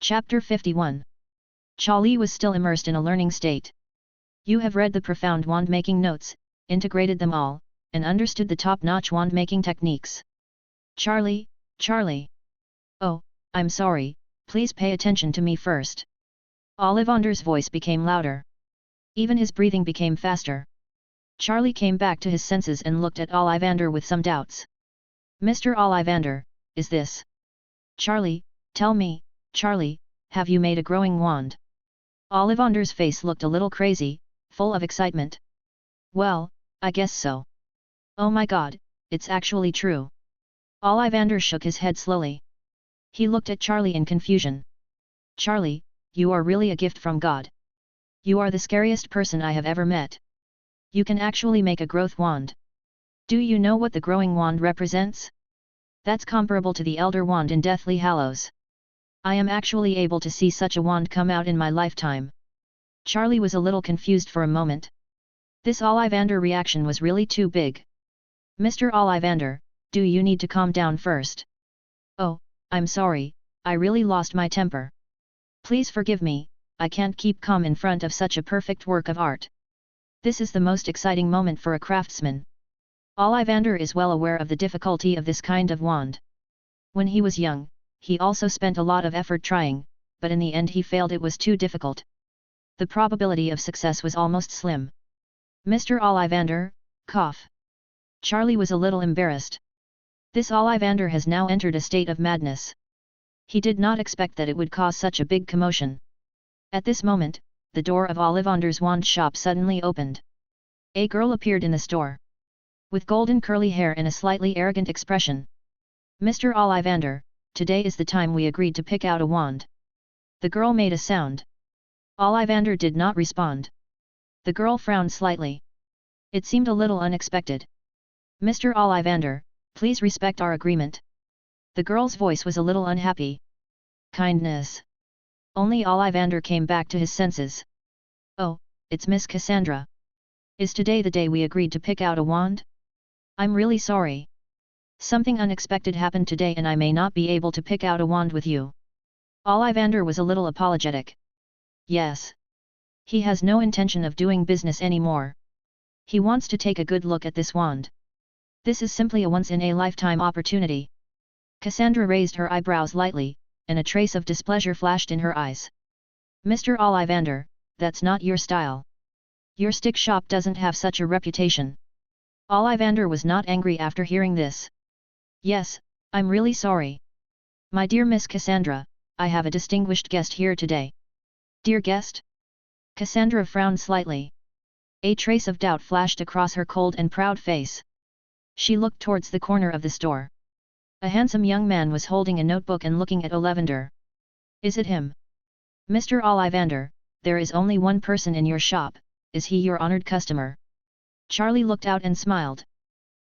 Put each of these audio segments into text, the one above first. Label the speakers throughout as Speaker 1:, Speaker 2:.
Speaker 1: Chapter 51. Charlie was still immersed in a learning state. You have read the profound wand-making notes, integrated them all, and understood the top-notch wand-making techniques. Charlie. Oh, I'm sorry, please pay attention to me first. Ollivander's voice became louder. Even his breathing became faster. Charlie came back to his senses and looked at Ollivander with some doubts. Mr. Ollivander, is this? Charlie, tell me, Charlie, have you made a growing wand? Ollivander's face looked a little crazy, full of excitement. Well, I guess so. Oh my god, it's actually true. Ollivander shook his head slowly. He looked at Charlie in confusion. Charlie, you are really a gift from God. You are the scariest person I have ever met. You can actually make a growth wand. Do you know what the growing wand represents? That's comparable to the Elder Wand in Deathly Hallows. I am actually able to see such a wand come out in my lifetime. Charlie was a little confused for a moment. This Ollivander reaction was really too big. Mr. Ollivander, do you need to calm down first? Oh, I'm sorry, I really lost my temper. Please forgive me, I can't keep calm in front of such a perfect work of art. This is the most exciting moment for a craftsman. Ollivander is well aware of the difficulty of this kind of wand. When he was young, he also spent a lot of effort trying, but in the end he failed. It was too difficult. The probability of success was almost slim. Mr. Ollivander, cough. Charlie was a little embarrassed. This Ollivander has now entered a state of madness. He did not expect that it would cause such a big commotion. At this moment, the door of Ollivander's wand shop suddenly opened. A girl appeared in the store. With golden curly hair and a slightly arrogant expression. Mr. Ollivander, today is the time we agreed to pick out a wand. The girl made a sound. Ollivander did not respond. The girl frowned slightly. It seemed a little unexpected. Mr. Ollivander, please respect our agreement. The girl's voice was a little unhappy. Kindness. Only Ollivander came back to his senses. Oh, it's Miss Cassandra. Is today the day we agreed to pick out a wand? I'm really sorry. Something unexpected happened today and I may not be able to pick out a wand with you. Ollivander was a little apologetic. Yes. He has no intention of doing business anymore. He wants to take a good look at this wand. This is simply a once-in-a-lifetime opportunity. Cassandra raised her eyebrows lightly, and a trace of displeasure flashed in her eyes. Mr. Ollivander, that's not your style. Your stick shop doesn't have such a reputation. Ollivander was not angry after hearing this. Yes, I'm really sorry. My dear Miss Cassandra, I have a distinguished guest here today. Dear guest? Cassandra frowned slightly. A trace of doubt flashed across her cold and proud face. She looked towards the corner of the store. A handsome young man was holding a notebook and looking at Ollivander. Is it him? Mr. Ollivander, there is only one person in your shop, is he your honored customer? Charlie looked out and smiled.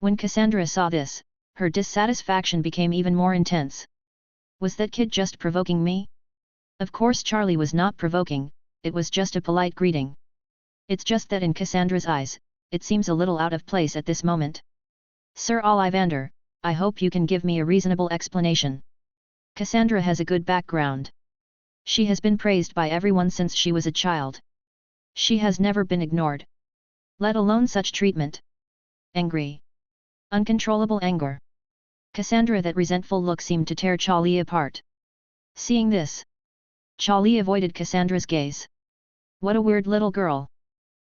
Speaker 1: When Cassandra saw this, her dissatisfaction became even more intense. Was that kid just provoking me? Of course Charlie was not provoking, it was just a polite greeting. It's just that in Cassandra's eyes, it seems a little out of place at this moment. Sir Ollivander, I hope you can give me a reasonable explanation. Cassandra has a good background. She has been praised by everyone since she was a child. She has never been ignored. Let alone such treatment. Angry. Uncontrollable anger. Cassandra, that resentful look seemed to tear Charlie apart. Seeing this, Charlie avoided Cassandra's gaze. What a weird little girl.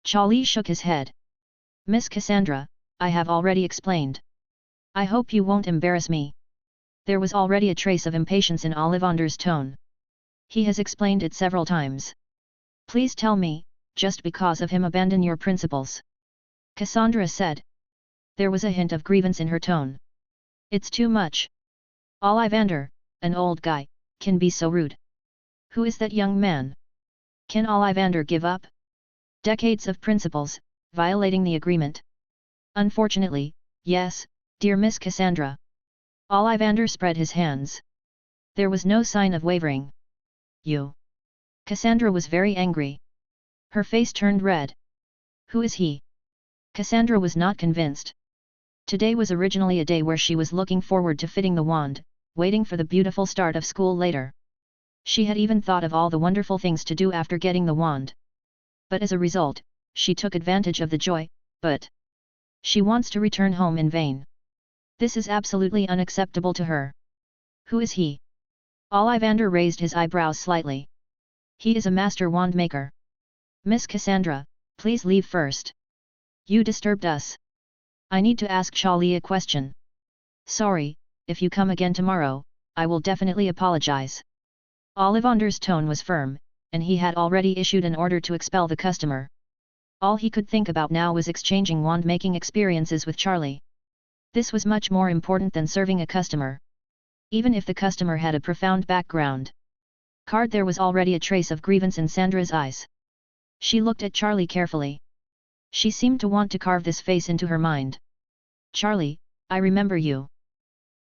Speaker 1: Charlie shook his head. Miss Cassandra, I have already explained. I hope you won't embarrass me. There was already a trace of impatience in Ollivander's tone. He has explained it several times. Please tell me, just because of him abandon your principles. Cassandra said. There was a hint of grievance in her tone. It's too much. Ollivander, an old guy, can be so rude. Who is that young man? Can Ollivander give up? Decades of principles, violating the agreement. Unfortunately, yes, dear Miss Cassandra. Ollivander spread his hands. There was no sign of wavering. You. Cassandra was very angry. Her face turned red. Who is he? Cassandra was not convinced. Today was originally a day where she was looking forward to fitting the wand, waiting for the beautiful start of school later. She had even thought of all the wonderful things to do after getting the wand. But as a result, she took advantage of the joy, but she wants to return home in vain. This is absolutely unacceptable to her. Who is he? Ollivander raised his eyebrows slightly. He is a master wand maker. Miss Cassandra, please leave first. You disturbed us. I need to ask Charlie a question. Sorry, if you come again tomorrow, I will definitely apologize. Ollivander's tone was firm, and he had already issued an order to expel the customer. All he could think about now was exchanging wand-making experiences with Charlie. This was much more important than serving a customer. Even if the customer had a profound background. There was already a trace of grievance in Sandra's eyes. She looked at Charlie carefully. She seemed to want to carve this face into her mind. Charlie, I remember you.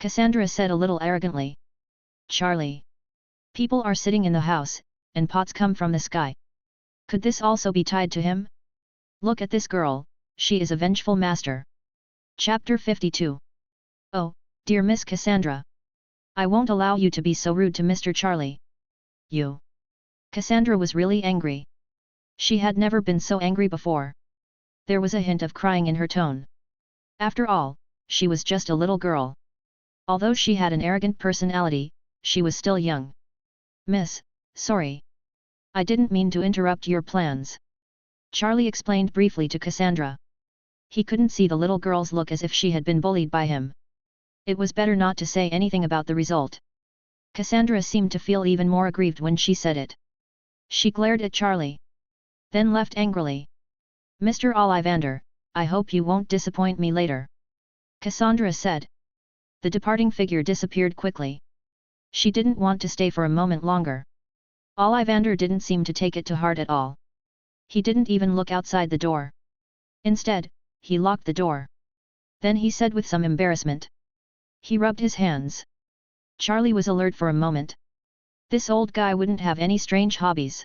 Speaker 1: Cassandra said a little arrogantly. Charlie. People are sitting in the house, and pots come from the sky. Could this also be tied to him? Look at this girl, she is a vengeful master. Chapter 52. Oh, dear Miss Cassandra. I won't allow you to be so rude to Mr. Charlie. You. Cassandra was really angry. She had never been so angry before. There was a hint of crying in her tone. After all, she was just a little girl. Although she had an arrogant personality, she was still young. Miss, sorry. I didn't mean to interrupt your plans. Charlie explained briefly to Cassandra. He couldn't see the little girl's look as if she had been bullied by him. It was better not to say anything about the result. Cassandra seemed to feel even more aggrieved when she said it. She glared at Charlie. Then left angrily. Mr. Ollivander, I hope you won't disappoint me later. Cassandra said. The departing figure disappeared quickly. She didn't want to stay for a moment longer. Ollivander didn't seem to take it to heart at all. He didn't even look outside the door. Instead, he locked the door. Then he said with some embarrassment. He rubbed his hands. Charlie was alert for a moment. This old guy wouldn't have any strange hobbies.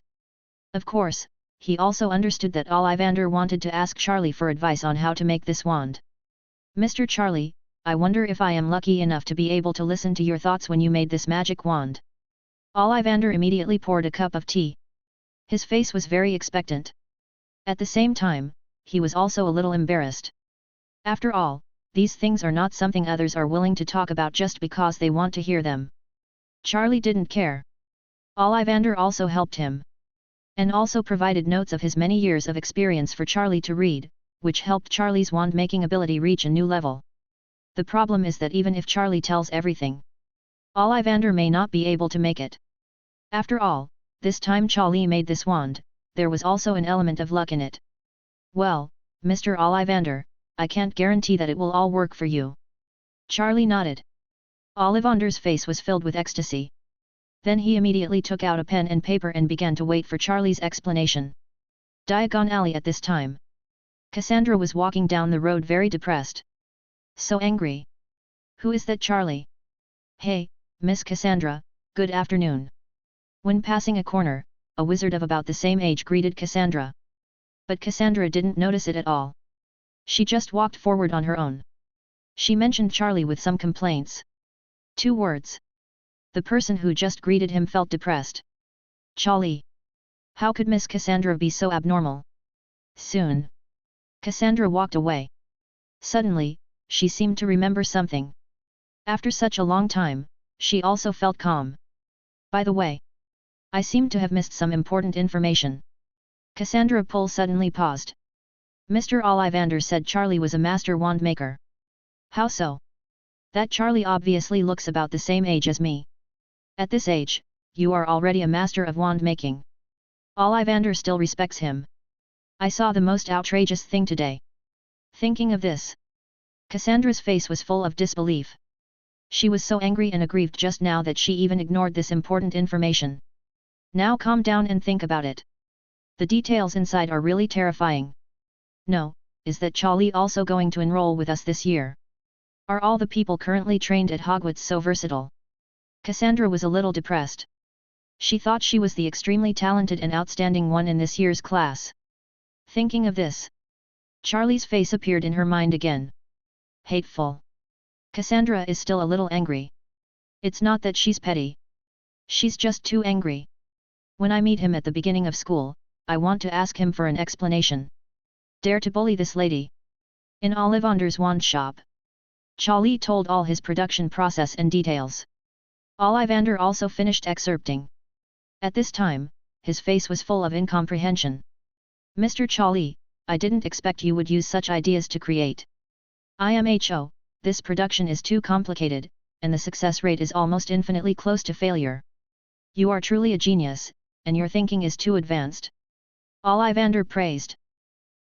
Speaker 1: Of course, he also understood that Ollivander wanted to ask Charlie for advice on how to make this wand. Mr. Charlie, I wonder if I am lucky enough to be able to listen to your thoughts when you made this magic wand. Ollivander immediately poured a cup of tea. His face was very expectant. At the same time, he was also a little embarrassed. After all, these things are not something others are willing to talk about just because they want to hear them. Charlie didn't care. Ollivander also helped him. And also provided notes of his many years of experience for Charlie to read, which helped Charlie's wand-making ability reach a new level. The problem is that even if Charlie tells everything, Ollivander may not be able to make it. After all, this time Charlie made this wand, there was also an element of luck in it. Well, Mr. Ollivander, I can't guarantee that it will all work for you. Charlie nodded. Ollivander's face was filled with ecstasy. Then he immediately took out a pen and paper and began to wait for Charlie's explanation. Diagon Alley at this time. Cassandra was walking down the road very depressed. So angry. Who is that Charlie? Hey, Miss Cassandra, good afternoon. When passing a corner, a wizard of about the same age greeted Cassandra. But Cassandra didn't notice it at all. She just walked forward on her own. She mentioned Charlie with some complaints. 2 words. The person who just greeted him felt depressed. Charlie. How could Miss Cassandra be so abnormal? Soon. Cassandra walked away. Suddenly, she seemed to remember something. After such a long time, she also felt calm. By the way, I seem to have missed some important information. Cassandra Pole suddenly paused. Mr. Ollivander said Charlie was a master wand maker. How so? That Charlie obviously looks about the same age as me. At this age, you are already a master of wand making. Ollivander still respects him. I saw the most outrageous thing today. Thinking of this, Cassandra's face was full of disbelief. She was so angry and aggrieved just now that she even ignored this important information. Now calm down and think about it. The details inside are really terrifying. No, is that Charlie also going to enroll with us this year? Are all the people currently trained at Hogwarts so versatile? Cassandra was a little depressed. She thought she was the extremely talented and outstanding one in this year's class. Thinking of this, Charlie's face appeared in her mind again. Hateful. Cassandra is still a little angry. It's not that she's petty. She's just too angry. When I meet him at the beginning of school, I want to ask him for an explanation. Dare to bully this lady. In Ollivander's wand shop. Charlie told all his production process and details. Ollivander also finished excerpting. At this time, his face was full of incomprehension. Mr. Charlie, I didn't expect you would use such ideas to create. IMHO, this production is too complicated, and the success rate is almost infinitely close to failure. You are truly a genius, and your thinking is too advanced. Ollivander praised.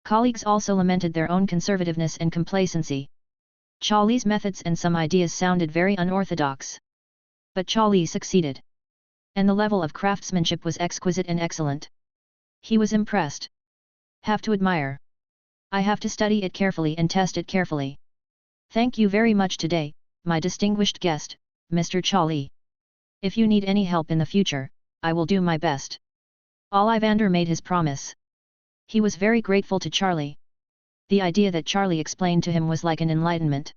Speaker 1: Colleagues also lamented their own conservativeness and complacency. Charlie's methods and some ideas sounded very unorthodox. But Charlie succeeded. And the level of craftsmanship was exquisite and excellent. He was impressed. Have to admire. I have to study it carefully and test it carefully. Thank you very much today, my distinguished guest, Mr. Charlie. If you need any help in the future, I will do my best. Ollivander made his promise. He was very grateful to Charlie. The idea that Charlie explained to him was like an enlightenment.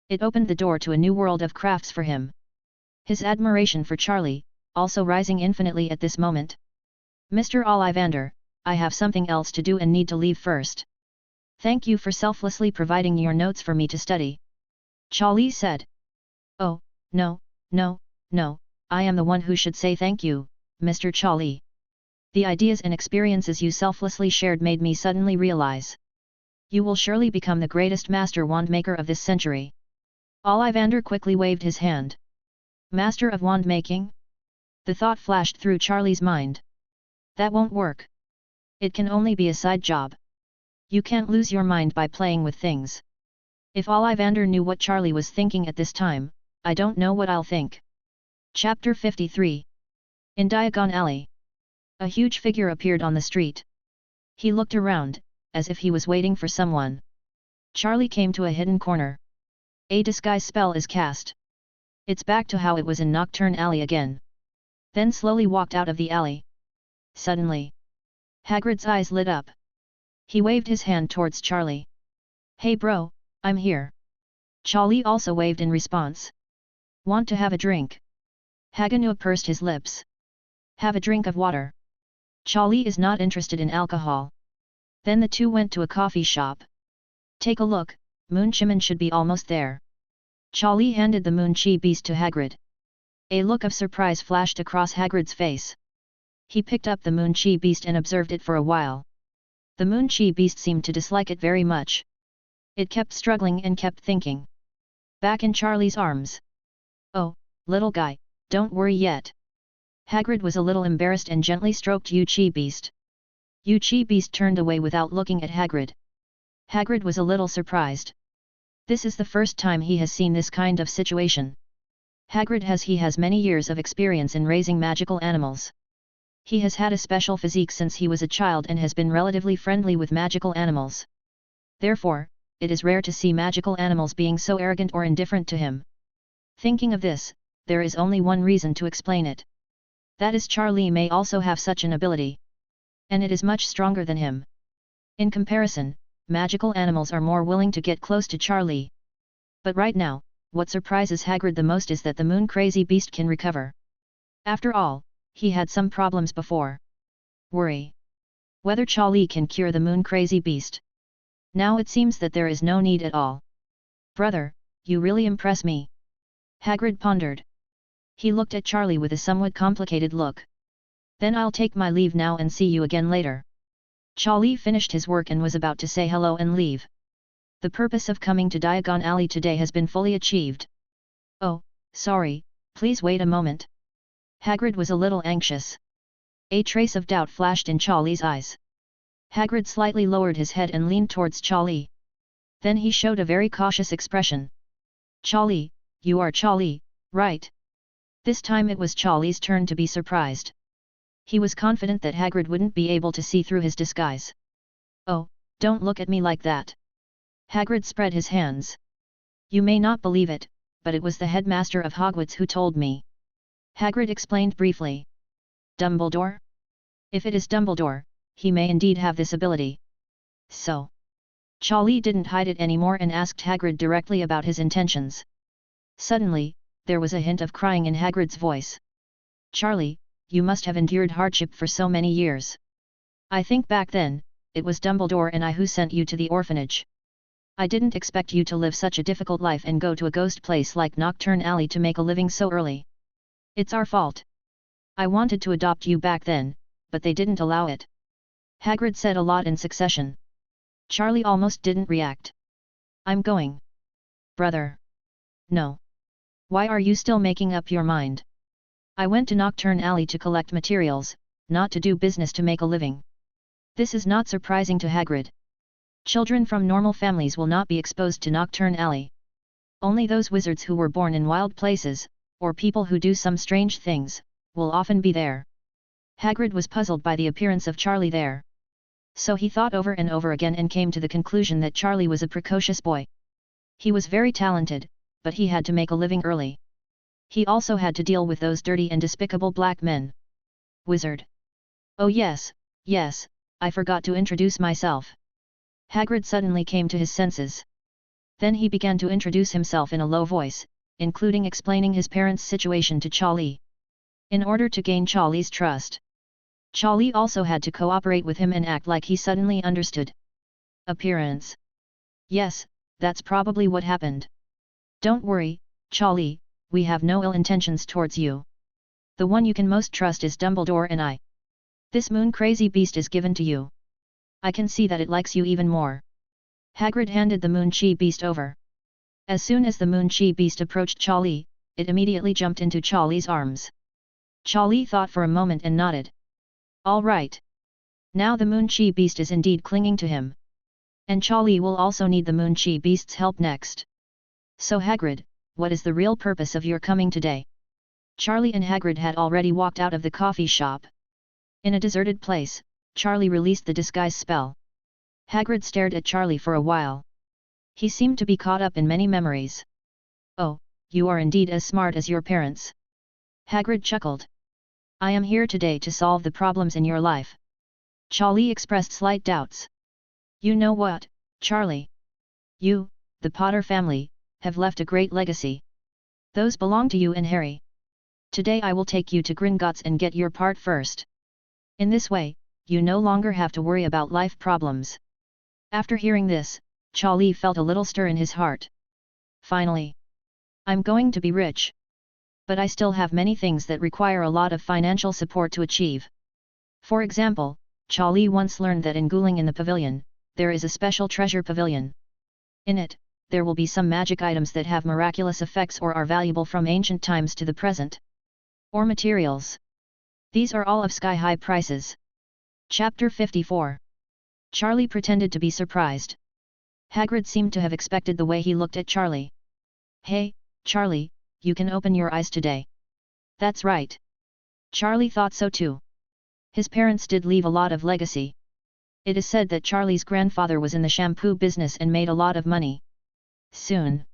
Speaker 1: It opened the door to a new world of crafts for him. His admiration for Charlie, also rising infinitely at this moment. Mr. Ollivander, I have something else to do and need to leave first. Thank you for selflessly providing your notes for me to study. Charlie said. Oh, no, I am the one who should say thank you, Mr. Charlie. The ideas and experiences you selflessly shared made me suddenly realize. You will surely become the greatest master wand maker of this century. Ollivander quickly waved his hand. Master of wand making? The thought flashed through Charlie's mind. That won't work. It can only be a side job. You can't lose your mind by playing with things. If Ollivander knew what Charlie was thinking at this time, I don't know what I'll think. Chapter 53. In Diagon Alley. A huge figure appeared on the street. He looked around, as if he was waiting for someone. Charlie came to a hidden corner. A disguise spell is cast. It's back to how it was in Nocturne Alley again. Then slowly walked out of the alley. Suddenly, Hagrid's eyes lit up. He waved his hand towards Charlie. Hey bro, I'm here. Charlie also waved in response. Want to have a drink? Hagrid pursed his lips. Have a drink of water. Charlie is not interested in alcohol. Then the two went to a coffee shop. Take a look, Moonchiman should be almost there. Charlie handed the Moonchi beast to Hagrid. A look of surprise flashed across Hagrid's face. He picked up the Moonchi beast and observed it for a while. The Moonchi beast seemed to dislike it very much. It kept struggling and kept thinking. Back in Charlie's arms. Oh, little guy, don't worry yet. Hagrid was a little embarrassed and gently stroked Yuchi beast. Yuchi beast turned away without looking at Hagrid. Hagrid was a little surprised. This is the first time he has seen this kind of situation. Hagrid has many years of experience in raising magical animals. He has had a special physique since he was a child and has been relatively friendly with magical animals. Therefore, it is rare to see magical animals being so arrogant or indifferent to him. Thinking of this, there is only one reason to explain it. That is, Charlie may also have such an ability. And it is much stronger than him. In comparison, magical animals are more willing to get close to Charlie. But right now, what surprises Hagrid the most is that the moon-crazy beast can recover. After all, he had some problems before. Worry. Whether Charlie can cure the moon-crazy beast. Now it seems that there is no need at all. Brother, you really impress me. Hagrid pondered. He looked at Charlie with a somewhat complicated look. Then I'll take my leave now and see you again later. Charlie finished his work and was about to say hello and leave. The purpose of coming to Diagon Alley today has been fully achieved. Oh, sorry, please wait a moment. Hagrid was a little anxious. A trace of doubt flashed in Charlie's eyes. Hagrid slightly lowered his head and leaned towards Charlie. Then he showed a very cautious expression. Charlie, you are Charlie, right? This time it was Charlie's turn to be surprised. He was confident that Hagrid wouldn't be able to see through his disguise. Oh, don't look at me like that. Hagrid spread his hands. You may not believe it, but it was the headmaster of Hogwarts who told me. Hagrid explained briefly. Dumbledore? If it is Dumbledore, he may indeed have this ability. So? Charlie didn't hide it anymore and asked Hagrid directly about his intentions. Suddenly, there was a hint of crying in Hagrid's voice. Charlie, you must have endured hardship for so many years. I think back then, it was Dumbledore and I who sent you to the orphanage. I didn't expect you to live such a difficult life and go to a ghost place like Nocturne Alley to make a living so early. It's our fault. I wanted to adopt you back then, but they didn't allow it. Hagrid said a lot in succession. Charlie almost didn't react. I'm going. Brother. No. Why are you still making up your mind? I went to Nocturne Alley to collect materials, not to do business to make a living. This is not surprising to Hagrid. Children from normal families will not be exposed to Nocturne Alley. Only those wizards who were born in wild places, or people who do some strange things, will often be there. Hagrid was puzzled by the appearance of Charlie there. So he thought over and over again and came to the conclusion that Charlie was a precocious boy. He was very talented, but he had to make a living early. He also had to deal with those dirty and despicable black men. Wizard. Oh yes, yes, I forgot to introduce myself. Hagrid suddenly came to his senses. Then he began to introduce himself in a low voice, including explaining his parents' situation to Charlie. In order to gain Charlie's trust, Charlie also had to cooperate with him and act like he suddenly understood. Appearance. Yes, that's probably what happened. Don't worry, Charlie, we have no ill intentions towards you. The one you can most trust is Dumbledore and I. This moon-crazy beast is given to you. I can see that it likes you even more. Hagrid handed the moon-chi beast over. As soon as the moon-chi beast approached Charlie, it immediately jumped into Charlie's arms. Charlie thought for a moment and nodded. All right. Now the moon-chi beast is indeed clinging to him. And Charlie will also need the moon-chi beast's help next. So Hagrid, what is the real purpose of your coming today? Charlie and Hagrid had already walked out of the coffee shop. In a deserted place, Charlie released the disguise spell. Hagrid stared at Charlie for a while. He seemed to be caught up in many memories. Oh, you are indeed as smart as your parents. Hagrid chuckled. I am here today to solve the problems in your life. Charlie expressed slight doubts. You know what, Charlie? You, the Potter family, have left a great legacy. Those belong to you and Harry. Today I will take you to Gringotts and get your part first. In this way, you no longer have to worry about life problems. After hearing this, Charlie felt a little stir in his heart. Finally. I'm going to be rich. But I still have many things that require a lot of financial support to achieve. For example, Charlie once learned that in Guling in the pavilion, there is a special treasure pavilion. In it, there will be some magic items that have miraculous effects or are valuable from ancient times to the present. Or materials. These are all of sky-high prices. Chapter 54. Charlie pretended to be surprised. Hagrid seemed to have expected the way he looked at Charlie. Hey, Charlie, you can open your eyes today. That's right. Charlie thought so too. His parents did leave a lot of legacy. It is said that Charlie's grandfather was in the shampoo business and made a lot of money. Soon.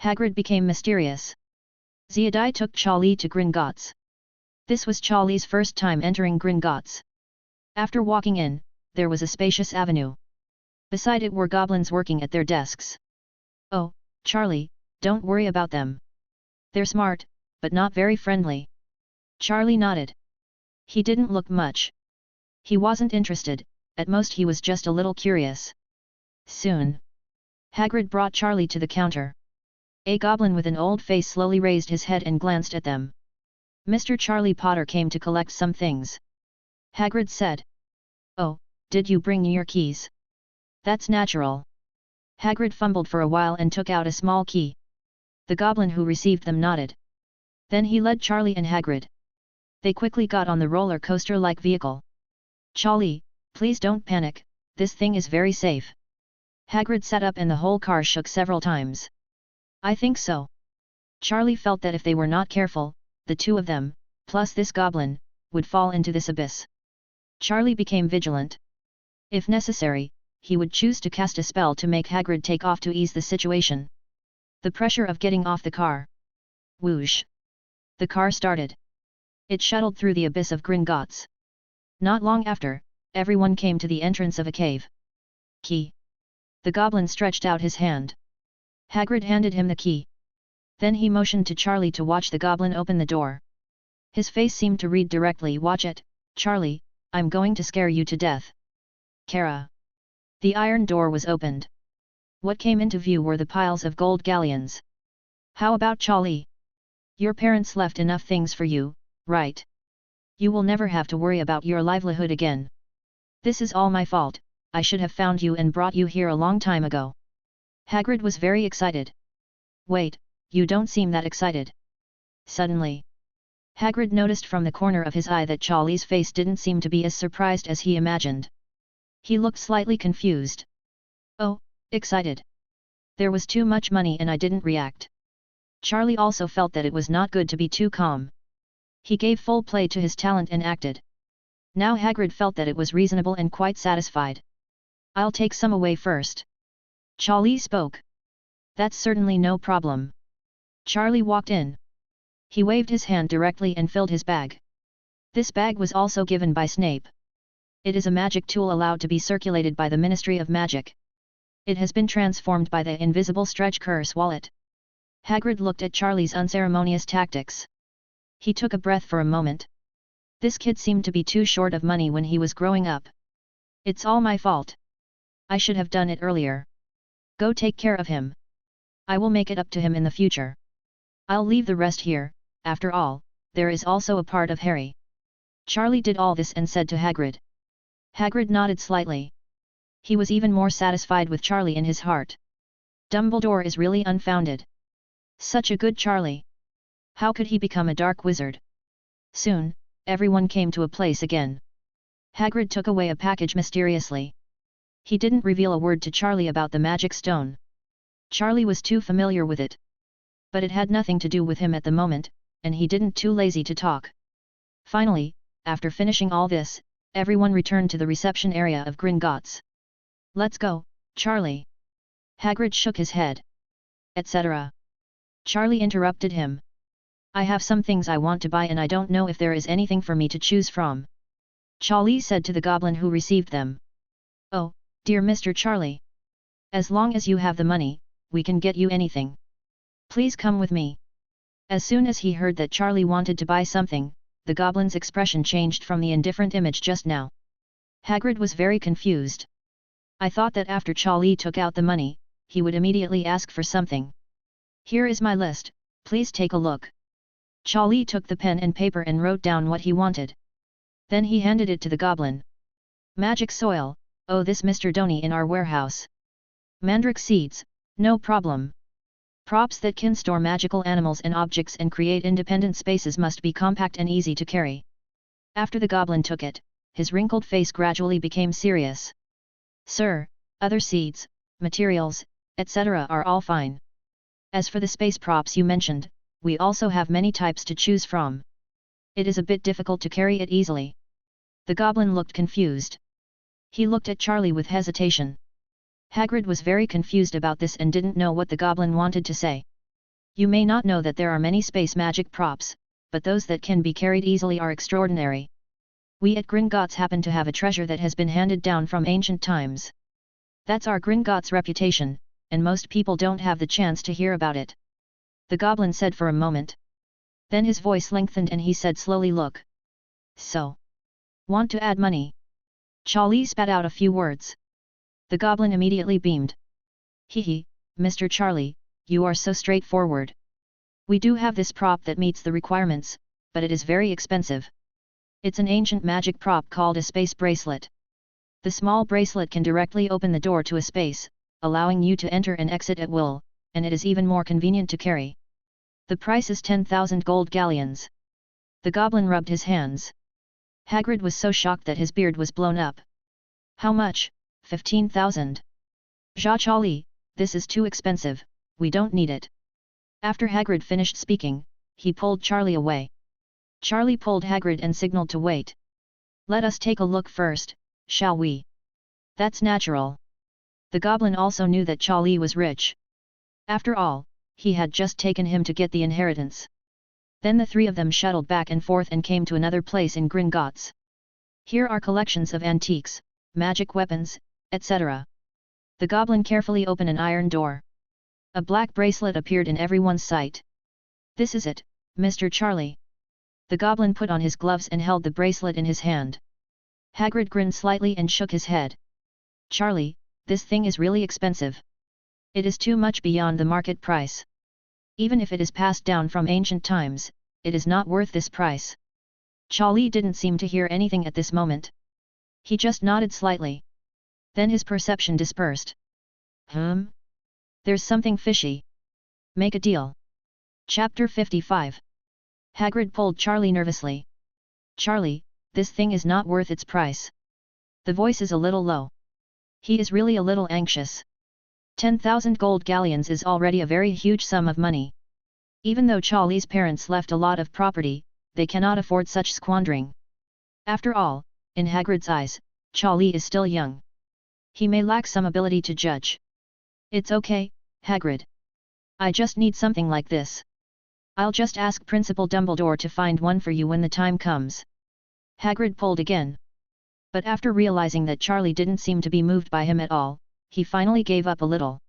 Speaker 1: Hagrid became mysterious. Zeadai took Charlie to Gringotts. This was Charlie's first time entering Gringotts. After walking in, there was a spacious avenue. Beside it were goblins working at their desks. Oh, Charlie, don't worry about them. They're smart, but not very friendly. Charlie nodded. He didn't look much. He wasn't interested, at most he was just a little curious. Soon. Hagrid brought Charlie to the counter. A goblin with an old face slowly raised his head and glanced at them. Mr. Charlie Potter came to collect some things. Hagrid said. Oh, did you bring your keys? That's natural. Hagrid fumbled for a while and took out a small key. The goblin who received them nodded. Then he led Charlie and Hagrid. They quickly got on the roller coaster-like vehicle. Charlie, please don't panic, this thing is very safe. Hagrid sat up and the whole car shook several times. I think so. Charlie felt that if they were not careful, the two of them, plus this goblin, would fall into this abyss. Charlie became vigilant. If necessary, he would choose to cast a spell to make Hagrid take off to ease the situation. The pressure of getting off the car. Whoosh! The car started. It shuttled through the abyss of Gringotts. Not long after, everyone came to the entrance of a cave. Key. The goblin stretched out his hand. Hagrid handed him the key. Then he motioned to Charlie to watch the goblin open the door. His face seemed to read directly, "Watch it, Charlie, I'm going to scare you to death." Kara. The iron door was opened. What came into view were the piles of gold galleons. "How about Charlie? Your parents left enough things for you, right? You will never have to worry about your livelihood again. This is all my fault, I should have found you and brought you here a long time ago." Hagrid was very excited. "Wait, you don't seem that excited." Suddenly, Hagrid noticed from the corner of his eye that Charlie's face didn't seem to be as surprised as he imagined. He looked slightly confused. "Oh, excited. There was too much money and I didn't react." Charlie also felt that it was not good to be too calm. He gave full play to his talent and acted. Now Hagrid felt that it was reasonable and quite satisfied. "I'll take some away first." Charlie spoke. "That's certainly no problem." Charlie walked in. He waved his hand directly and filled his bag. This bag was also given by Snape. It is a magic tool allowed to be circulated by the Ministry of Magic. It has been transformed by the invisible stretch curse wallet. Hagrid looked at Charlie's unceremonious tactics. He took a breath for a moment. This kid seemed to be too short of money when he was growing up. "It's all my fault. I should have done it earlier. Go take care of him. I will make it up to him in the future. I'll leave the rest here, after all, there is also a part of Harry." Charlie did all this and said to Hagrid. Hagrid nodded slightly. He was even more satisfied with Charlie in his heart. Dumbledore is really unfounded. Such a good Charlie. How could he become a dark wizard? Soon, everyone came to a place again. Hagrid took away a package mysteriously. He didn't reveal a word to Charlie about the magic stone. Charlie was too familiar with it. But it had nothing to do with him at the moment, and he didn't too lazy to talk. Finally, after finishing all this, everyone returned to the reception area of Gringotts. "Let's go, Charlie." Hagrid shook his head. Etc. Charlie interrupted him. "I have some things I want to buy and I don't know if there is anything for me to choose from." Charlie said to the goblin who received them. "Oh, dear Mr. Charlie. As long as you have the money, we can get you anything. Please come with me." As soon as he heard that Charlie wanted to buy something, the goblin's expression changed from the indifferent image just now. Hagrid was very confused. "I thought that after Charlie took out the money, he would immediately ask for something. Here is my list, please take a look." Charlie took the pen and paper and wrote down what he wanted. Then he handed it to the goblin. "Magic soil, oh this Mr. Donny in our warehouse. Mandrake seeds, no problem. Props that can store magical animals and objects and create independent spaces must be compact and easy to carry." After the goblin took it, his wrinkled face gradually became serious. "Sir, other seeds, materials, etc. are all fine. As for the space props you mentioned, we also have many types to choose from. It is a bit difficult to carry it easily." The goblin looked confused. He looked at Charlie with hesitation. Hagrid was very confused about this and didn't know what the goblin wanted to say. "You may not know that there are many space magic props, but those that can be carried easily are extraordinary. We at Gringotts happen to have a treasure that has been handed down from ancient times. That's our Gringotts reputation, and most people don't have the chance to hear about it." The goblin said for a moment. Then his voice lengthened and he said slowly, "Look. So. Want to add money?" Charlie spat out a few words. The goblin immediately beamed. "Hee, Mr. Charlie, you are so straightforward. We do have this prop that meets the requirements, but it is very expensive. It's an ancient magic prop called a space bracelet. The small bracelet can directly open the door to a space, allowing you to enter and exit at will, and it is even more convenient to carry. The price is 10,000 gold galleons." The goblin rubbed his hands. Hagrid was so shocked that his beard was blown up. "How much? 15,000. Charlie, this is too expensive, we don't need it." After Hagrid finished speaking, he pulled Charlie away. Charlie pulled Hagrid and signaled to wait. "Let us take a look first, shall we?" "That's natural." The goblin also knew that Charlie was rich. After all, he had just taken him to get the inheritance. Then the three of them shuttled back and forth and came to another place in Gringotts. Here are collections of antiques, magic weapons, etc. The goblin carefully opened an iron door. A black bracelet appeared in everyone's sight. "This is it, Mr. Charlie. The goblin put on his gloves and held the bracelet in his hand. Hagrid grinned slightly and shook his head. Charlie, this thing is really expensive. It is too much beyond the market price. Even if it is passed down from ancient times, it is not worth this price. Charlie didn't seem to hear anything at this moment. He just nodded slightly. Then his perception dispersed. There's something fishy. Make a deal. Chapter 55. Hagrid pulled Charlie nervously. Charlie, this thing is not worth its price. The voice is a little low. He is really a little anxious. 10,000 gold galleons is already a very huge sum of money. Even though Charlie's parents left a lot of property, they cannot afford such squandering. After all, in Hagrid's eyes, Charlie is still young. He may lack some ability to judge. It's okay, Hagrid. I just need something like this. I'll just ask Principal Dumbledore to find one for you when the time comes. Hagrid pulled again. But after realizing that Charlie didn't seem to be moved by him at all, he finally gave up a little.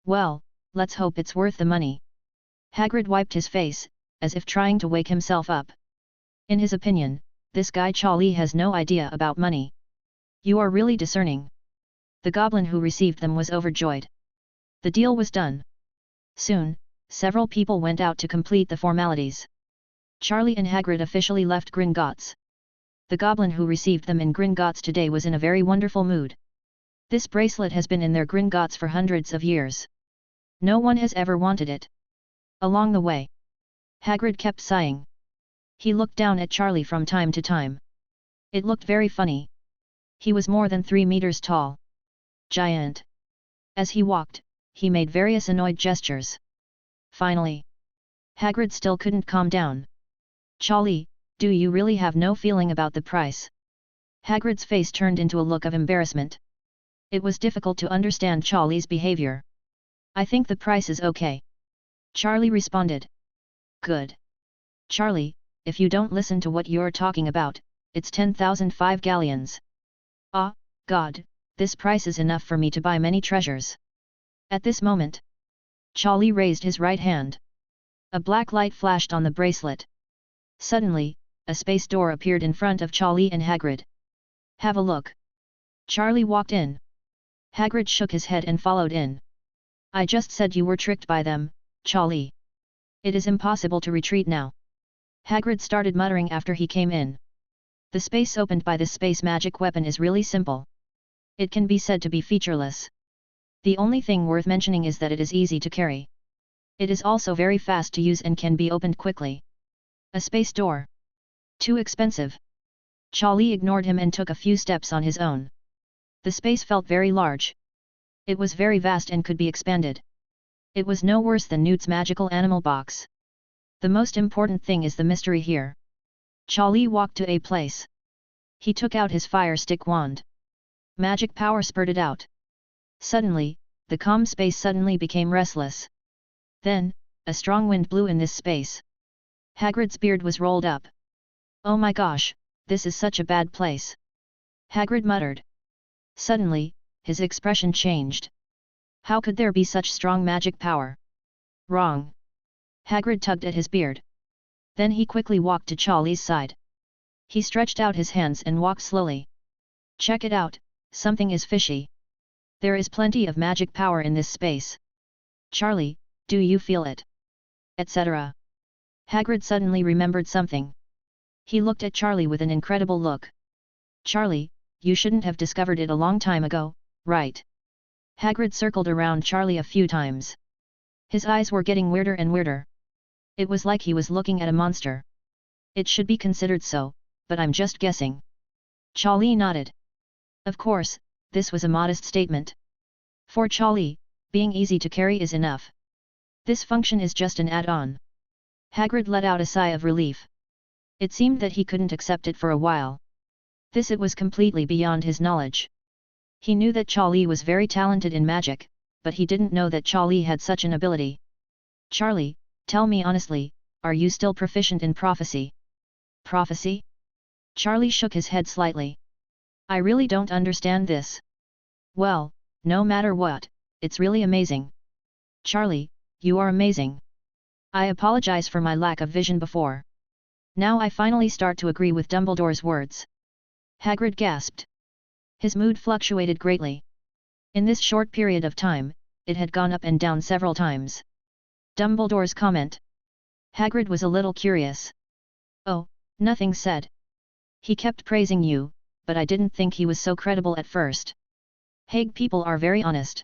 Speaker 1: Well, let's hope it's worth the money. Hagrid wiped his face, as if trying to wake himself up. In his opinion, this guy Charlie has no idea about money. You are really discerning. The goblin who received them was overjoyed. The deal was done. Soon, several people went out to complete the formalities. Charlie and Hagrid officially left Gringotts. The goblin who received them in Gringotts today was in a very wonderful mood. This bracelet has been in their Gringotts for hundreds of years. No one has ever wanted it. Along the way, Hagrid kept sighing. He looked down at Charlie from time to time. It looked very funny. He was more than 3 meters tall. Giant. As he walked, he made various annoyed gestures. Finally, Hagrid still couldn't calm down. Charlie, do you really have no feeling about the price? Hagrid's face turned into a look of embarrassment. It was difficult to understand Charlie's behavior. I think the price is okay. Charlie responded. Good. Charlie, if you don't listen to what you're talking about, it's 10,005 galleons. Ah, God, this price is enough for me to buy many treasures. At this moment, Charlie raised his right hand. A black light flashed on the bracelet. Suddenly, a space door appeared in front of Charlie and Hagrid. Have a look. Charlie walked in. Hagrid shook his head and followed in. I just said you were tricked by them, Charlie. It is impossible to retreat now. Hagrid started muttering after he came in. The space opened by this space magic weapon is really simple. It can be said to be featureless. The only thing worth mentioning is that it is easy to carry. It is also very fast to use and can be opened quickly. A space door. Too expensive. Charlie ignored him and took a few steps on his own. The space felt very large. It was very vast and could be expanded. It was no worse than Newt's magical animal box. The most important thing is the mystery here. Charlie walked to a place. He took out his fire stick wand. Magic power spurted out. Suddenly, the calm space suddenly became restless. Then, a strong wind blew in this space. Hagrid's beard was rolled up. Oh my gosh, this is such a bad place. Hagrid muttered. Suddenly, his expression changed. How could there be such strong magic power? Wrong. Hagrid tugged at his beard. Then he quickly walked to Charlie's side. He stretched out his hands and walked slowly. Check it out, something is fishy. There is plenty of magic power in this space. Charlie, do you feel it? Etc. Hagrid suddenly remembered something. He looked at Charlie with an incredible look. Charlie, you shouldn't have discovered it a long time ago, right? Hagrid circled around Charlie a few times. His eyes were getting weirder and weirder. It was like he was looking at a monster. It should be considered so, but I'm just guessing. Charlie nodded. Of course, this was a modest statement. For Charlie, being easy to carry is enough. This function is just an add-on. Hagrid let out a sigh of relief. It seemed that he couldn't accept it for a while. It was completely beyond his knowledge. He knew that Charlie was very talented in magic, but he didn't know that Charlie had such an ability. Charlie, tell me honestly, are you still proficient in prophecy? Prophecy? Charlie shook his head slightly. I really don't understand this. Well, no matter what, it's really amazing. Charlie, you are amazing. I apologize for my lack of vision before. Now I finally start to agree with Dumbledore's words. Hagrid gasped. His mood fluctuated greatly. In this short period of time, it had gone up and down several times. Dumbledore's comment. Hagrid was a little curious. Oh, nothing said. He kept praising you, but I didn't think he was so credible at first. Hag people are very honest.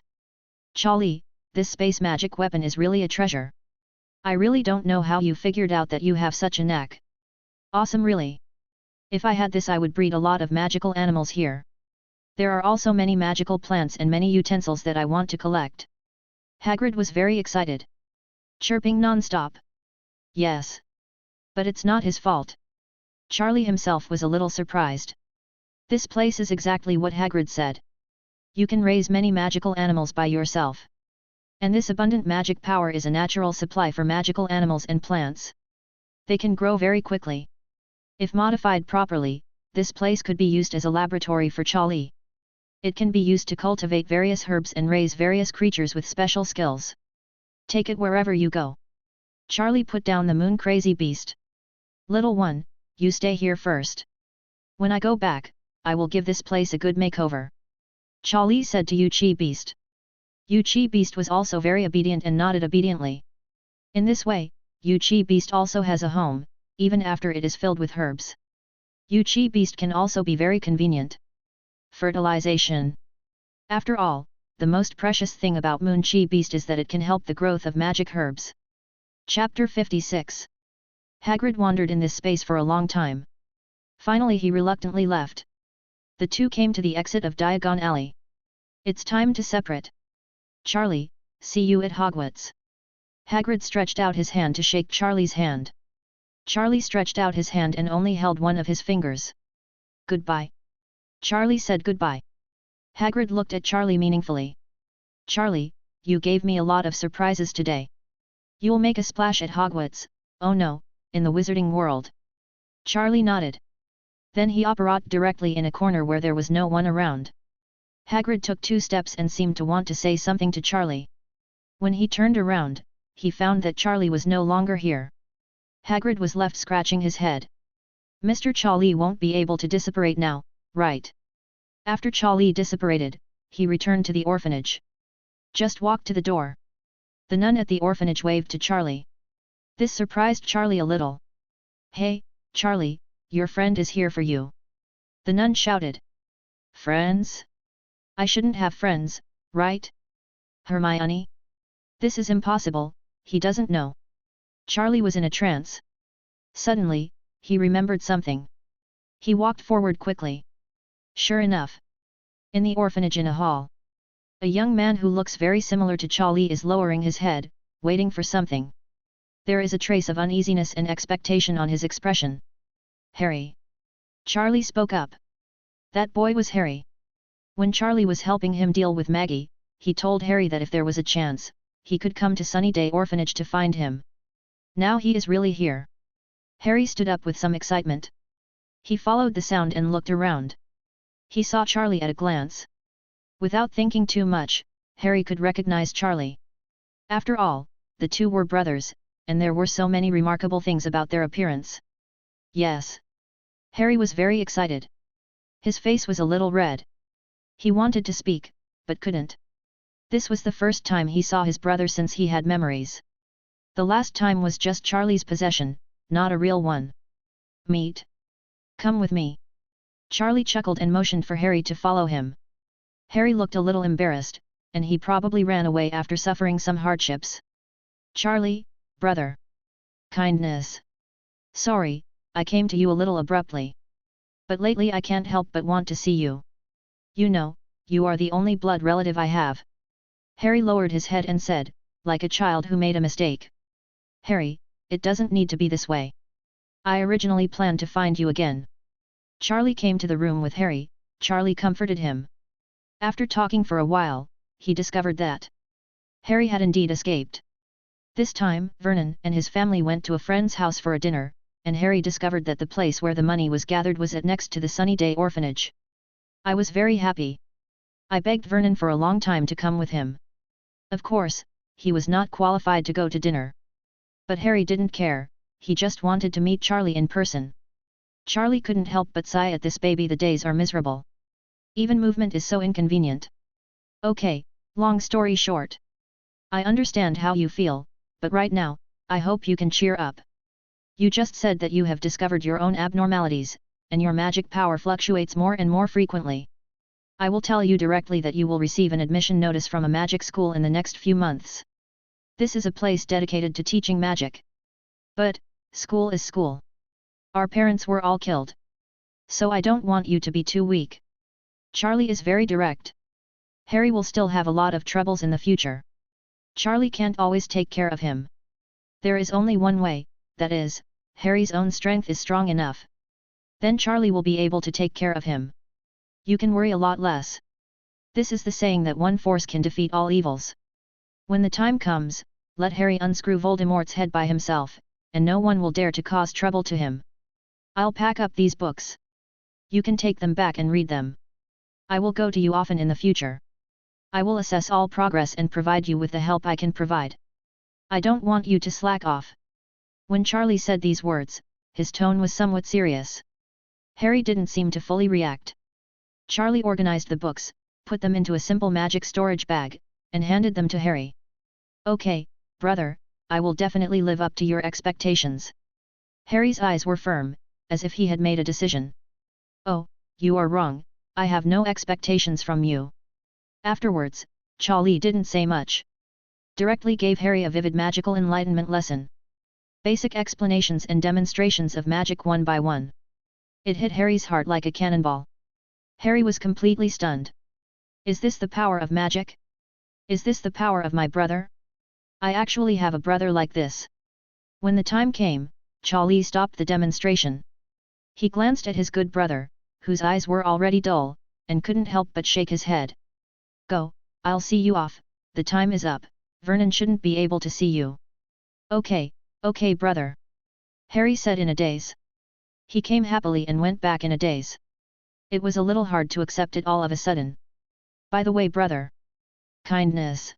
Speaker 1: Charlie, this space magic weapon is really a treasure. I really don't know how you figured out that you have such a knack. Awesome really. If I had this I would breed a lot of magical animals here. There are also many magical plants and many utensils that I want to collect. Hagrid was very excited. Chirping non-stop. Yes. But it's not his fault. Charlie himself was a little surprised. This place is exactly what Hagrid said. You can raise many magical animals by yourself. And this abundant magic power is a natural supply for magical animals and plants. They can grow very quickly. If modified properly, this place could be used as a laboratory for Charlie. It can be used to cultivate various herbs and raise various creatures with special skills. Take it wherever you go. Charlie put down the moon-crazy beast. Little one, you stay here first. When I go back, I will give this place a good makeover. Charlie said to Yuchi Beast. Yuchi Beast was also very obedient and nodded obediently. In this way, Yuchi Beast also has a home, even after it is filled with herbs. Yuchi Beast can also be very convenient. Fertilization. After all, the most precious thing about Moon Chi Beast is that it can help the growth of magic herbs. Chapter 56. Hagrid wandered in this space for a long time. Finally he reluctantly left. The two came to the exit of Diagon Alley. It's time to separate. Charlie, see you at Hogwarts. Hagrid stretched out his hand to shake Charlie's hand. Charlie stretched out his hand and only held one of his fingers. Goodbye. Charlie said goodbye. Hagrid looked at Charlie meaningfully. Charlie, you gave me a lot of surprises today. You'll make a splash at Hogwarts, oh no, in the wizarding world. Charlie nodded. Then he operated directly in a corner where there was no one around. Hagrid took 2 steps and seemed to want to say something to Charlie. When he turned around, he found that Charlie was no longer here. Hagrid was left scratching his head. Mr. Charlie won't be able to disapparate now, right? After Charlie disapparated, he returned to the orphanage. Just walked to the door. The nun at the orphanage waved to Charlie. This surprised Charlie a little. Hey, Charlie, your friend is here for you. The nun shouted. Friends? I shouldn't have friends, right? Hermione? This is impossible, he doesn't know. Charlie was in a trance. Suddenly, he remembered something. He walked forward quickly. Sure enough. In the orphanage in a hall. A young man who looks very similar to Charlie is lowering his head, waiting for something. There is a trace of uneasiness and expectation on his expression. Harry. Charlie spoke up. That boy was Harry. When Charlie was helping him deal with Maggie, he told Harry that if there was a chance, he could come to Sunnydale Orphanage to find him. Now he is really here. Harry stood up with some excitement. He followed the sound and looked around. He saw Charlie at a glance. Without thinking too much, Harry could recognize Charlie. After all, the two were brothers, and there were so many remarkable things about their appearance. Yes. Harry was very excited. His face was a little red. He wanted to speak, but couldn't. This was the first time he saw his brother since he had memories. The last time was just Charlie's possession, not a real one. Meet. Come with me. Charlie chuckled and motioned for Harry to follow him. Harry looked a little embarrassed, and he probably ran away after suffering some hardships. Charlie, brother. Kindness. Sorry, I came to you a little abruptly. But lately I can't help but want to see you. You know, you are the only blood relative I have. Harry lowered his head and said, like a child who made a mistake. Harry, it doesn't need to be this way. I originally planned to find you again. Charlie came to the room with Harry. Charlie comforted him. After talking for a while, he discovered that Harry had indeed escaped. This time, Vernon and his family went to a friend's house for a dinner, and Harry discovered that the place where the money was gathered was next to the Sunnydale Orphanage. I was very happy. I begged Vernon for a long time to come with him. Of course, he was not qualified to go to dinner. But Harry didn't care, he just wanted to meet Charlie in person. Charlie couldn't help but sigh at this baby. The days are miserable. Even movement is so inconvenient. Okay, long story short. I understand how you feel, but right now, I hope you can cheer up. You just said that you have discovered your own abnormalities, and your magic power fluctuates more and more frequently. I will tell you directly that you will receive an admission notice from a magic school in the next few months. This is a place dedicated to teaching magic. But, school is school. Our parents were all killed. So I don't want you to be too weak. Charlie is very direct. Harry will still have a lot of troubles in the future. Charlie can't always take care of him. There is only one way, that is, Harry's own strength is strong enough. Then Charlie will be able to take care of him. You can worry a lot less. This is the saying that one force can defeat all evils. When the time comes, let Harry unscrew Voldemort's head by himself, and no one will dare to cause trouble to him. I'll pack up these books. You can take them back and read them. I will go to you often in the future. I will assess all progress and provide you with the help I can provide. I don't want you to slack off. When Charlie said these words, his tone was somewhat serious. Harry didn't seem to fully react. Charlie organized the books, put them into a simple magic storage bag, and handed them to Harry. Okay, brother, I will definitely live up to your expectations. Harry's eyes were firm, as if he had made a decision. Oh, you are wrong, I have no expectations from you. Afterwards, Charlie didn't say much. Directly gave Harry a vivid magical enlightenment lesson. Basic explanations and demonstrations of magic one by one. It hit Harry's heart like a cannonball. Harry was completely stunned. Is this the power of magic? Is this the power of my brother? I actually have a brother like this. When the time came, Charlie stopped the demonstration. He glanced at his good brother, whose eyes were already dull, and couldn't help but shake his head. Go, I'll see you off, the time is up, Vernon shouldn't be able to see you. Okay, okay brother. Harry said in a daze. He came happily and went back in a daze. It was a little hard to accept it all of a sudden. By the way brother. Kindness.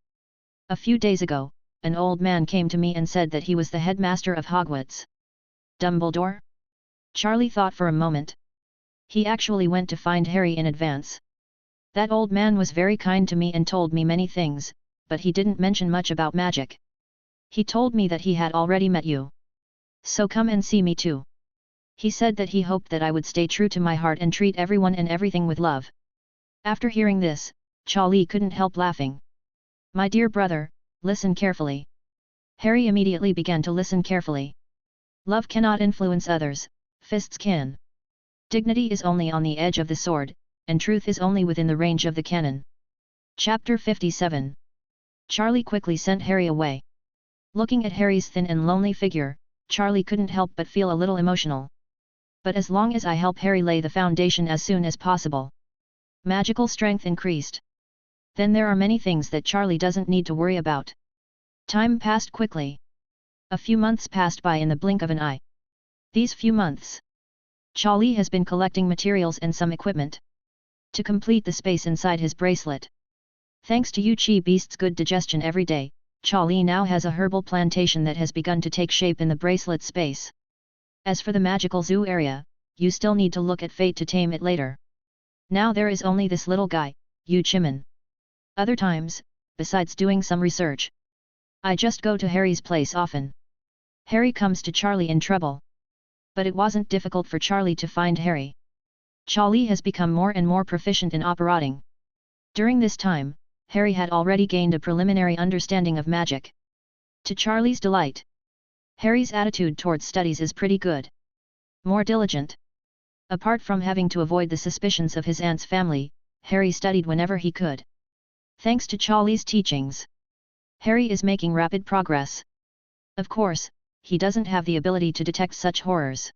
Speaker 1: A few days ago, an old man came to me and said that he was the headmaster of Hogwarts. Dumbledore? Charlie thought for a moment. He actually went to find Harry in advance. That old man was very kind to me and told me many things, but he didn't mention much about magic. He told me that he had already met you. So come and see me too. He said that he hoped that I would stay true to my heart and treat everyone and everything with love. After hearing this, Charlie couldn't help laughing. My dear brother, listen carefully. Harry immediately began to listen carefully. Love cannot influence others, fists can. Dignity is only on the edge of the sword, and truth is only within the range of the cannon. Chapter 57. Charlie quickly sent Harry away. Looking at Harry's thin and lonely figure, Charlie couldn't help but feel a little emotional. But as long as I help Harry lay the foundation as soon as possible. Magical strength increased. Then there are many things that Charlie doesn't need to worry about. Time passed quickly. A few months passed by in the blink of an eye. These few months, Charlie has been collecting materials and some equipment to complete the space inside his bracelet. Thanks to Chi Beast's good digestion every day, Charlie now has a herbal plantation that has begun to take shape in the bracelet space. As for the magical zoo area, you still need to look at fate to tame it later. Now there is only this little guy, Yu Chimin. Other times, besides doing some research, I just go to Harry's place often. Harry comes to Charlie in trouble. But it wasn't difficult for Charlie to find Harry. Charlie has become more and more proficient in operating. During this time, Harry had already gained a preliminary understanding of magic. To Charlie's delight, Harry's attitude towards studies is pretty good. More diligent. Apart from having to avoid the suspicions of his aunt's family, Harry studied whenever he could. Thanks to Charlie's teachings, Harry is making rapid progress. Of course, he doesn't have the ability to detect such horrors.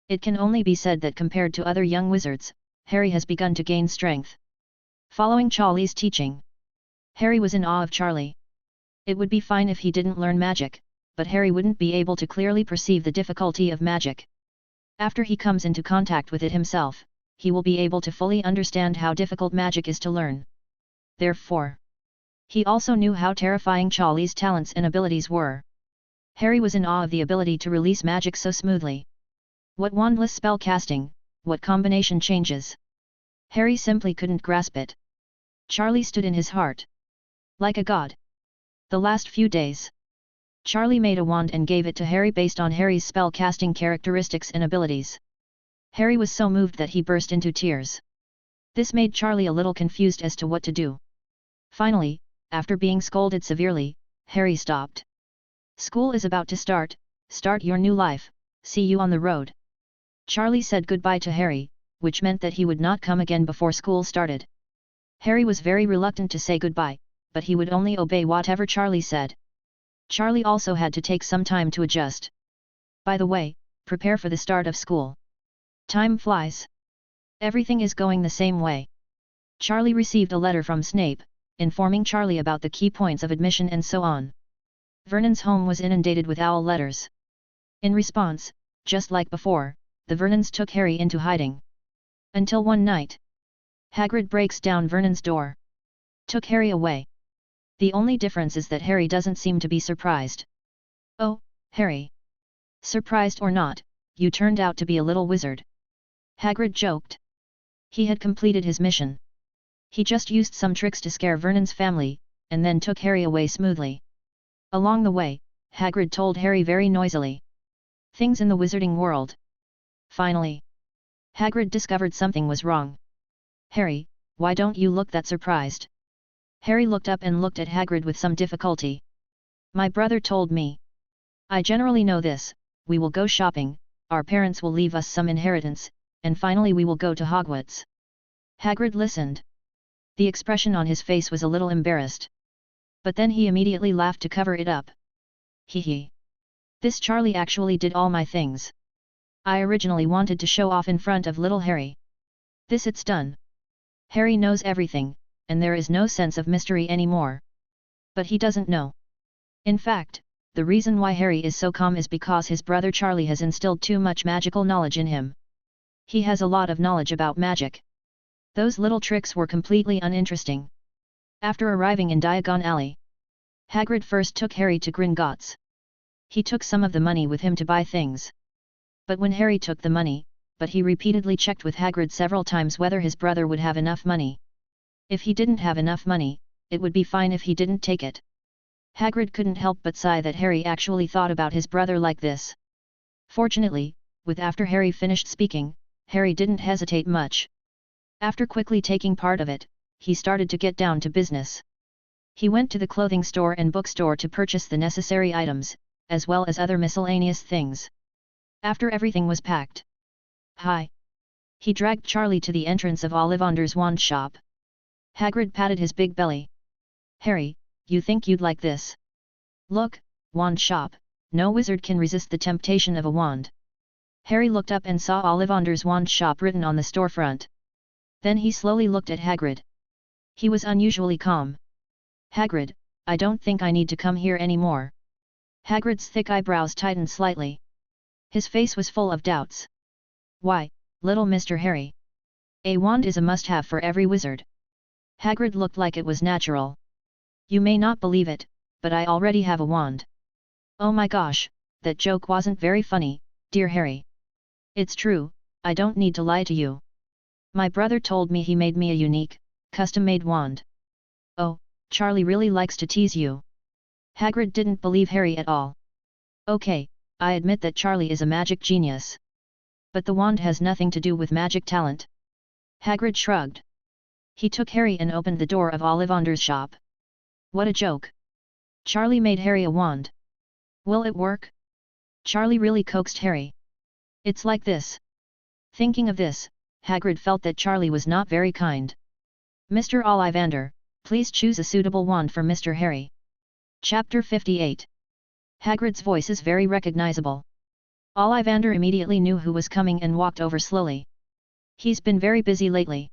Speaker 1: It can only be said that compared to other young wizards, Harry has begun to gain strength. Following Charlie's teaching, Harry was in awe of Charlie. It would be fine if he didn't learn magic, but Harry wouldn't be able to clearly perceive the difficulty of magic. After he comes into contact with it himself, he will be able to fully understand how difficult magic is to learn. Therefore, he also knew how terrifying Charlie's talents and abilities were. Harry was in awe of the ability to release magic so smoothly. What wandless spell casting, what combination changes! Harry simply couldn't grasp it. Charlie stood in his heart. Like a god. The last few days. Charlie made a wand and gave it to Harry based on Harry's spell casting characteristics and abilities. Harry was so moved that he burst into tears. This made Charlie a little confused as to what to do. Finally, after being scolded severely, Harry stopped. School is about to start your new life, see you on the road. Charlie said goodbye to Harry, which meant that he would not come again before school started. Harry was very reluctant to say goodbye, but he would only obey whatever Charlie said. Charlie also had to take some time to adjust. By the way, prepare for the start of school. Time flies. Everything is going the same way. Charlie received a letter from Snape, informing Charlie about the key points of admission and so on. Vernon's home was inundated with owl letters. In response, just like before, the Vernons took Harry into hiding. Until one night. Hagrid breaks down Vernon's door. Took Harry away. The only difference is that Harry doesn't seem to be surprised. Oh, Harry. Surprised or not, you turned out to be a little wizard. Hagrid joked. He had completed his mission. He just used some tricks to scare Vernon's family, and then took Harry away smoothly. Along the way, Hagrid told Harry very noisily. Things in the wizarding world. Finally. Hagrid discovered something was wrong. Harry, why don't you look that surprised? Harry looked up and looked at Hagrid with some difficulty. My brother told me. I generally know this, we will go shopping, our parents will leave us some inheritance, and finally we will go to Hogwarts. Hagrid listened. The expression on his face was a little embarrassed. But then he immediately laughed to cover it up. Hee hee. This Charlie actually did all my things. I originally wanted to show off in front of little Harry. This it's done. Harry knows everything, and there is no sense of mystery anymore. But he doesn't know. In fact, the reason why Harry is so calm is because his brother Charlie has instilled too much magical knowledge in him. He has a lot of knowledge about magic. Those little tricks were completely uninteresting. After arriving in Diagon Alley, Hagrid first took Harry to Gringotts. He took some of the money with him to buy things. But when Harry took the money, he repeatedly checked with Hagrid several times whether his brother would have enough money. If he didn't have enough money, it would be fine if he didn't take it. Hagrid couldn't help but sigh that Harry actually thought about his brother like this. Fortunately, after Harry finished speaking, Harry didn't hesitate much. After quickly taking part of it, he started to get down to business. He went to the clothing store and bookstore to purchase the necessary items, as well as other miscellaneous things. After everything was packed. Hi! He dragged Charlie to the entrance of Ollivander's wand shop. Hagrid patted his big belly. Harry, you think you'd like this? Look, wand shop, no wizard can resist the temptation of a wand. Harry looked up and saw Ollivander's wand shop written on the storefront. Then he slowly looked at Hagrid. He was unusually calm. Hagrid, I don't think I need to come here anymore. Hagrid's thick eyebrows tightened slightly. His face was full of doubts. Why, little Mr. Harry? A wand is a must-have for every wizard. Hagrid looked like it was natural. You may not believe it, but I already have a wand. Oh my gosh, that joke wasn't very funny, dear Harry. It's true, I don't need to lie to you. My brother told me he made me a unique, custom-made wand. Oh, Charlie really likes to tease you. Hagrid didn't believe Harry at all. Okay, I admit that Charlie is a magic genius. But the wand has nothing to do with magic talent. Hagrid shrugged. He took Harry and opened the door of Ollivander's shop. What a joke. Charlie made Harry a wand. Will it work? Charlie really coaxed Harry. It's like this. Thinking of this, Hagrid felt that Charlie was not very kind. Mr. Ollivander, please choose a suitable wand for Mr. Harry. Chapter 58. Hagrid's voice is very recognizable. Ollivander immediately knew who was coming and walked over slowly. He's been very busy lately.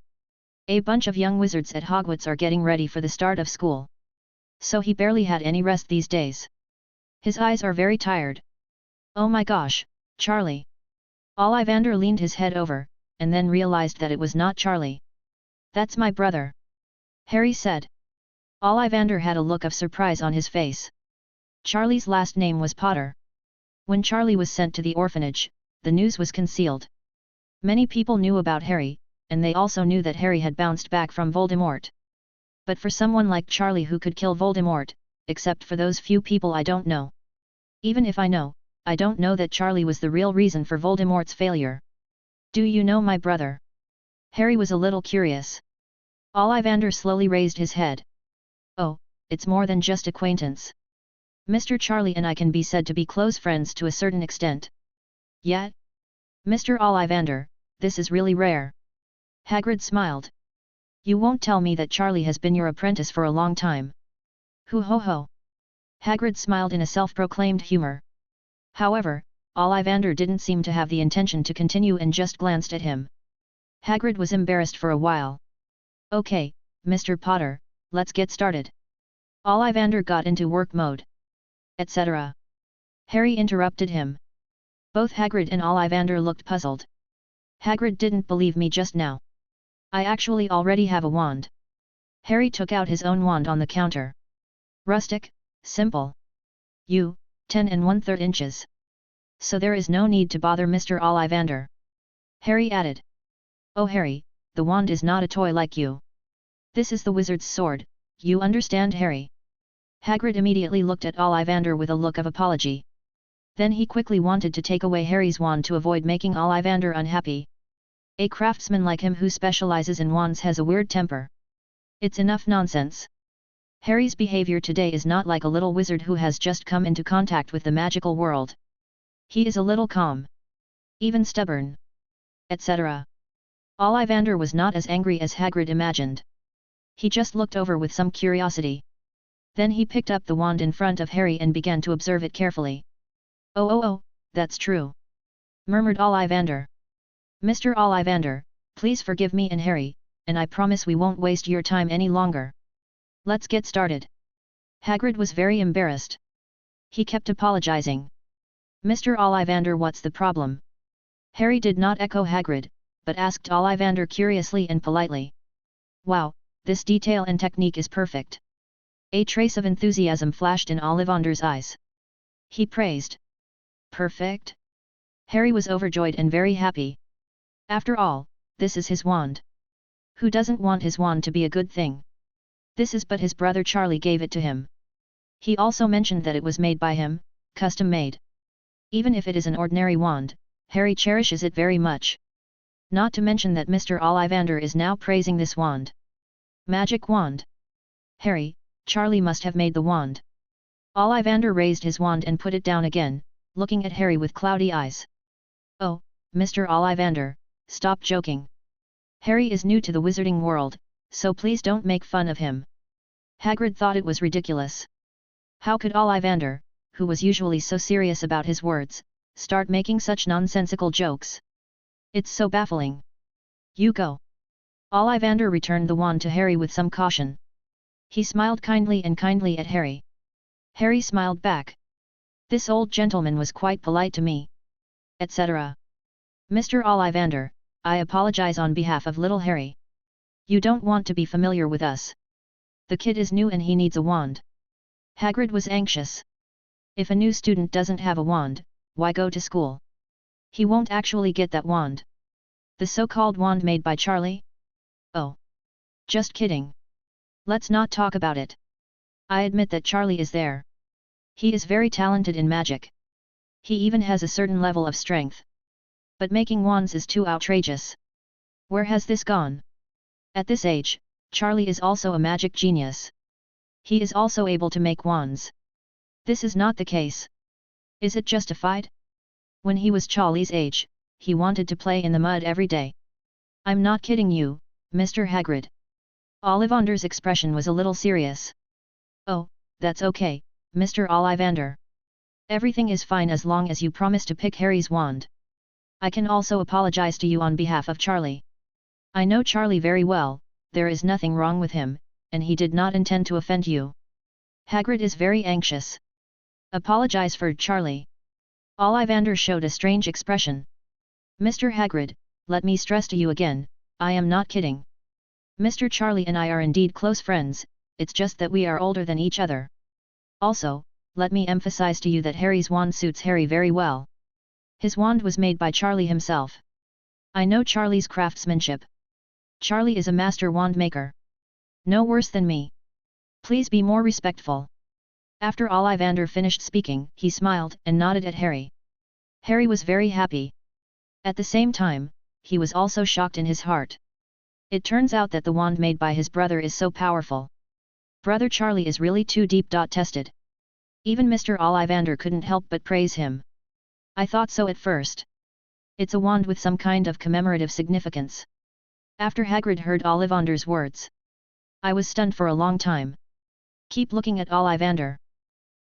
Speaker 1: A bunch of young wizards at Hogwarts are getting ready for the start of school. So he barely had any rest these days. His eyes are very tired. Oh my gosh, Charlie. Ollivander leaned his head over, and then realized that it was not Charlie. That's my brother. Harry said. Ollivander had a look of surprise on his face. Charlie's last name was Potter. When Charlie was sent to the orphanage, the news was concealed. Many people knew about Harry, and they also knew that Harry had bounced back from Voldemort. But for someone like Charlie who could kill Voldemort, except for those few people, I don't know. Even if I know, I don't know that Charlie was the real reason for Voldemort's failure. Do you know my brother? Harry was a little curious. Ollivander slowly raised his head. Oh, it's more than just acquaintance. Mr. Charlie and I can be said to be close friends to a certain extent. Yet? Mr. Ollivander, this is really rare. Hagrid smiled. You won't tell me that Charlie has been your apprentice for a long time. Hoo ho ho. Hagrid smiled in a self-proclaimed humor. However, Ollivander didn't seem to have the intention to continue and just glanced at him. Hagrid was embarrassed for a while. Okay, Mr. Potter, let's get started. Ollivander got into work mode. Etc. Harry interrupted him. Both Hagrid and Ollivander looked puzzled. Hagrid didn't believe me just now. I actually already have a wand. Harry took out his own wand on the counter. Rustic, simple. 10 1/3 inches. So there is no need to bother Mr. Ollivander. Harry added. Oh Harry, the wand is not a toy like you. This is the wizard's sword, you understand Harry? Hagrid immediately looked at Ollivander with a look of apology. Then he quickly wanted to take away Harry's wand to avoid making Ollivander unhappy. A craftsman like him who specializes in wands has a weird temper. It's enough nonsense. Harry's behavior today is not like a little wizard who has just come into contact with the magical world. He is a little calm. Even stubborn. Etc. Ollivander was not as angry as Hagrid imagined. He just looked over with some curiosity. Then he picked up the wand in front of Harry and began to observe it carefully. Oh, that's true. Murmured Ollivander. Mr. Ollivander, please forgive me and Harry, and I promise we won't waste your time any longer. Let's get started. Hagrid was very embarrassed. He kept apologizing. Mr. Ollivander, what's the problem? Harry did not echo Hagrid, but asked Ollivander curiously and politely. Wow, this detail and technique is perfect. A trace of enthusiasm flashed in Ollivander's eyes. He praised. Perfect? Harry was overjoyed and very happy. After all, this is his wand. Who doesn't want his wand to be a good thing? This is but his brother Charlie gave it to him. He also mentioned that it was made by him, custom made. Even if it is an ordinary wand, Harry cherishes it very much. Not to mention that Mr. Ollivander is now praising this wand. Magic wand. Harry, Charlie must have made the wand. Ollivander raised his wand and put it down again, looking at Harry with cloudy eyes. Oh, Mr. Ollivander, stop joking. Harry is new to the wizarding world, so please don't make fun of him. Hagrid thought it was ridiculous. How could Ollivander, who was usually so serious about his words, start making such nonsensical jokes? It's so baffling. You go. Ollivander returned the wand to Harry with some caution. He smiled kindly at Harry. Harry smiled back. This old gentleman was quite polite to me. Etc. Mr. Ollivander, I apologize on behalf of little Harry. You don't want to be familiar with us. The kid is new and he needs a wand. Hagrid was anxious. If a new student doesn't have a wand, why go to school? He won't actually get that wand. The so-called wand made by Charlie? Oh. Just kidding. Let's not talk about it. I admit that Charlie is there. He is very talented in magic. He even has a certain level of strength. But making wands is too outrageous. Where has this gone? At this age, Charlie is also a magic genius. He is also able to make wands. This is not the case. Is it justified? When he was Charlie's age, he wanted to play in the mud every day. I'm not kidding you, Mr. Hagrid. Ollivander's expression was a little serious. Oh, that's okay, Mr. Ollivander. Everything is fine as long as you promise to pick Harry's wand. I can also apologize to you on behalf of Charlie. I know Charlie very well, there is nothing wrong with him, and he did not intend to offend you. Hagrid is very anxious. Apologize for Charlie. Ollivander showed a strange expression. Mr. Hagrid, let me stress to you again, I am not kidding. Mr. Charlie and I are indeed close friends, it's just that we are older than each other. Also, let me emphasize to you that Harry's wand suits Harry very well. His wand was made by Charlie himself. I know Charlie's craftsmanship. Charlie is a master wand maker. No worse than me. Please be more respectful. After Ollivander finished speaking, he smiled and nodded at Harry. Harry was very happy. At the same time, he was also shocked in his heart. It turns out that the wand made by his brother is so powerful. Brother Charlie is really too deep. Tested. Even Mr. Ollivander couldn't help but praise him. I thought so at first. It's a wand with some kind of commemorative significance. After Hagrid heard Ollivander's words, I was stunned for a long time. Keep looking at Ollivander.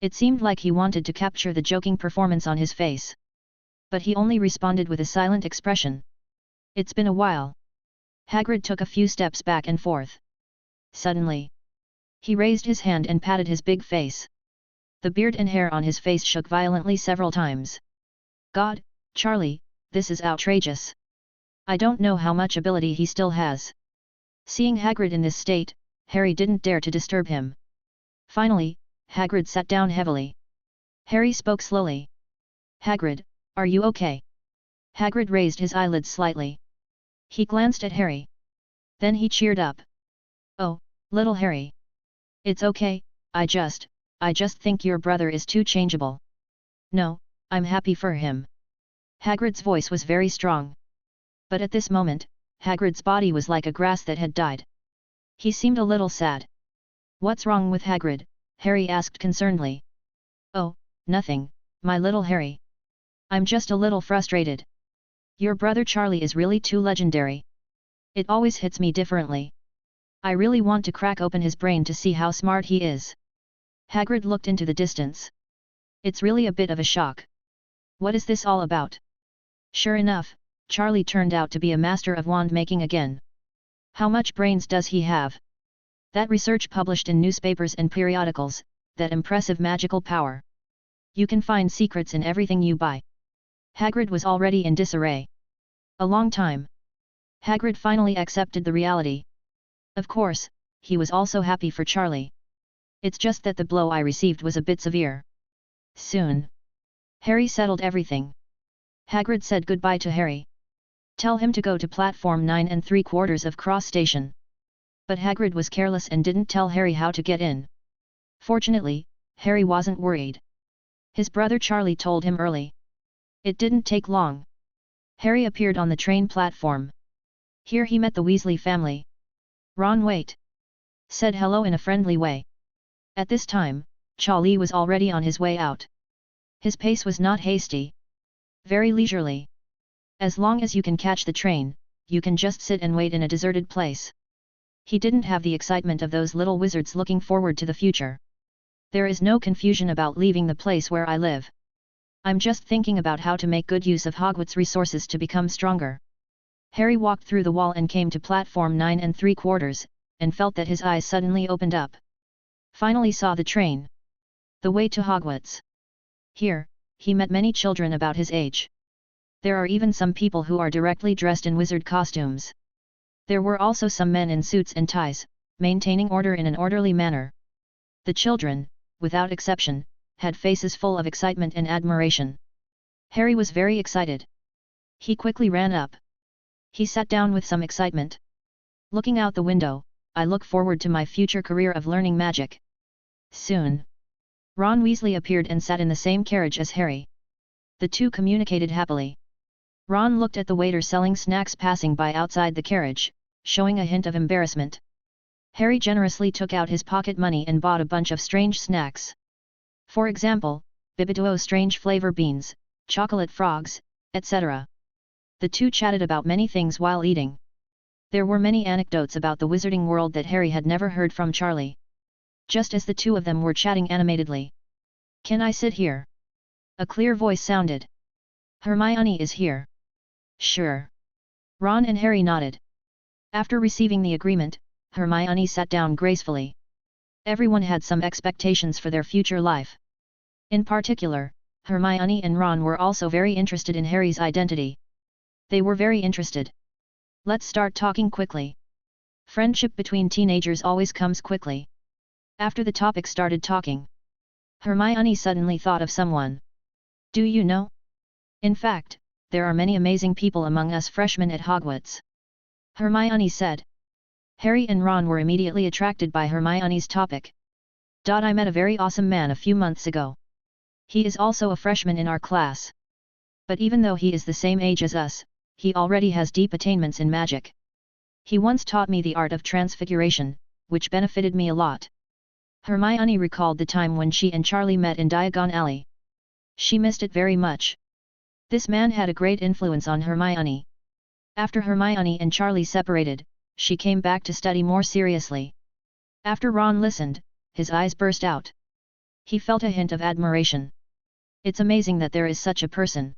Speaker 1: It seemed like he wanted to capture the joking performance on his face. But he only responded with a silent expression. It's been a while. Hagrid took a few steps back and forth. Suddenly, he raised his hand and patted his big face. The beard and hair on his face shook violently several times. God, Charlie, this is outrageous. I don't know how much ability he still has. Seeing Hagrid in this state, Harry didn't dare to disturb him. Finally, Hagrid sat down heavily. Harry spoke slowly. Hagrid, are you okay? Hagrid raised his eyelids slightly. He glanced at Harry. Then he cheered up. Oh, little Harry. It's okay, I just think your brother is too changeable. No, I'm happy for him. Hagrid's voice was very strong. But at this moment, Hagrid's body was like a grass that had died. He seemed a little sad. What's wrong with Hagrid? Harry asked concernedly. Oh, nothing, my little Harry. I'm just a little frustrated. Your brother Charlie is really too legendary. It always hits me differently. I really want to crack open his brain to see how smart he is. Hagrid looked into the distance. It's really a bit of a shock. What is this all about? Sure enough, Charlie turned out to be a master of wand making again. How much brains does he have? That research published in newspapers and periodicals, that impressive magical power. You can find secrets in everything you buy. Hagrid was already in disarray. A long time. Hagrid finally accepted the reality. Of course, he was also happy for Charlie. It's just that the blow I received was a bit severe. Soon. Harry settled everything. Hagrid said goodbye to Harry. Tell him to go to platform 9 3/4 of Cross Station. But Hagrid was careless and didn't tell Harry how to get in. Fortunately, Harry wasn't worried. His brother Charlie told him early. It didn't take long. Harry appeared on the train platform. Here he met the Weasley family. Ron said hello in a friendly way. At this time, Charlie was already on his way out. His pace was not hasty. Very leisurely. As long as you can catch the train, you can just sit and wait in a deserted place. He didn't have the excitement of those little wizards looking forward to the future. There is no confusion about leaving the place where I live. I'm just thinking about how to make good use of Hogwarts resources to become stronger. Harry walked through the wall and came to platform 9 3/4, and felt that his eyes suddenly opened up. Finally saw the train. The way to Hogwarts. Here, he met many children about his age. There are even some people who are directly dressed in wizard costumes. There were also some men in suits and ties, maintaining order in an orderly manner. The children, without exception, had faces full of excitement and admiration. Harry was very excited. He quickly ran up. He sat down with some excitement. Looking out the window, I look forward to my future career of learning magic. Soon. Ron Weasley appeared and sat in the same carriage as Harry. The two communicated happily. Ron looked at the waiter selling snacks passing by outside the carriage, showing a hint of embarrassment. Harry generously took out his pocket money and bought a bunch of strange snacks. For example, Bibiduo strange flavor beans, chocolate frogs, etc. The two chatted about many things while eating. There were many anecdotes about the wizarding world that Harry had never heard from Charlie. Just as the two of them were chatting animatedly. Can I sit here? A clear voice sounded. Hermione is here. Sure. Ron and Harry nodded. After receiving the agreement, Hermione sat down gracefully. Everyone had some expectations for their future life. In particular, Hermione and Ron were also very interested in Harry's identity. They were very interested. Let's start talking quickly. Friendship between teenagers always comes quickly. After the topic started talking. Hermione suddenly thought of someone. Do you know? In fact, there are many amazing people among us freshmen at Hogwarts. Hermione said. Harry and Ron were immediately attracted by Hermione's topic. I met a very awesome man a few months ago. He is also a freshman in our class. But even though he is the same age as us, he already has deep attainments in magic. He once taught me the art of transfiguration, which benefited me a lot. Hermione recalled the time when she and Charlie met in Diagon Alley. She missed it very much. This man had a great influence on Hermione. After Hermione and Charlie separated, she came back to study more seriously. After Ron listened, his eyes burst out. He felt a hint of admiration. It's amazing that there is such a person.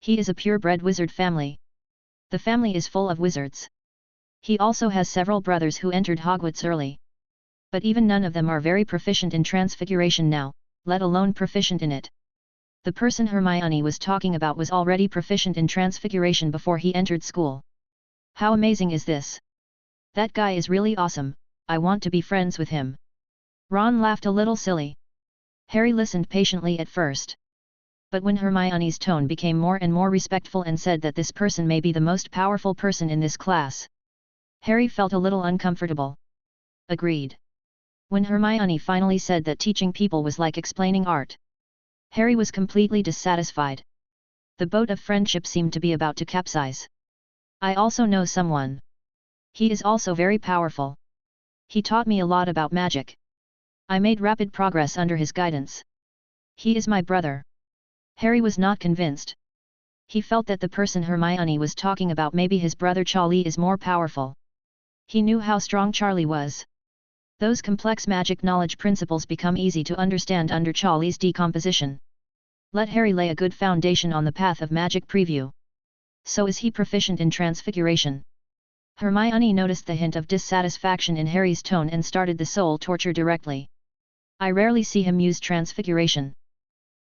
Speaker 1: He is a purebred wizard family. The family is full of wizards. He also has several brothers who entered Hogwarts early. But even none of them are very proficient in transfiguration now, let alone proficient in it. The person Hermione was talking about was already proficient in transfiguration before he entered school. How amazing is this? That guy is really awesome, I want to be friends with him. Ron laughed a little silly. Harry listened patiently at first. But when Hermione's tone became more and more respectful and said that this person may be the most powerful person in this class, Harry felt a little uncomfortable. Agreed. When Hermione finally said that teaching people was like explaining art, Harry was completely dissatisfied. The boat of friendship seemed to be about to capsize. I also know someone. He is also very powerful. He taught me a lot about magic. I made rapid progress under his guidance. He is my brother. Harry was not convinced. He felt that the person Hermione was talking about, maybe his brother Charlie, is more powerful. He knew how strong Charlie was. Those complex magic knowledge principles become easy to understand under Charlie's decomposition. Let Harry lay a good foundation on the path of magic preview. So is he proficient in transfiguration? Hermione noticed the hint of dissatisfaction in Harry's tone and started the soul torture directly. I rarely see him use transfiguration.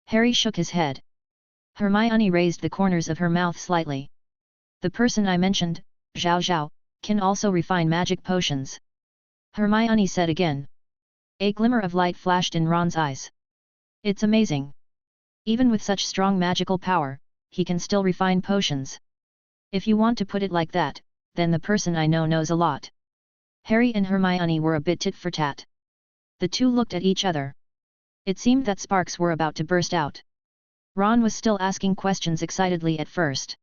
Speaker 1: Harry shook his head. Hermione raised the corners of her mouth slightly. The person I mentioned, Zhao Zhao, can also refine magic potions. Hermione said again. A glimmer of light flashed in Ron's eyes. It's amazing. Even with such strong magical power, he can still refine potions. If you want to put it like that, then the person I know knows a lot. Harry and Hermione were a bit tit for tat. The two looked at each other. It seemed that sparks were about to burst out. Ron was still asking questions excitedly at first.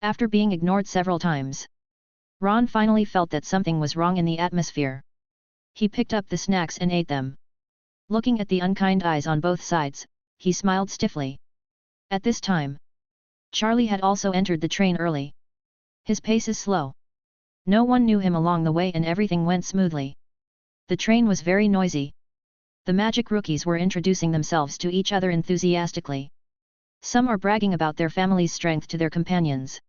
Speaker 1: After being ignored several times, Ron finally felt that something was wrong in the atmosphere. He picked up the snacks and ate them. Looking at the unkind eyes on both sides, he smiled stiffly. At this time, Charlie had also entered the train early. His pace is slow. No one knew him along the way and everything went smoothly. The train was very noisy. The magic rookies were introducing themselves to each other enthusiastically. Some are bragging about their family's strength to their companions.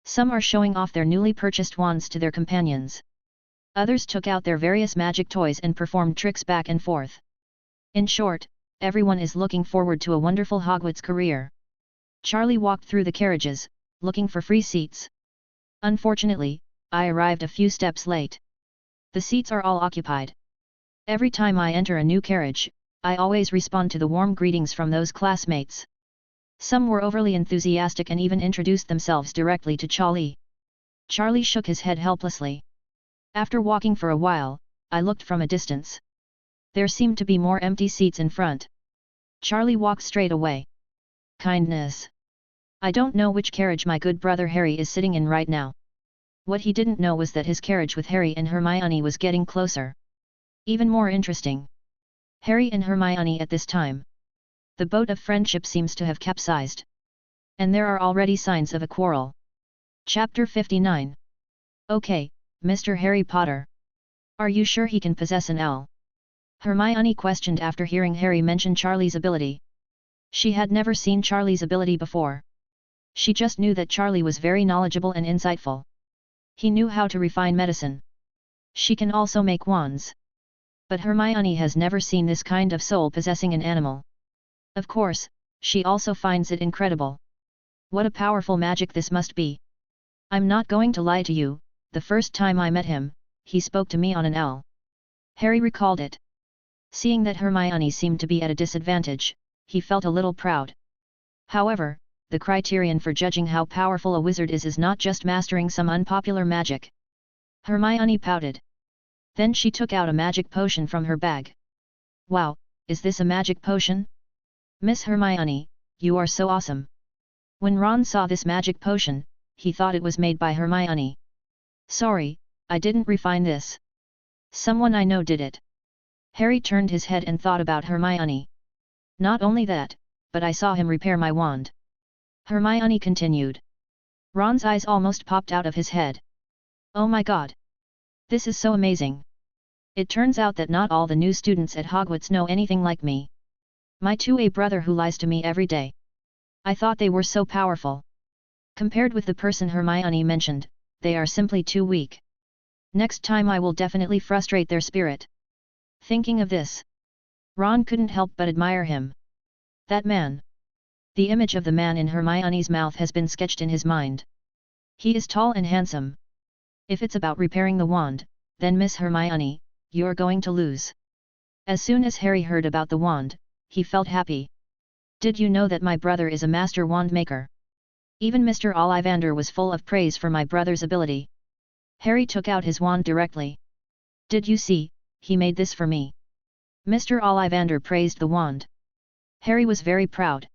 Speaker 1: Some are showing off their newly purchased wands to their companions. Others took out their various magic toys and performed tricks back and forth. In short, everyone is looking forward to a wonderful Hogwarts career. Charlie walked through the carriages, looking for free seats. Unfortunately, I arrived a few steps late. The seats are all occupied. Every time I enter a new carriage, I always respond to the warm greetings from those classmates. Some were overly enthusiastic and even introduced themselves directly to Charlie. Charlie shook his head helplessly. After walking for a while, I looked from a distance. There seemed to be more empty seats in front. Charlie walked straight away. Kindness. I don't know which carriage my good brother Harry is sitting in right now. What he didn't know was that his carriage with Harry and Hermione was getting closer. Even more interesting. Harry and Hermione at this time. The boat of friendship seems to have capsized. And there are already signs of a quarrel. Chapter 59. Okay, Mr. Harry Potter. Are you sure he can possess an owl? Hermione questioned after hearing Harry mention Charlie's ability. She had never seen Charlie's ability before. She just knew that Charlie was very knowledgeable and insightful. He knew how to refine medicine. She can also make wands. But Hermione has never seen this kind of soul possessing an animal. Of course, she also finds it incredible. What a powerful magic this must be. I'm not going to lie to you, the first time I met him, he spoke to me on an owl. Harry recalled it. Seeing that Hermione seemed to be at a disadvantage, he felt a little proud. However, the criterion for judging how powerful a wizard is not just mastering some unpopular magic. Hermione pouted. Then she took out a magic potion from her bag. Wow, is this a magic potion? Miss Hermione, you are so awesome. When Ron saw this magic potion, he thought it was made by Hermione. Sorry, I didn't refine this. Someone I know did it. Harry turned his head and thought about Hermione. Not only that, but I saw him repair my wand. Hermione continued. Ron's eyes almost popped out of his head. Oh my god! This is so amazing! It turns out that not all the new students at Hogwarts know anything like me. My 2A brother who lies to me every day. I thought they were so powerful. Compared with the person Hermione mentioned, they are simply too weak. Next time I will definitely frustrate their spirit. Thinking of this, Ron couldn't help but admire him. That man. The image of the man in Hermione's mouth has been sketched in his mind. He is tall and handsome. If it's about repairing the wand, then Miss Hermione, you're going to lose. As soon as Harry heard about the wand, he felt happy. Did you know that my brother is a master wand maker? Even Mr. Ollivander was full of praise for my brother's ability. Harry took out his wand directly. Did you see, he made this for me. Mr. Ollivander praised the wand. Harry was very proud.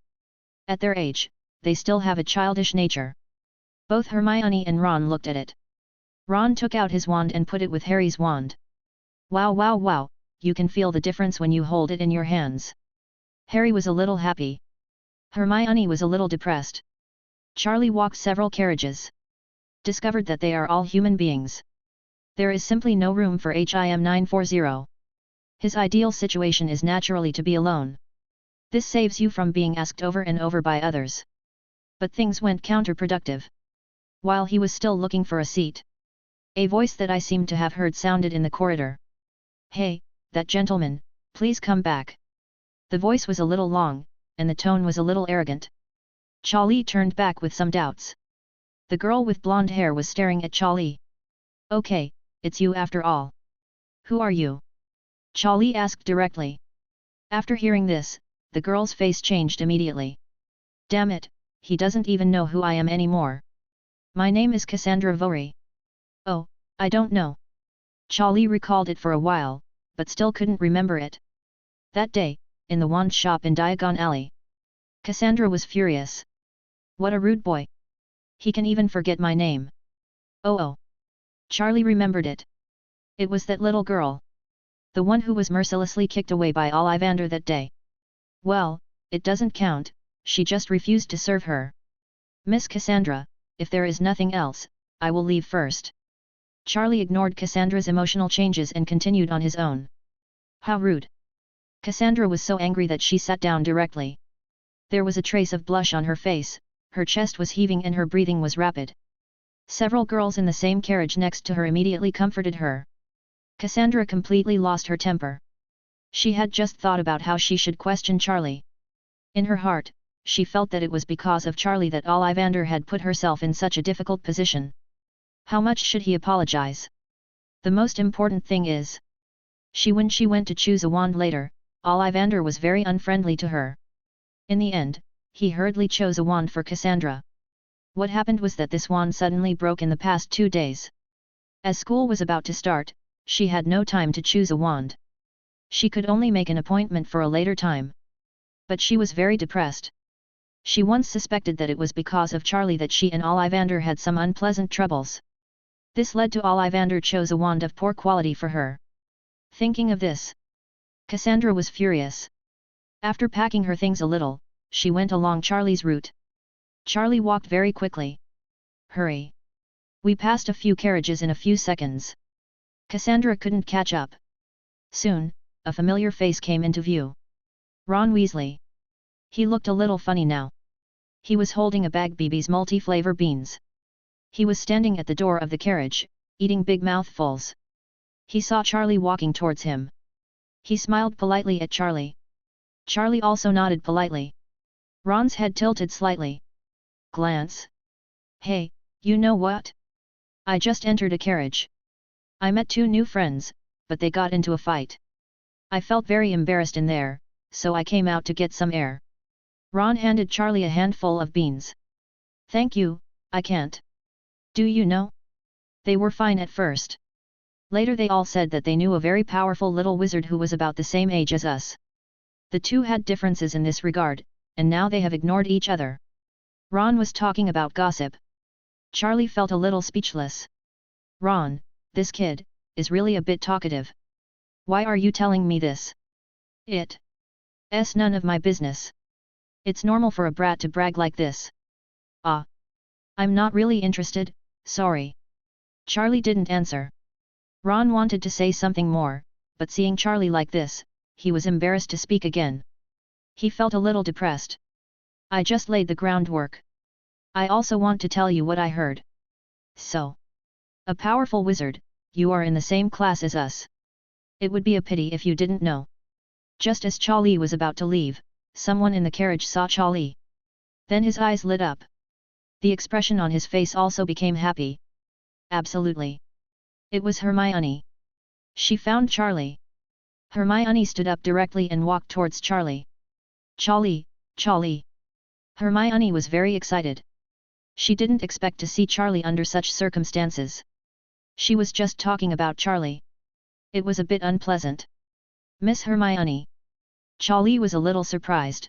Speaker 1: At their age, they still have a childish nature. Both Hermione and Ron looked at it. Ron took out his wand and put it with Harry's wand. Wow wow wow, you can feel the difference when you hold it in your hands. Harry was a little happy. Hermione was a little depressed. Charlie walked several carriages. Discovered that they are all human beings. There is simply no room for him 940. His ideal situation is naturally to be alone. This saves you from being asked over and over by others. But things went counterproductive. While he was still looking for a seat, a voice that I seemed to have heard sounded in the corridor. Hey, that gentleman, please come back. The voice was a little long, and the tone was a little arrogant. Charlie turned back with some doubts. The girl with blonde hair was staring at Charlie. Okay, it's you after all. Who are you? Charlie asked directly. After hearing this, the girl's face changed immediately. Damn it, he doesn't even know who I am anymore. My name is Cassandra Vori. Oh, I don't know. Charlie recalled it for a while, but still couldn't remember it. That day, in the wand shop in Diagon Alley. Cassandra was furious. What a rude boy. He can even forget my name. Oh. Charlie remembered it. It was that little girl. The one who was mercilessly kicked away by Ollivander that day. Well, it doesn't count, she just refused to serve her. Miss Cassandra, if there is nothing else, I will leave first. Charlie ignored Cassandra's emotional changes and continued on his own. How rude. Cassandra was so angry that she sat down directly. There was a trace of blush on her face, her chest was heaving and her breathing was rapid. Several girls in the same carriage next to her immediately comforted her. Cassandra completely lost her temper. She had just thought about how she should question Charlie. In her heart, she felt that it was because of Charlie that Ollivander had put herself in such a difficult position. How much should he apologize? The most important thing is, when she went to choose a wand later, Ollivander was very unfriendly to her. In the end, he hurriedly chose a wand for Cassandra. What happened was that this wand suddenly broke in the past 2 days. As school was about to start, she had no time to choose a wand. She could only make an appointment for a later time. But she was very depressed. She once suspected that it was because of Charlie that she and Ollivander had some unpleasant troubles. This led to Ollivander chose a wand of poor quality for her. Thinking of this, Cassandra was furious. After packing her things a little, she went along Charlie's route. Charlie walked very quickly. Hurry. We passed a few carriages in a few seconds. Cassandra couldn't catch up. Soon, a familiar face came into view. Ron Weasley. He looked a little funny now. He was holding a bag BB's multi-flavor beans. He was standing at the door of the carriage, eating big mouthfuls. He saw Charlie walking towards him. He smiled politely at Charlie. Charlie also nodded politely. Ron's head tilted slightly. Glance. Hey, you know what? I just entered a carriage. I met 2 new friends, but they got into a fight. I felt very embarrassed in there, so I came out to get some air. Ron handed Charlie a handful of beans. Thank you, I can't. Do you know? They were fine at first. Later they all said that they knew a very powerful little wizard who was about the same age as us. The two had differences in this regard, and now they have ignored each other. Ron was talking about gossip. Charlie felt a little speechless. Ron, this kid, is really a bit talkative. Why are you telling me this? It's none of my business. It's normal for a brat to brag like this. Ah. I'm not really interested, sorry. Charlie didn't answer. Ron wanted to say something more, but seeing Charlie like this, he was embarrassed to speak again. He felt a little depressed. I just laid the groundwork. I also want to tell you what I heard. So. A powerful wizard, you are in the same class as us. It would be a pity if you didn't know. Just as Charlie was about to leave, someone in the carriage saw Charlie. Then his eyes lit up. The expression on his face also became happy. Absolutely. It was Hermione. She found Charlie. Hermione stood up directly and walked towards Charlie. Charlie, Charlie. Hermione was very excited. She didn't expect to see Charlie under such circumstances. She was just talking about Charlie. It was a bit unpleasant. Miss Hermione. Charlie was a little surprised.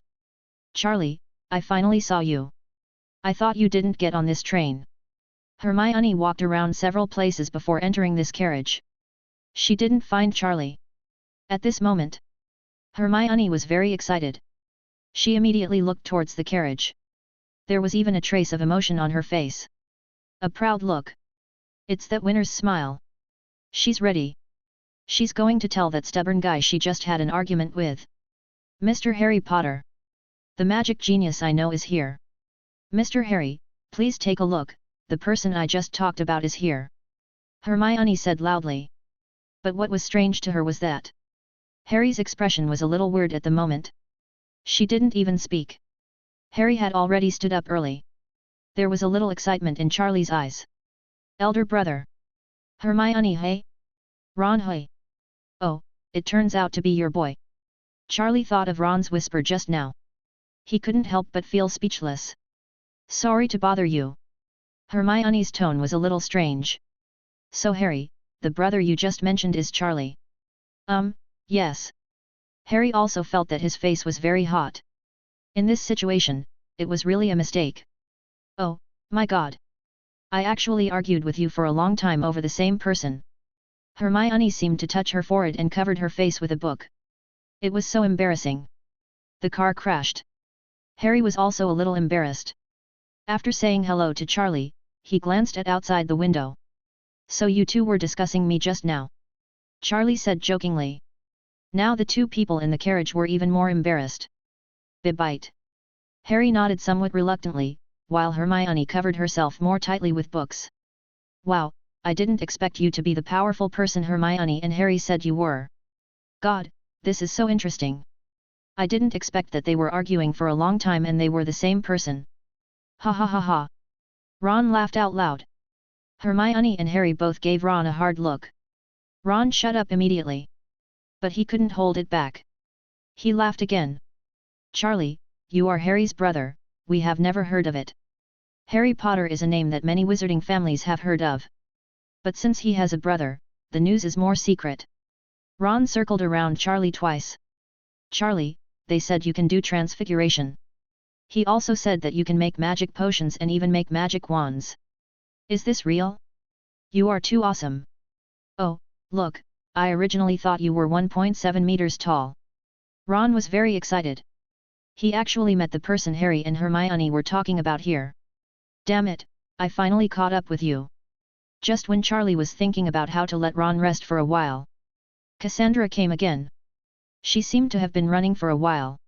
Speaker 1: Charlie, I finally saw you. I thought you didn't get on this train. Hermione walked around several places before entering this carriage. She didn't find Charlie. At this moment, Hermione was very excited. She immediately looked towards the carriage. There was even a trace of emotion on her face. A proud look. It's that winner's smile. She's ready. She's going to tell that stubborn guy she just had an argument with. Mr. Harry Potter. The magic genius I know is here. Mr. Harry, please take a look, the person I just talked about is here. Hermione said loudly. But what was strange to her was that Harry's expression was a little weird at the moment. She didn't even speak. Harry had already stood up early. There was a little excitement in Charlie's eyes. Elder brother. Hermione, hey? Ron, hey? Oh, it turns out to be your boy. Charlie thought of Ron's whisper just now. He couldn't help but feel speechless. Sorry to bother you. Hermione's tone was a little strange. So Harry, the brother you just mentioned is Charlie. Yes. Harry also felt that his face was very hot. In this situation, it was really a mistake. Oh, my God. I actually argued with you for a long time over the same person. Hermione seemed to touch her forehead and covered her face with a book. It was so embarrassing. The car crashed. Harry was also a little embarrassed. After saying hello to Charlie, he glanced at outside the window. So you two were discussing me just now? Charlie said jokingly. Now the two people in the carriage were even more embarrassed. Bite. Harry nodded somewhat reluctantly, while Hermione covered herself more tightly with books. Wow, I didn't expect you to be the powerful person Hermione and Harry said you were. God, this is so interesting. I didn't expect that they were arguing for a long time and they were the same person. Ha ha ha ha. Ron laughed out loud. Hermione and Harry both gave Ron a hard look. Ron shut up immediately. But he couldn't hold it back. He laughed again. Charlie, you are Harry's brother, we have never heard of it. Harry Potter is a name that many wizarding families have heard of. But since he has a brother, the news is more secret. Ron circled around Charlie twice. Charlie, they said you can do transfiguration. He also said that you can make magic potions and even make magic wands. Is this real? You are too awesome. Oh, look, I originally thought you were 1.7 meters tall. Ron was very excited. He actually met the person Harry and Hermione were talking about here. Damn it, I finally caught up with you. Just when Charlie was thinking about how to let Ron rest for a while, Cassandra came again. She seemed to have been running for a while.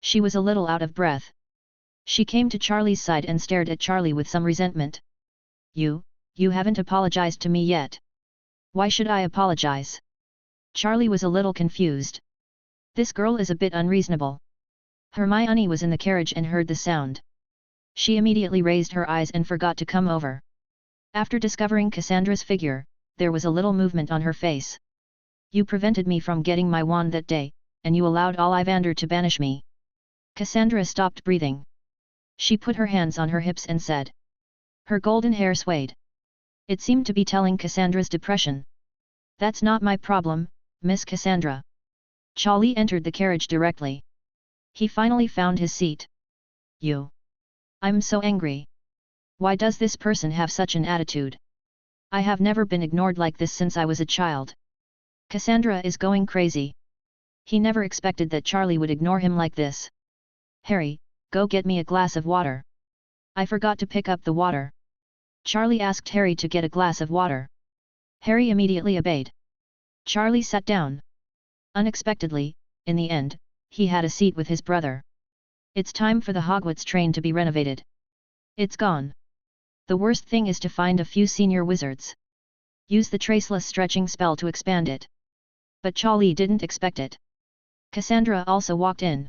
Speaker 1: She was a little out of breath. She came to Charlie's side and stared at Charlie with some resentment. You haven't apologized to me yet. Why should I apologize? Charlie was a little confused. This girl is a bit unreasonable. Hermione was in the carriage and heard the sound. She immediately raised her eyes and forgot to come over. After discovering Cassandra's figure, there was a little movement on her face. You prevented me from getting my wand that day, and you allowed Ollivander to banish me. Cassandra stopped breathing. She put her hands on her hips and said. Her golden hair swayed. It seemed to be telling Cassandra's depression. That's not my problem, Miss Cassandra. Charlie entered the carriage directly. He finally found his seat. You. I'm so angry. Why does this person have such an attitude? I have never been ignored like this since I was a child. Cassandra is going crazy. He never expected that Charlie would ignore him like this. Harry, go get me a glass of water. I forgot to pick up the water. Charlie asked Harry to get a glass of water. Harry immediately obeyed. Charlie sat down. Unexpectedly, in the end, he had a seat with his brother. It's time for the Hogwarts train to be renovated. It's gone. The worst thing is to find a few senior wizards. Use the traceless stretching spell to expand it. But Charlie didn't expect it. Cassandra also walked in.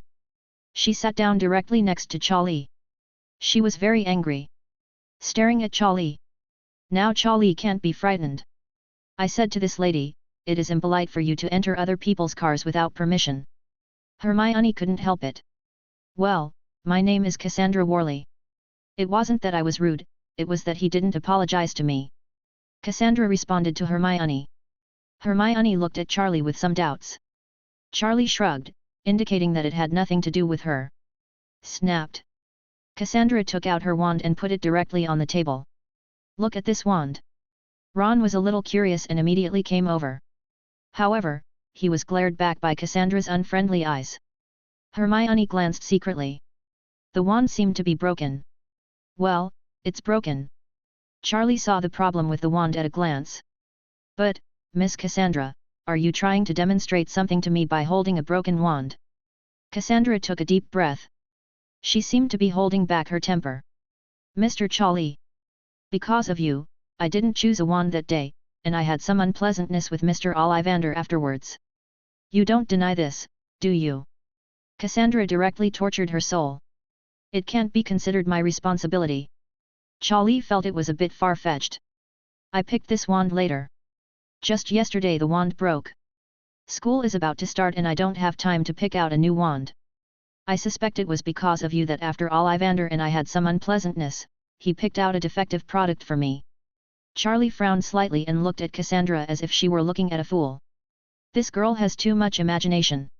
Speaker 1: She sat down directly next to Charlie. She was very angry. Staring at Charlie. Now Charlie can't be frightened. I said to this lady, it is impolite for you to enter other people's cars without permission. Hermione couldn't help it. Well, my name is Cassandra Worley. It wasn't that I was rude, it was that he didn't apologize to me. Cassandra responded to Hermione. Hermione looked at Charlie with some doubts. Charlie shrugged, indicating that it had nothing to do with her. Snapped. Cassandra took out her wand and put it directly on the table. Look at this wand. Ron was a little curious and immediately came over. However, he was glared back by Cassandra's unfriendly eyes. Hermione glanced secretly. The wand seemed to be broken. Well, it's broken. Charlie saw the problem with the wand at a glance. But, Miss Cassandra, are you trying to demonstrate something to me by holding a broken wand? Cassandra took a deep breath. She seemed to be holding back her temper. Mr. Charlie. Because of you, I didn't choose a wand that day, and I had some unpleasantness with Mr. Ollivander afterwards. You don't deny this, do you? Cassandra directly tortured her soul. It can't be considered my responsibility. Charlie felt it was a bit far-fetched. I picked this wand later. Just yesterday the wand broke. School is about to start and I don't have time to pick out a new wand. I suspect it was because of you that after Ollivander and I had some unpleasantness, he picked out a defective product for me. Charlie frowned slightly and looked at Cassandra as if she were looking at a fool. This girl has too much imagination.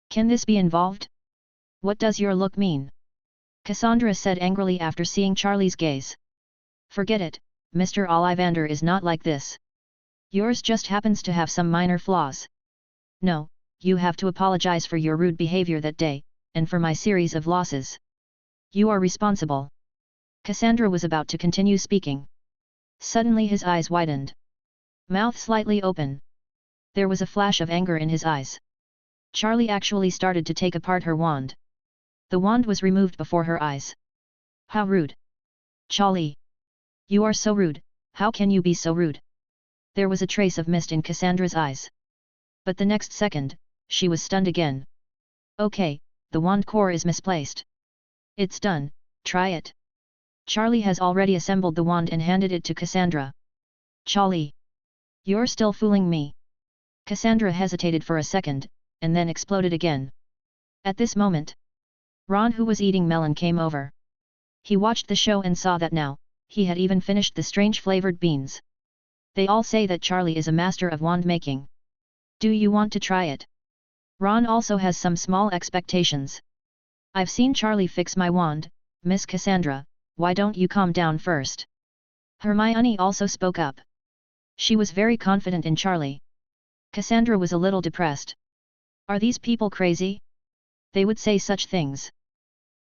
Speaker 1: Can this be involved? What does your look mean? Cassandra said angrily after seeing Charlie's gaze. Forget it, Mr. Ollivander is not like this. Yours just happens to have some minor flaws. No, you have to apologize for your rude behavior that day, and for my series of losses. You are responsible. Cassandra was about to continue speaking. Suddenly his eyes widened. Mouth slightly open. There was a flash of anger in his eyes. Charlie actually started to take apart her wand. The wand was removed before her eyes. How rude! Charlie! You are so rude, how can you be so rude? There was a trace of mist in Cassandra's eyes. But the next second, she was stunned again. Okay, the wand core is misplaced. It's done, try it. Charlie has already assembled the wand and handed it to Cassandra. Charlie! You're still fooling me. Cassandra hesitated for a second, and then exploded again. At this moment, Ron, who was eating melon, came over. He watched the show and saw that now, he had even finished the strange flavored beans. They all say that Charlie is a master of wand making. Do you want to try it? Ron also has some small expectations. I've seen Charlie fix my wand, Miss Cassandra, why don't you calm down first? Hermione also spoke up. She was very confident in Charlie. Cassandra was a little depressed. Are these people crazy? They would say such things.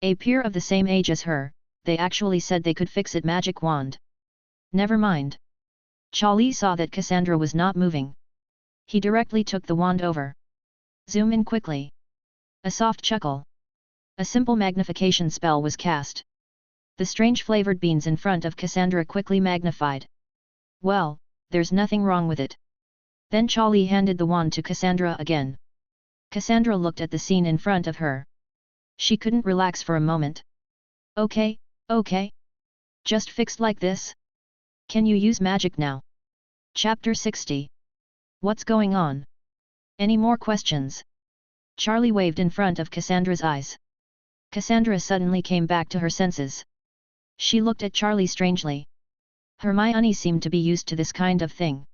Speaker 1: A peer of the same age as her, they actually said they could fix it magic wand. Never mind. Charlie saw that Cassandra was not moving. He directly took the wand over. Zoom in quickly. A soft chuckle. A simple magnification spell was cast. The strange flavored beans in front of Cassandra quickly magnified. Well, there's nothing wrong with it. Then Charlie handed the wand to Cassandra again. Cassandra looked at the scene in front of her. She couldn't relax for a moment. Okay, okay. Just fixed like this? Can you use magic now? Chapter 60. What's going on? Any more questions? Charlie waved in front of Cassandra's eyes. Cassandra suddenly came back to her senses. She looked at Charlie strangely. Hermione seemed to be used to this kind of thing.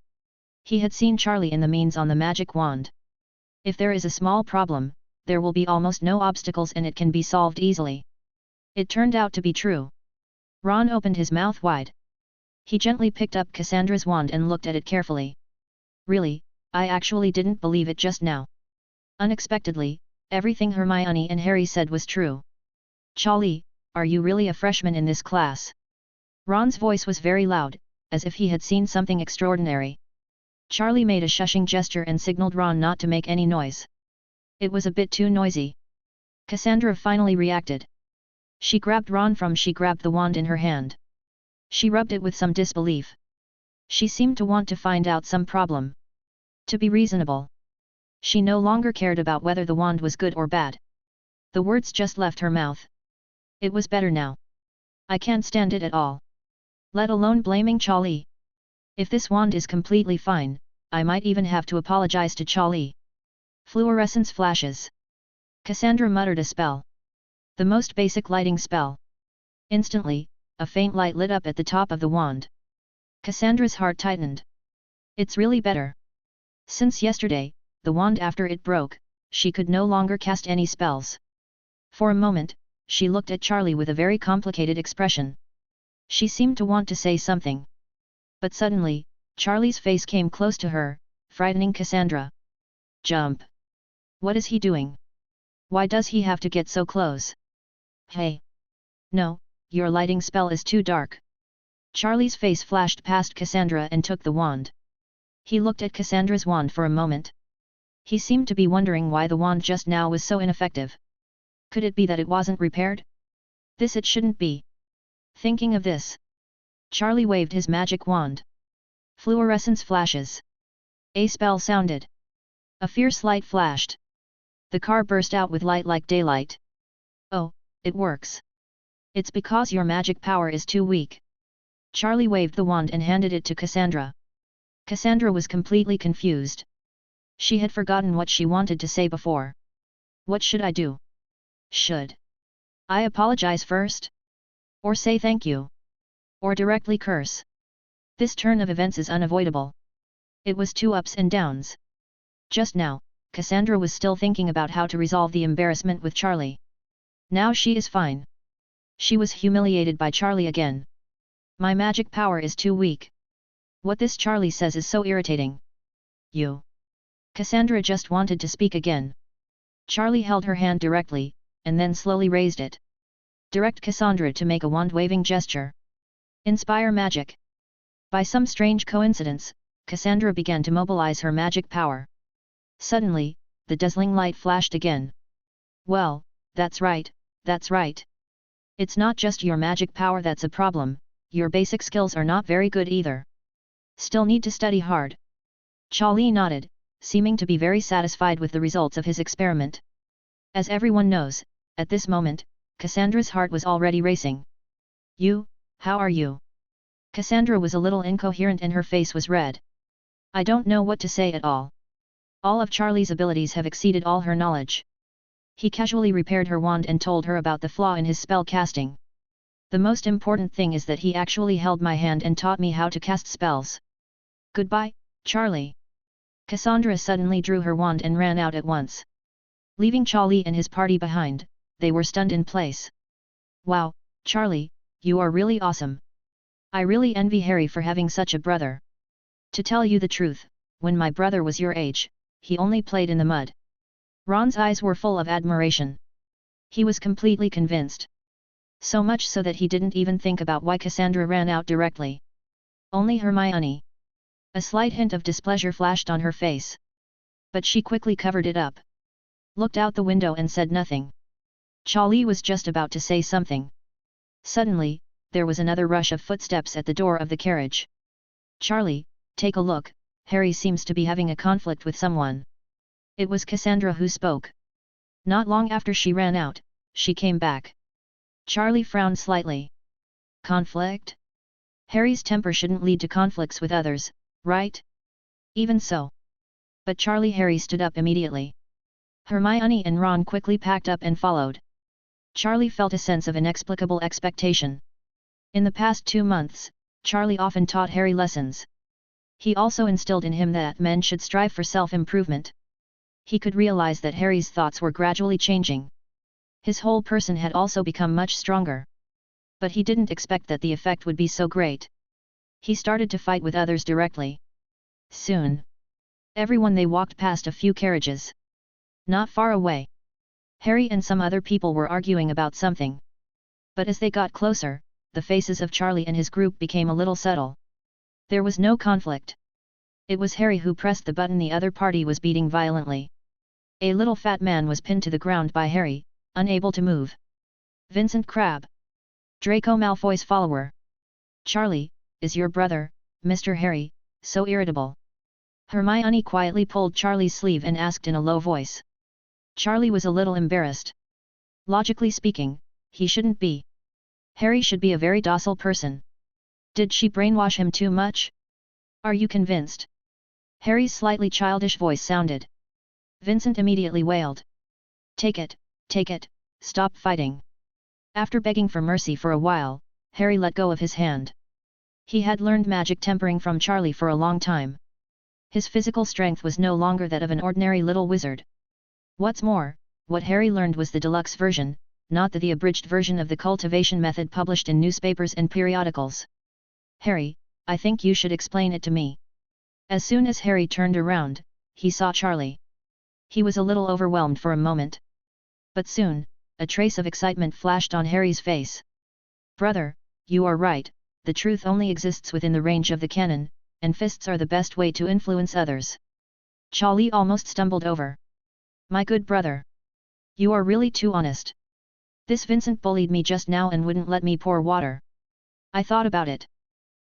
Speaker 1: He had seen Charlie in the means on the magic wand. If there is a small problem, there will be almost no obstacles and it can be solved easily. It turned out to be true. Ron opened his mouth wide. He gently picked up Cassandra's wand and looked at it carefully. Really, I actually didn't believe it just now. Unexpectedly, everything Hermione and Harry said was true. Charlie, are you really a freshman in this class? Ron's voice was very loud, as if he had seen something extraordinary. Charlie made a shushing gesture and signaled Ron not to make any noise. It was a bit too noisy. Cassandra finally reacted. She grabbed the wand in her hand. She rubbed it with some disbelief. She seemed to want to find out some problem. To be reasonable. She no longer cared about whether the wand was good or bad. The words just left her mouth. It was better now. I can't stand it at all. Let alone blaming Charlie. If this wand is completely fine, I might even have to apologize to Charlie. Fluorescence flashes. Cassandra muttered a spell. The most basic lighting spell. Instantly, a faint light lit up at the top of the wand. Cassandra's heart tightened. It's really better. Since yesterday, the wand after it broke, she could no longer cast any spells. For a moment, she looked at Charlie with a very complicated expression. She seemed to want to say something. But suddenly, Charlie's face came close to her, frightening Cassandra. Jump! What is he doing? Why does he have to get so close? Hey! No, your lighting spell is too dark. Charlie's face flashed past Cassandra and took the wand. He looked at Cassandra's wand for a moment. He seemed to be wondering why the wand just now was so ineffective. Could it be that it wasn't repaired? This it shouldn't be. Thinking of this, Charlie waved his magic wand. Fluorescence flashes. A spell sounded. A fierce light flashed. The car burst out with light like daylight. Oh, it works. It's because your magic power is too weak. Charlie waved the wand and handed it to Cassandra. Cassandra was completely confused. She had forgotten what she wanted to say before. What should I do? Should I apologize first? Or say thank you? Or directly curse? This turn of events is unavoidable. It was two ups and downs. Just now, Cassandra was still thinking about how to resolve the embarrassment with Charlie. Now she is fine. She was humiliated by Charlie again. My magic power is too weak. What this Charlie says is so irritating. You. Cassandra just wanted to speak again. Charlie held her hand directly, and then slowly raised it. Direct Cassandra to make a wand-waving gesture. Inspire magic. By some strange coincidence, Cassandra began to mobilize her magic power. Suddenly, the dazzling light flashed again. Well, that's right, that's right. It's not just your magic power that's a problem, your basic skills are not very good either. Still need to study hard. Charlie nodded, seeming to be very satisfied with the results of his experiment. As everyone knows, at this moment, Cassandra's heart was already racing. You, how are you? Cassandra was a little incoherent and her face was red. I don't know what to say at all. All of Charlie's abilities have exceeded all her knowledge. He casually repaired her wand and told her about the flaw in his spell casting. The most important thing is that he actually held my hand and taught me how to cast spells. Goodbye, Charlie. Cassandra suddenly drew her wand and ran out at once. Leaving Charlie and his party behind, they were stunned in place. Wow, Charlie, you are really awesome. I really envy Harry for having such a brother. To tell you the truth, when my brother was your age, he only played in the mud. Ron's eyes were full of admiration. He was completely convinced. So much so that he didn't even think about why Cassandra ran out directly. Only Hermione. A slight hint of displeasure flashed on her face. But she quickly covered it up. Looked out the window and said nothing. Charlie was just about to say something. Suddenly, there was another rush of footsteps at the door of the carriage. Charlie, take a look, Harry seems to be having a conflict with someone. It was Cassandra who spoke. Not long after she ran out, she came back. Charlie frowned slightly. Conflict? Harry's temper shouldn't lead to conflicts with others, right? Even so. But Harry stood up immediately. Hermione and Ron quickly packed up and followed. Charlie felt a sense of inexplicable expectation. In the past 2 months, Charlie often taught Harry lessons. He also instilled in him that men should strive for self-improvement. He could realize that Harry's thoughts were gradually changing. His whole person had also become much stronger. But he didn't expect that the effect would be so great. He started to fight with others directly. Soon, everyone they walked past a few carriages. Not far away, Harry and some other people were arguing about something. But as they got closer, the faces of Charlie and his group became a little subtle. There was no conflict. It was Harry who pressed the button the other party was beating violently. A little fat man was pinned to the ground by Harry, unable to move. Vincent Crabbe, Draco Malfoy's follower. Charlie, is your brother, Mr. Harry, so irritable? Hermione quietly pulled Charlie's sleeve and asked in a low voice. Charlie was a little embarrassed. Logically speaking, he shouldn't be. Harry should be a very docile person. Did she brainwash him too much? Are you convinced? Harry's slightly childish voice sounded. Vincent immediately wailed. Take it, stop fighting. After begging for mercy for a while, Harry let go of his hand. He had learned magic tempering from Charlie for a long time. His physical strength was no longer that of an ordinary little wizard. What's more, what Harry learned was the deluxe version, not the abridged version of the cultivation method published in newspapers and periodicals. Harry, I think you should explain it to me. As soon as Harry turned around, he saw Charlie. He was a little overwhelmed for a moment. But soon, a trace of excitement flashed on Harry's face. Brother, you are right, the truth only exists within the range of the canon, and fists are the best way to influence others. Charlie almost stumbled over. My good brother. You are really too honest. This Vincent bullied me just now and wouldn't let me pour water. I thought about it.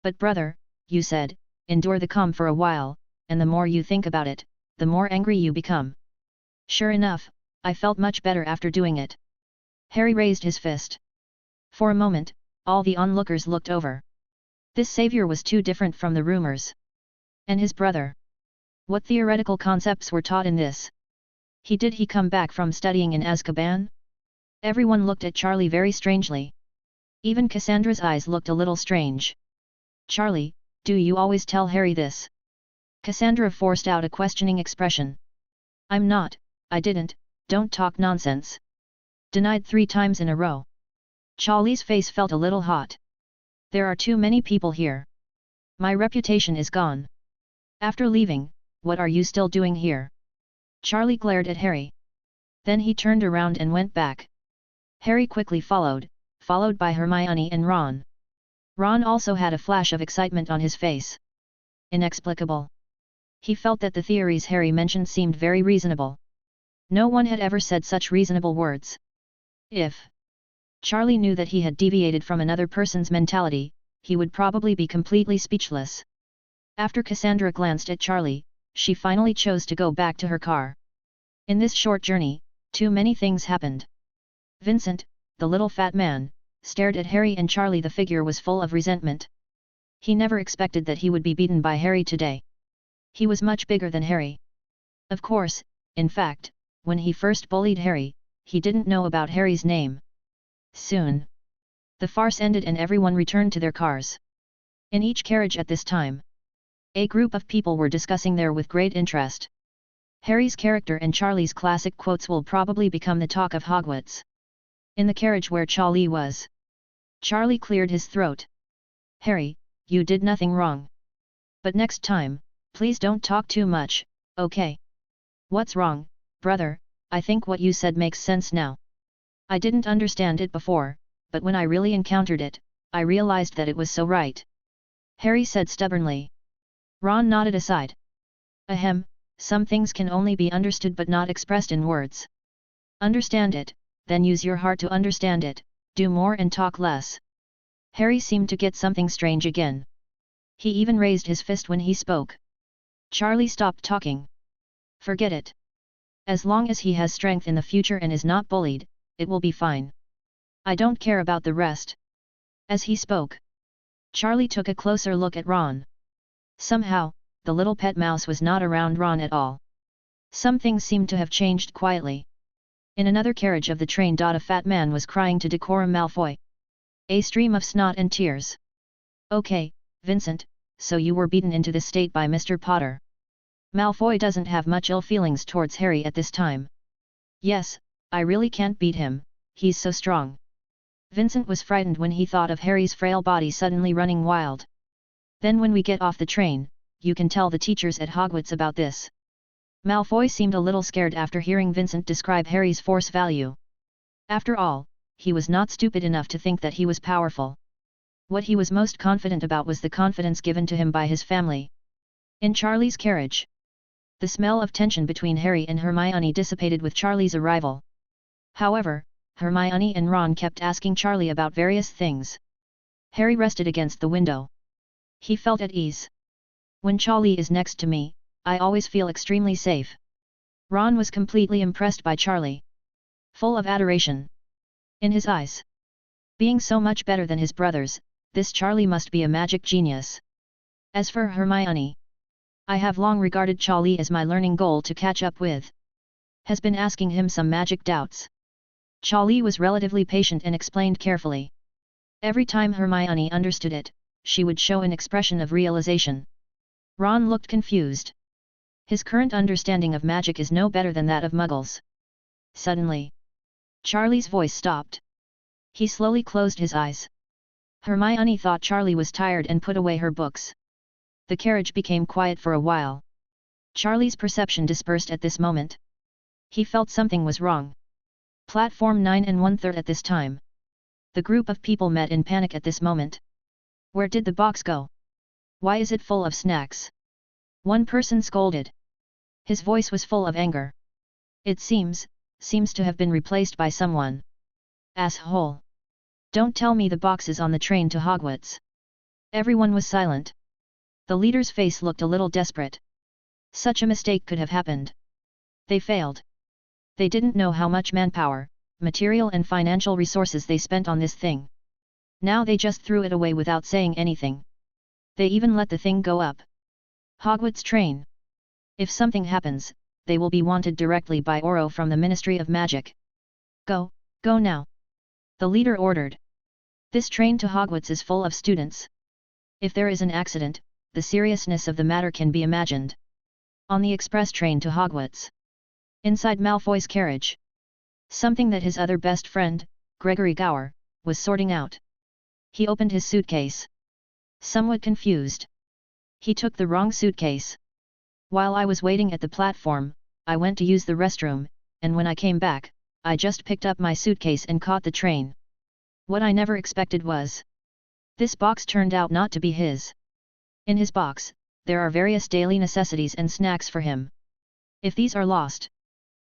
Speaker 1: But brother, you said, endure the calm for a while, and the more you think about it, the more angry you become. Sure enough, I felt much better after doing it. Harry raised his fist. For a moment, all the onlookers looked over. This savior was too different from the rumors. And his brother. What theoretical concepts were taught in this? Did he come back from studying in Azkaban? Everyone looked at Charlie very strangely. Even Cassandra's eyes looked a little strange. Charlie, do you always tell Harry this? Cassandra forced out a questioning expression. I didn't, don't talk nonsense. Denied 3 times in a row. Charlie's face felt a little hot. There are too many people here. My reputation is gone. After leaving, what are you still doing here? Charlie glared at Harry. Then he turned around and went back. Harry quickly followed by Hermione and Ron. Ron also had a flash of excitement on his face. Inexplicable. He felt that the theories Harry mentioned seemed very reasonable. No one had ever said such reasonable words. If Charlie knew that he had deviated from another person's mentality, he would probably be completely speechless. After Cassandra glanced at Charlie, she finally chose to go back to her car. In this short journey, too many things happened. Vincent, the little fat man, stared at Harry and Charlie. The figure was full of resentment. He never expected that he would be beaten by Harry today. He was much bigger than Harry. Of course, in fact, when he first bullied Harry, he didn't know about Harry's name. Soon, the farce ended and everyone returned to their cars. In each carriage at this time, a group of people were discussing there with great interest. Harry's character and Charlie's classic quotes will probably become the talk of Hogwarts. In the carriage where Charlie was, Charlie cleared his throat. Harry, you did nothing wrong. But next time, please don't talk too much, okay? What's wrong, brother? I think what you said makes sense now. I didn't understand it before, but when I really encountered it, I realized that it was so right. Harry said stubbornly. Ron nodded aside. Ahem, some things can only be understood but not expressed in words. Understand it, then use your heart to understand it, do more and talk less. Harry seemed to get something strange again. He even raised his fist when he spoke. Charlie stopped talking. Forget it. As long as he has strength in the future and is not bullied, it will be fine. I don't care about the rest. As he spoke, Charlie took a closer look at Ron. Somehow, the little pet mouse was not around Ron at all. Some things seemed to have changed quietly. In another carriage of the train, a fat man was crying to Decorum Malfoy. A stream of snot and tears. Okay, Vincent, so you were beaten into this state by Mr. Potter. Malfoy doesn't have much ill feelings towards Harry at this time. Yes, I really can't beat him, he's so strong. Vincent was frightened when he thought of Harry's frail body suddenly running wild. Then when we get off the train, you can tell the teachers at Hogwarts about this. Malfoy seemed a little scared after hearing Vincent describe Harry's force value. After all, he was not stupid enough to think that he was powerful. What he was most confident about was the confidence given to him by his family. In Charlie's carriage, the smell of tension between Harry and Hermione dissipated with Charlie's arrival. However, Hermione and Ron kept asking Charlie about various things. Harry rested against the window. He felt at ease. When Charlie is next to me, I always feel extremely safe. Ron was completely impressed by Charlie. Full of adoration in his eyes. Being so much better than his brothers, this Charlie must be a magic genius. As for Hermione, I have long regarded Charlie as my learning goal to catch up with. Has been asking him some magic doubts. Charlie was relatively patient and explained carefully. Every time Hermione understood it, she would show an expression of realization. Ron looked confused. His current understanding of magic is no better than that of Muggles. Suddenly, Charlie's voice stopped. He slowly closed his eyes. Hermione thought Charlie was tired and put away her books. The carriage became quiet for a while. Charlie's perception dispersed at this moment. He felt something was wrong. Platform 9 and 1/3 at this time. The group of people met in panic at this moment. Where did the box go? Why is it full of snacks? One person scolded. His voice was full of anger. It seems to have been replaced by someone. Asshole! Don't tell me the box is on the train to Hogwarts. Everyone was silent. The leader's face looked a little desperate. Such a mistake could have happened. They failed. They didn't know how much manpower, material and financial resources they spent on this thing. Now they just threw it away without saying anything. They even let the thing go up. Hogwarts train. If something happens, they will be wanted directly by Oro from the Ministry of Magic. Go now. The leader ordered. This train to Hogwarts is full of students. If there is an accident, the seriousness of the matter can be imagined. On the express train to Hogwarts. Inside Malfoy's carriage. Something that his other best friend, Gregory Gower, was sorting out. He opened his suitcase. Somewhat confused. He took the wrong suitcase. While I was waiting at the platform, I went to use the restroom, and when I came back, I just picked up my suitcase and caught the train. What I never expected was, this box turned out not to be his. In his box, there are various daily necessities and snacks for him. If these are lost,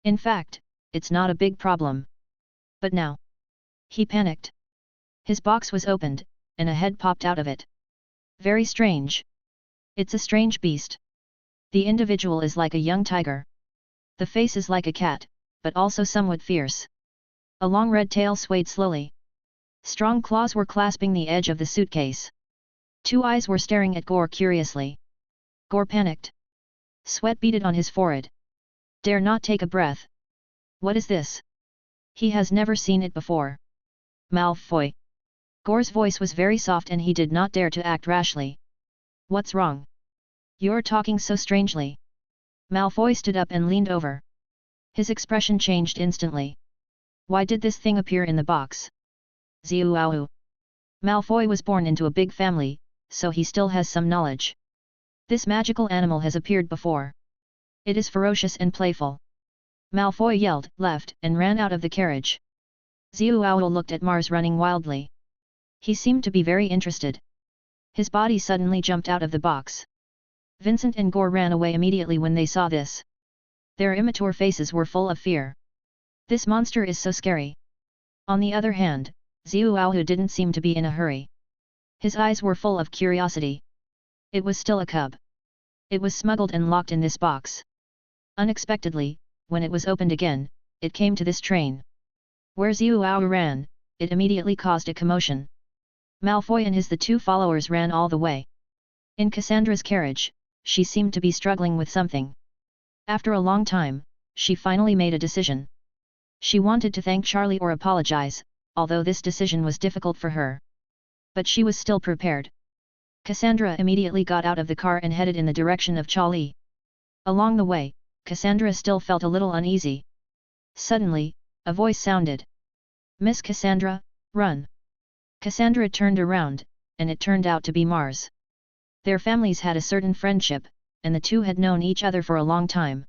Speaker 1: in fact, it's not a big problem. But now, he panicked. His box was opened, and a head popped out of it. Very strange. It's a strange beast. The individual is like a young tiger. The face is like a cat, but also somewhat fierce. A long red tail swayed slowly. Strong claws were clasping the edge of the suitcase. Two eyes were staring at Gore curiously. Gore panicked. Sweat beaded on his forehead. Dare not take a breath. What is this? He has never seen it before. Malfoy. Gore's voice was very soft and he did not dare to act rashly. What's wrong? You're talking so strangely. Malfoy stood up and leaned over. His expression changed instantly. Why did this thing appear in the box? Zouwu. Malfoy was born into a big family, so he still has some knowledge. This magical animal has appeared before. It is ferocious and playful. Malfoy yelled, left, and ran out of the carriage. Zouwu looked at Mars running wildly. He seemed to be very interested. His body suddenly jumped out of the box. Vincent and Gore ran away immediately when they saw this. Their immature faces were full of fear. This monster is so scary. On the other hand, Zouwu didn't seem to be in a hurry. His eyes were full of curiosity. It was still a cub. It was smuggled and locked in this box. Unexpectedly, when it was opened again, it came to this train. Where Zouwu ran, it immediately caused a commotion. Malfoy and the two followers ran all the way. In Cassandra's carriage, she seemed to be struggling with something. After a long time, she finally made a decision. She wanted to thank Charlie or apologize, although this decision was difficult for her. But she was still prepared. Cassandra immediately got out of the car and headed in the direction of Charlie. Along the way, Cassandra still felt a little uneasy. Suddenly, a voice sounded. "Miss Cassandra, run!" Cassandra turned around, and it turned out to be Mars. Their families had a certain friendship, and the two had known each other for a long time.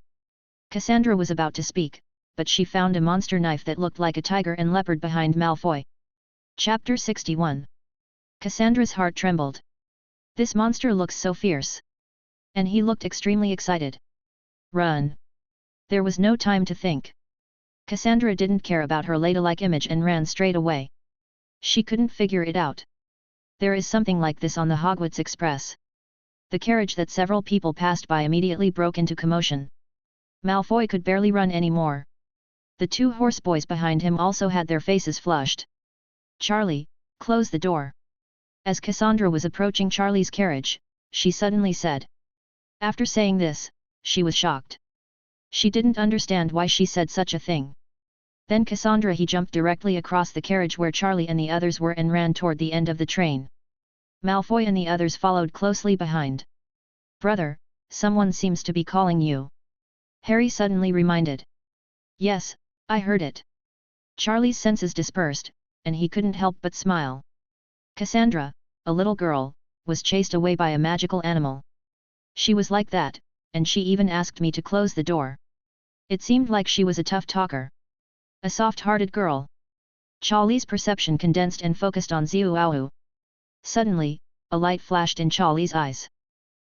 Speaker 1: Cassandra was about to speak, but she found a monster knife that looked like a tiger and leopard behind Malfoy. Chapter 61. Cassandra's heart trembled. This monster looks so fierce. And he looked extremely excited. Run! There was no time to think. Cassandra didn't care about her ladylike image and ran straight away. She couldn't figure it out. There is something like this on the Hogwarts Express. The carriage that several people passed by immediately broke into commotion. Malfoy could barely run anymore. The two horseboys behind him also had their faces flushed. "Charlie, close the door." As Cassandra was approaching Charlie's carriage, she suddenly said. After saying this, she was shocked. She didn't understand why she said such a thing. Then Cassandra jumped directly across the carriage where Charlie and the others were and ran toward the end of the train. Malfoy and the others followed closely behind. "Brother, someone seems to be calling you," Harry suddenly reminded. "Yes, I heard it." Charlie's senses dispersed, and he couldn't help but smile. Cassandra, a little girl, was chased away by a magical animal. She was like that, and she even asked me to close the door. It seemed like she was a tough talker. A soft-hearted girl. Charlie's perception condensed and focused on Zouwu. Suddenly, a light flashed in Charlie's eyes.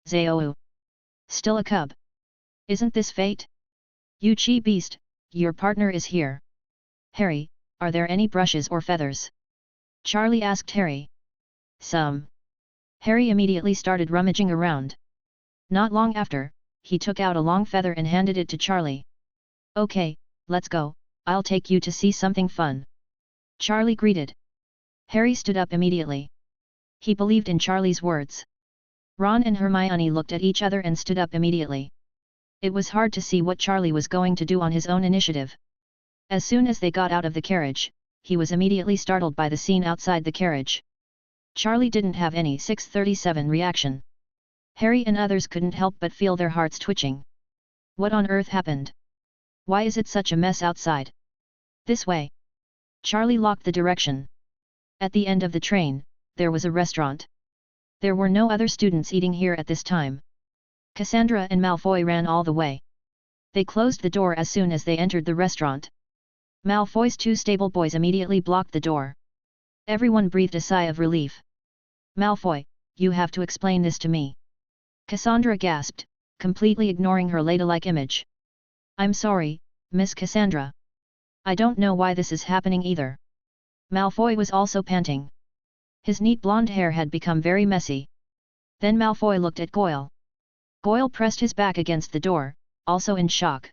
Speaker 1: "Zouwu. Still a cub. Isn't this fate? You chi beast, your partner is here." "Harry, are there any brushes or feathers?" Charlie asked Harry. "Some." Harry immediately started rummaging around. Not long after, he took out a long feather and handed it to Charlie. "Okay, let's go, I'll take you to see something fun." Charlie greeted. Harry stood up immediately. He believed in Charlie's words. Ron and Hermione looked at each other and stood up immediately. It was hard to see what Charlie was going to do on his own initiative. As soon as they got out of the carriage, he was immediately startled by the scene outside the carriage. Charlie didn't have any 637 reaction. Harry and others couldn't help but feel their hearts twitching. What on earth happened? Why is it such a mess outside? This way. Charlie locked the direction. At the end of the train, there was a restaurant. There were no other students eating here at this time. Cassandra and Malfoy ran all the way. They closed the door as soon as they entered the restaurant. Malfoy's two stable boys immediately blocked the door. Everyone breathed a sigh of relief. "Malfoy, you have to explain this to me." Cassandra gasped, completely ignoring her ladylike image. "I'm sorry, Miss Cassandra. I don't know why this is happening either." Malfoy was also panting. His neat blonde hair had become very messy. Then Malfoy looked at Goyle. Goyle pressed his back against the door, also in shock.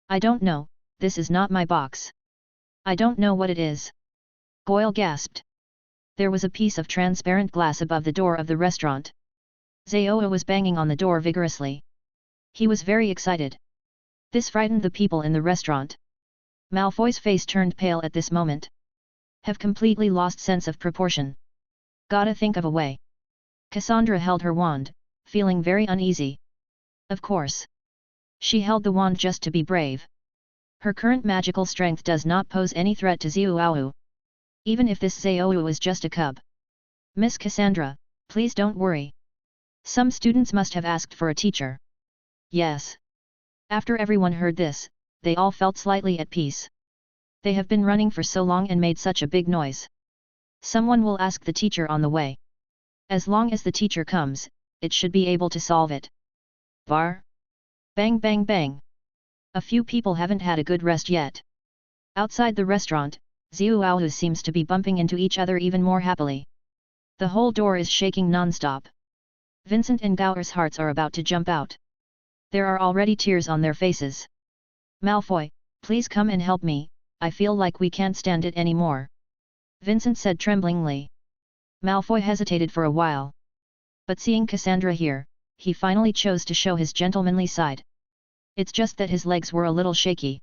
Speaker 1: "I don't know, this is not my box. I don't know what it is." Goyle gasped. There was a piece of transparent glass above the door of the restaurant. Zouwu was banging on the door vigorously. He was very excited. This frightened the people in the restaurant. Malfoy's face turned pale at this moment. Have completely lost sense of proportion. Gotta think of a way. Cassandra held her wand, feeling very uneasy. Of course. She held the wand just to be brave. Her current magical strength does not pose any threat to Zouwu. Even if this Zouwu was just a cub. "Miss Cassandra, please don't worry. Some students must have asked for a teacher." "Yes." After everyone heard this, they all felt slightly at peace. They have been running for so long and made such a big noise. Someone will ask the teacher on the way. As long as the teacher comes, it should be able to solve it. Bar. Bang bang bang. A few people haven't had a good rest yet. Outside the restaurant, Zouwu seems to be bumping into each other even more happily. The whole door is shaking non-stop. Vincent and Gower's hearts are about to jump out. There are already tears on their faces. "Malfoy, please come and help me, I feel like we can't stand it anymore," Vincent said tremblingly. Malfoy hesitated for a while. But seeing Cassandra here, he finally chose to show his gentlemanly side. It's just that his legs were a little shaky.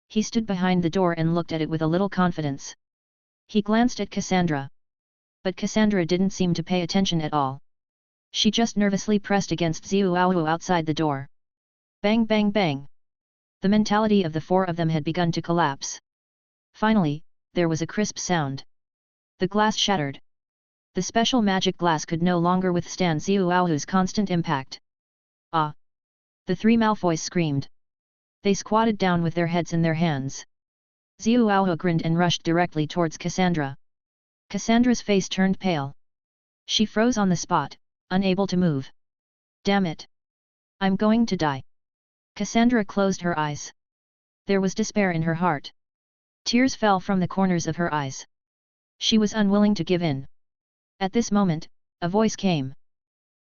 Speaker 1: He stood behind the door and looked at it with a little confidence. He glanced at Cassandra. But Cassandra didn't seem to pay attention at all. She just nervously pressed against Zouwu outside the door. Bang bang bang. The mentality of the four of them had begun to collapse. Finally, there was a crisp sound. The glass shattered. The special magic glass could no longer withstand Zouwu's constant impact. Ah! The three Malfoys screamed. They squatted down with their heads in their hands. Zouwu grinned and rushed directly towards Cassandra. Cassandra's face turned pale. She froze on the spot, unable to move. Damn it! I'm going to die. Cassandra closed her eyes. There was despair in her heart. Tears fell from the corners of her eyes. She was unwilling to give in. At this moment, a voice came.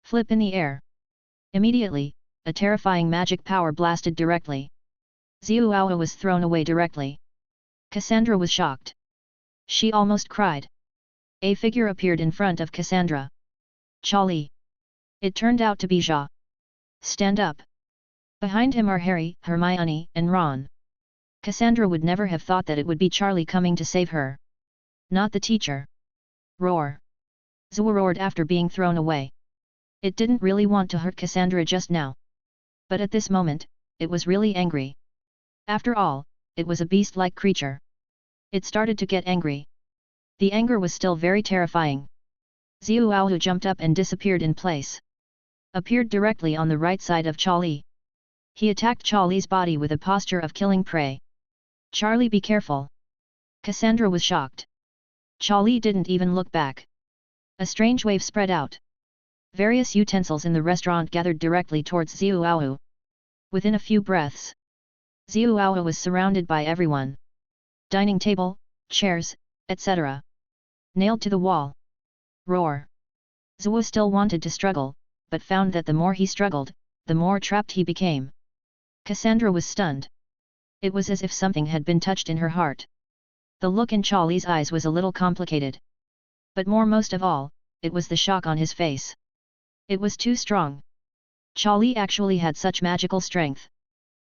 Speaker 1: Flip in the air. Immediately, a terrifying magic power blasted directly. Zouwu was thrown away directly. Cassandra was shocked. She almost cried. A figure appeared in front of Cassandra. Charlie. It turned out to be Ja. Stand up. Behind him are Harry, Hermione, and Ron. Cassandra would never have thought that it would be Charlie coming to save her. Not the teacher. Roar. Zouwu roared after being thrown away. It didn't really want to hurt Cassandra just now. But at this moment, it was really angry. After all, it was a beast-like creature. It started to get angry. The anger was still very terrifying. Zouwu jumped up and disappeared in place. Appeared directly on the right side of Charlie. He attacked Charlie's body with a posture of killing prey. Charlie, be careful. Cassandra was shocked. Charlie didn't even look back. A strange wave spread out. Various utensils in the restaurant gathered directly towards Zouwu. Within a few breaths, Zouwu was surrounded by everyone. Dining table, chairs, etc. Nailed to the wall. Roar. Zouwu still wanted to struggle, but found that the more he struggled, the more trapped he became. Cassandra was stunned. It was as if something had been touched in her heart. The look in Charlie's eyes was a little complicated. But most of all, it was the shock on his face. It was too strong. Charlie actually had such magical strength.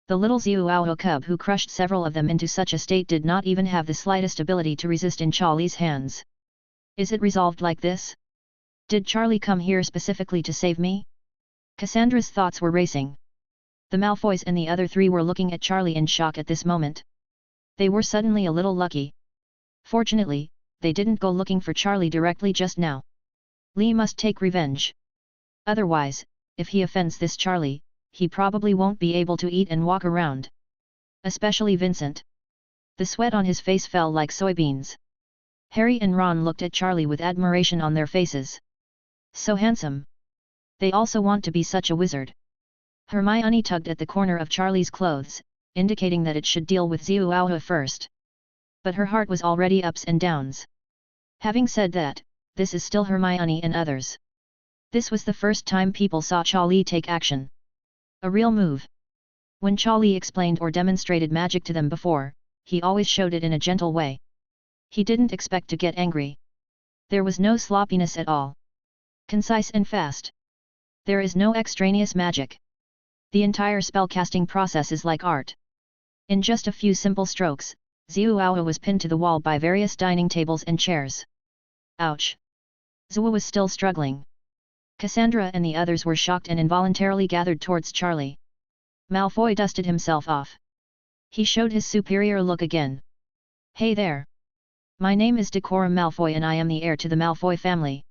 Speaker 1: The little Zouwu cub who crushed several of them into such a state did not even have the slightest ability to resist in Charlie's hands. Is it resolved like this? Did Charlie come here specifically to save me? Cassandra's thoughts were racing. The Malfoys and the other three were looking at Charlie in shock at this moment. They were suddenly a little lucky. Fortunately, they didn't go looking for Charlie directly just now. Lee must take revenge. Otherwise, if he offends this Charlie, he probably won't be able to eat and walk around. Especially Vincent. The sweat on his face fell like soybeans. Harry and Ron looked at Charlie with admiration on their faces. So handsome. They also want to be such a wizard. Hermione tugged at the corner of Charlie's clothes, indicating that it should deal with Zouwu first. But her heart was already ups and downs. Having said that, this is still Hermione and others. This was the first time people saw Charlie take action. A real move. When Charlie explained or demonstrated magic to them before, he always showed it in a gentle way. He didn't expect to get angry. There was no sloppiness at all. Concise and fast. There is no extraneous magic. The entire spellcasting process is like art. In just a few simple strokes, Zouwu was pinned to the wall by various dining tables and chairs. Ouch! Zouwu was still struggling. Cassandra and the others were shocked and involuntarily gathered towards Charlie. Malfoy dusted himself off. He showed his superior look again. Hey there! My name is Decorum Malfoy and I am the heir to the Malfoy family.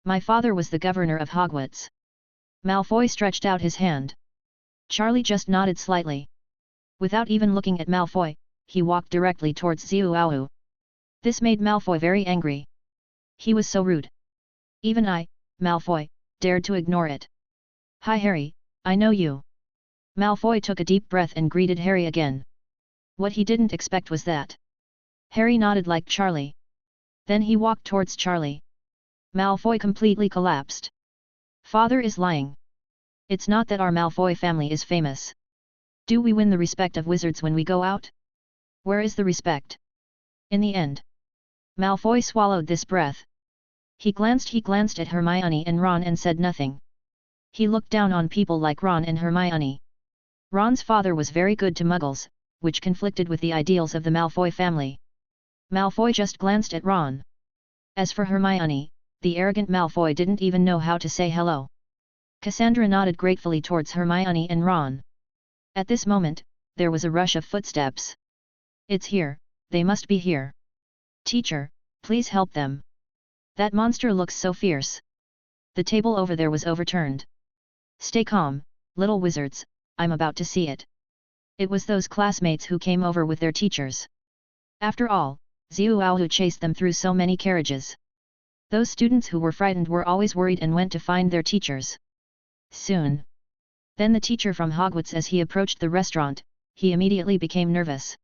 Speaker 1: My father was the governor of Hogwarts. Malfoy stretched out his hand. Charlie just nodded slightly. Without even looking at Malfoy, he walked directly towards Zouwu. This made Malfoy very angry. He was so rude. Even I, Malfoy, dared to ignore it. Hi Harry, I know you. Malfoy took a deep breath and greeted Harry again. What he didn't expect was that. Harry nodded like Charlie. Then he walked towards Charlie. Malfoy completely collapsed. Father is lying. It's not that our Malfoy family is famous. Do we win the respect of wizards when we go out? Where is the respect? In the end. Malfoy swallowed this breath. He glanced at Hermione and Ron and said nothing. He looked down on people like Ron and Hermione. Ron's father was very good to Muggles, which conflicted with the ideals of the Malfoy family. Malfoy just glanced at Ron. As for Hermione, the arrogant Malfoy didn't even know how to say hello. Cassandra nodded gratefully towards Hermione and Ron. At this moment, there was a rush of footsteps. It's here, they must be here. Teacher, please help them. That monster looks so fierce. The table over there was overturned. Stay calm, little wizards, I'm about to see it. It was those classmates who came over with their teachers. After all, Zouwu chased them through so many carriages. Those students who were frightened were always worried and went to find their teachers. Soon. Then the teacher from Hogwarts, as he approached the restaurant, he immediately became nervous.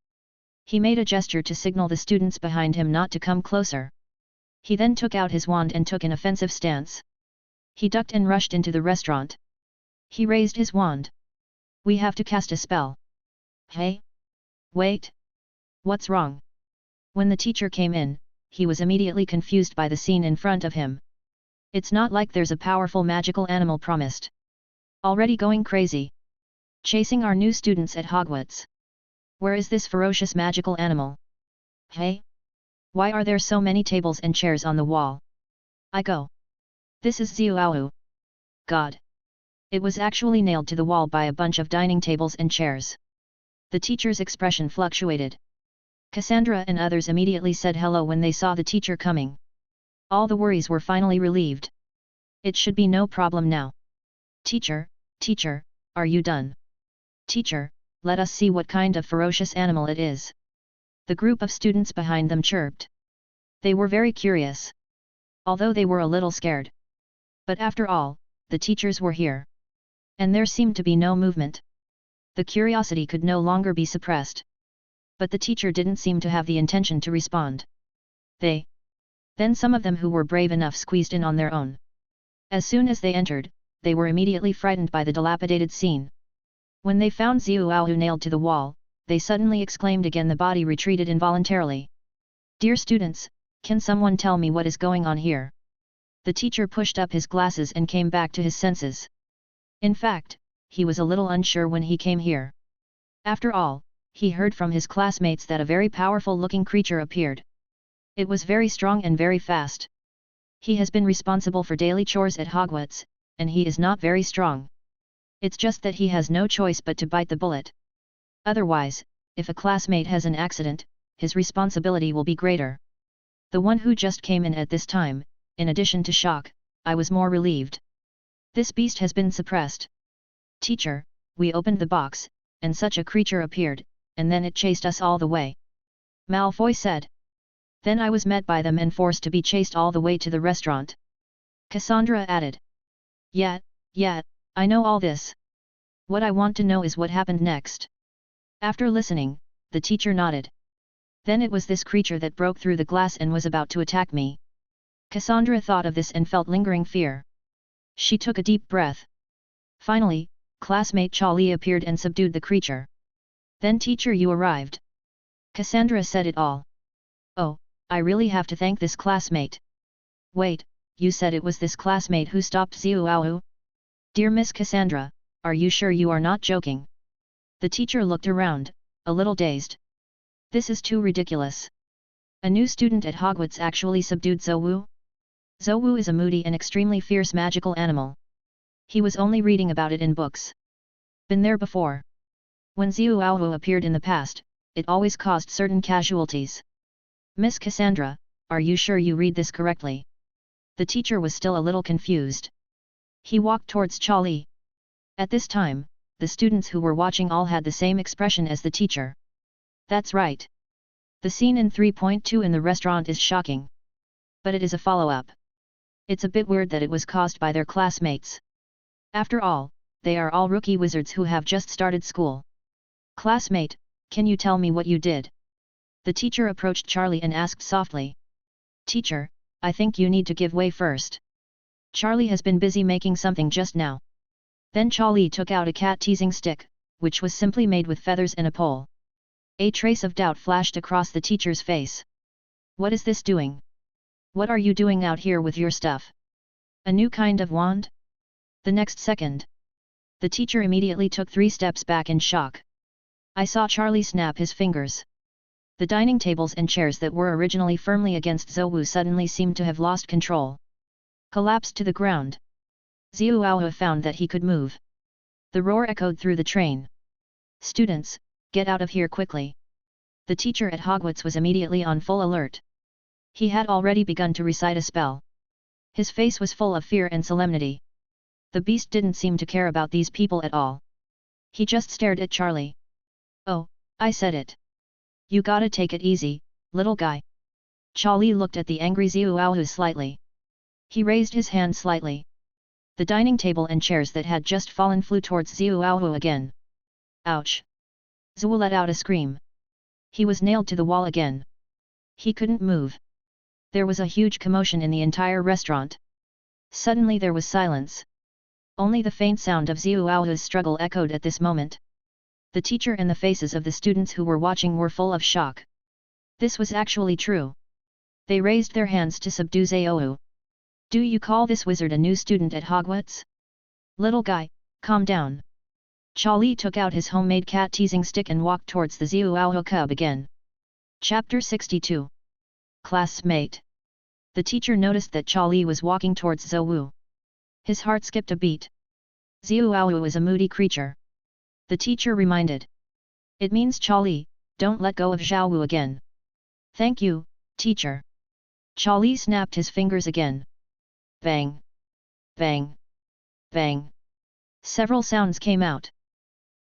Speaker 1: He made a gesture to signal the students behind him not to come closer. He then took out his wand and took an offensive stance. He ducked and rushed into the restaurant. He raised his wand. We have to cast a spell. Hey? Wait. What's wrong? When the teacher came in, he was immediately confused by the scene in front of him. It's not like there's a powerful magical animal promised. Already going crazy. Chasing our new students at Hogwarts. Where is this ferocious magical animal? Hey? Why are there so many tables and chairs on the wall? I go. This is Zouwu. God. It was actually nailed to the wall by a bunch of dining tables and chairs. The teacher's expression fluctuated. Cassandra and others immediately said hello when they saw the teacher coming. All the worries were finally relieved. It should be no problem now. Teacher, are you done? Teacher, let us see what kind of ferocious animal it is. The group of students behind them chirped. They were very curious. Although they were a little scared. But after all, the teachers were here. And there seemed to be no movement. The curiosity could no longer be suppressed. But the teacher didn't seem to have the intention to respond. Then some of them who were brave enough squeezed in on their own. As soon as they entered, they were immediately frightened by the dilapidated scene. When they found Zouwu nailed to the wall, they suddenly exclaimed again. The body retreated involuntarily. Dear students, can someone tell me what is going on here? The teacher pushed up his glasses and came back to his senses. In fact, he was a little unsure when he came here. After all, he heard from his classmates that a very powerful-looking creature appeared. It was very strong and very fast. He has been responsible for daily chores at Hogwarts, and he is not very strong. It's just that he has no choice but to bite the bullet. Otherwise, if a classmate has an accident, his responsibility will be greater. The one who just came in at this time, in addition to shock, I was more relieved. This beast has been suppressed. Teacher, we opened the box, and such a creature appeared, and then it chased us all the way. Malfoy said. Then I was met by them and forced to be chased all the way to the restaurant. Cassandra added. Yeah, I know all this. What I want to know is what happened next. After listening, the teacher nodded. Then it was this creature that broke through the glass and was about to attack me. Cassandra thought of this and felt lingering fear. She took a deep breath. Finally, classmate Charlie appeared and subdued the creature. Then teacher, you arrived. Cassandra said it all. Oh, I really have to thank this classmate. Wait, you said it was this classmate who stopped Zouwu? Dear Miss Cassandra, are you sure you are not joking? The teacher looked around, a little dazed. This is too ridiculous. A new student at Hogwarts actually subdued Zouwu? Zouwu is a moody and extremely fierce magical animal. He was only reading about it in books. Been there before. When Zouwu appeared in the past, it always caused certain casualties. Miss Cassandra, are you sure you read this correctly? The teacher was still a little confused. He walked towards Charlie. At this time, the students who were watching all had the same expression as the teacher. That's right. The scene in 3.2 in the restaurant is shocking. But it is a follow-up. It's a bit weird that it was caused by their classmates. After all, they are all rookie wizards who have just started school. Classmate, can you tell me what you did? The teacher approached Charlie and asked softly. Teacher, I think you need to give way first. Charlie has been busy making something just now. Then Charlie took out a cat-teasing stick, which was simply made with feathers and a pole. A trace of doubt flashed across the teacher's face. What is this doing? What are you doing out here with your stuff? A new kind of wand? The next second, the teacher immediately took 3 steps back in shock. I saw Charlie snap his fingers. The dining tables and chairs that were originally firmly against Zouwu suddenly seemed to have lost control. Collapsed to the ground. Zouwu found that he could move. The roar echoed through the train. Students, get out of here quickly. The teacher at Hogwarts was immediately on full alert. He had already begun to recite a spell. His face was full of fear and solemnity. The beast didn't seem to care about these people at all. He just stared at Charlie. Oh, I said it. You gotta take it easy, little guy. Charlie looked at the angry Zouwu slightly. He raised his hand slightly. The dining table and chairs that had just fallen flew towards Zouwu again. Ouch! Zouwu let out a scream. He was nailed to the wall again. He couldn't move. There was a huge commotion in the entire restaurant. Suddenly there was silence. Only the faint sound of Zouwu's struggle echoed at this moment. The teacher and the faces of the students who were watching were full of shock. This was actually true. They raised their hands to subdue Zouwu. Do you call this wizard a new student at Hogwarts? Little guy, calm down. Charlie took out his homemade cat-teasing stick and walked towards the Zouwu cub again. Chapter 62. Classmate. The teacher noticed that Charlie was walking towards Zouwu. His heart skipped a beat. Zouwu is a moody creature. The teacher reminded. It means Charlie, don't let go of Zouwu again. Thank you, teacher. Charlie snapped his fingers again. Bang! Bang! Bang! Several sounds came out.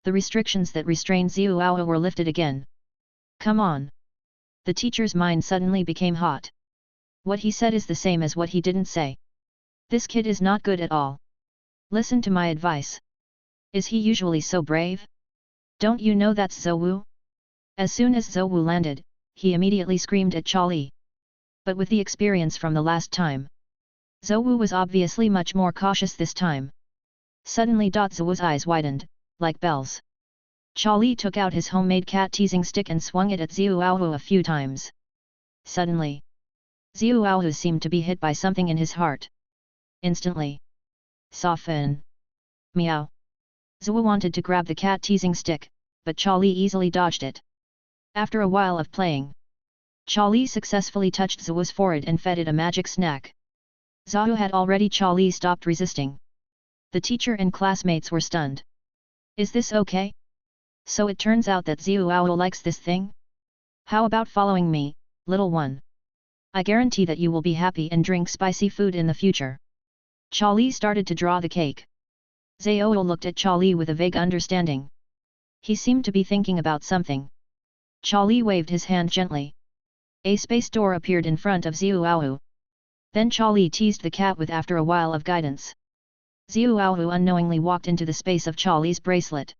Speaker 1: The restrictions that restrained Zouwu were lifted again. Come on! The teacher's mind suddenly became hot. What he said is the same as what he didn't say. This kid is not good at all. Listen to my advice. Is he usually so brave? Don't you know that's Zouwu? As soon as Zouwu landed, he immediately screamed at Charlie. But with the experience from the last time, Zouwu was obviously much more cautious this time. Suddenly Zouwu's eyes widened, like bells. Charlie took out his homemade cat-teasing stick and swung it at Zouwu a few times. Suddenly, Zouwu seemed to be hit by something in his heart. Instantly. Soften. Meow. Zouwu wanted to grab the cat-teasing stick, but Charlie easily dodged it. After a while of playing, Charlie successfully touched Zouwu's forehead and fed it a magic snack. Zouwu had already. Charlie stopped resisting. The teacher and classmates were stunned. Is this okay? So it turns out that Zouwu likes this thing? How about following me, little one? I guarantee that you will be happy and drink spicy food in the future. Charlie started to draw the cake. Zouwu looked at Charlie with a vague understanding. He seemed to be thinking about something. Charlie waved his hand gently. A space door appeared in front of Zouwu. Then Charlie teased the cat with after a while of guidance. Zouwu unknowingly walked into the space of Charlie's bracelet.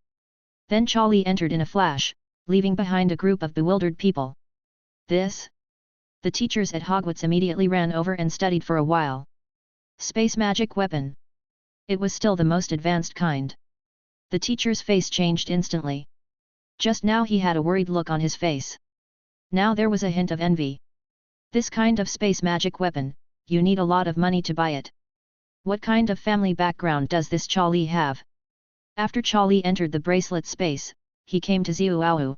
Speaker 1: Then Charlie entered in a flash, leaving behind a group of bewildered people. This? The teachers at Hogwarts immediately ran over and studied for a while. Space magic weapon. It was still the most advanced kind. The teacher's face changed instantly. Just now he had a worried look on his face. Now there was a hint of envy. This kind of space magic weapon, you need a lot of money to buy it. What kind of family background does this Charlie have? After Charlie entered the bracelet space, he came to Zouwu.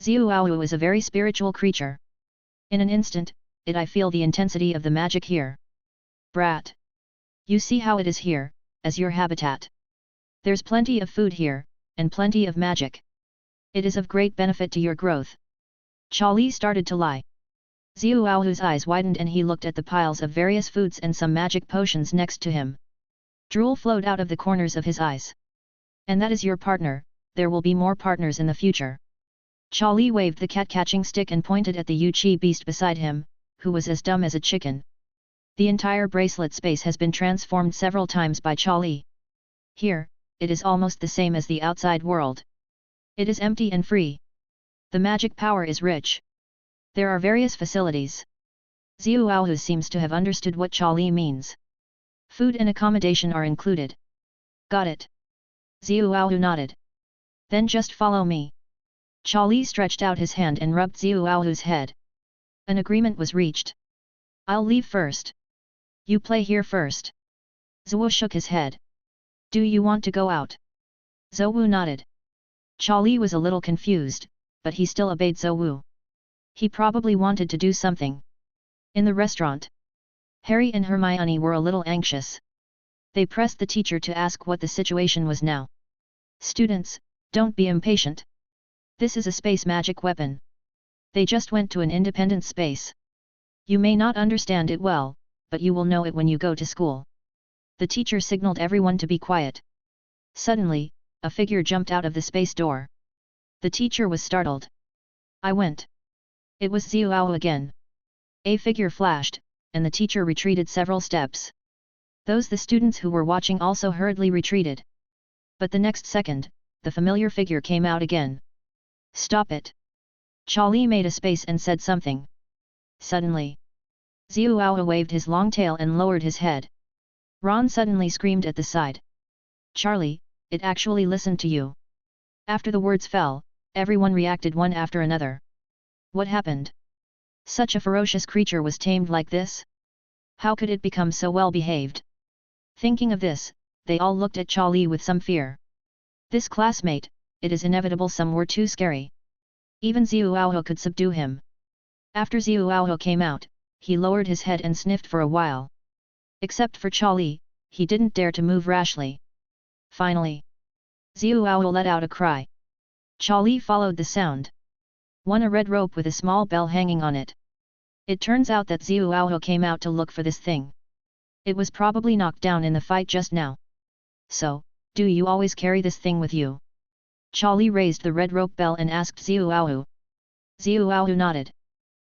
Speaker 1: Zouwu is a very spiritual creature. In an instant, I feel the intensity of the magic here. Brat. You see how it is here, as your habitat. There's plenty of food here, and plenty of magic. It is of great benefit to your growth. Charlie started to lie. Zouwu's eyes widened and he looked at the piles of various foods and some magic potions next to him. Drool flowed out of the corners of his eyes. And that is your partner, there will be more partners in the future. Charlie waved the cat-catching stick and pointed at the Yuchi beast beside him, who was as dumb as a chicken. The entire bracelet space has been transformed several times by Charlie. Here, it is almost the same as the outside world. It is empty and free. The magic power is rich. There are various facilities. Zouwu seems to have understood what Charlie means. Food and accommodation are included. Got it. Zouwu nodded. Then just follow me. Charlie stretched out his hand and rubbed Zouwu's head. An agreement was reached. I'll leave first. You play here first. Zouwu shook his head. Do you want to go out? Zouwu nodded. Charlie was a little confused, but he still obeyed Zouwu. He probably wanted to do something. In the restaurant, Harry and Hermione were a little anxious. They pressed the teacher to ask what the situation was now. Students, don't be impatient. This is a space magic weapon. They just went to an independent space. You may not understand it well, but you will know it when you go to school. The teacher signaled everyone to be quiet. Suddenly, a figure jumped out of the space door. The teacher was startled. I went. It was Zouwu again. A figure flashed, and the teacher retreated several steps. The students who were watching also hurriedly retreated. But the next second, the familiar figure came out again. Stop it! Charlie made a space and said something. Suddenly, Zouwu waved his long tail and lowered his head. Ron suddenly screamed at the side. Charlie, it actually listened to you. After the words fell, everyone reacted one after another. What happened? Such a ferocious creature was tamed like this? How could it become so well behaved? Thinking of this, they all looked at Charlie with some fear. This classmate, it is inevitable some were too scary. Even Zouwu could subdue him. After Zouwu came out, he lowered his head and sniffed for a while. Except for Charlie, he didn't dare to move rashly. Finally, Zouwu let out a cry. Charlie followed the sound. Won a red rope with a small bell hanging on it. It turns out that Zouwu came out to look for this thing. It was probably knocked down in the fight just now. So, do you always carry this thing with you? Charlie raised the red rope bell and asked Zouwu. Zouwu nodded.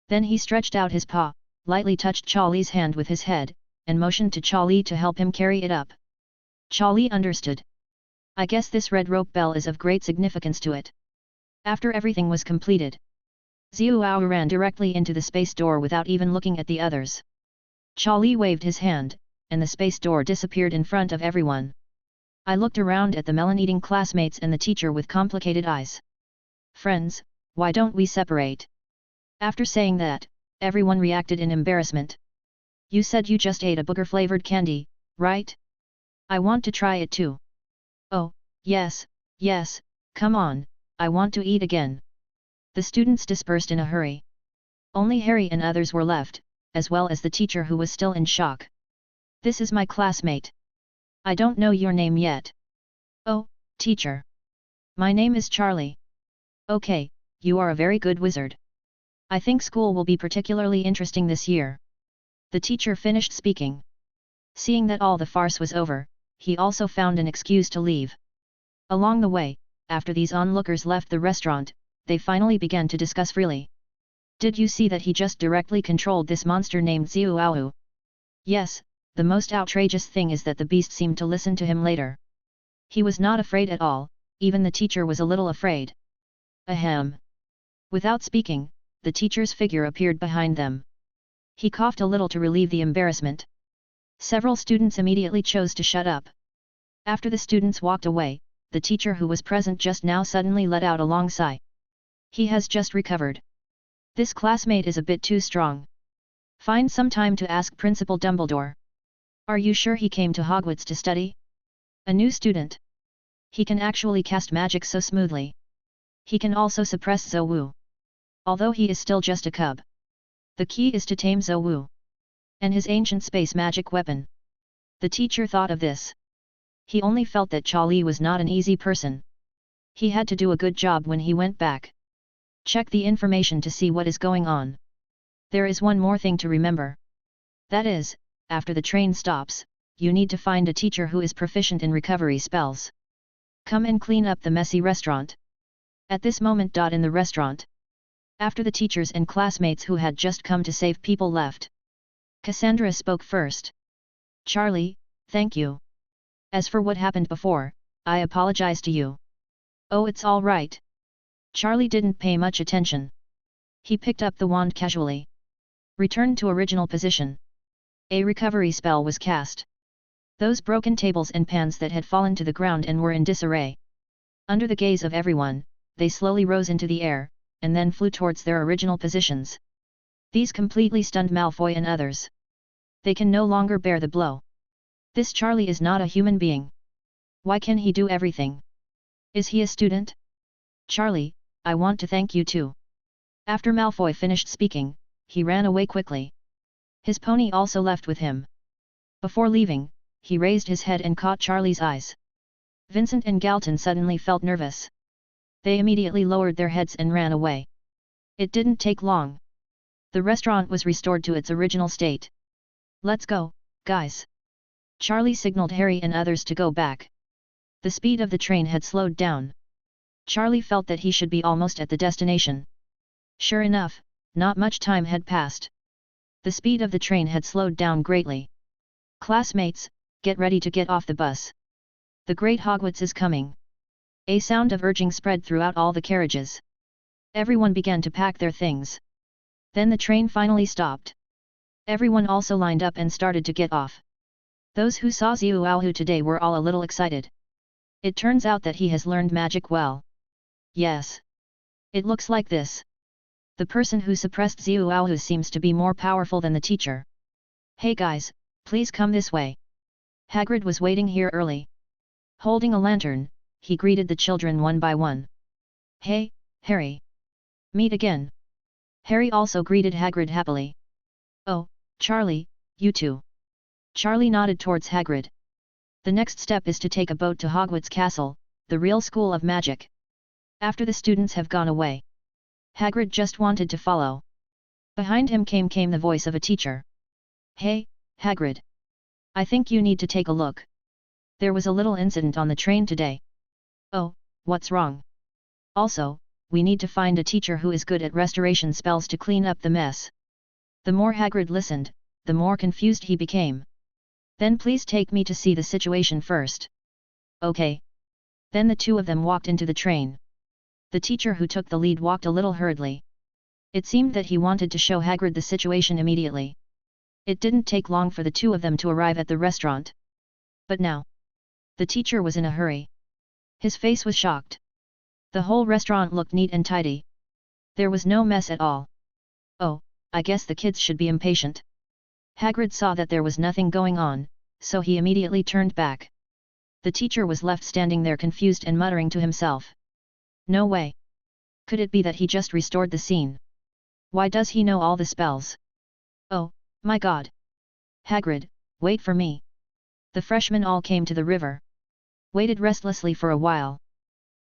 Speaker 1: Then he stretched out his paw, lightly touched Charlie's hand with his head, and motioned to Charlie to help him carry it up. Charlie understood. I guess this red rope bell is of great significance to it. After everything was completed, Zouwu ran directly into the space door without even looking at the others. Charlie waved his hand, and the space door disappeared in front of everyone. I looked around at the melon-eating classmates and the teacher with complicated eyes. Friends, why don't we separate? After saying that, everyone reacted in embarrassment. You said you just ate a booger-flavored candy, right? I want to try it too. Oh, yes, come on, I want to eat again. The students dispersed in a hurry. Only Harry and others were left, as well as the teacher who was still in shock. This is my classmate. I don't know your name yet. Oh, teacher. My name is Charlie. Okay, you are a very good wizard. I think school will be particularly interesting this year. The teacher finished speaking. Seeing that all the farce was over, he also found an excuse to leave. Along the way, after these onlookers left the restaurant, they finally began to discuss freely. Did you see that he just directly controlled this monster named Zouwu? Yes, the most outrageous thing is that the beast seemed to listen to him later. He was not afraid at all, even the teacher was a little afraid. Ahem. Without speaking, the teacher's figure appeared behind them. He coughed a little to relieve the embarrassment. Several students immediately chose to shut up. After the students walked away, the teacher who was present just now suddenly let out a long sigh. He has just recovered. This classmate is a bit too strong. Find some time to ask Principal Dumbledore. Are you sure he came to Hogwarts to study? A new student. He can actually cast magic so smoothly. He can also suppress Zouwu. Although he is still just a cub. The key is to tame Zouwu. And his ancient space magic weapon. The teacher thought of this. He only felt that Charlie was not an easy person. He had to do a good job when he went back. Check the information to see what is going on. There is one more thing to remember. That is, after the train stops, you need to find a teacher who is proficient in recovery spells. Come and clean up the messy restaurant. At this moment. In the restaurant. After the teachers and classmates who had just come to save people left, Cassandra spoke first. Charlie, thank you. As for what happened before, I apologize to you. Oh, it's all right. Charlie didn't pay much attention. He picked up the wand casually. Returned to original position. A recovery spell was cast. Those broken tables and pans that had fallen to the ground and were in disarray. Under the gaze of everyone, they slowly rose into the air, and then flew towards their original positions. These completely stunned Malfoy and others. They can no longer bear the blow. This Charlie is not a human being. Why can he do everything? Is he a student? Charlie, I want to thank you too. After Malfoy finished speaking, he ran away quickly. His pony also left with him. Before leaving, he raised his head and caught Charlie's eyes. Vincent and Galton suddenly felt nervous. They immediately lowered their heads and ran away. It didn't take long. The restaurant was restored to its original state. Let's go, guys. Charlie signaled Harry and others to go back. The speed of the train had slowed down. Charlie felt that he should be almost at the destination. Sure enough, not much time had passed. The speed of the train had slowed down greatly. Classmates, get ready to get off the bus. The Great Hogwarts is coming. A sound of urging spread throughout all the carriages. Everyone began to pack their things. Then the train finally stopped. Everyone also lined up and started to get off. Those who saw Zouwu today were all a little excited. It turns out that he has learned magic well. Yes. It looks like this. The person who suppressed Zouwu seems to be more powerful than the teacher. Hey guys, please come this way. Hagrid was waiting here early. Holding a lantern, he greeted the children one by one. Hey, Harry. Meet again. Harry also greeted Hagrid happily. Oh, Charlie, you too. Charlie nodded towards Hagrid. The next step is to take a boat to Hogwarts Castle, the real school of magic. After the students have gone away, Hagrid just wanted to follow. Behind him came the voice of a teacher. Hey, Hagrid. I think you need to take a look. There was a little incident on the train today. Oh, what's wrong? Also, we need to find a teacher who is good at restoration spells to clean up the mess. The more Hagrid listened, the more confused he became. Then please take me to see the situation first. Okay. Then the two of them walked into the train. The teacher who took the lead walked a little hurriedly. It seemed that he wanted to show Hagrid the situation immediately. It didn't take long for the two of them to arrive at the restaurant. But now, the teacher was in a hurry. His face was shocked. The whole restaurant looked neat and tidy. There was no mess at all. Oh, I guess the kids should be impatient. Hagrid saw that there was nothing going on, so he immediately turned back. The teacher was left standing there confused and muttering to himself. No way. Could it be that he just restored the scene? Why does he know all the spells? Oh, my god. Hagrid, wait for me. The freshmen all came to the river. Waited restlessly for a while.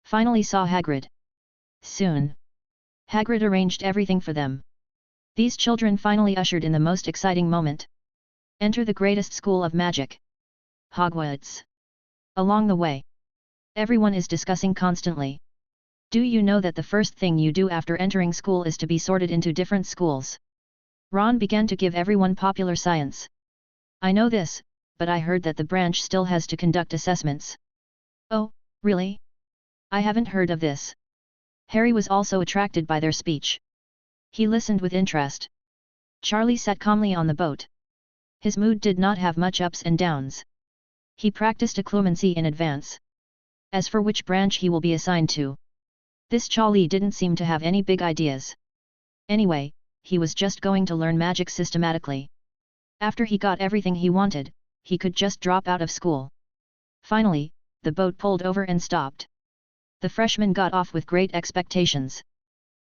Speaker 1: Finally saw Hagrid. Soon. Hagrid arranged everything for them. These children finally ushered in the most exciting moment. Enter the greatest school of magic. Hogwarts. Along the way, everyone is discussing constantly. Do you know that the first thing you do after entering school is to be sorted into different schools? Ron began to give everyone popular science. I know this, but I heard that the branch still has to conduct assessments. Oh, really? I haven't heard of this. Harry was also attracted by their speech. He listened with interest. Charlie sat calmly on the boat. His mood did not have much ups and downs. He practiced occlumency in advance. As for which branch he will be assigned to, this Charlie didn't seem to have any big ideas. Anyway, he was just going to learn magic systematically. After he got everything he wanted, he could just drop out of school. Finally, the boat pulled over and stopped. The freshmen got off with great expectations.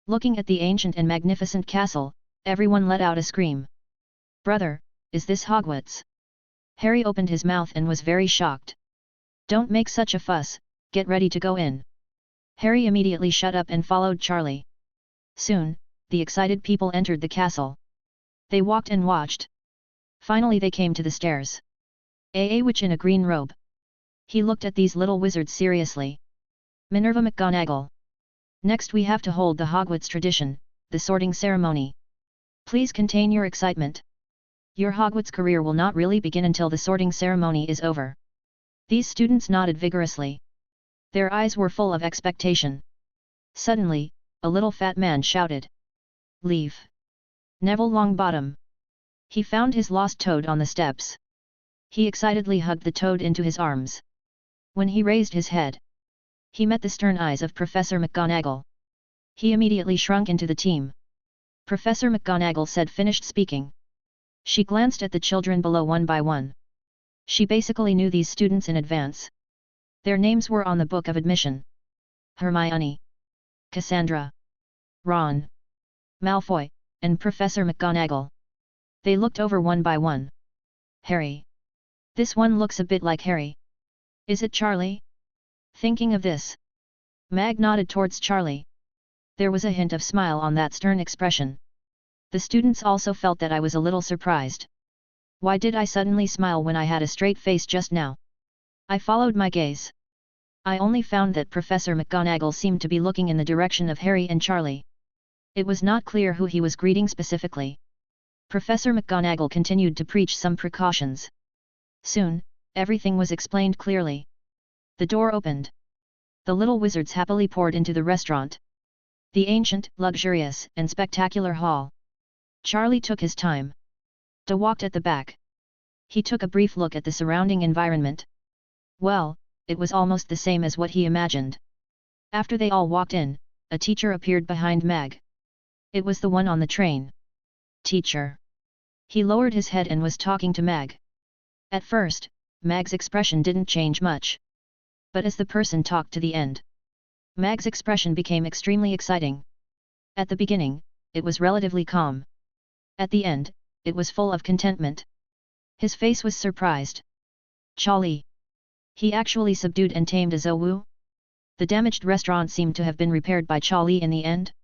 Speaker 1: Looking at the ancient and magnificent castle, everyone let out a scream. Brother, is this Hogwarts? Harry opened his mouth and was very shocked. Don't make such a fuss, get ready to go in. Harry immediately shut up and followed Charlie. Soon, the excited people entered the castle. They walked and watched. Finally they came to the stairs. A witch in a green robe. He looked at these little wizards seriously. Minerva McGonagall. Next we have to hold the Hogwarts tradition, the sorting ceremony. Please contain your excitement. Your Hogwarts career will not really begin until the sorting ceremony is over. These students nodded vigorously. Their eyes were full of expectation. Suddenly, a little fat man shouted. Leave. Neville Longbottom. He found his lost toad on the steps. He excitedly hugged the toad into his arms. When he raised his head, he met the stern eyes of Professor McGonagall. He immediately shrunk into the team. Professor McGonagall said finished speaking. She glanced at the children below one by one. She basically knew these students in advance. Their names were on the book of admission. Hermione, Cassandra, Ron, Malfoy, and Professor McGonagall. They looked over one by one. Harry. This one looks a bit like Harry. Is it Charlie? Thinking of this, Mag nodded towards Charlie. There was a hint of smile on that stern expression. The students also felt that I was a little surprised. Why did I suddenly smile when I had a straight face just now? I followed my gaze. I only found that Professor McGonagall seemed to be looking in the direction of Harry and Charlie. It was not clear who he was greeting specifically. Professor McGonagall continued to preach some precautions. Soon, everything was explained clearly. The door opened. The little wizards happily poured into the restaurant. The ancient, luxurious, and spectacular hall. Charlie took his time. De walked at the back. He took a brief look at the surrounding environment. Well, it was almost the same as what he imagined. After they all walked in, a teacher appeared behind Mag. It was the one on the train. Teacher. He lowered his head and was talking to Mag. At first, Mag's expression didn't change much. But as the person talked to the end, Mag's expression became extremely exciting. At the beginning, it was relatively calm. At the end, it was full of contentment. His face was surprised. Charlie. He actually subdued and tamed a Zouwu? The damaged restaurant seemed to have been repaired by Charlie in the end?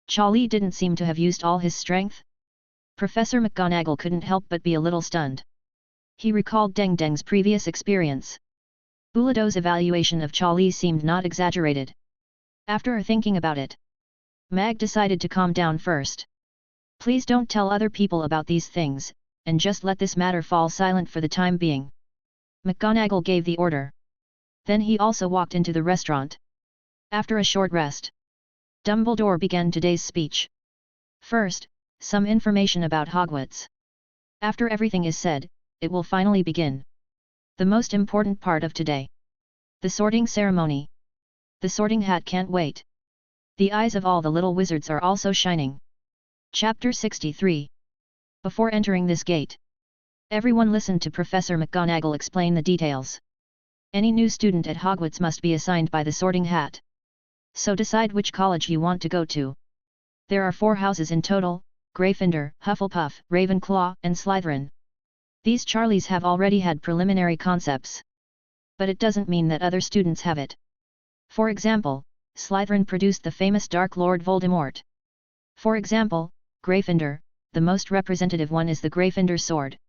Speaker 1: Charlie didn't seem to have used all his strength? Professor McGonagall couldn't help but be a little stunned. He recalled Deng Deng's previous experience. Bulido's evaluation of Charlie seemed not exaggerated. After thinking about it, Mag decided to calm down first. Please don't tell other people about these things, and just let this matter fall silent for the time being. McGonagall gave the order. Then he also walked into the restaurant. After a short rest, Dumbledore began today's speech. First, some information about Hogwarts. After everything is said, it will finally begin. The most important part of today. The sorting ceremony. The sorting hat can't wait. The eyes of all the little wizards are also shining. Chapter 63. Before entering this gate, everyone listened to Professor McGonagall explain the details. Any new student at Hogwarts must be assigned by the sorting hat. So decide which college you want to go to. There are 4 houses in total: Gryffindor, Hufflepuff, Ravenclaw, and Slytherin. These Charlies have already had preliminary concepts. But it doesn't mean that other students have it. For example, Slytherin produced the famous Dark Lord Voldemort. For example, Gryffindor, the most representative one, is the Gryffindor sword.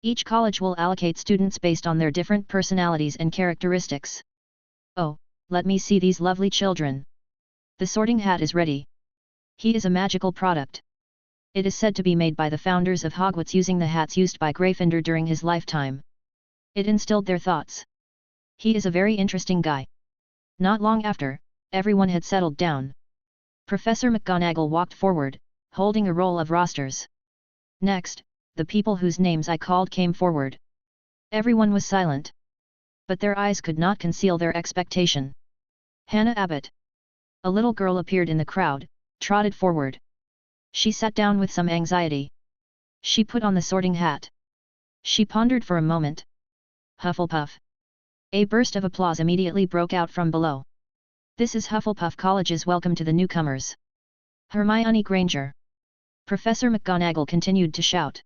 Speaker 1: Each college will allocate students based on their different personalities and characteristics. Oh, let me see these lovely children. The sorting hat is ready. He is a magical product. It is said to be made by the founders of Hogwarts using the hats used by Gryffindor during his lifetime. It instilled their thoughts. He is a very interesting guy. Not long after, everyone had settled down. Professor McGonagall walked forward, holding a roll of rosters. Next, the people whose names I called came forward. Everyone was silent. But their eyes could not conceal their expectation. Hannah Abbott. A little girl appeared in the crowd, trotted forward. She sat down with some anxiety. She put on the sorting hat. She pondered for a moment. Hufflepuff. A burst of applause immediately broke out from below. This is Hufflepuff College's welcome to the newcomers. Hermione Granger. Professor McGonagall continued to shout.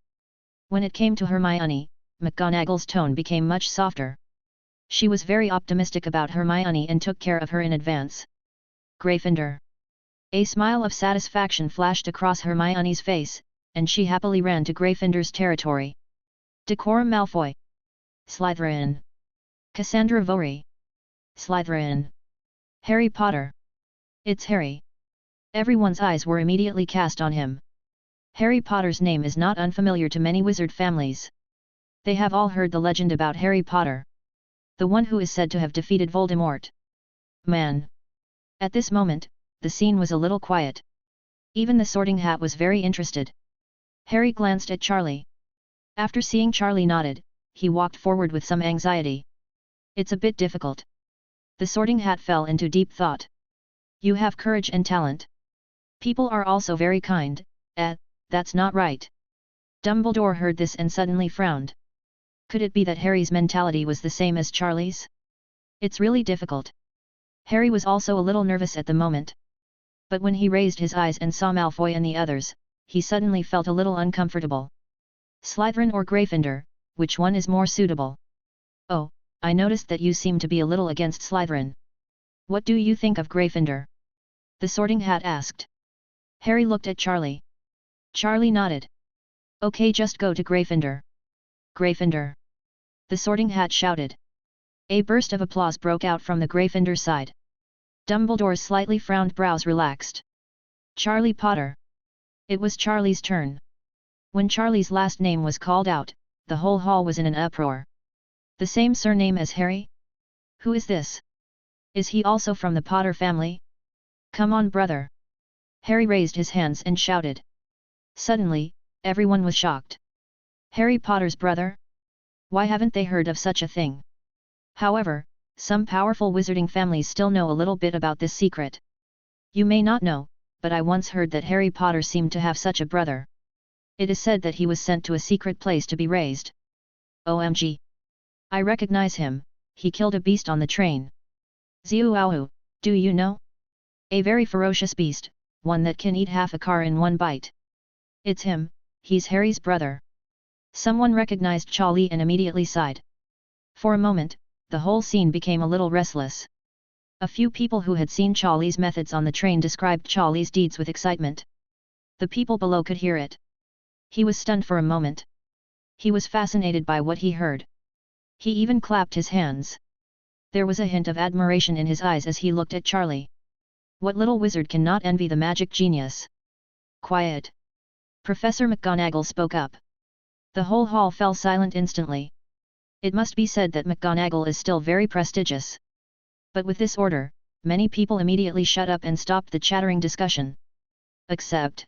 Speaker 1: When it came to Hermione, McGonagall's tone became much softer. She was very optimistic about Hermione and took care of her in advance. Gryffindor. A smile of satisfaction flashed across Hermione's face, and she happily ran to Gryffindor's territory. Decorum Malfoy. Slytherin. Cassandra Vori. Slytherin. Harry Potter. It's Harry. Everyone's eyes were immediately cast on him. Harry Potter's name is not unfamiliar to many wizard families. They have all heard the legend about Harry Potter. The one who is said to have defeated Voldemort. Man. At this moment, the scene was a little quiet. Even the sorting hat was very interested. Harry glanced at Charlie. After seeing Charlie nodded, he walked forward with some anxiety. It's a bit difficult. The sorting hat fell into deep thought. You have courage and talent. People are also very kind. That's not right. Dumbledore heard this and suddenly frowned. Could it be that Harry's mentality was the same as Charlie's? It's really difficult. Harry was also a little nervous at the moment. But when he raised his eyes and saw Malfoy and the others, he suddenly felt a little uncomfortable. Slytherin or Gryffindor, which one is more suitable? Oh, I noticed that you seem to be a little against Slytherin. What do you think of Gryffindor? The Sorting Hat asked. Harry looked at Charlie. Charlie nodded. Okay, just go to Gryffindor. Gryffindor! The Sorting Hat shouted. A burst of applause broke out from the Gryffindor side. Dumbledore's slightly frowned brows relaxed. Charlie Potter. It was Charlie's turn. When Charlie's last name was called out, the whole hall was in an uproar. The same surname as Harry? Who is this? Is he also from the Potter family? Come on, brother! Harry raised his hands and shouted. Suddenly, everyone was shocked. Harry Potter's brother? Why haven't they heard of such a thing? However, some powerful wizarding families still know a little bit about this secret. You may not know, but I once heard that Harry Potter seemed to have such a brother. It is said that he was sent to a secret place to be raised. OMG! I recognize him, he killed a beast on the train. Zouwu, do you know? A very ferocious beast, one that can eat half a car in one bite. It's him, he's Harry's brother. Someone recognized Charlie and immediately sighed. For a moment, the whole scene became a little restless. A few people who had seen Charlie's methods on the train described Charlie's deeds with excitement. The people below could hear it. He was stunned for a moment. He was fascinated by what he heard. He even clapped his hands. There was a hint of admiration in his eyes as he looked at Charlie. What little wizard cannot envy the magic genius? Quiet! Professor McGonagall spoke up. The whole hall fell silent instantly. It must be said that McGonagall is still very prestigious. But with this order, many people immediately shut up and stopped the chattering discussion. Except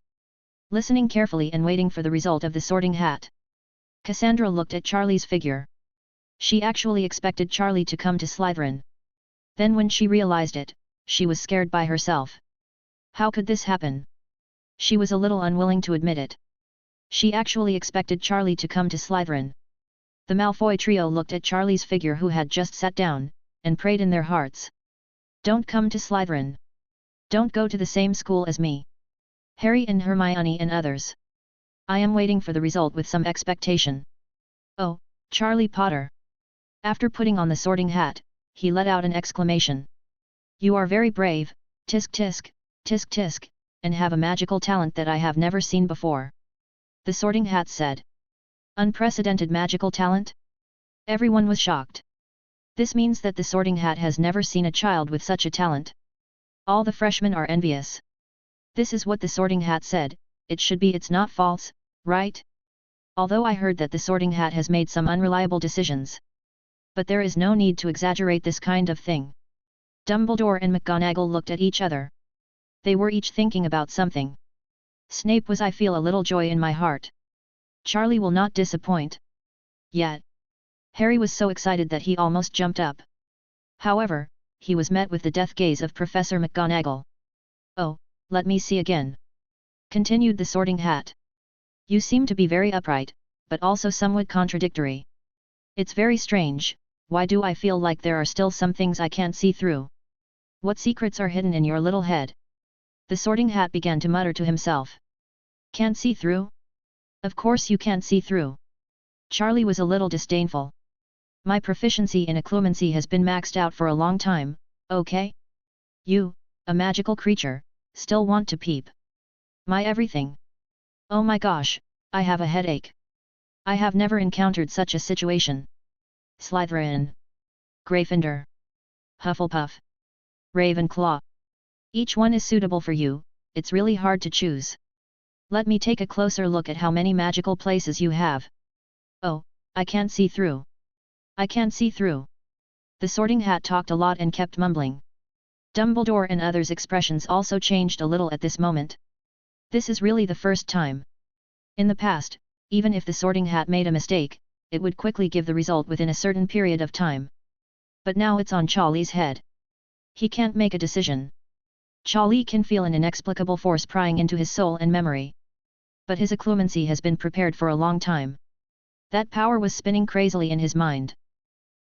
Speaker 1: listening carefully and waiting for the result of the Sorting Hat. Cassandra looked at Charlie's figure. She actually expected Charlie to come to Slytherin. Then when she realized it, she was scared by herself. How could this happen? She was a little unwilling to admit it. She actually expected Charlie to come to Slytherin. The Malfoy trio looked at Charlie's figure who had just sat down, and prayed in their hearts. Don't come to Slytherin. Don't go to the same school as me. Harry and Hermione and others. I am waiting for the result with some expectation. Oh, Charlie Potter. After putting on the Sorting Hat, he let out an exclamation. You are very brave, tisk tisk, tisk tisk, and have a magical talent that I have never seen before. The Sorting Hat said. Unprecedented magical talent? Everyone was shocked. This means that the Sorting Hat has never seen a child with such a talent. All the freshmen are envious. This is what the Sorting Hat said, it should be, it's not false, right? Although I heard that the Sorting Hat has made some unreliable decisions. But there is no need to exaggerate this kind of thing. Dumbledore and McGonagall looked at each other. They were each thinking about something. Snape was, I feel a little joy in my heart. Charlie will not disappoint. Yet. Harry was so excited that he almost jumped up. However, he was met with the death gaze of Professor McGonagall. Oh, let me see again. Continued the Sorting Hat. You seem to be very upright, but also somewhat contradictory. It's very strange, why do I feel like there are still some things I can't see through? What secrets are hidden in your little head? The Sorting Hat began to mutter to himself. Can't see through? Of course you can't see through. Charlie was a little disdainful. My proficiency in occlumency has been maxed out for a long time, okay? You, a magical creature, still want to peep. My everything. Oh my gosh, I have a headache. I have never encountered such a situation. Slytherin. Gryffindor. Hufflepuff. Ravenclaw. Each one is suitable for you, it's really hard to choose. Let me take a closer look at how many magical places you have. Oh, I can't see through. I can't see through. The Sorting Hat talked a lot and kept mumbling. Dumbledore and others' expressions also changed a little at this moment. This is really the first time. In the past, even if the Sorting Hat made a mistake, it would quickly give the result within a certain period of time. But now it's on Charlie's head. He can't make a decision. Charlie can feel an inexplicable force prying into his soul and memory. But his occlumency has been prepared for a long time. That power was spinning crazily in his mind.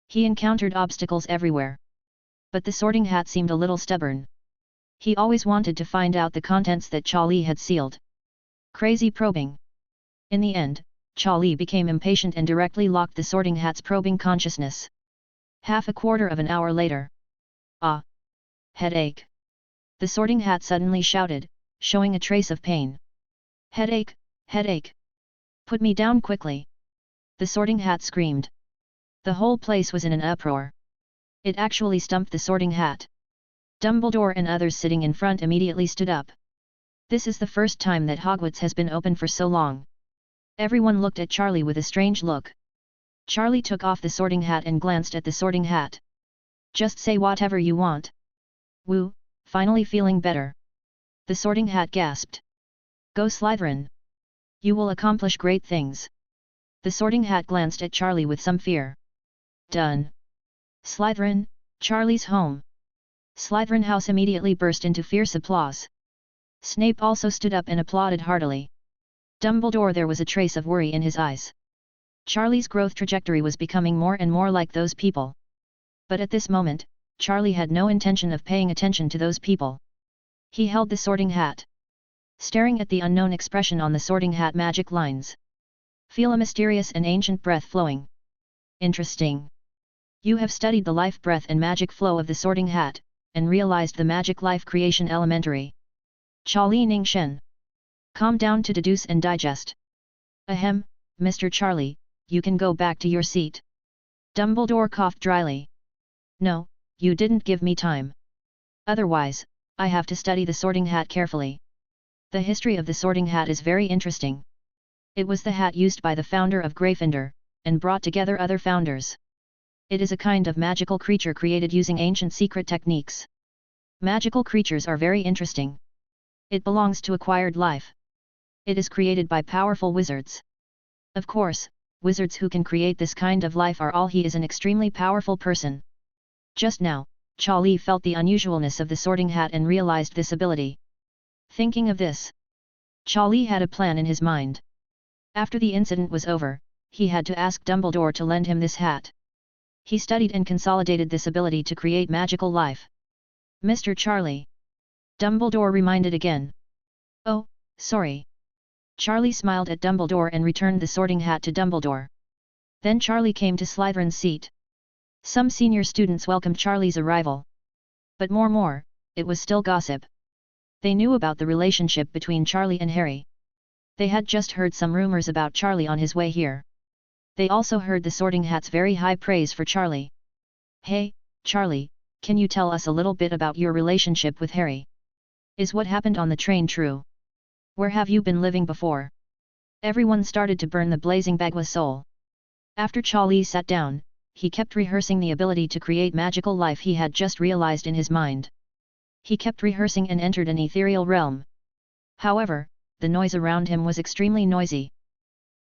Speaker 1: He encountered obstacles everywhere. But the Sorting Hat seemed a little stubborn. He always wanted to find out the contents that Charlie had sealed. Crazy probing. In the end, Charlie became impatient and directly locked the Sorting Hat's probing consciousness. Half a quarter of an hour later. Ah! Headache! The Sorting Hat suddenly shouted, showing a trace of pain. Headache! Headache! Put me down quickly! The Sorting Hat screamed. The whole place was in an uproar. It actually stumped the Sorting Hat. Dumbledore and others sitting in front immediately stood up. This is the first time that Hogwarts has been open for so long. Everyone looked at Charlie with a strange look. Charlie took off the Sorting Hat and glanced at the Sorting Hat. Just say whatever you want. Woo, finally feeling better. The Sorting Hat gasped. Go Slytherin! You will accomplish great things. The Sorting Hat glanced at Charlie with some fear. Done. Slytherin, Charlie's home. Slytherin House immediately burst into fierce applause. Snape also stood up and applauded heartily. Dumbledore, there was a trace of worry in his eyes. Charlie's growth trajectory was becoming more and more like those people. But at this moment, Charlie had no intention of paying attention to those people. He held the Sorting Hat. Staring at the unknown expression on the Sorting Hat magic lines. Feel a mysterious and ancient breath flowing. Interesting. You have studied the life breath and magic flow of the Sorting Hat, and realized the magic life creation elementary. Charlie Ning Shen. Calm down to deduce and digest. Ahem, Mr. Charlie, you can go back to your seat. Dumbledore coughed dryly. No, you didn't give me time. Otherwise, I have to study the Sorting Hat carefully. The history of the Sorting Hat is very interesting. It was the hat used by the founder of Gryffindor, and brought together other founders. It is a kind of magical creature created using ancient secret techniques. Magical creatures are very interesting. It belongs to acquired life. It is created by powerful wizards. Of course, wizards who can create this kind of life are all. He is an extremely powerful person. Just now, Charlie felt the unusualness of the Sorting Hat and realized this ability. Thinking of this, Charlie had a plan in his mind. After the incident was over, he had to ask Dumbledore to lend him this hat. He studied and consolidated this ability to create magical life. Mr. Charlie. Dumbledore reminded again. Oh, sorry. Charlie smiled at Dumbledore and returned the Sorting Hat to Dumbledore. Then Charlie came to Slytherin's seat. Some senior students welcomed Charlie's arrival. But more, it was still gossip. They knew about the relationship between Charlie and Harry. They had just heard some rumors about Charlie on his way here. They also heard the Sorting Hat's very high praise for Charlie. Hey, Charlie, can you tell us a little bit about your relationship with Harry? Is what happened on the train true? Where have you been living before? Everyone started to burn the blazing bagua soul. After Charlie sat down, he kept rehearsing the ability to create magical life he had just realized in his mind. He kept rehearsing and entered an ethereal realm. However, the noise around him was extremely noisy.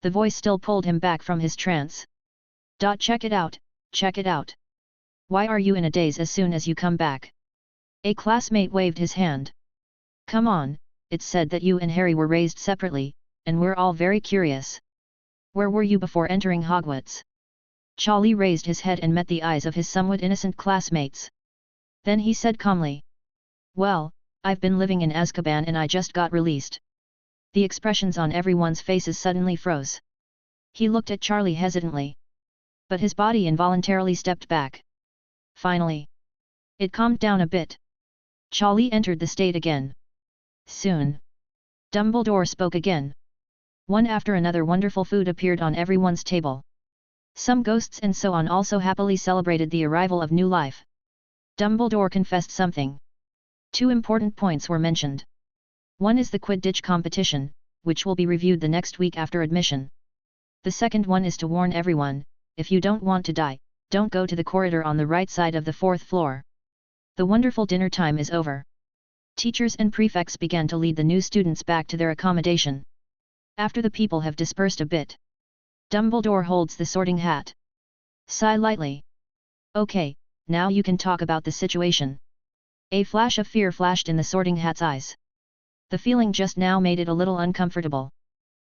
Speaker 1: The voice still pulled him back from his trance. Check it out, check it out. Why are you in a daze as soon as you come back? A classmate waved his hand. Come on, it's said that you and Harry were raised separately, and we're all very curious. Where were you before entering Hogwarts? Charlie raised his head and met the eyes of his somewhat innocent classmates. Then he said calmly. Well, I've been living in Azkaban and I just got released. The expressions on everyone's faces suddenly froze. He looked at Charlie hesitantly. But his body involuntarily stepped back. Finally, it calmed down a bit. Charlie entered the state again. Soon, Dumbledore spoke again. One after another wonderful food appeared on everyone's table. Some ghosts and so on also happily celebrated the arrival of new life. Dumbledore confessed something. Two important points were mentioned. One is the Quidditch competition, which will be reviewed the next week after admission. The second one is to warn everyone, if you don't want to die, don't go to the corridor on the right side of the 4th floor. The wonderful dinner time is over. Teachers and prefects began to lead the new students back to their accommodation. After the people have dispersed a bit, Dumbledore holds the Sorting Hat. Sigh lightly. Okay, now you can talk about the situation. A flash of fear flashed in the Sorting Hat's eyes. The feeling just now made it a little uncomfortable.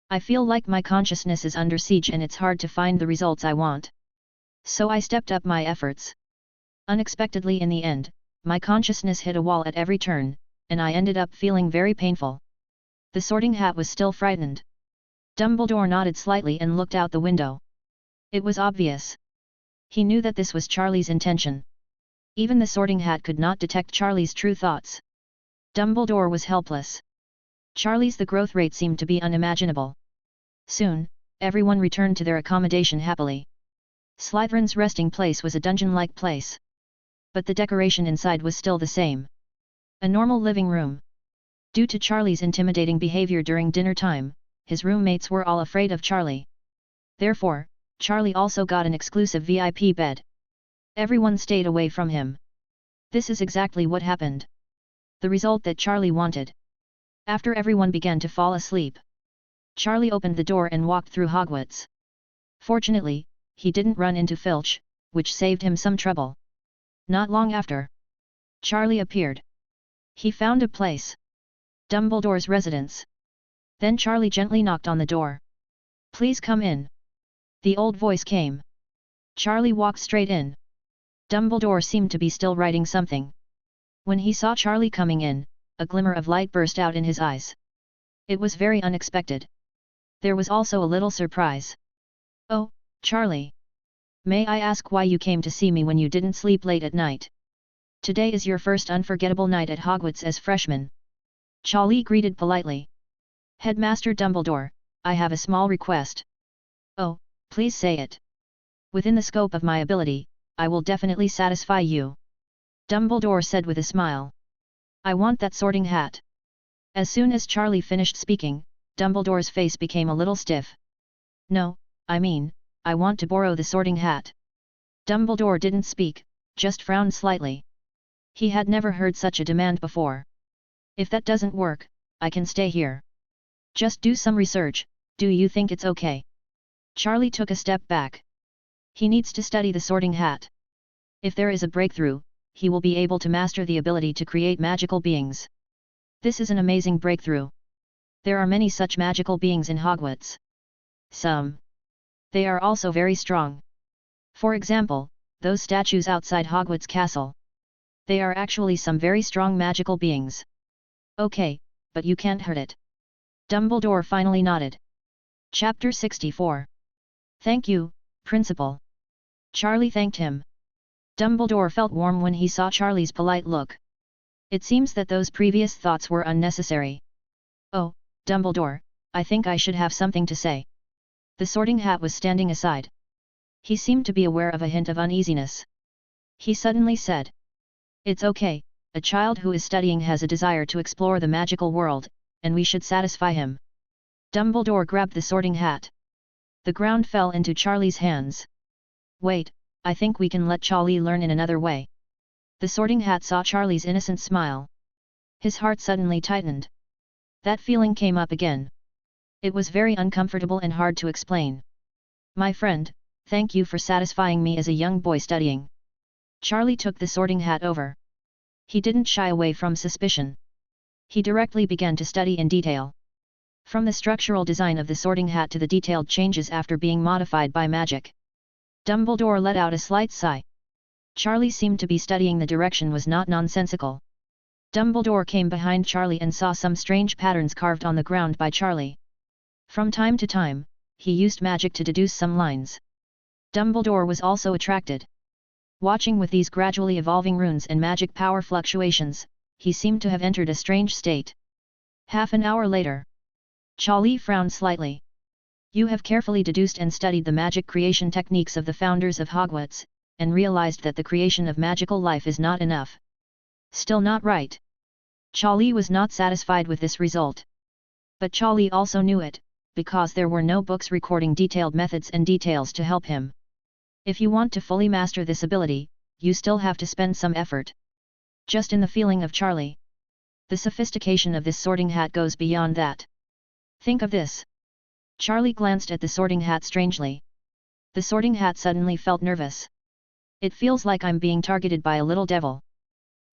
Speaker 1: I feel like my consciousness is under siege and it's hard to find the results I want. So I stepped up my efforts. Unexpectedly in the end, my consciousness hit a wall at every turn, and I ended up feeling very painful. The Sorting Hat was still frightened. Dumbledore nodded slightly and looked out the window. It was obvious. He knew that this was Charlie's intention. Even the Sorting Hat could not detect Charlie's true thoughts. Dumbledore was helpless. Charlie's the growth rate seemed to be unimaginable. Soon, everyone returned to their accommodation happily. Slytherin's resting place was a dungeon-like place. But the decoration inside was still the same. A normal living room. Due to Charlie's intimidating behavior during dinner time, his roommates were all afraid of Charlie. Therefore, Charlie also got an exclusive VIP bed. Everyone stayed away from him. This is exactly what happened. The result that Charlie wanted. After everyone began to fall asleep, Charlie opened the door and walked through Hogwarts. Fortunately, he didn't run into Filch, which saved him some trouble. Not long after, Charlie appeared. He found a place. Dumbledore's residence. Then Charlie gently knocked on the door. "Please come in." The old voice came. Charlie walked straight in. Dumbledore seemed to be still writing something. When he saw Charlie coming in, a glimmer of light burst out in his eyes. It was very unexpected. There was also a little surprise. "Oh, Charlie. May I ask why you came to see me when you didn't sleep late at night? Today is your first unforgettable night at Hogwarts as freshman." Charlie greeted politely. "Headmaster Dumbledore, I have a small request." "Oh, please say it. Within the scope of my ability, I will definitely satisfy you," Dumbledore said with a smile. "I want that Sorting Hat." As soon as Charlie finished speaking, Dumbledore's face became a little stiff. "No, I mean, I want to borrow the Sorting Hat." Dumbledore didn't speak, just frowned slightly. He had never heard such a demand before. "If that doesn't work, I can stay here. Just do some research, do you think it's okay?" Charlie took a step back. He needs to study the Sorting Hat. If there is a breakthrough, he will be able to master the ability to create magical beings. This is an amazing breakthrough. There are many such magical beings in Hogwarts. They are also very strong. For example, those statues outside Hogwarts Castle. They are actually some very strong magical beings. "Okay, but you can't hurt it." Dumbledore finally nodded. Chapter 64. "Thank you, Principal." Charlie thanked him. Dumbledore felt warm when he saw Charlie's polite look. It seems that those previous thoughts were unnecessary. "Oh, Dumbledore, I think I should have something to say." The Sorting Hat was standing aside. He seemed to be aware of a hint of uneasiness. He suddenly said, "It's okay, a child who is studying has a desire to explore the magical world, and we should satisfy him." Dumbledore grabbed the Sorting Hat. The ground fell into Charlie's hands. "Wait, I think we can let Charlie learn in another way." The Sorting Hat saw Charlie's innocent smile. His heart suddenly tightened. That feeling came up again. It was very uncomfortable and hard to explain. "My friend, thank you for satisfying me as a young boy studying." Charlie took the Sorting Hat over. He didn't shy away from suspicion. He directly began to study in detail. From the structural design of the Sorting Hat to the detailed changes after being modified by magic. Dumbledore let out a slight sigh. Charlie seemed to be studying the direction was not nonsensical. Dumbledore came behind Charlie and saw some strange patterns carved on the ground by Charlie. From time to time, he used magic to deduce some lines. Dumbledore was also attracted. Watching with these gradually evolving runes and magic power fluctuations, he seemed to have entered a strange state. Half an hour later, Charlie frowned slightly. "You have carefully deduced and studied the magic creation techniques of the founders of Hogwarts, and realized that the creation of magical life is not enough. Still not right." Charlie was not satisfied with this result. But Charlie also knew it, because there were no books recording detailed methods and details to help him. If you want to fully master this ability, you still have to spend some effort. Just in the feeling of Charlie. The sophistication of this Sorting Hat goes beyond that. Think of this. Charlie glanced at the Sorting Hat strangely. The Sorting Hat suddenly felt nervous. "It feels like I'm being targeted by a little devil."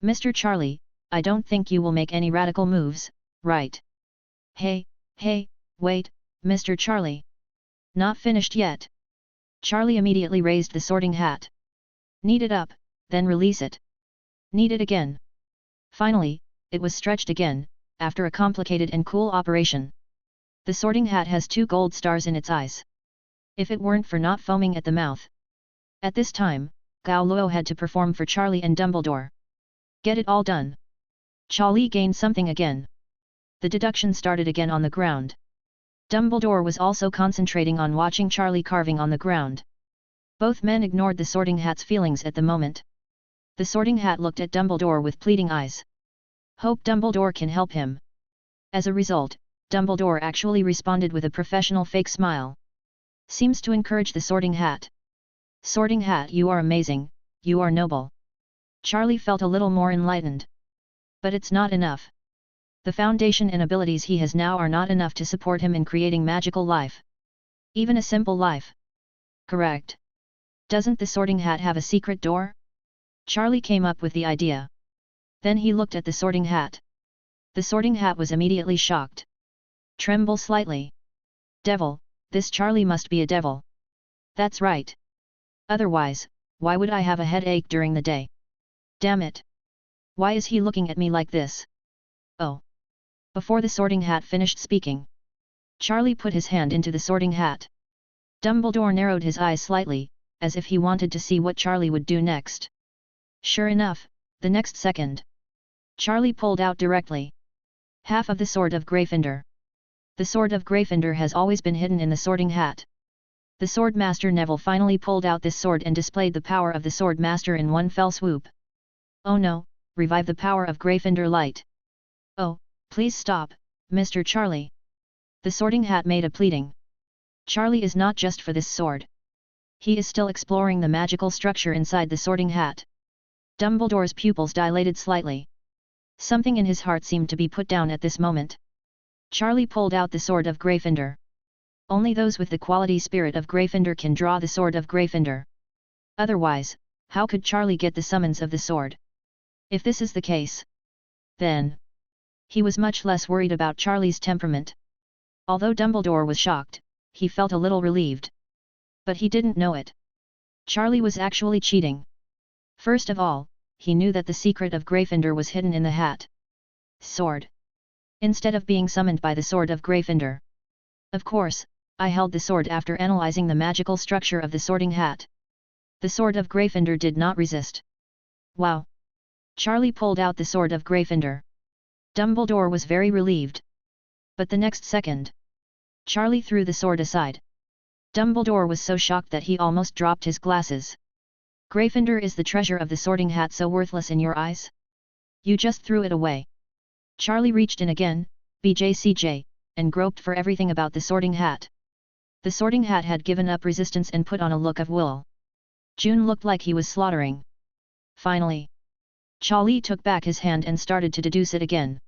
Speaker 1: "Mr. Charlie, I don't think you will make any radical moves, right?" Hey, wait, Mr. Charlie. Not finished yet." Charlie immediately raised the Sorting Hat. "Knead it up, then release it. Knead it again. Finally, it was stretched again, after a complicated and cool operation. The Sorting Hat has 2 gold stars in its eyes. If it weren't for not foaming at the mouth. At this time, Gao Luo had to perform for Charlie and Dumbledore. Get it all done. Charlie gained something again. The deduction started again on the ground. Dumbledore was also concentrating on watching Charlie carving on the ground. Both men ignored the Sorting Hat's feelings at the moment. The Sorting Hat looked at Dumbledore with pleading eyes. Hope Dumbledore can help him. As a result, Dumbledore actually responded with a professional fake smile. Seems to encourage the Sorting Hat. Sorting Hat, you are amazing, you are noble. Charlie felt a little more enlightened. But it's not enough. The foundation and abilities he has now are not enough to support him in creating magical life. Even a simple life. Correct. Doesn't the Sorting Hat have a secret door? Charlie came up with the idea. Then he looked at the Sorting Hat. The Sorting Hat was immediately shocked. Tremble slightly. Devil, this Charlie must be a devil. That's right. Otherwise, why would I have a headache during the day? Damn it. Why is he looking at me like this? Oh. Before the Sorting Hat finished speaking, Charlie put his hand into the Sorting Hat. Dumbledore narrowed his eyes slightly, as if he wanted to see what Charlie would do next. Sure enough, the next second, Charlie pulled out directly half of the Sword of Gryffindor. The Sword of Gryffindor has always been hidden in the Sorting Hat. The Sword Master Neville finally pulled out this sword and displayed the power of the Sword Master in one fell swoop. Oh no, revive the power of Gryffindor light. Oh, please stop, Mr. Charlie. The Sorting Hat made a pleading. Charlie is not just for this sword. He is still exploring the magical structure inside the Sorting Hat. Dumbledore's pupils dilated slightly. Something in his heart seemed to be put down at this moment. Charlie pulled out the Sword of Gryffindor. Only those with the quality spirit of Gryffindor can draw the Sword of Gryffindor. Otherwise, how could Charlie get the summons of the sword? If this is the case, then he was much less worried about Charlie's temperament. Although Dumbledore was shocked, he felt a little relieved. But he didn't know it. Charlie was actually cheating. First of all, he knew that the secret of Gryffindor was hidden in the hat. Sword. Instead of being summoned by the Sword of Gryffindor. Of course, I held the sword after analyzing the magical structure of the Sorting Hat. The Sword of Gryffindor did not resist. Wow! Charlie pulled out the Sword of Gryffindor. Dumbledore was very relieved. But the next second, Charlie threw the sword aside. Dumbledore was so shocked that he almost dropped his glasses. Gryffindor is the treasure of the Sorting Hat so worthless in your eyes? You just threw it away. Charlie reached in again, BJCJ, and groped for everything about the Sorting Hat. The Sorting Hat had given up resistance and put on a look of wool. June looked like he was slaughtering. Finally, Charlie took back his hand and started to deduce it again.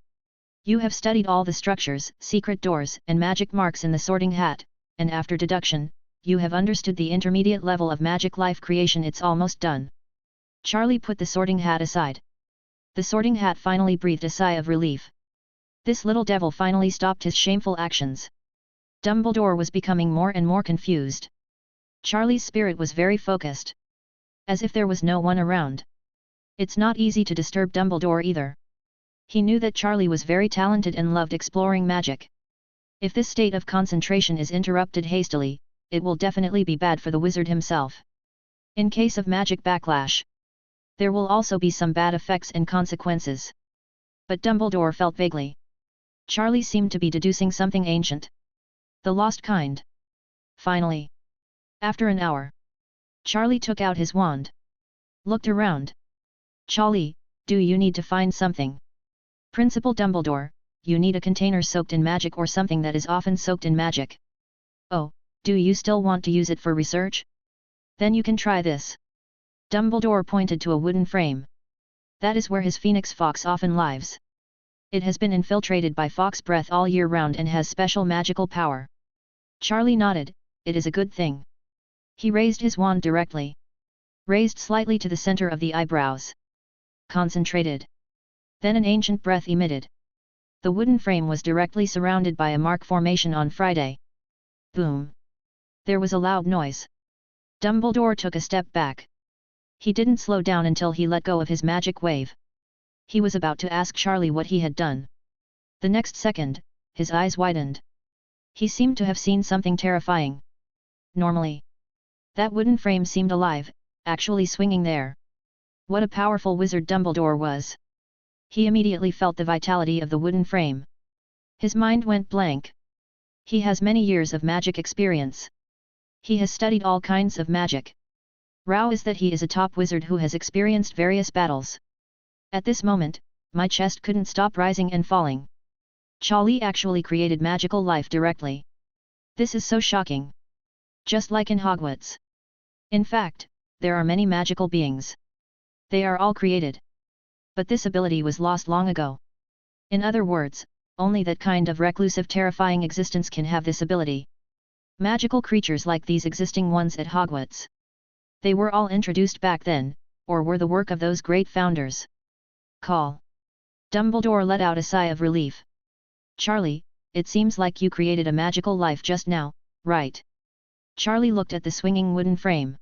Speaker 1: You have studied all the structures, secret doors, and magic marks in the Sorting Hat, and after deduction, you have understood the intermediate level of magic life creation. It's almost done. Charlie put the Sorting Hat aside. The Sorting Hat finally breathed a sigh of relief. This little devil finally stopped his shameful actions. Dumbledore was becoming more and more confused. Charlie's spirit was very focused. As if there was no one around. It's not easy to disturb Dumbledore either. He knew that Charlie was very talented and loved exploring magic. If this state of concentration is interrupted hastily, it will definitely be bad for the wizard himself. In case of magic backlash, there will also be some bad effects and consequences. But Dumbledore felt vaguely. Charlie seemed to be deducing something ancient. The lost kind. Finally, after an hour, Charlie took out his wand. Looked around. Charlie, do you need to find something? Principal Dumbledore, you need a container soaked in magic or something that is often soaked in magic. Oh, do you still want to use it for research? Then you can try this. Dumbledore pointed to a wooden frame. That is where his phoenix fox often lives. It has been infiltrated by fox breath all year round and has special magical power. Charlie nodded, it is a good thing. He raised his wand directly. Raised slightly to the center of the eyebrows. Concentrated. Then an ancient breath emitted. The wooden frame was directly surrounded by a mark formation on Friday. Boom! There was a loud noise. Dumbledore took a step back. He didn't slow down until he let go of his magic wave. He was about to ask Charlie what he had done. The next second, his eyes widened. He seemed to have seen something terrifying. Normally, that wooden frame seemed alive, actually swinging there. What a powerful wizard Dumbledore was! He immediately felt the vitality of the wooden frame. His mind went blank. He has many years of magic experience. He has studied all kinds of magic. Row is that he is a top wizard who has experienced various battles. At this moment, my chest couldn't stop rising and falling. Charlie actually created magical life directly. This is so shocking. Just like in Hogwarts. In fact, there are many magical beings. They are all created. But this ability was lost long ago. In other words, only that kind of reclusive terrifying existence can have this ability. Magical creatures like these existing ones at Hogwarts. They were all introduced back then, or were the work of those great founders. Call. Dumbledore let out a sigh of relief. Charlie, it seems like you created a magical life just now, right? Charlie looked at the swinging wooden frame.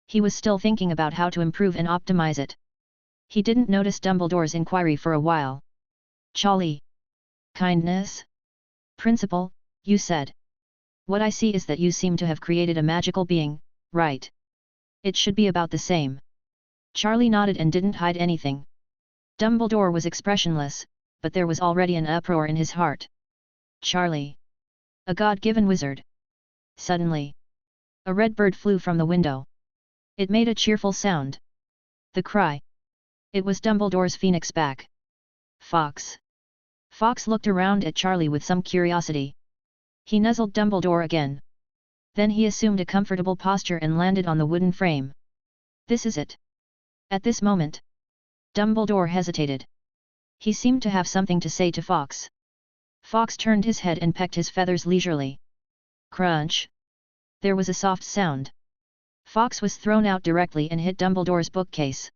Speaker 1: He was still thinking about how to improve and optimize it. He didn't notice Dumbledore's inquiry for a while. Charlie. Kindness? Principal, you said. What I see is that you seem to have created a magical being, right? It should be about the same. Charlie nodded and didn't hide anything. Dumbledore was expressionless, but there was already an uproar in his heart. Charlie. A God-given wizard. Suddenly, a red bird flew from the window. It made a cheerful sound. The cry. It was Dumbledore's phoenix back. Fox. Fox looked around at Charlie with some curiosity. He nuzzled Dumbledore again. Then he assumed a comfortable posture and landed on the wooden frame. This is it. At this moment, Dumbledore hesitated. He seemed to have something to say to Fox. Fox turned his head and pecked his feathers leisurely. Crunch. There was a soft sound. Fox was thrown out directly and hit Dumbledore's bookcase.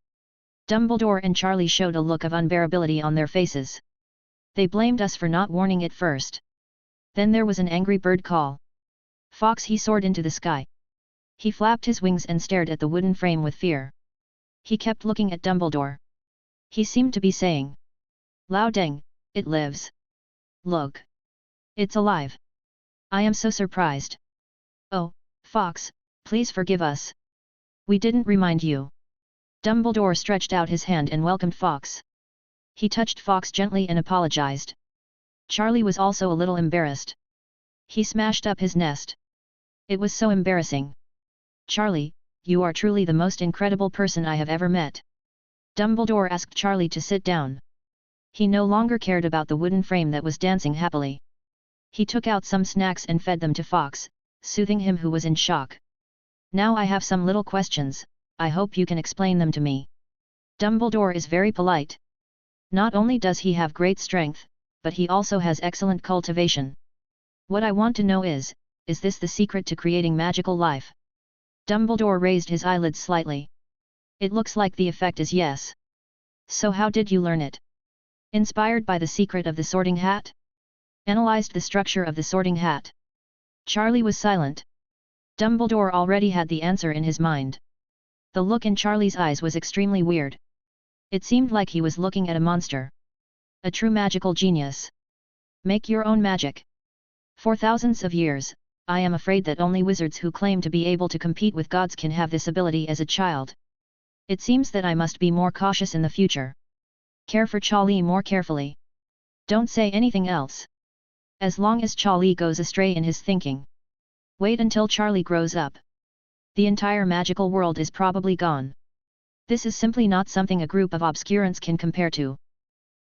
Speaker 1: Dumbledore and Charlie showed a look of unbearability on their faces. They blamed us for not warning it first. Then there was an angry bird call. Fox he soared into the sky. He flapped his wings and stared at the wooden frame with fear. He kept looking at Dumbledore. He seemed to be saying. Lao Deng, it lives. Look. It's alive. I am so surprised. Oh, Fox, please forgive us. We didn't remind you. Dumbledore stretched out his hand and welcomed Fox. He touched Fox gently and apologized. Charlie was also a little embarrassed. He smashed up his nest. It was so embarrassing. Charlie, you are truly the most incredible person I have ever met. Dumbledore asked Charlie to sit down. He no longer cared about the wooden frame that was dancing happily. He took out some snacks and fed them to Fox, soothing him who was in shock. Now I have some little questions, I hope you can explain them to me. Dumbledore is very polite. Not only does he have great strength, but he also has excellent cultivation. What I want to know is this the secret to creating magical life? Dumbledore raised his eyelids slightly. It looks like the effect is yes. So how did you learn it? Inspired by the secret of the Sorting Hat? Analyzed the structure of the Sorting Hat. Charlie was silent. Dumbledore already had the answer in his mind. The look in Charlie's eyes was extremely weird. It seemed like he was looking at a monster. A true magical genius. Make your own magic. For thousands of years, I am afraid that only wizards who claim to be able to compete with gods can have this ability as a child. It seems that I must be more cautious in the future. Care for Charlie more carefully. Don't say anything else. As long as Charlie goes astray in his thinking. Wait until Charlie grows up. The entire magical world is probably gone. This is simply not something a group of obscurants can compare to.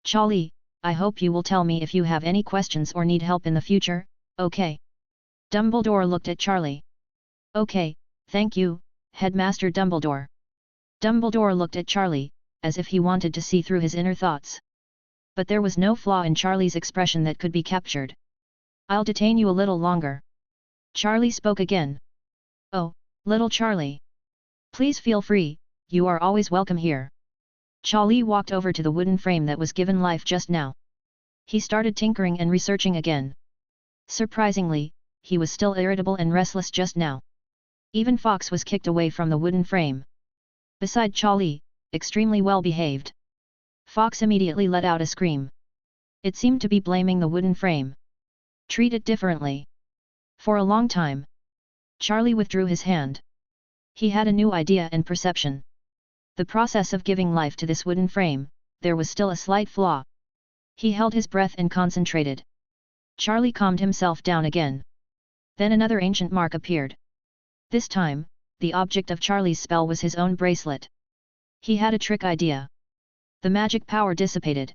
Speaker 1: Charlie, I hope you will tell me if you have any questions or need help in the future, okay? Dumbledore looked at Charlie. Okay, thank you, Headmaster Dumbledore. Dumbledore looked at Charlie, as if he wanted to see through his inner thoughts. But there was no flaw in Charlie's expression that could be captured. I'll detain you a little longer. Charlie spoke again. Oh, little Charlie. Please feel free, you are always welcome here. Charlie walked over to the wooden frame that was given life just now. He started tinkering and researching again. Surprisingly, he was still irritable and restless just now. Even Fox was kicked away from the wooden frame. Beside Charlie, extremely well behaved. Fox immediately let out a scream. It seemed to be blaming the wooden frame. Treat it differently. For a long time, Charlie withdrew his hand. He had a new idea and perception. The process of giving life to this wooden frame, there was still a slight flaw. He held his breath and concentrated. Charlie calmed himself down again. Then another ancient mark appeared. This time, the object of Charlie's spell was his own bracelet. He had a trick idea. The magic power dissipated.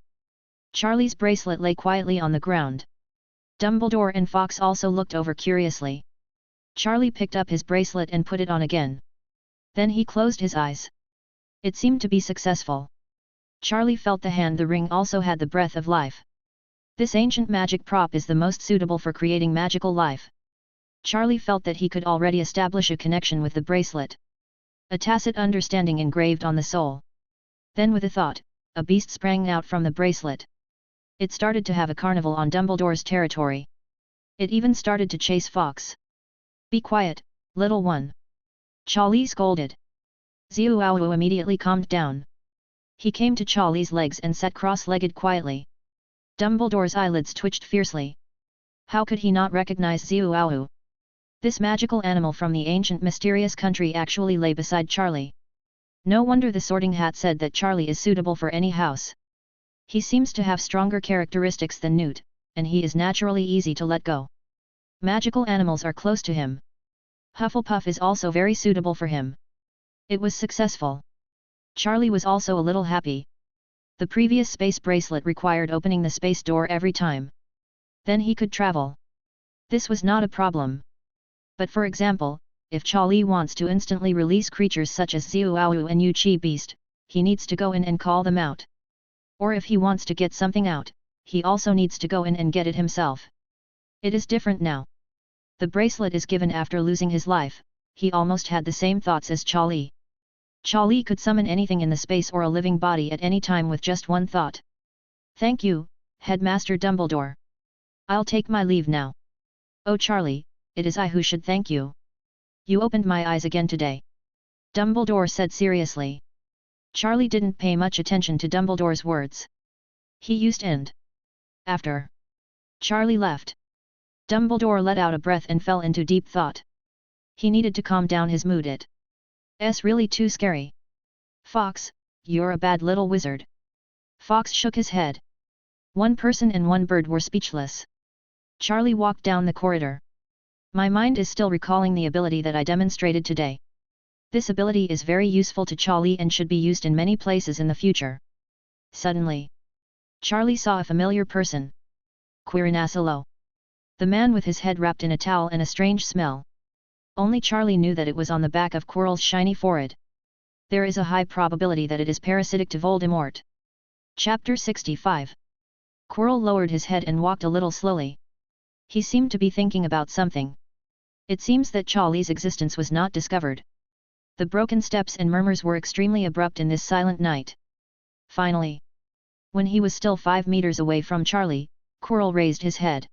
Speaker 1: Charlie's bracelet lay quietly on the ground. Dumbledore and Fox also looked over curiously. Charlie picked up his bracelet and put it on again. Then he closed his eyes. It seemed to be successful. Charlie felt the ring also had the breath of life. This ancient magic prop is the most suitable for creating magical life. Charlie felt that he could already establish a connection with the bracelet. A tacit understanding engraved on the soul. Then with a thought, a beast sprang out from the bracelet. It started to have a carnival on Dumbledore's territory. It even started to chase Fox. Be quiet, little one. Charlie scolded. Zouwu immediately calmed down. He came to Charlie's legs and sat cross-legged quietly. Dumbledore's eyelids twitched fiercely. How could he not recognize Zouwu? This magical animal from the ancient mysterious country actually lay beside Charlie. No wonder the Sorting Hat said that Charlie is suitable for any house. He seems to have stronger characteristics than Newt, and he is naturally easy to let go. Magical animals are close to him. Hufflepuff is also very suitable for him. It was successful. Charlie was also a little happy. The previous space bracelet required opening the space door every time. Then he could travel. This was not a problem. But for example, if Charlie wants to instantly release creatures such as Zouwu and Yuchi Beast, he needs to go in and call them out. Or if he wants to get something out, he also needs to go in and get it himself. It is different now. The bracelet is given after losing his life. He almost had the same thoughts as Charlie. Charlie could summon anything in the space or a living body at any time with just one thought. Thank you, Headmaster Dumbledore. I'll take my leave now. Oh Charlie, it is I who should thank you. You opened my eyes again today. Dumbledore said seriously. Charlie didn't pay much attention to Dumbledore's words. He used and after. Charlie left. Dumbledore let out a breath and fell into deep thought. He needed to calm down his mood. It's really too scary. Fox, you're a bad little wizard. Fox shook his head. One person and one bird were speechless. Charlie walked down the corridor. My mind is still recalling the ability that I demonstrated today. This ability is very useful to Charlie and should be used in many places in the future. Suddenly, Charlie saw a familiar person. Quirrell. The man with his head wrapped in a towel and a strange smell. Only Charlie knew that it was on the back of Quirrell's shiny forehead. There is a high probability that it is parasitic to Voldemort. Chapter 65. Quirrell lowered his head and walked a little slowly. He seemed to be thinking about something. It seems that Charlie's existence was not discovered. The broken steps and murmurs were extremely abrupt in this silent night. Finally, when he was still 5 meters away from Charlie, Quirrell raised his head.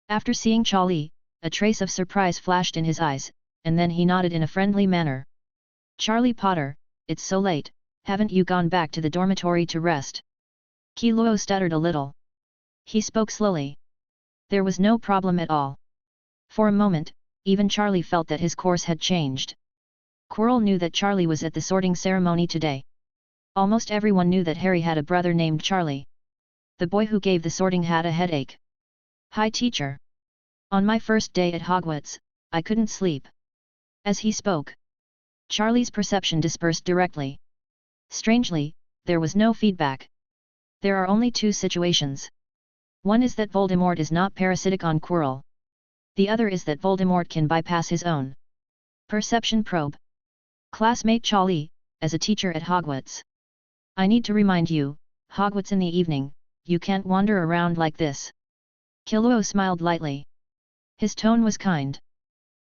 Speaker 1: After seeing Charlie, a trace of surprise flashed in his eyes, and then he nodded in a friendly manner. Charlie Potter, it's so late, haven't you gone back to the dormitory to rest? Quirrell stuttered a little. He spoke slowly. There was no problem at all. For a moment, even Charlie felt that his course had changed. Quirrell knew that Charlie was at the sorting ceremony today. Almost everyone knew that Harry had a brother named Charlie. The boy who gave the sorting hat a headache. Hi teacher. On my first day at Hogwarts, I couldn't sleep. As he spoke, Charlie's perception dispersed directly. Strangely, there was no feedback. There are only two situations. One is that Voldemort is not parasitic on Quirrell. The other is that Voldemort can bypass his own perception probe. Classmate Charlie, as a teacher at Hogwarts. I need to remind you, Hogwarts in the evening, you can't wander around like this. Quirrell smiled lightly. His tone was kind.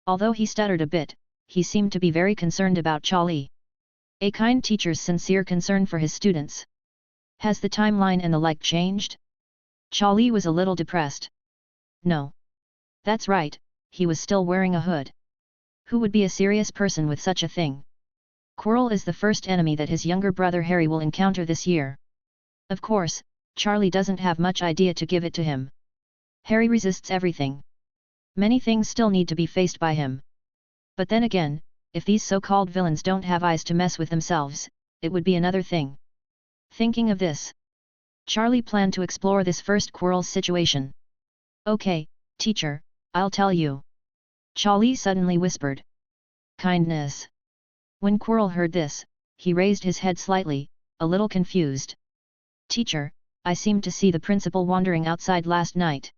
Speaker 1: Although he stuttered a bit, he seemed to be very concerned about Charlie. A kind teacher's sincere concern for his students. Has the timeline and the like changed? Charlie was a little depressed. No. That's right, he was still wearing a hood. Who would be a serious person with such a thing? Quirrell is the first enemy that his younger brother Harry will encounter this year. Of course, Charlie doesn't have much idea to give it to him. Harry resists everything. Many things still need to be faced by him. But then again, if these so-called villains don't have eyes to mess with themselves, it would be another thing. Thinking of this, Charlie planned to explore this first Quirrell's situation. Okay, teacher, I'll tell you. Charlie suddenly whispered. Kindness. When Quirrell heard this, he raised his head slightly, a little confused. Teacher, I seemed to see the principal wandering outside last night.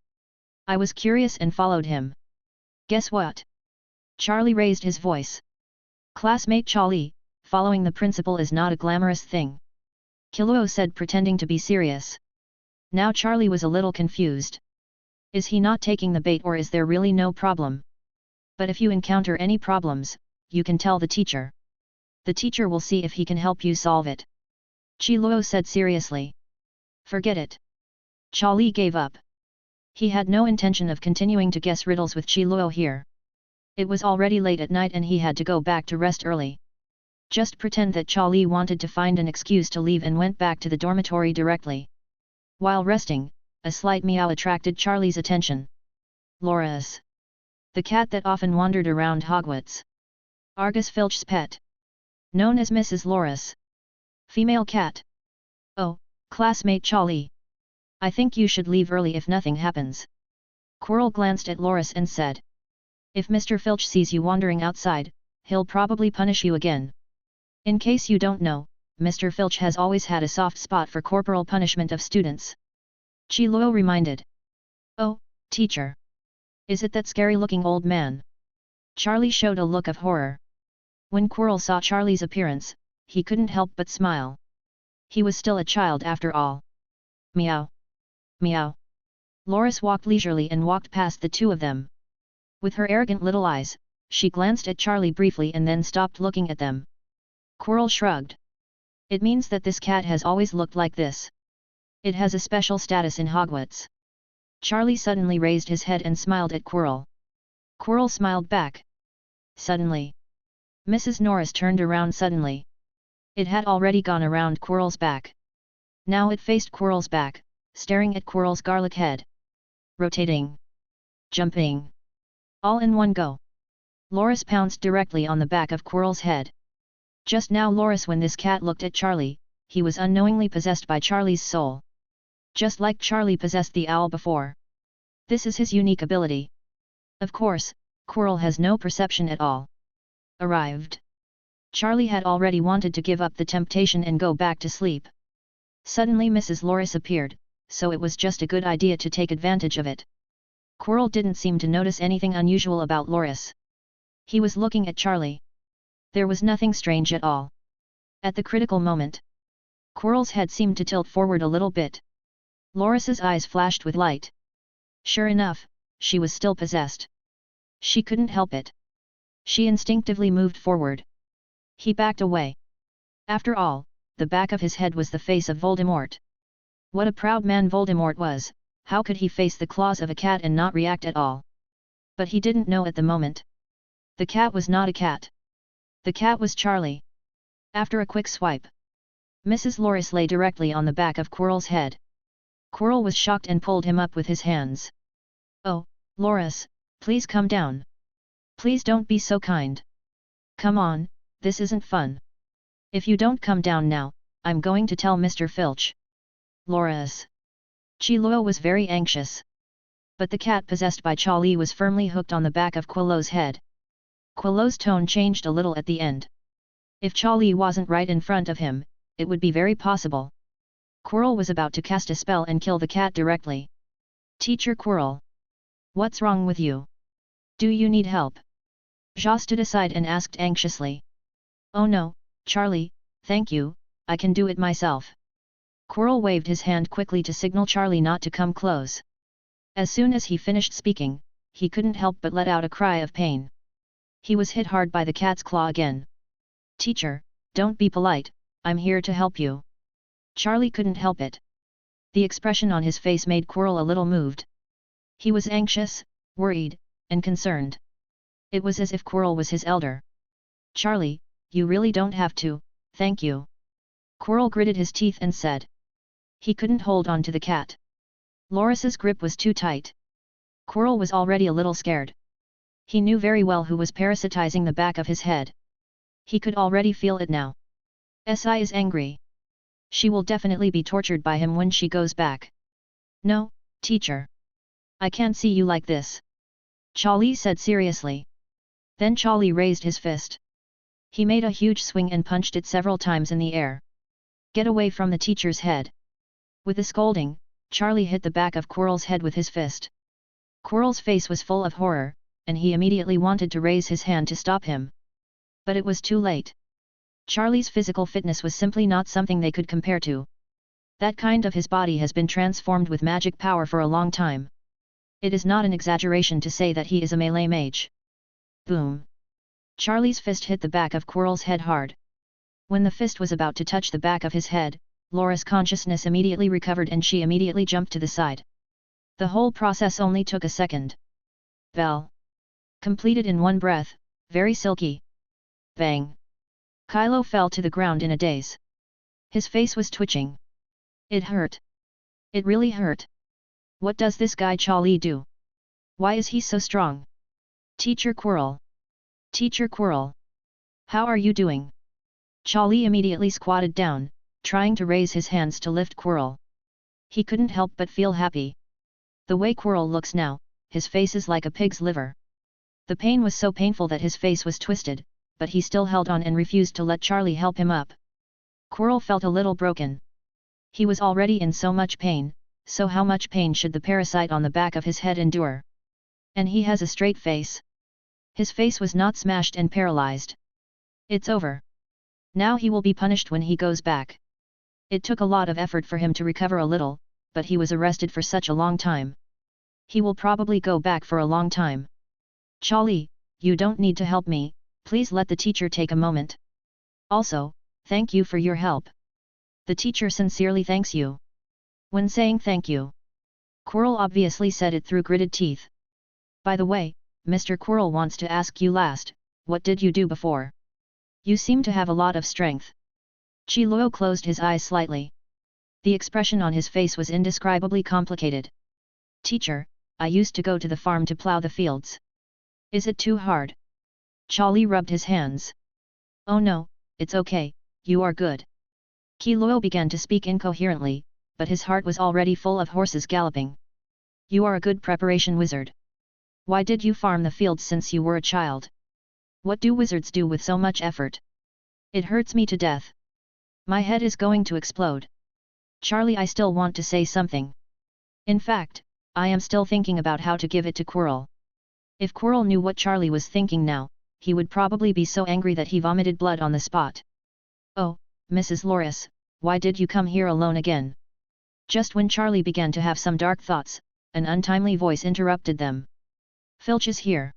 Speaker 1: I was curious and followed him. Guess what? Charlie raised his voice. Classmate Charlie, following the principal is not a glamorous thing. Quirrell said, pretending to be serious. Now Charlie was a little confused. Is he not taking the bait, or is there really no problem? But if you encounter any problems, you can tell the teacher. The teacher will see if he can help you solve it. Quirrell said seriously. Forget it. Charlie gave up. He had no intention of continuing to guess riddles with Quirrell here. It was already late at night and he had to go back to rest early. Just pretend that Charlie wanted to find an excuse to leave and went back to the dormitory directly. While resting, a slight meow attracted Charlie's attention. Loris. The cat that often wandered around Hogwarts. Argus Filch's pet. Known as Mrs. Loris. Female cat. Oh, classmate Charlie. I think you should leave early if nothing happens. Quirrell glanced at Loris and said. If Mr. Filch sees you wandering outside, he'll probably punish you again. In case you don't know, Mr. Filch has always had a soft spot for corporal punishment of students. Quirrell reminded. Oh, teacher. Is it that scary-looking old man? Charlie showed a look of horror. When Quirrell saw Charlie's appearance, he couldn't help but smile. He was still a child after all. Meow. Meow. Loris walked leisurely and walked past the two of them. With her arrogant little eyes, she glanced at Charlie briefly and then stopped looking at them. Quirrell shrugged. It means that this cat has always looked like this. It has a special status in Hogwarts. Charlie suddenly raised his head and smiled at Quirrell. Quirrell smiled back. Suddenly, Mrs. Norris turned around suddenly. It had already gone around Quirrell's back. Now it faced Quirrell's back, staring at Quirrell's garlic head. Rotating. Jumping. All in one go. Loris pounced directly on the back of Quirrell's head. Just now Loris, when this cat looked at Charlie, he was unknowingly possessed by Charlie's soul. Just like Charlie possessed the owl before. This is his unique ability. Of course, Quirrell has no perception at all. Arrived. Charlie had already wanted to give up the temptation and go back to sleep. Suddenly Mrs. Loris appeared, so it was just a good idea to take advantage of it. Quirrell didn't seem to notice anything unusual about Loris. He was looking at Charlie. There was nothing strange at all. At the critical moment, Quirrell's head seemed to tilt forward a little bit. Loris's eyes flashed with light. Sure enough, she was still possessed. She couldn't help it. She instinctively moved forward. He backed away. After all, the back of his head was the face of Voldemort. What a proud man Voldemort was, how could he face the claws of a cat and not react at all? But he didn't know at the moment. The cat was not a cat. The cat was Charlie. After a quick swipe, Mrs. Loris lay directly on the back of Quirrell's head. Quirrell was shocked and pulled him up with his hands. Oh, Loris, please come down. Please don't be so kind. Come on, this isn't fun. If you don't come down now, I'm going to tell Mr. Filch. Loris. Quirrell was very anxious. But the cat possessed by Charlie was firmly hooked on the back of Quirrell's head. Quirrell's tone changed a little at the end. If Charlie wasn't right in front of him, it would be very possible. Quirrell was about to cast a spell and kill the cat directly. Teacher Quirrell. What's wrong with you? Do you need help? Ja stood aside and asked anxiously. Oh no, Charlie, thank you, I can do it myself. Quirrell waved his hand quickly to signal Charlie not to come close. As soon as he finished speaking, he couldn't help but let out a cry of pain. He was hit hard by the cat's claw again. Teacher, don't be polite, I'm here to help you. Charlie couldn't help it. The expression on his face made Quirrell a little moved. He was anxious, worried, and concerned. It was as if Quirrell was his elder. Charlie, you really don't have to, thank you. Quirrell gritted his teeth and said. He couldn't hold on to the cat. Loris's grip was too tight. Quirrell was already a little scared. He knew very well who was parasitizing the back of his head. He could already feel it now. Si is angry. She will definitely be tortured by him when she goes back. No, teacher. I can't see you like this. Charlie said seriously. Then Charlie raised his fist. He made a huge swing and punched it several times in the air. Get away from the teacher's head. With a scolding, Charlie hit the back of Quirrell's head with his fist. Quirrell's face was full of horror, and he immediately wanted to raise his hand to stop him. But it was too late. Charlie's physical fitness was simply not something they could compare to. That kind of his body has been transformed with magic power for a long time. It is not an exaggeration to say that he is a melee mage. Boom! Charlie's fist hit the back of Quirrell's head hard. When the fist was about to touch the back of his head, Laura's consciousness immediately recovered and she immediately jumped to the side. The whole process only took a second. Bell. Completed in one breath, very silky. Bang! Kylo fell to the ground in a daze. His face was twitching. It hurt. It really hurt. What does this guy Charlie do? Why is he so strong? Teacher Quirrell. Teacher Quirrell. How are you doing? Charlie immediately squatted down, trying to raise his hands to lift Quirrell. He couldn't help but feel happy. The way Quirrell looks now, his face is like a pig's liver. The pain was so painful that his face was twisted, but he still held on and refused to let Charlie help him up. Quirrell felt a little broken. He was already in so much pain, so how much pain should the parasite on the back of his head endure? And he has a straight face. His face was not smashed and paralyzed. It's over. Now he will be punished when he goes back. It took a lot of effort for him to recover a little, but he was arrested for such a long time. He will probably go back for a long time. Charlie, you don't need to help me, please let the teacher take a moment. Also, thank you for your help. The teacher sincerely thanks you. When saying thank you, Quirrell obviously said it through gritted teeth. By the way, Mr. Quirrell wants to ask you last, what did you do before? You seem to have a lot of strength. Chi-Luo closed his eyes slightly. The expression on his face was indescribably complicated. Teacher, I used to go to the farm to plow the fields. Is it too hard? Charlie rubbed his hands. Oh no, it's okay, you are good. Chi-Luo began to speak incoherently, but his heart was already full of horses galloping. You are a good preparation wizard. Why did you farm the fields since you were a child? What do wizards do with so much effort? It hurts me to death. My head is going to explode. Charlie, I still want to say something. In fact, I am still thinking about how to give it to Quirrell. If Quirrell knew what Charlie was thinking now, he would probably be so angry that he vomited blood on the spot. Oh, Mrs. Loris, why did you come here alone again? Just when Charlie began to have some dark thoughts, an untimely voice interrupted them. Filch is here.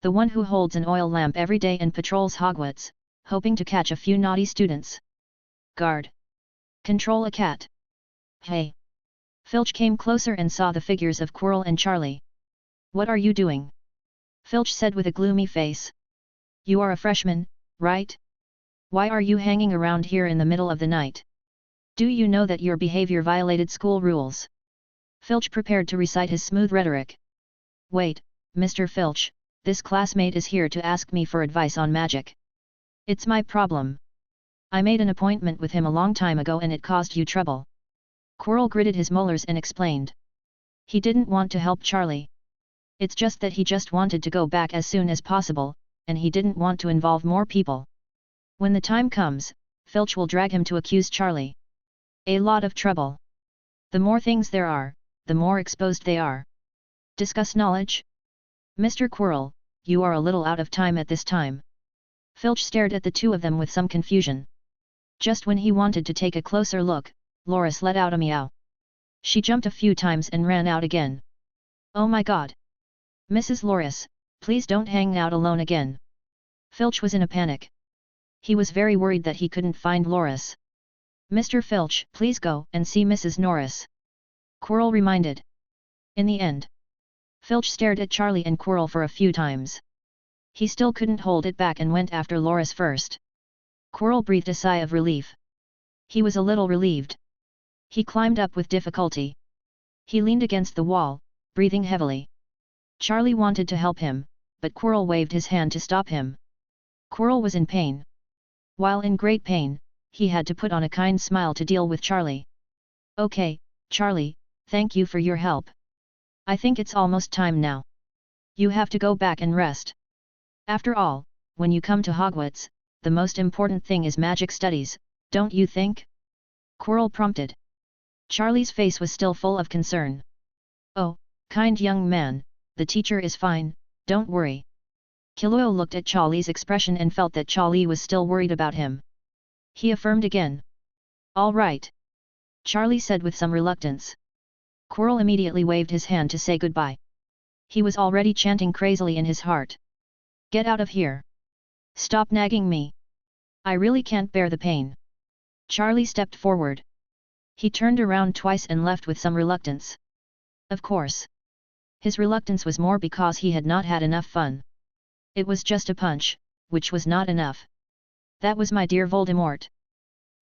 Speaker 1: The one who holds an oil lamp every day and patrols Hogwarts, hoping to catch a few naughty students. Guard. Control a cat. Hey. Filch came closer and saw the figures of Quirrell and Charlie. What are you doing? Filch said with a gloomy face. You are a freshman, right? Why are you hanging around here in the middle of the night? Do you know that your behavior violated school rules? Filch prepared to recite his smooth rhetoric. Wait, Mr. Filch, this classmate is here to ask me for advice on magic. It's my problem. I made an appointment with him a long time ago and it caused you trouble. Quirrell gritted his molars and explained. He didn't want to help Charlie. It's just that he just wanted to go back as soon as possible, and he didn't want to involve more people. When the time comes, Filch will drag him to accuse Charlie. A lot of trouble. The more things there are, the more exposed they are. Discuss knowledge? Mr. Quirrell, you are a little out of time at this time. Filch stared at the two of them with some confusion. Just when he wanted to take a closer look, Loris let out a meow. She jumped a few times and ran out again. Oh my god! Mrs. Loris, please don't hang out alone again. Filch was in a panic. He was very worried that he couldn't find Loris. Mr. Filch, please go and see Mrs. Norris. Quirrell reminded. In the end, Filch stared at Charlie and Quirrell for a few times. He still couldn't hold it back and went after Loris first. Quirrell breathed a sigh of relief. He was a little relieved. He climbed up with difficulty. He leaned against the wall, breathing heavily. Charlie wanted to help him, but Quirrell waved his hand to stop him. Quirrell was in pain. While in great pain, he had to put on a kind smile to deal with Charlie. "Okay, Charlie, thank you for your help. I think it's almost time now. You have to go back and rest. After all, when you come to Hogwarts, the most important thing is magic studies, don't you think?" Quirrell prompted. Charlie's face was still full of concern. "Oh, kind young man, the teacher is fine, don't worry." Quirrell looked at Charlie's expression and felt that Charlie was still worried about him. He affirmed again. "All right," Charlie said with some reluctance. Quirrell immediately waved his hand to say goodbye. He was already chanting crazily in his heart. "Get out of here! Stop nagging me! I really can't bear the pain." Charlie stepped forward. He turned around twice and left with some reluctance. Of course. His reluctance was more because he had not had enough fun. It was just a punch, which was not enough. That was my dear Voldemort.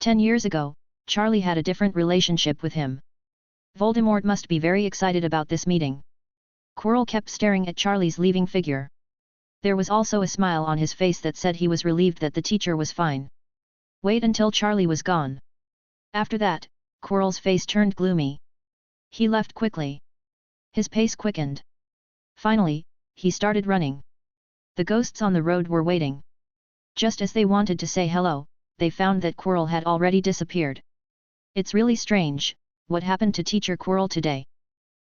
Speaker 1: 10 years ago, Charlie had a different relationship with him. Voldemort must be very excited about this meeting. Quirrell kept staring at Charlie's leaving figure. There was also a smile on his face that said he was relieved that the teacher was fine. Wait until Charlie was gone. After that, Quirrell's face turned gloomy. He left quickly. His pace quickened. Finally, he started running. The ghosts on the road were waiting. Just as they wanted to say hello, they found that Quirrell had already disappeared. "It's really strange, what happened to Teacher Quirrell today?"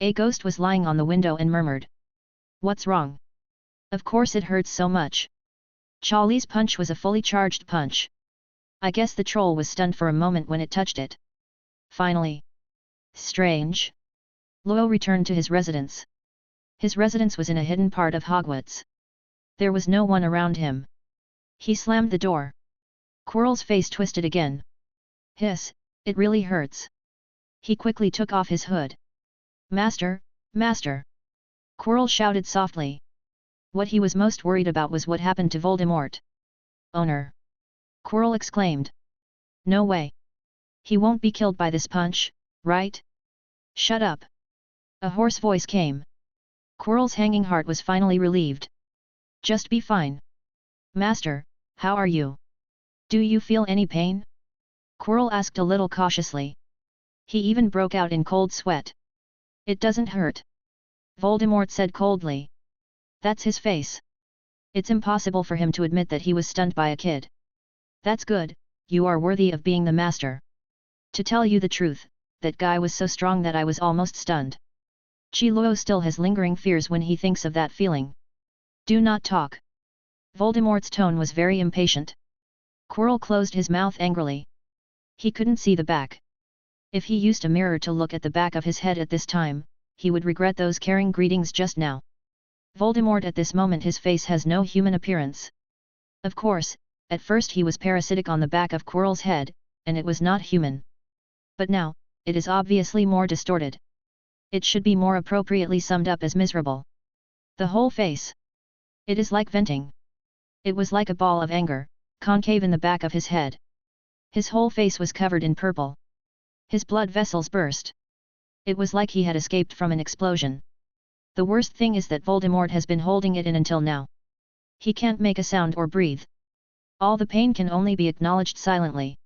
Speaker 1: A ghost was lying on the window and murmured. "What's wrong? Of course it hurts so much." Charlie's punch was a fully charged punch. I guess the troll was stunned for a moment when it touched it. Finally. Strange. Lowell returned to his residence. His residence was in a hidden part of Hogwarts. There was no one around him. He slammed the door. Quirrell's face twisted again. "Hiss, it really hurts." He quickly took off his hood. "Master, Master!" Quirrell shouted softly. What he was most worried about was what happened to Voldemort. "Owner!" Quirrell exclaimed. "No way! He won't be killed by this punch, right?" "Shut up!" A hoarse voice came. Quirrell's hanging heart was finally relieved. "Just be fine. Master, how are you? Do you feel any pain?" Quirrell asked a little cautiously. He even broke out in cold sweat. "It doesn't hurt," Voldemort said coldly. "That's his face. It's impossible for him to admit that he was stunned by a kid." "That's good, you are worthy of being the master. To tell you the truth, that guy was so strong that I was almost stunned." Luo still has lingering fears when he thinks of that feeling. "Do not talk." Voldemort's tone was very impatient. Quirrell closed his mouth angrily. He couldn't see the back. If he used a mirror to look at the back of his head at this time, he would regret those caring greetings just now. Voldemort at this moment his face has no human appearance. Of course, at first he was parasitic on the back of Quirrell's head, and it was not human. But now, it is obviously more distorted. It should be more appropriately summed up as miserable. The whole face. It is like venting. It was like a ball of anger, concave in the back of his head. His whole face was covered in purple. His blood vessels burst. It was like he had escaped from an explosion. The worst thing is that Voldemort has been holding it in until now. He can't make a sound or breathe. All the pain can only be acknowledged silently.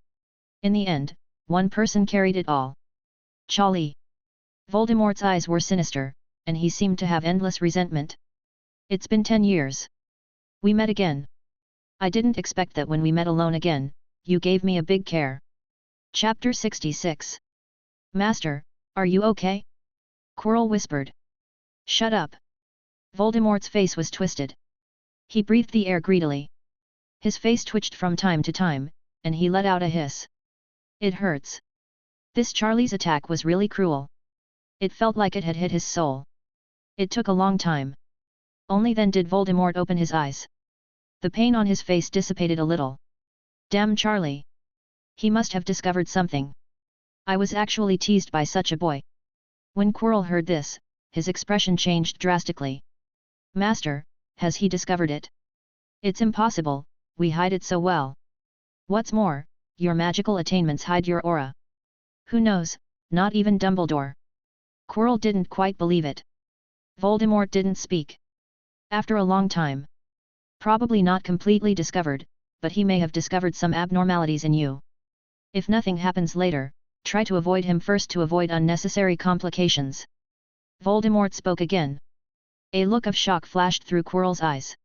Speaker 1: In the end, one person carried it all. Charlie. Voldemort's eyes were sinister, and he seemed to have endless resentment. "It's been 10 years. We met again. I didn't expect that when we met alone again, you gave me a big care." Chapter 66. "Master, are you okay?" Quirrell whispered. "Shut up." Voldemort's face was twisted. He breathed the air greedily. His face twitched from time to time, and he let out a hiss. "It hurts." This Charlie's attack was really cruel. It felt like it had hit his soul. It took a long time. Only then did Voldemort open his eyes. The pain on his face dissipated a little. "Damn Charlie! He must have discovered something. I was actually teased by such a boy." When Quirrell heard this, his expression changed drastically. "Master, has he discovered it?" "It's impossible, we hide it so well." What's more, your magical attainments hide your aura. Who knows, not even Dumbledore. Quirrell didn't quite believe it. Voldemort didn't speak. After a long time. Probably not completely discovered, but he may have discovered some abnormalities in you. If nothing happens later, try to avoid him first to avoid unnecessary complications. Voldemort spoke again. A look of shock flashed through Quirrell's eyes.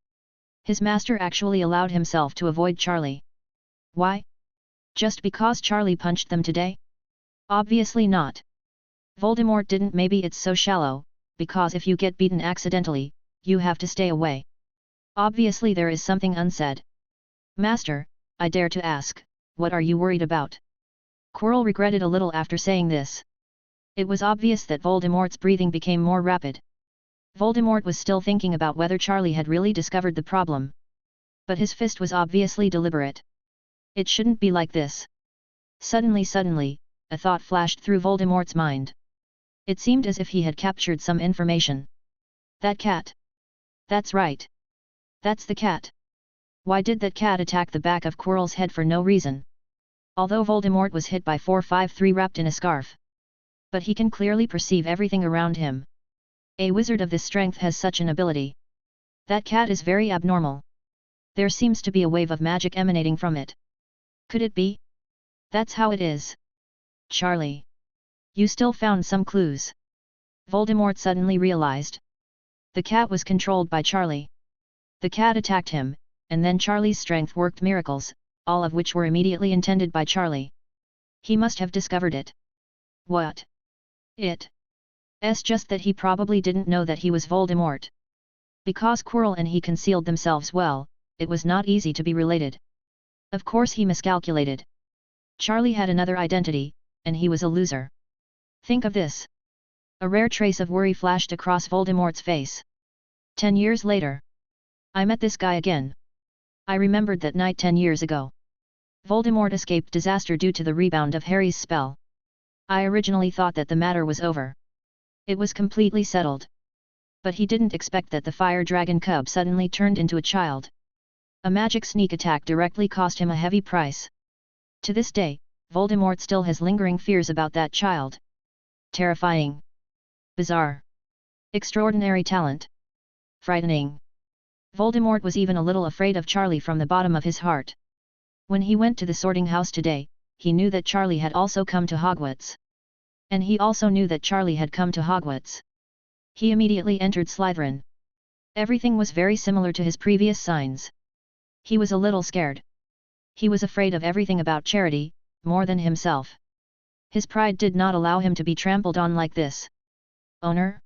Speaker 1: His master actually allowed himself to avoid Charlie. Why? Just because Charlie punched them today? Obviously not. Voldemort didn't. Maybe it's so shallow, because if you get beaten accidentally, you have to stay away. Obviously there is something unsaid. Master, I dare to ask, what are you worried about? Quirrell regretted a little after saying this. It was obvious that Voldemort's breathing became more rapid. Voldemort was still thinking about whether Charlie had really discovered the problem. But his fist was obviously deliberate. It shouldn't be like this. Suddenly, a thought flashed through Voldemort's mind. It seemed as if he had captured some information. That cat. That's right. That's the cat. Why did that cat attack the back of Quirrell's head for no reason? Although Voldemort was hit by 453 wrapped in a scarf. But he can clearly perceive everything around him. A wizard of this strength has such an ability. That cat is very abnormal. There seems to be a wave of magic emanating from it. Could it be? That's how it is. Charlie. You still found some clues. Voldemort suddenly realized. The cat was controlled by Charlie. The cat attacked him, and then Charlie's strength worked miracles, all of which were immediately intended by Charlie. He must have discovered it. What? It's just that he probably didn't know that he was Voldemort. Because Quirrell and he concealed themselves well, it was not easy to be related. Of course he miscalculated. Charlie had another identity, and he was a loser. Think of this. A rare trace of worry flashed across Voldemort's face. 10 years later. I met this guy again. I remembered that night 10 years ago. Voldemort escaped disaster due to the rebound of Harry's spell. I originally thought that the matter was over. It was completely settled. But he didn't expect that the fire dragon cub suddenly turned into a child. A magic sneak attack directly cost him a heavy price. To this day, Voldemort still has lingering fears about that child. Terrifying. Bizarre. Extraordinary talent. Frightening. Voldemort was even a little afraid of Charlie from the bottom of his heart. When he went to the sorting house today, he knew that Charlie had also come to Hogwarts. And he also knew that Charlie had come to Hogwarts. He immediately entered Slytherin. Everything was very similar to his previous signs. He was a little scared. He was afraid of everything about Charity, more than himself. His pride did not allow him to be trampled on like this. Owner?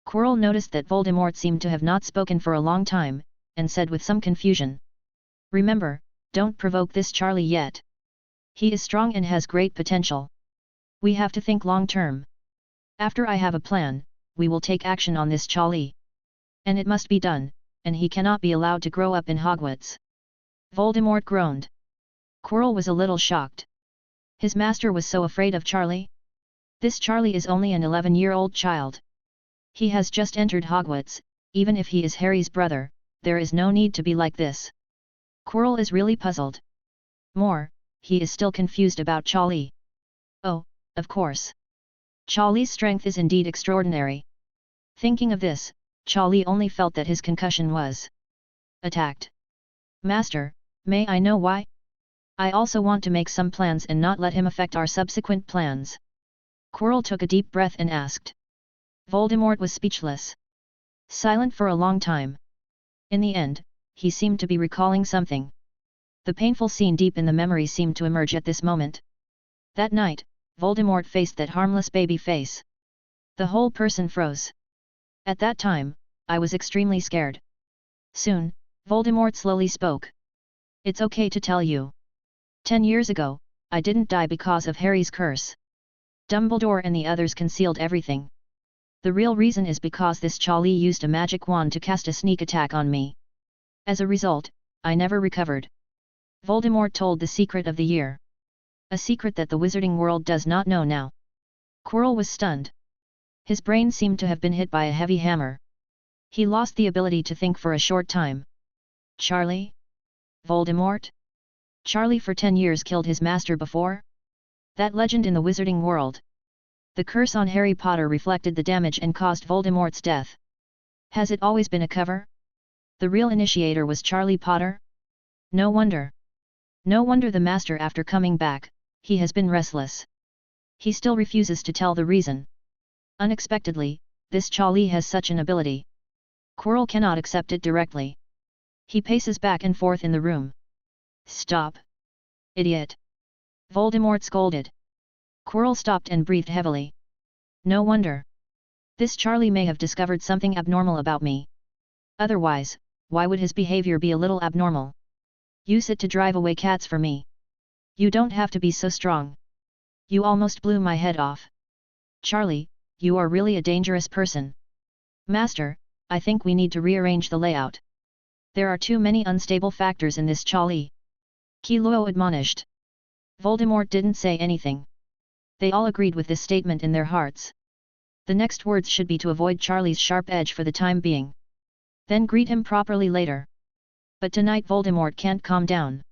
Speaker 1: Quirrell noticed that Voldemort seemed to have not spoken for a long time, and said with some confusion. Remember, don't provoke this Charlie yet. He is strong and has great potential. We have to think long term. After I have a plan, we will take action on this Charlie. And it must be done, and he cannot be allowed to grow up in Hogwarts. Voldemort groaned. Quirrell was a little shocked. His master was so afraid of Charlie? This Charlie is only an 11-year-old child. He has just entered Hogwarts. Even if he is Harry's brother, there is no need to be like this. Quirrell is really puzzled. More, he is still confused about Charlie. Oh, of course. Charlie's strength is indeed extraordinary. Thinking of this, Charlie only felt that his concussion was attacked. Master, may I know why? I also want to make some plans and not let him affect our subsequent plans. Quirrell took a deep breath and asked. Voldemort was speechless. Silent for a long time. In the end, he seemed to be recalling something. The painful scene deep in the memory seemed to emerge at this moment. That night, Voldemort faced that harmless baby face. The whole person froze. At that time, I was extremely scared. Soon, Voldemort slowly spoke. It's okay to tell you. 10 years ago, I didn't die because of Harry's curse. Dumbledore and the others concealed everything. The real reason is because this Charlie used a magic wand to cast a sneak attack on me. As a result, I never recovered. Voldemort told the secret of the year. A secret that the wizarding world does not know now. Quirrell was stunned. His brain seemed to have been hit by a heavy hammer. He lost the ability to think for a short time. Charlie? Voldemort? Charlie for 10 years killed his master before? That legend in the wizarding world. The curse on Harry Potter reflected the damage and caused Voldemort's death. Has it always been a cover? The real initiator was Charlie Potter? No wonder. No wonder the master, after coming back, he has been restless. He still refuses to tell the reason. Unexpectedly, this Charlie has such an ability. Quirrell cannot accept it directly. He paces back and forth in the room. Stop! Idiot! Voldemort scolded. Quirrell stopped and breathed heavily. No wonder. This Charlie may have discovered something abnormal about me. Otherwise, why would his behavior be a little abnormal? Use it to drive away cats for me. You don't have to be so strong. You almost blew my head off. Charlie, you are really a dangerous person. Master, I think we need to rearrange the layout. There are too many unstable factors in this Charlie. Quirrell admonished. Voldemort didn't say anything. They all agreed with this statement in their hearts. The next words should be to avoid Charlie's sharp edge for the time being. Then greet him properly later. But tonight Voldemort can't calm down.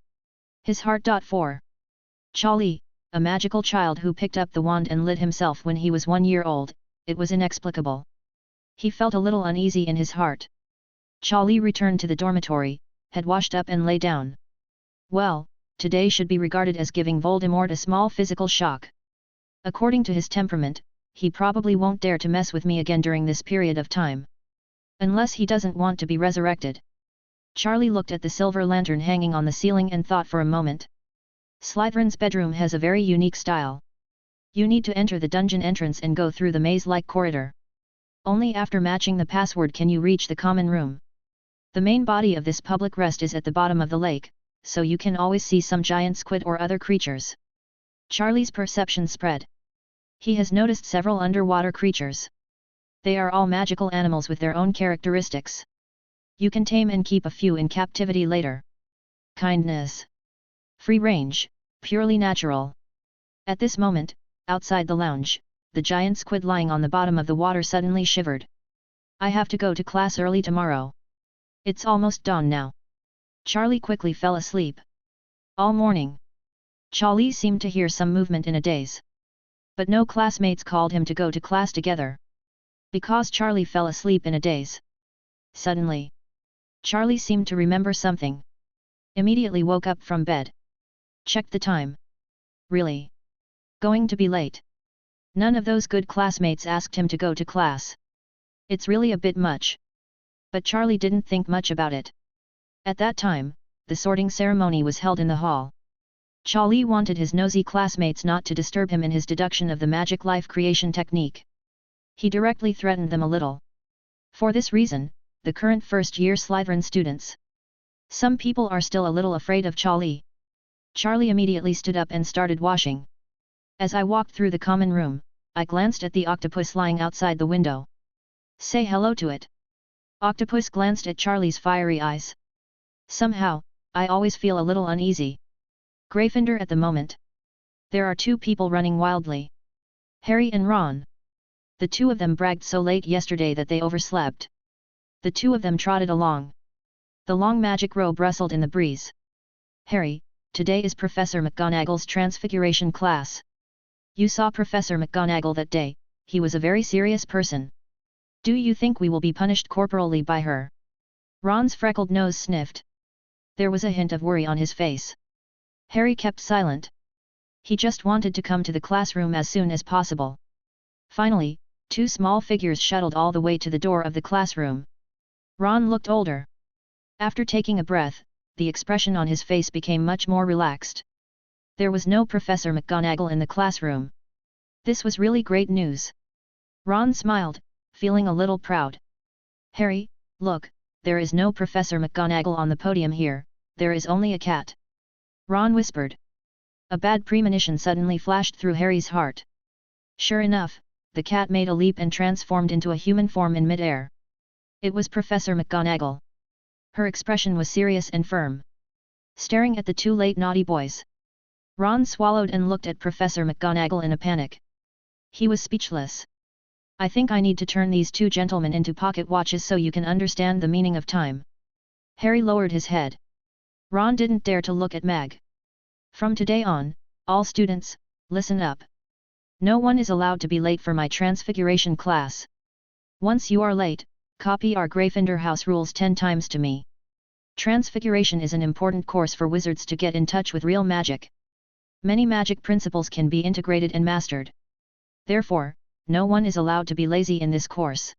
Speaker 1: His heart. 4. Charlie, a magical child who picked up the wand and lit himself when he was 1 year old, it was inexplicable. He felt a little uneasy in his heart. Charlie returned to the dormitory, had washed up and lay down. Well, today should be regarded as giving Voldemort a small physical shock. According to his temperament, he probably won't dare to mess with me again during this period of time. Unless he doesn't want to be resurrected. Charlie looked at the silver lantern hanging on the ceiling and thought for a moment. Slytherin's bedroom has a very unique style. You need to enter the dungeon entrance and go through the maze-like corridor. Only after matching the password can you reach the common room. The main body of this public rest is at the bottom of the lake, so you can always see some giant squid or other creatures. Charlie's perception spread. He has noticed several underwater creatures. They are all magical animals with their own characteristics. You can tame and keep a few in captivity later. Kindness. Free range, purely natural. At this moment, outside the lounge, the giant squid lying on the bottom of the water suddenly shivered. I have to go to class early tomorrow. It's almost dawn now. Charlie quickly fell asleep. All morning, Charlie seemed to hear some movement in a daze. But no classmates called him to go to class together. Because Charlie fell asleep in a daze. Suddenly, Charlie seemed to remember something. Immediately woke up from bed. Checked the time. Really? Going to be late? None of those good classmates asked him to go to class. It's really a bit much. But Charlie didn't think much about it. At that time, the sorting ceremony was held in the hall. Charlie wanted his nosy classmates not to disturb him in his deduction of the magic life creation technique. He directly threatened them a little. For this reason, the current first-year Slytherin students. Some people are still a little afraid of Charlie. Charlie immediately stood up and started washing. As I walked through the common room, I glanced at the octopus lying outside the window. Say hello to it. Octopus glanced at Charlie's fiery eyes. Somehow, I always feel a little uneasy. Gryffindor at the moment. There are two people running wildly. Harry and Ron. The two of them bragged so late yesterday that they overslept. The two of them trotted along. The long magic robe rustled in the breeze. Harry, today is Professor McGonagall's Transfiguration class. You saw Professor McGonagall that day, he was a very serious person. Do you think we will be punished corporally by her? Ron's freckled nose sniffed. There was a hint of worry on his face. Harry kept silent. He just wanted to come to the classroom as soon as possible. Finally, two small figures shuttled all the way to the door of the classroom. Ron looked older. After taking a breath, the expression on his face became much more relaxed. There was no Professor McGonagall in the classroom. This was really great news. Ron smiled, feeling a little proud. Harry, look, there is no Professor McGonagall on the podium here, there is only a cat. Ron whispered. A bad premonition suddenly flashed through Harry's heart. Sure enough, the cat made a leap and transformed into a human form in mid-air. It was Professor McGonagall. Her expression was serious and firm. Staring at the two late naughty boys. Ron swallowed and looked at Professor McGonagall in a panic. He was speechless. I think I need to turn these two gentlemen into pocket watches so you can understand the meaning of time. Harry lowered his head. Ron didn't dare to look at Mag. From today on, all students, listen up. No one is allowed to be late for my Transfiguration class. Once you are late, copy our Gryffindor house rules 10 times to me. Transfiguration is an important course for wizards to get in touch with real magic. Many magic principles can be integrated and mastered. Therefore, no one is allowed to be lazy in this course.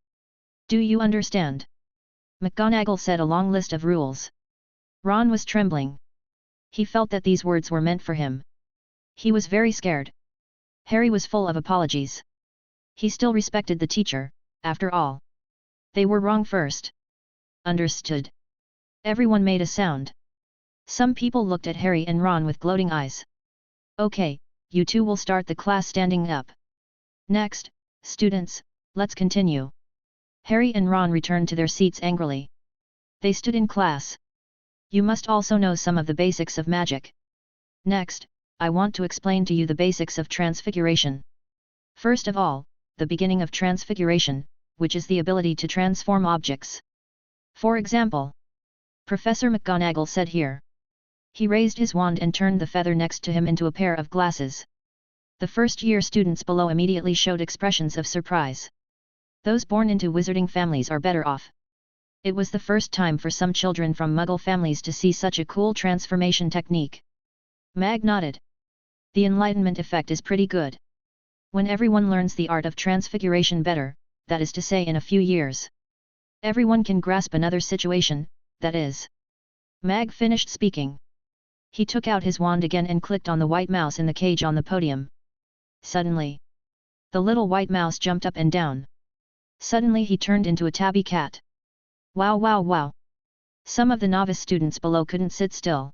Speaker 1: Do you understand? McGonagall said a long list of rules. Ron was trembling. He felt that these words were meant for him. He was very scared. Harry was full of apologies. He still respected the teacher, after all. They were wrong first. Understood. Everyone made a sound. Some people looked at Harry and Ron with gloating eyes. Okay, you two will start the class standing up. Next, students, let's continue. Harry and Ron returned to their seats angrily. They stood in class. You must also know some of the basics of magic. Next, I want to explain to you the basics of Transfiguration. First of all, the beginning of Transfiguration, which is the ability to transform objects. For example, Professor McGonagall said here. He raised his wand and turned the feather next to him into a pair of glasses. The first-year students below immediately showed expressions of surprise. Those born into wizarding families are better off. It was the first time for some children from Muggle families to see such a cool transformation technique. Mag nodded. The Enlightenment effect is pretty good. When everyone learns the art of transfiguration better, that is to say in a few years, everyone can grasp another situation, that is. Mag finished speaking. He took out his wand again and clicked on the white mouse in the cage on the podium. Suddenly, the little white mouse jumped up and down. Suddenly he turned into a tabby cat. Wow wow wow! Some of the novice students below couldn't sit still.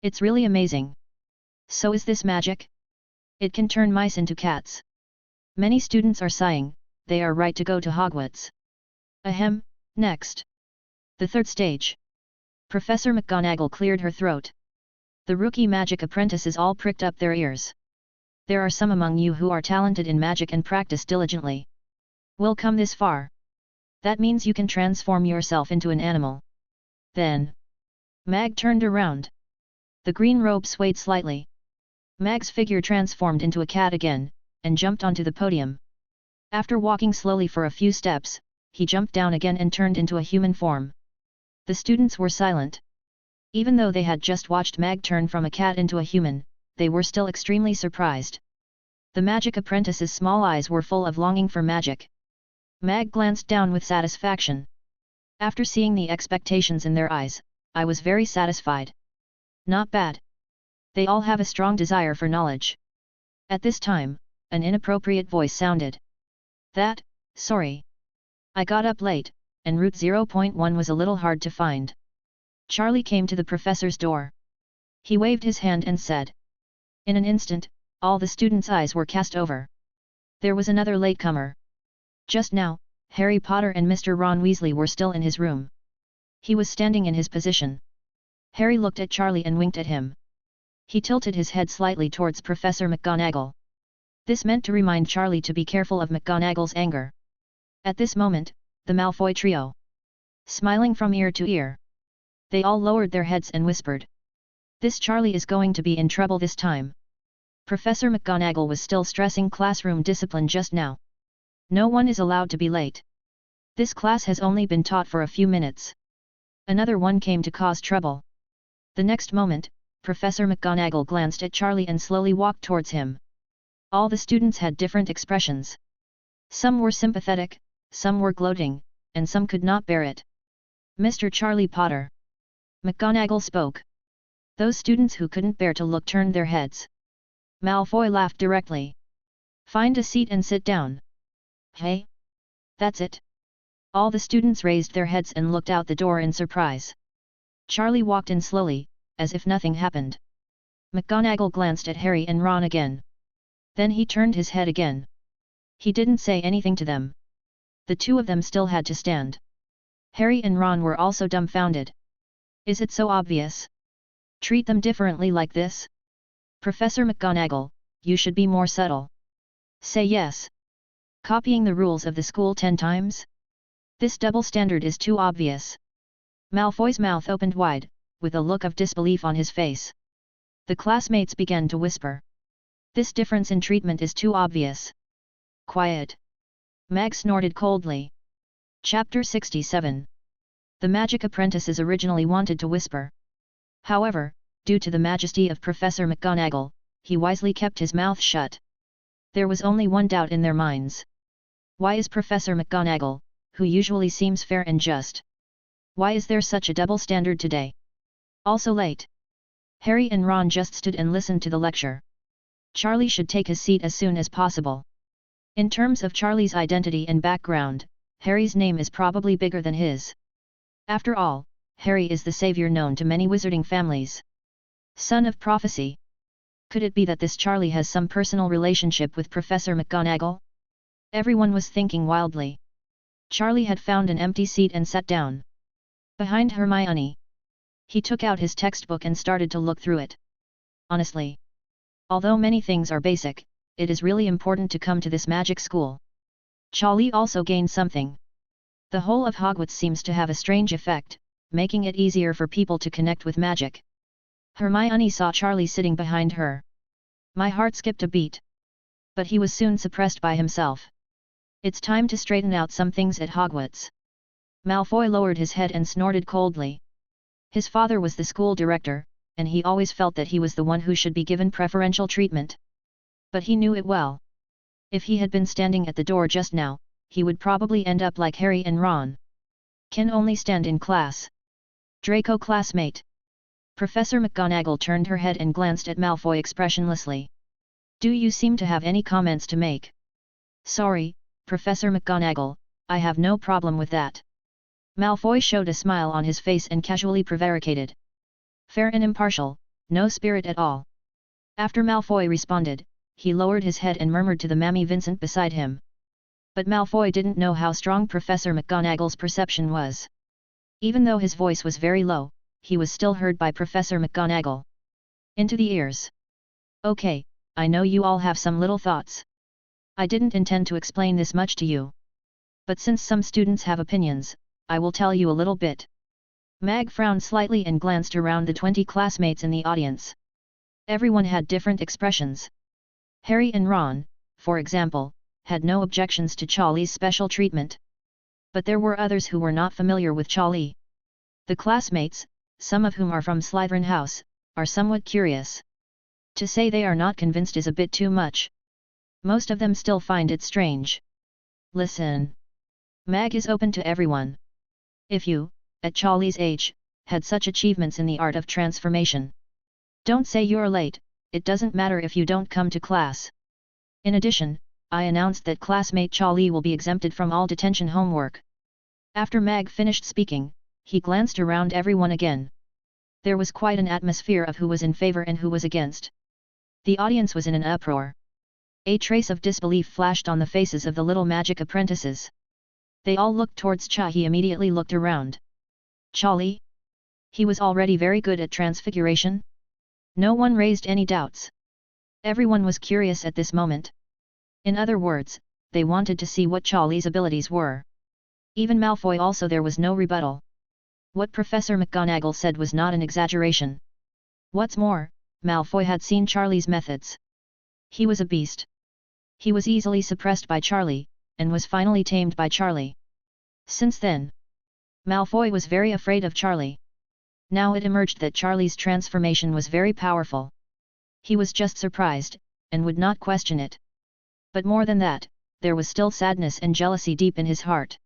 Speaker 1: It's really amazing. So is this magic? It can turn mice into cats. Many students are sighing, they are right to go to Hogwarts. Ahem, next. The third stage. Professor McGonagall cleared her throat. The rookie magic apprentices all pricked up their ears. There are some among you who are talented in magic and practice diligently. Will come this far. That means you can transform yourself into an animal. Then, Mag turned around. The green robe swayed slightly. Mag's figure transformed into a cat again, and jumped onto the podium. After walking slowly for a few steps, he jumped down again and turned into a human form. The students were silent. Even though they had just watched Mag turn from a cat into a human, they were still extremely surprised. The magic apprentice's small eyes were full of longing for magic. Mag glanced down with satisfaction. After seeing the expectations in their eyes, I was very satisfied. Not bad. They all have a strong desire for knowledge. At this time, an inappropriate voice sounded. Sorry. I got up late, and Route 0.1 was a little hard to find. Charlie came to the professor's door. He waved his hand and said. In an instant, all the students' eyes were cast over. There was another latecomer. Just now, Harry Potter and Mr. Ron Weasley were still in his room. He was standing in his position. Harry looked at Charlie and winked at him. He tilted his head slightly towards Professor McGonagall. This meant to remind Charlie to be careful of McGonagall's anger. At this moment, the Malfoy trio, smiling from ear to ear. They all lowered their heads and whispered. This Charlie is going to be in trouble this time. Professor McGonagall was still stressing classroom discipline just now. No one is allowed to be late. This class has only been taught for a few minutes. Another one came to cause trouble. The next moment, Professor McGonagall glanced at Charlie and slowly walked towards him. All the students had different expressions. Some were sympathetic, some were gloating, and some could not bear it. Mr. Charlie Potter. McGonagall spoke. Those students who couldn't bear to look turned their heads. Malfoy laughed directly. Find a seat and sit down. Hey? That's it. All the students raised their heads and looked out the door in surprise. Charlie walked in slowly, as if nothing happened. McGonagall glanced at Harry and Ron again. Then he turned his head again. He didn't say anything to them. The two of them still had to stand. Harry and Ron were also dumbfounded. Is it so obvious? Treat them differently like this? Professor McGonagall, you should be more subtle. Say yes. Copying the rules of the school 10 times? This double standard is too obvious. Malfoy's mouth opened wide, with a look of disbelief on his face. The classmates began to whisper. This difference in treatment is too obvious. Quiet. Mag snorted coldly. Chapter 67. The magic apprentices originally wanted to whisper. However, due to the majesty of Professor McGonagall, he wisely kept his mouth shut. There was only one doubt in their minds. Why is Professor McGonagall, who usually seems fair and just? Why is there such a double standard today? Also late. Harry and Ron just stood and listened to the lecture. Charlie should take his seat as soon as possible. In terms of Charlie's identity and background, Harry's name is probably bigger than his. After all, Harry is the savior known to many wizarding families. Son of prophecy. Could it be that this Charlie has some personal relationship with Professor McGonagall? Everyone was thinking wildly. Charlie had found an empty seat and sat down behind Hermione. He took out his textbook and started to look through it. Honestly, although many things are basic, it is really important to come to this magic school. Charlie also gained something. The whole of Hogwarts seems to have a strange effect, making it easier for people to connect with magic. Hermione saw Charlie sitting behind her. My heart skipped a beat. But he was soon suppressed by himself. It's time to straighten out some things at Hogwarts. Malfoy lowered his head and snorted coldly. His father was the school director, and he always felt that he was the one who should be given preferential treatment. But he knew it well. If he had been standing at the door just now, he would probably end up like Harry and Ron. Can only stand in class. Draco classmate. Professor McGonagall turned her head and glanced at Malfoy expressionlessly. Do you seem to have any comments to make? Sorry, Professor McGonagall, I have no problem with that. Malfoy showed a smile on his face and casually prevaricated. Fair and impartial, no spirit at all. After Malfoy responded, he lowered his head and murmured to the Mammy Vincent beside him. But Malfoy didn't know how strong Professor McGonagall's perception was. Even though his voice was very low, he was still heard by Professor McGonagall. Into the ears. Okay, I know you all have some little thoughts. I didn't intend to explain this much to you. But since some students have opinions, I will tell you a little bit. Mag frowned slightly and glanced around the 20 classmates in the audience. Everyone had different expressions. Harry and Ron, for example, had no objections to Charlie's special treatment. But there were others who were not familiar with Charlie. The classmates, some of whom are from Slytherin house, are somewhat curious. To say they are not convinced is a bit too much. Most of them still find it strange. Listen. Mag is open to everyone. If you, at Charlie's age, had such achievements in the art of transformation. Don't say you're late, it doesn't matter if you don't come to class. In addition, I announced that classmate Charlie will be exempted from all detention homework. After Mag finished speaking, he glanced around everyone again. There was quite an atmosphere of who was in favor and who was against. The audience was in an uproar. A trace of disbelief flashed on the faces of the little magic apprentices. They all looked towards Cha. He immediately looked around. Charlie? He was already very good at Transfiguration? No one raised any doubts. Everyone was curious at this moment. In other words, they wanted to see what Charlie's abilities were. Even Malfoy also. There was no rebuttal. What Professor McGonagall said was not an exaggeration. What's more, Malfoy had seen Charlie's methods. He was a beast. He was easily suppressed by Charlie, and was finally tamed by Charlie. Since then, Malfoy was very afraid of Charlie. Now it emerged that Charlie's transformation was very powerful. He was just surprised, and would not question it. But more than that, there was still sadness and jealousy deep in his heart.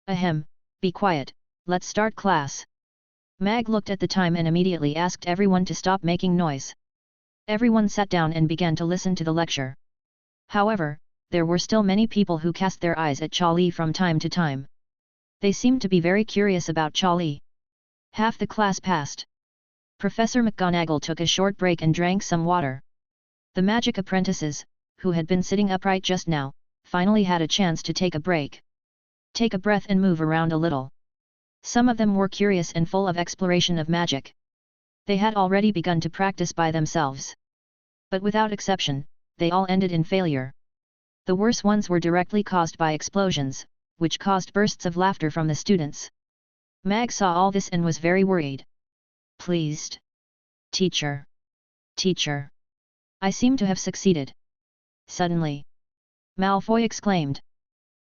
Speaker 1: Ahem, be quiet, let's start class. Mag looked at the time and immediately asked everyone to stop making noise. Everyone sat down and began to listen to the lecture. However, there were still many people who cast their eyes at Charlie from time to time. They seemed to be very curious about Charlie. Half the class passed. Professor McGonagall took a short break and drank some water. The magic apprentices, who had been sitting upright just now, finally had a chance to take a break. Take a breath and move around a little. Some of them were curious and full of exploration of magic. They had already begun to practice by themselves. But without exception, they all ended in failure. The worst ones were directly caused by explosions, which caused bursts of laughter from the students. Mag saw all this and was very worried. Pleased. Teacher. Teacher! I seem to have succeeded. Suddenly, Malfoy exclaimed.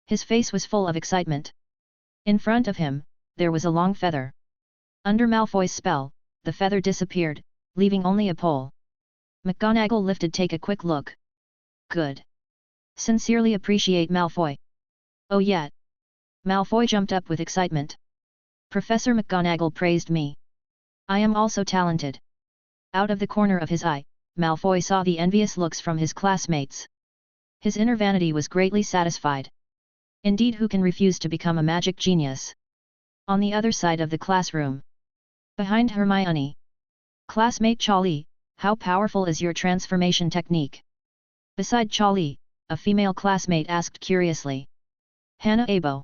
Speaker 1: His face was full of excitement. In front of him, there was a long feather. Under Malfoy's spell, the feather disappeared, leaving only a pole. McGonagall lifted take a quick look. Good. Sincerely appreciate Malfoy. Oh yeah. Malfoy jumped up with excitement. Professor McGonagall praised me. I am also talented. Out of the corner of his eye, Malfoy saw the envious looks from his classmates. His inner vanity was greatly satisfied. Indeed, who can refuse to become a magic genius? On the other side of the classroom, behind Hermione. Classmate Charlie, how powerful is your transformation technique? Beside Charlie, a female classmate asked curiously. Hannah Abo.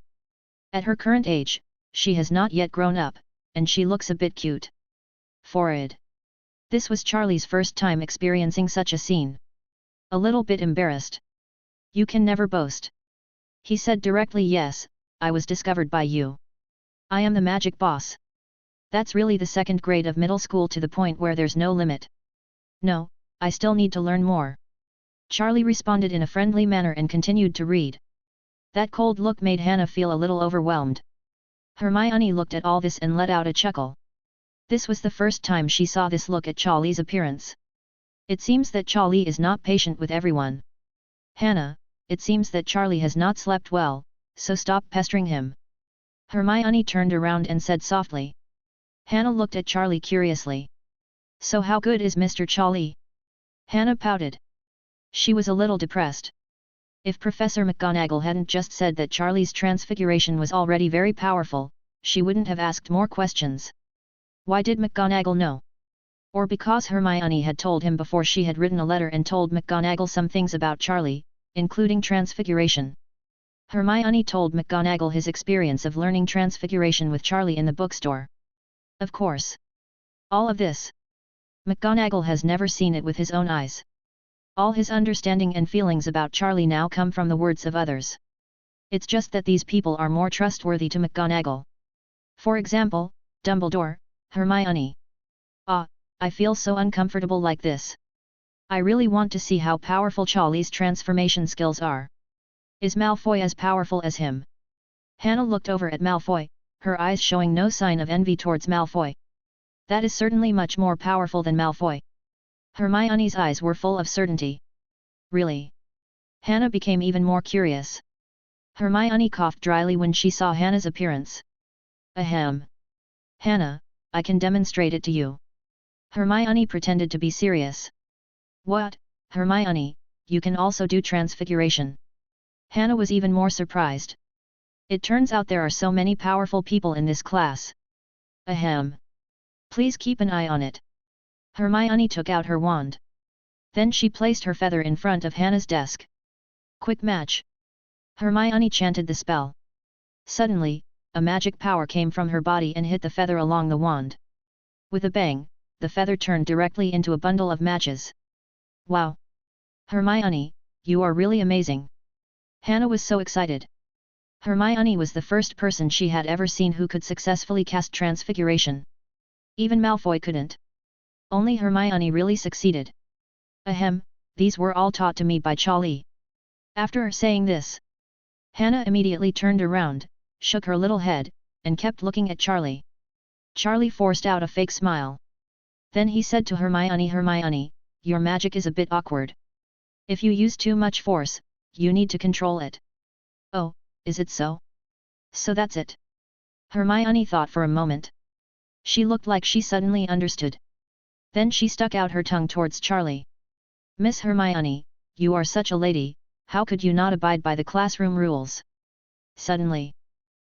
Speaker 1: At her current age, she has not yet grown up, and she looks a bit cute. Forward. This was Charlie's first time experiencing such a scene. A little bit embarrassed. You can never boast. He said directly. Yes, I was discovered by you. I am the magic boss. That's really the second grade of middle school, to the point where there's no limit. No, I still need to learn more. Charlie responded in a friendly manner and continued to read. That cold look made Hannah feel a little overwhelmed. Hermione looked at all this and let out a chuckle. This was the first time she saw this look at Charlie's appearance. It seems that Charlie is not patient with everyone. Hannah, it seems that Charlie has not slept well, so stop pestering him. Hermione turned around and said softly. Hannah looked at Charlie curiously. So how good is Mr. Charlie? Hannah pouted. She was a little depressed. If Professor McGonagall hadn't just said that Charlie's transfiguration was already very powerful, she wouldn't have asked more questions. Why did McGonagall know? Or because Hermione had told him before she had written a letter and told McGonagall some things about Charlie, including transfiguration. Hermione told McGonagall his experience of learning transfiguration with Charlie in the bookstore. Of course. All of this. McGonagall has never seen it with his own eyes. All his understanding and feelings about Charlie now come from the words of others. It's just that these people are more trustworthy to McGonagall. For example, Dumbledore, Hermione. Ah, I feel so uncomfortable like this. I really want to see how powerful Charlie's transformation skills are. Is Malfoy as powerful as him? Hannah looked over at Malfoy, her eyes showing no sign of envy towards Malfoy. That is certainly much more powerful than Malfoy. Hermione's eyes were full of certainty. Really? Hannah became even more curious. Hermione coughed dryly when she saw Hannah's appearance. Ahem. Hannah, I can demonstrate it to you. Hermione pretended to be serious. What, Hermione, you can also do transfiguration? Hannah was even more surprised. It turns out there are so many powerful people in this class. Ahem. Please keep an eye on it. Hermione took out her wand. Then she placed her feather in front of Hannah's desk. Quick match. Hermione chanted the spell. Suddenly, a magic power came from her body and hit the feather along the wand. With a bang, the feather turned directly into a bundle of matches. Wow! Hermione, you are really amazing. Hannah was so excited. Hermione was the first person she had ever seen who could successfully cast transfiguration. Even Malfoy couldn't. Only Hermione really succeeded. Ahem, these were all taught to me by Charlie. After saying this, Hannah immediately turned around, shook her little head, and kept looking at Charlie. Charlie forced out a fake smile. Then he said to Hermione, Hermione, your magic is a bit awkward. If you use too much force, you need to control it. Oh, is it so? So that's it. Hermione thought for a moment. She looked like she suddenly understood. Then she stuck out her tongue towards Charlie. Miss Hermione, you are such a lady, how could you not abide by the classroom rules? Suddenly,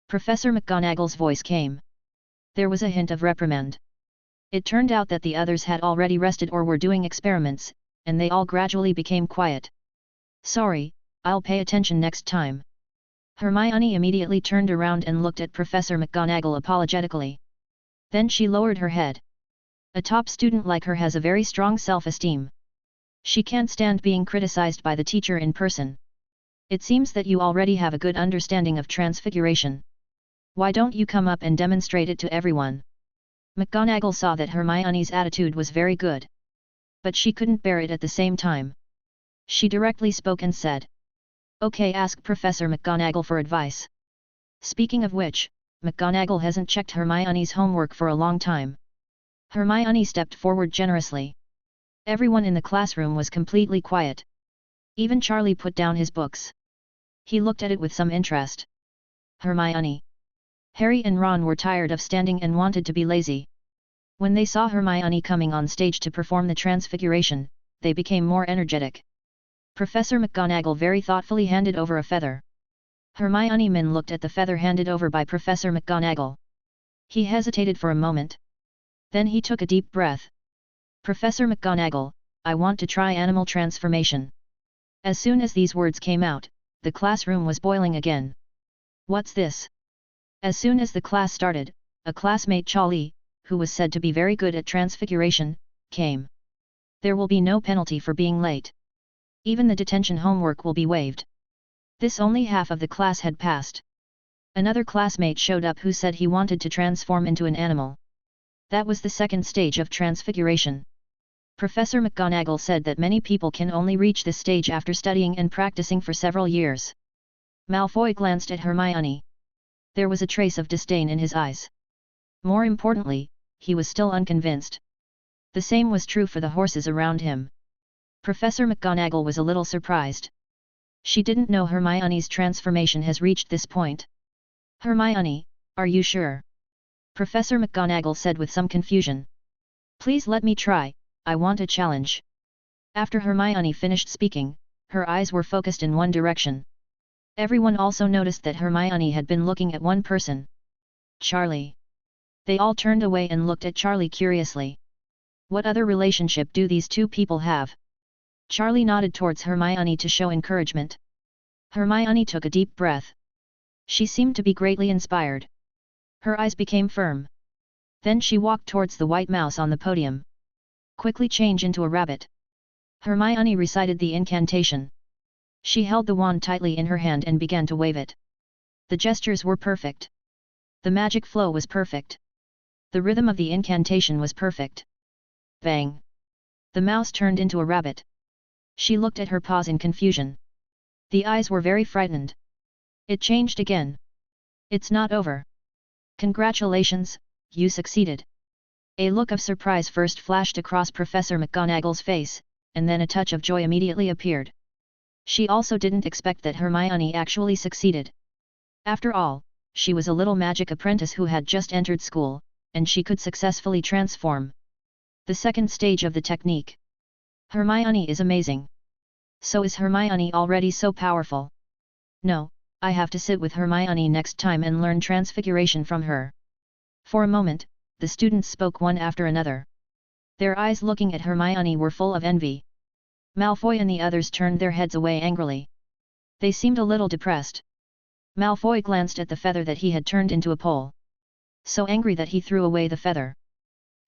Speaker 1: Professor McGonagall's voice came. There was a hint of reprimand. It turned out that the others had already rested or were doing experiments, and they all gradually became quiet. Sorry, I'll pay attention next time. Hermione immediately turned around and looked at Professor McGonagall apologetically. Then she lowered her head. A top student like her has a very strong self-esteem. She can't stand being criticized by the teacher in person. It seems that you already have a good understanding of transfiguration. Why don't you come up and demonstrate it to everyone? McGonagall saw that Hermione's attitude was very good. But she couldn't bear it at the same time. She directly spoke and said, "Okay, ask Professor McGonagall for advice." Speaking of which, McGonagall hasn't checked Hermione's homework for a long time. Hermione stepped forward generously. Everyone in the classroom was completely quiet. Even Charlie put down his books. He looked at it with some interest. Hermione. Harry and Ron were tired of standing and wanted to be lazy. When they saw Hermione coming on stage to perform the Transfiguration, they became more energetic. Professor McGonagall very thoughtfully handed over a feather. Hermione Min looked at the feather handed over by Professor McGonagall. He hesitated for a moment. Then he took a deep breath. "Professor McGonagall, I want to try animal transformation." As soon as these words came out, the classroom was boiling again. "What's this?" As soon as the class started, a classmate Charlie, who was said to be very good at transfiguration, came. "There will be no penalty for being late. Even the detention homework will be waived." This only half of the class had passed. Another classmate showed up who said he wanted to transform into an animal. That was the second stage of transfiguration. Professor McGonagall said that many people can only reach this stage after studying and practicing for several years. Malfoy glanced at Hermione. There was a trace of disdain in his eyes. More importantly, he was still unconvinced. The same was true for the horses around him. Professor McGonagall was a little surprised. She didn't know Hermione's transformation has reached this point. "Hermione, are you sure?" Professor McGonagall said with some confusion. "Please let me try, I want a challenge." After Hermione finished speaking, her eyes were focused in one direction. Everyone also noticed that Hermione had been looking at one person. Charlie. They all turned away and looked at Charlie curiously. What other relationship do these two people have? Charlie nodded towards Hermione to show encouragement. Hermione took a deep breath. She seemed to be greatly inspired. Her eyes became firm. Then she walked towards the white mouse on the podium. "Quickly change into a rabbit." Hermione recited the incantation. She held the wand tightly in her hand and began to wave it. The gestures were perfect. The magic flow was perfect. The rhythm of the incantation was perfect. Bang! The mouse turned into a rabbit. She looked at her paws in confusion. The eyes were very frightened. It changed again. "It's not over. Congratulations, you succeeded." A look of surprise first flashed across Professor McGonagall's face, and then a touch of joy immediately appeared. She also didn't expect that Hermione actually succeeded. After all, she was a little magic apprentice who had just entered school, and she could successfully transform. The second stage of the technique. Hermione is amazing. So is Hermione already so powerful? No, I have to sit with Hermione next time and learn transfiguration from her. For a moment, the students spoke one after another. Their eyes looking at Hermione were full of envy. Malfoy and the others turned their heads away angrily. They seemed a little depressed. Malfoy glanced at the feather that he had turned into a pole. So angry that he threw away the feather.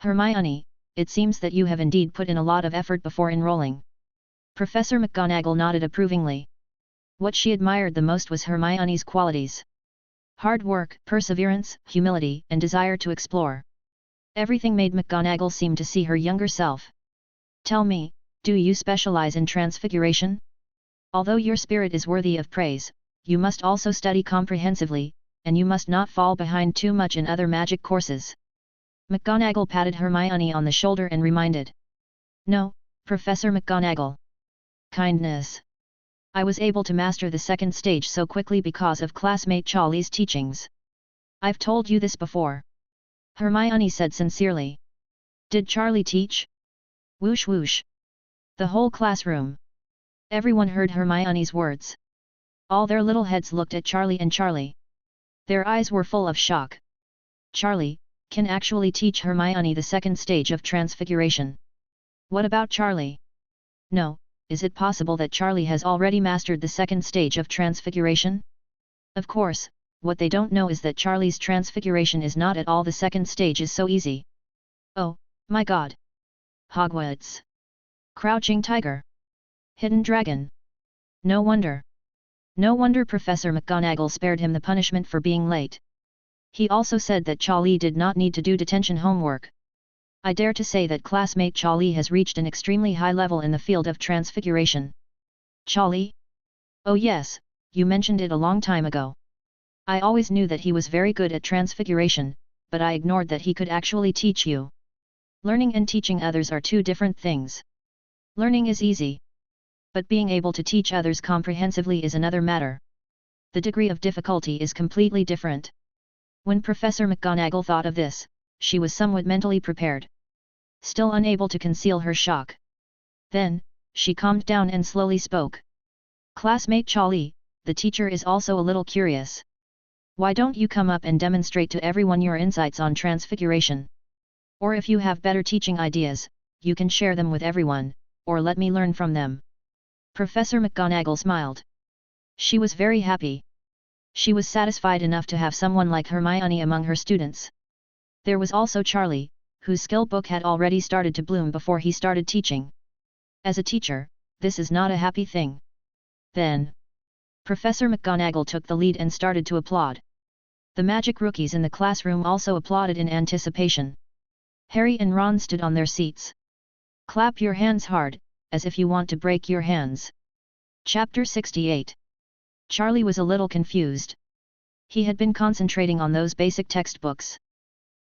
Speaker 1: "Hermione, it seems that you have indeed put in a lot of effort before enrolling." Professor McGonagall nodded approvingly. What she admired the most was Hermione's qualities. Hard work, perseverance, humility, and desire to explore. Everything made McGonagall seem to see her younger self. "Tell me, do you specialize in transfiguration? Although your spirit is worthy of praise, you must also study comprehensively, and you must not fall behind too much in other magic courses." McGonagall patted Hermione on the shoulder and reminded. "No, Professor McGonagall. Kindness. I was able to master the second stage so quickly because of classmate Charlie's teachings. I've told you this before." Hermione said sincerely. "Did Charlie teach?" Whoosh whoosh. The whole classroom. Everyone heard Hermione's words. All their little heads looked at Charlie and Charlie. Their eyes were full of shock. Charlie can actually teach Hermione the second stage of transfiguration. What about Charlie? No, is it possible that Charlie has already mastered the second stage of transfiguration? Of course, what they don't know is that Charlie's transfiguration is not at all the second stage is so easy. Oh, my god! Hogwarts! Crouching tiger! Hidden dragon! No wonder! No wonder Professor McGonagall spared him the punishment for being late. He also said that Charlie did not need to do detention homework. I dare to say that classmate Charlie has reached an extremely high level in the field of transfiguration. Charlie? Oh yes, you mentioned it a long time ago. I always knew that he was very good at transfiguration, but I ignored that he could actually teach you. Learning and teaching others are two different things. Learning is easy. But being able to teach others comprehensively is another matter. The degree of difficulty is completely different. When Professor McGonagall thought of this, she was somewhat mentally prepared. Still unable to conceal her shock. Then, she calmed down and slowly spoke. Classmate Charlie, the teacher is also a little curious. Why don't you come up and demonstrate to everyone your insights on transfiguration? Or if you have better teaching ideas, you can share them with everyone, or let me learn from them. Professor McGonagall smiled. She was very happy. She was satisfied enough to have someone like Hermione among her students. There was also Charlie, whose skill book had already started to bloom before he started teaching. As a teacher, this is not a happy thing. Then, Professor McGonagall took the lead and started to applaud. The magic rookies in the classroom also applauded in anticipation. Harry and Ron stood on their seats. Clap your hands hard, as if you want to break your hands. Chapter 68. Charlie was a little confused. He had been concentrating on those basic textbooks.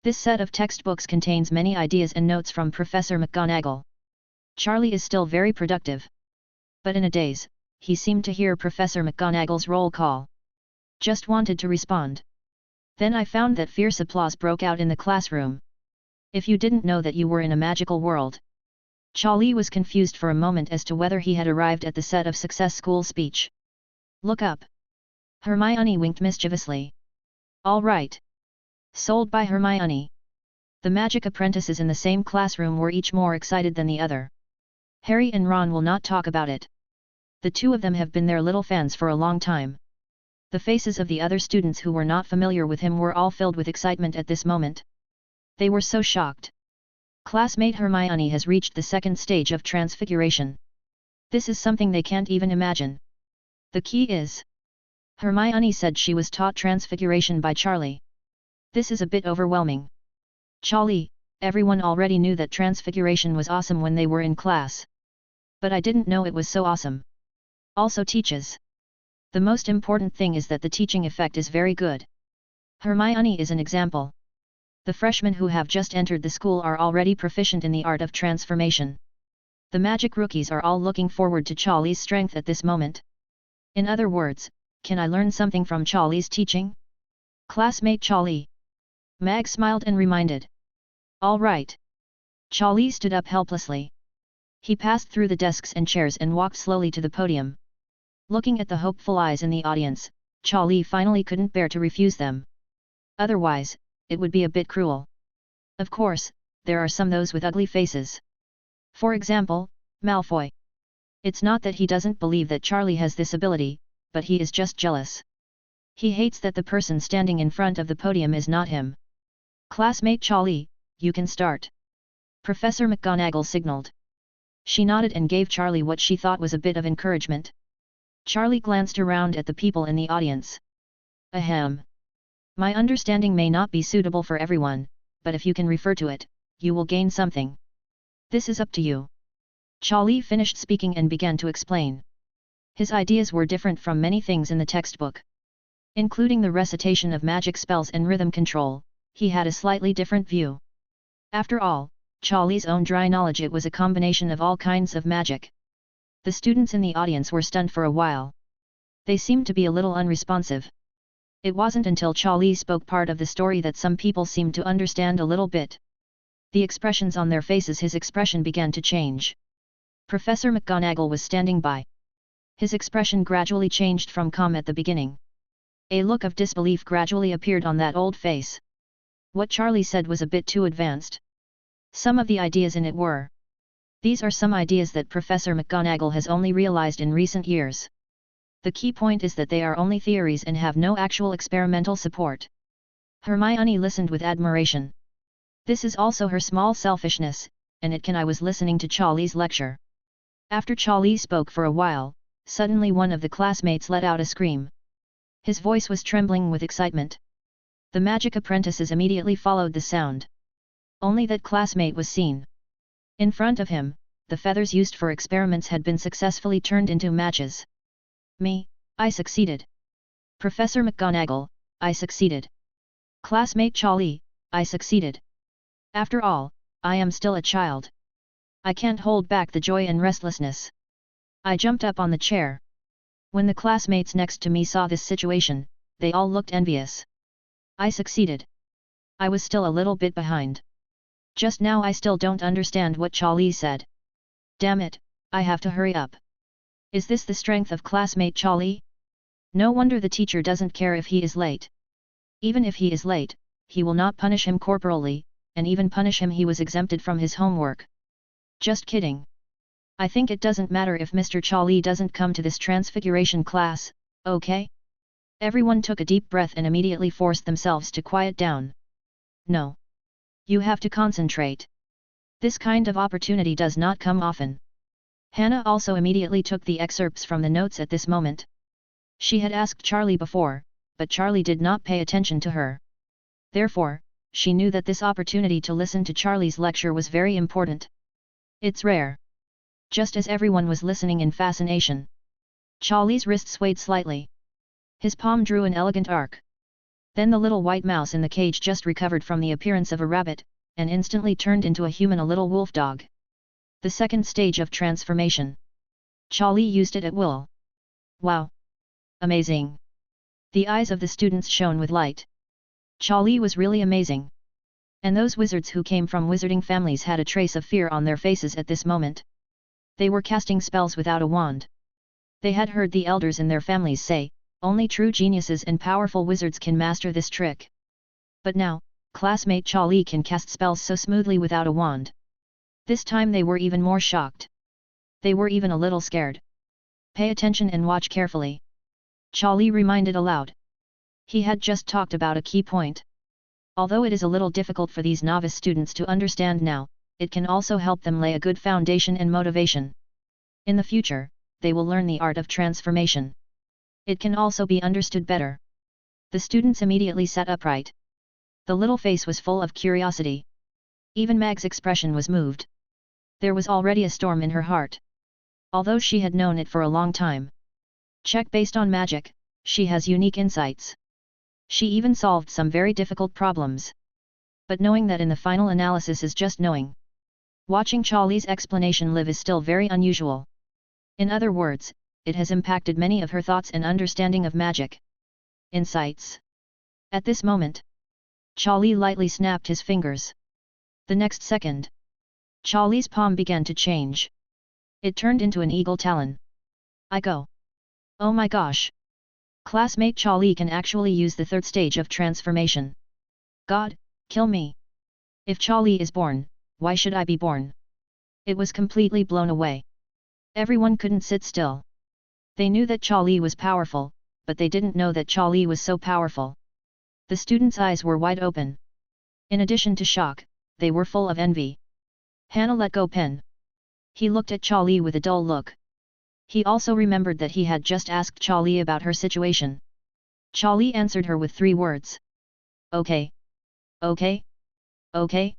Speaker 1: This set of textbooks contains many ideas and notes from Professor McGonagall. Charlie is still very productive. But in a daze, he seemed to hear Professor McGonagall's roll call. Just wanted to respond. Then I found that fierce applause broke out in the classroom. If you didn't know that you were in a magical world. Charlie was confused for a moment as to whether he had arrived at the set of success school speech. Look up. Hermione winked mischievously. All right. Sold by Hermione. The magic apprentices in the same classroom were each more excited than the other. Harry and Ron will not talk about it. The two of them have been their little fans for a long time. The faces of the other students who were not familiar with him were all filled with excitement at this moment. They were so shocked. Classmate Hermione has reached the second stage of transfiguration. This is something they can't even imagine. The key is. Hermione said she was taught transfiguration by Charlie. This is a bit overwhelming. Charlie, everyone already knew that transfiguration was awesome when they were in class. But I didn't know it was so awesome. Also teaches. The most important thing is that the teaching effect is very good. Hermione is an example. The freshmen who have just entered the school are already proficient in the art of transformation. The magic rookies are all looking forward to Charlie's strength at this moment. In other words, can I learn something from Charlie's teaching? Classmate Charlie. Mag smiled and reminded. All right. Charlie stood up helplessly. He passed through the desks and chairs and walked slowly to the podium. Looking at the hopeful eyes in the audience, Charlie finally couldn't bear to refuse them. Otherwise, it would be a bit cruel. Of course, there are some those with ugly faces. For example, Malfoy. It's not that he doesn't believe that Charlie has this ability, but he is just jealous. He hates that the person standing in front of the podium is not him. Classmate Charlie, you can start. Professor McGonagall signaled. She nodded and gave Charlie what she thought was a bit of encouragement. Charlie glanced around at the people in the audience. Ahem. My understanding may not be suitable for everyone, but if you can refer to it, you will gain something. This is up to you. Charlie finished speaking and began to explain. His ideas were different from many things in the textbook. Including the recitation of magic spells and rhythm control, he had a slightly different view. After all, Charlie's own dry knowledge it was a combination of all kinds of magic. The students in the audience were stunned for a while. They seemed to be a little unresponsive. It wasn't until Charlie spoke part of the story that some people seemed to understand a little bit. The expressions on their faces, his expression began to change. Professor McGonagall was standing by. His expression gradually changed from calm at the beginning. A look of disbelief gradually appeared on that old face. What Charlie said was a bit too advanced. Some of the ideas in it were. These are some ideas that Professor McGonagall has only realized in recent years. The key point is that they are only theories and have no actual experimental support. Hermione listened with admiration. This is also her small selfishness, and it can. I was listening to Charlie's lecture. After Charlie spoke for a while, suddenly one of the classmates let out a scream. His voice was trembling with excitement. The magic apprentices immediately followed the sound. Only that classmate was seen. In front of him, the feathers used for experiments had been successfully turned into matches. Me, I succeeded. Professor McGonagall, I succeeded. Classmate Charlie, I succeeded. After all, I am still a child. I can't hold back the joy and restlessness. I jumped up on the chair. When the classmates next to me saw this situation, they all looked envious. I succeeded. I was still a little bit behind. Just now I still don't understand what Charlie said. Damn it, I have to hurry up. Is this the strength of classmate Charlie? No wonder the teacher doesn't care if he is late. Even if he is late, he will not punish him corporally, and even punish him he was exempted from his homework. Just kidding. I think it doesn't matter if Mr. Charlie doesn't come to this Transfiguration class, okay? Everyone took a deep breath and immediately forced themselves to quiet down. No. You have to concentrate. This kind of opportunity does not come often. Hannah also immediately took the excerpts from the notes at this moment. She had asked Charlie before, but Charlie did not pay attention to her. Therefore, she knew that this opportunity to listen to Charlie's lecture was very important. It's rare. Just as everyone was listening in fascination, Charlie's wrist swayed slightly. His palm drew an elegant arc. Then the little white mouse in the cage just recovered from the appearance of a rabbit, and instantly turned into a human, a little wolf dog. The second stage of transformation. Charlie used it at will. Wow! Amazing! The eyes of the students shone with light. Charlie was really amazing. And those wizards who came from wizarding families had a trace of fear on their faces at this moment. They were casting spells without a wand. They had heard the elders in their families say, only true geniuses and powerful wizards can master this trick. But now, classmate Charlie can cast spells so smoothly without a wand. This time they were even more shocked. They were even a little scared. Pay attention and watch carefully. Charlie reminded aloud. He had just talked about a key point. Although it is a little difficult for these novice students to understand now, it can also help them lay a good foundation and motivation. In the future, they will learn the art of transformation. It can also be understood better. The students immediately sat upright. The little face was full of curiosity. Even Mag's expression was moved. There was already a storm in her heart. Although she had known it for a long time. Check based on magic, she has unique insights. She even solved some very difficult problems. But knowing that in the final analysis is just knowing. Watching Charlie's explanation live is still very unusual. In other words, it has impacted many of her thoughts and understanding of magic. Insights. At this moment, Charlie lightly snapped his fingers. The next second, Charlie's palm began to change. It turned into an eagle talon. I go. Oh my gosh! Classmate Charlie can actually use the third stage of transformation. God, kill me! If Charlie is born, why should I be born? It was completely blown away. Everyone couldn't sit still. They knew that Charlie was powerful, but they didn't know that Charlie was so powerful. The students' eyes were wide open. In addition to shock, they were full of envy. Hannah let go pen. He looked at Charlie with a dull look. He also remembered that he had just asked Charlie about her situation. Charlie answered her with 3 words. Okay. Okay. Okay.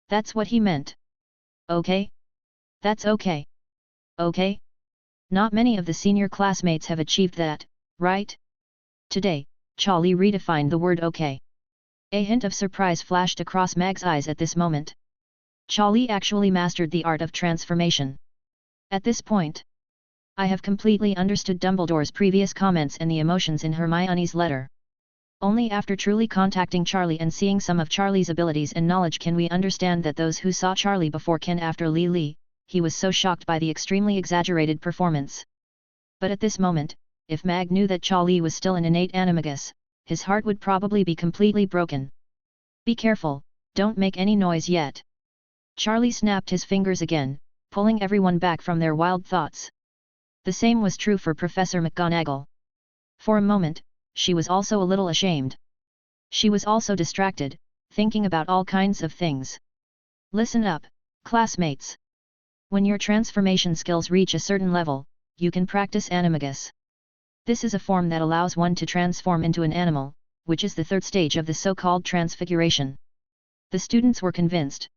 Speaker 1: That's what he meant. Okay. That's okay. Okay. Not many of the senior classmates have achieved that, right? Today, Charlie redefined the word okay. A hint of surprise flashed across Mag's eyes at this moment. Charlie actually mastered the art of transformation. At this point, I have completely understood Dumbledore's previous comments and the emotions in Hermione's letter. Only after truly contacting Charlie and seeing some of Charlie's abilities and knowledge can we understand that those who saw Charlie before can after Lee, he was so shocked by the extremely exaggerated performance. But at this moment, if Mag knew that Charlie was still an innate animagus, his heart would probably be completely broken. Be careful, don't make any noise yet. Charlie snapped his fingers again, pulling everyone back from their wild thoughts. The same was true for Professor McGonagall. For a moment, she was also a little ashamed. She was also distracted, thinking about all kinds of things. Listen up, classmates. When your transformation skills reach a certain level, you can practice animagus. This is a form that allows one to transform into an animal, which is the third stage of the so-called transfiguration. The students were convinced.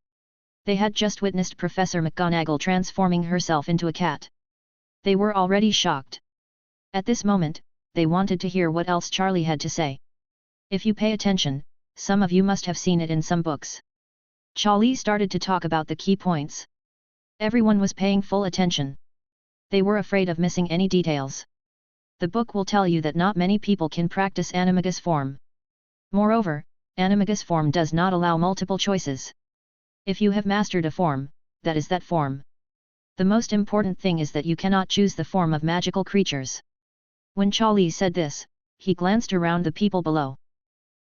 Speaker 1: They had just witnessed Professor McGonagall transforming herself into a cat. They were already shocked. At this moment, they wanted to hear what else Charlie had to say. If you pay attention, some of you must have seen it in some books. Charlie started to talk about the key points. Everyone was paying full attention. They were afraid of missing any details. The book will tell you that not many people can practice animagus form. Moreover, animagus form does not allow multiple choices. If you have mastered a form, that is that form. The most important thing is that you cannot choose the form of magical creatures. When Charlie said this, he glanced around the people below.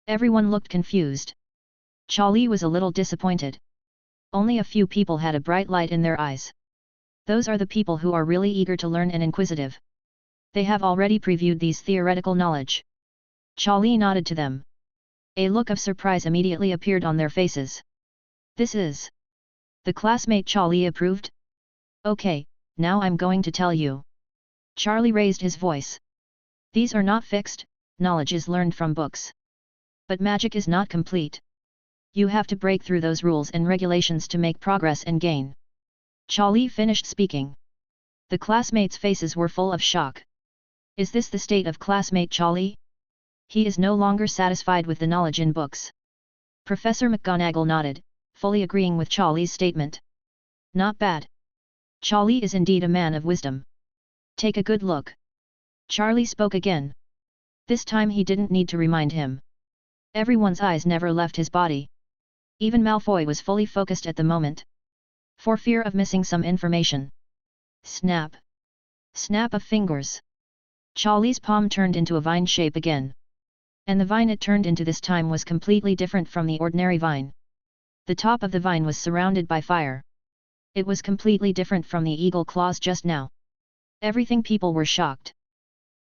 Speaker 1: Everyone looked confused. Charlie was a little disappointed. Only a few people had a bright light in their eyes. Those are the people who are really eager to learn and inquisitive. They have already previewed these theoretical knowledge. Charlie nodded to them. A look of surprise immediately appeared on their faces. This is the classmate Charlie approved? Okay, now I'm going to tell you. Charlie raised his voice. These are not fixed, knowledge is learned from books. But magic is not complete. You have to break through those rules and regulations to make progress and gain. Charlie finished speaking. The classmates' faces were full of shock. Is this the state of classmate Charlie? He is no longer satisfied with the knowledge in books. Professor McGonagall nodded, fully agreeing with Charlie's statement. Not bad. Charlie is indeed a man of wisdom. Take a good look. Charlie spoke again. This time he didn't need to remind him. Everyone's eyes never left his body. Even Malfoy was fully focused at the moment. For fear of missing some information. Snap. Snap of fingers. Charlie's palm turned into a vine shape again. And the vine it turned into this time was completely different from the ordinary vine. The top of the vine was surrounded by fire. It was completely different from the eagle claws just now. Everything people were shocked.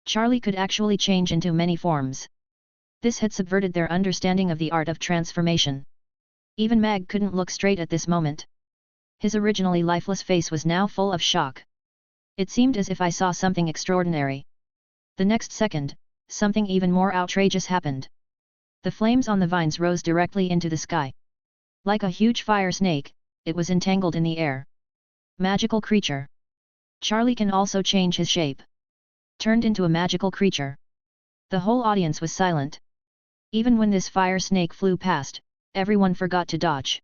Speaker 1: Charlie could actually change into many forms. This had subverted their understanding of the art of transformation. Even Mag couldn't look straight at this moment. His originally lifeless face was now full of shock. It seemed as if I saw something extraordinary. The next second, something even more outrageous happened. The flames on the vines rose directly into the sky. Like a huge fire snake, it was entangled in the air. Magical creature. Charlie can also change his shape. Turned into a magical creature. The whole audience was silent. Even when this fire snake flew past, everyone forgot to dodge.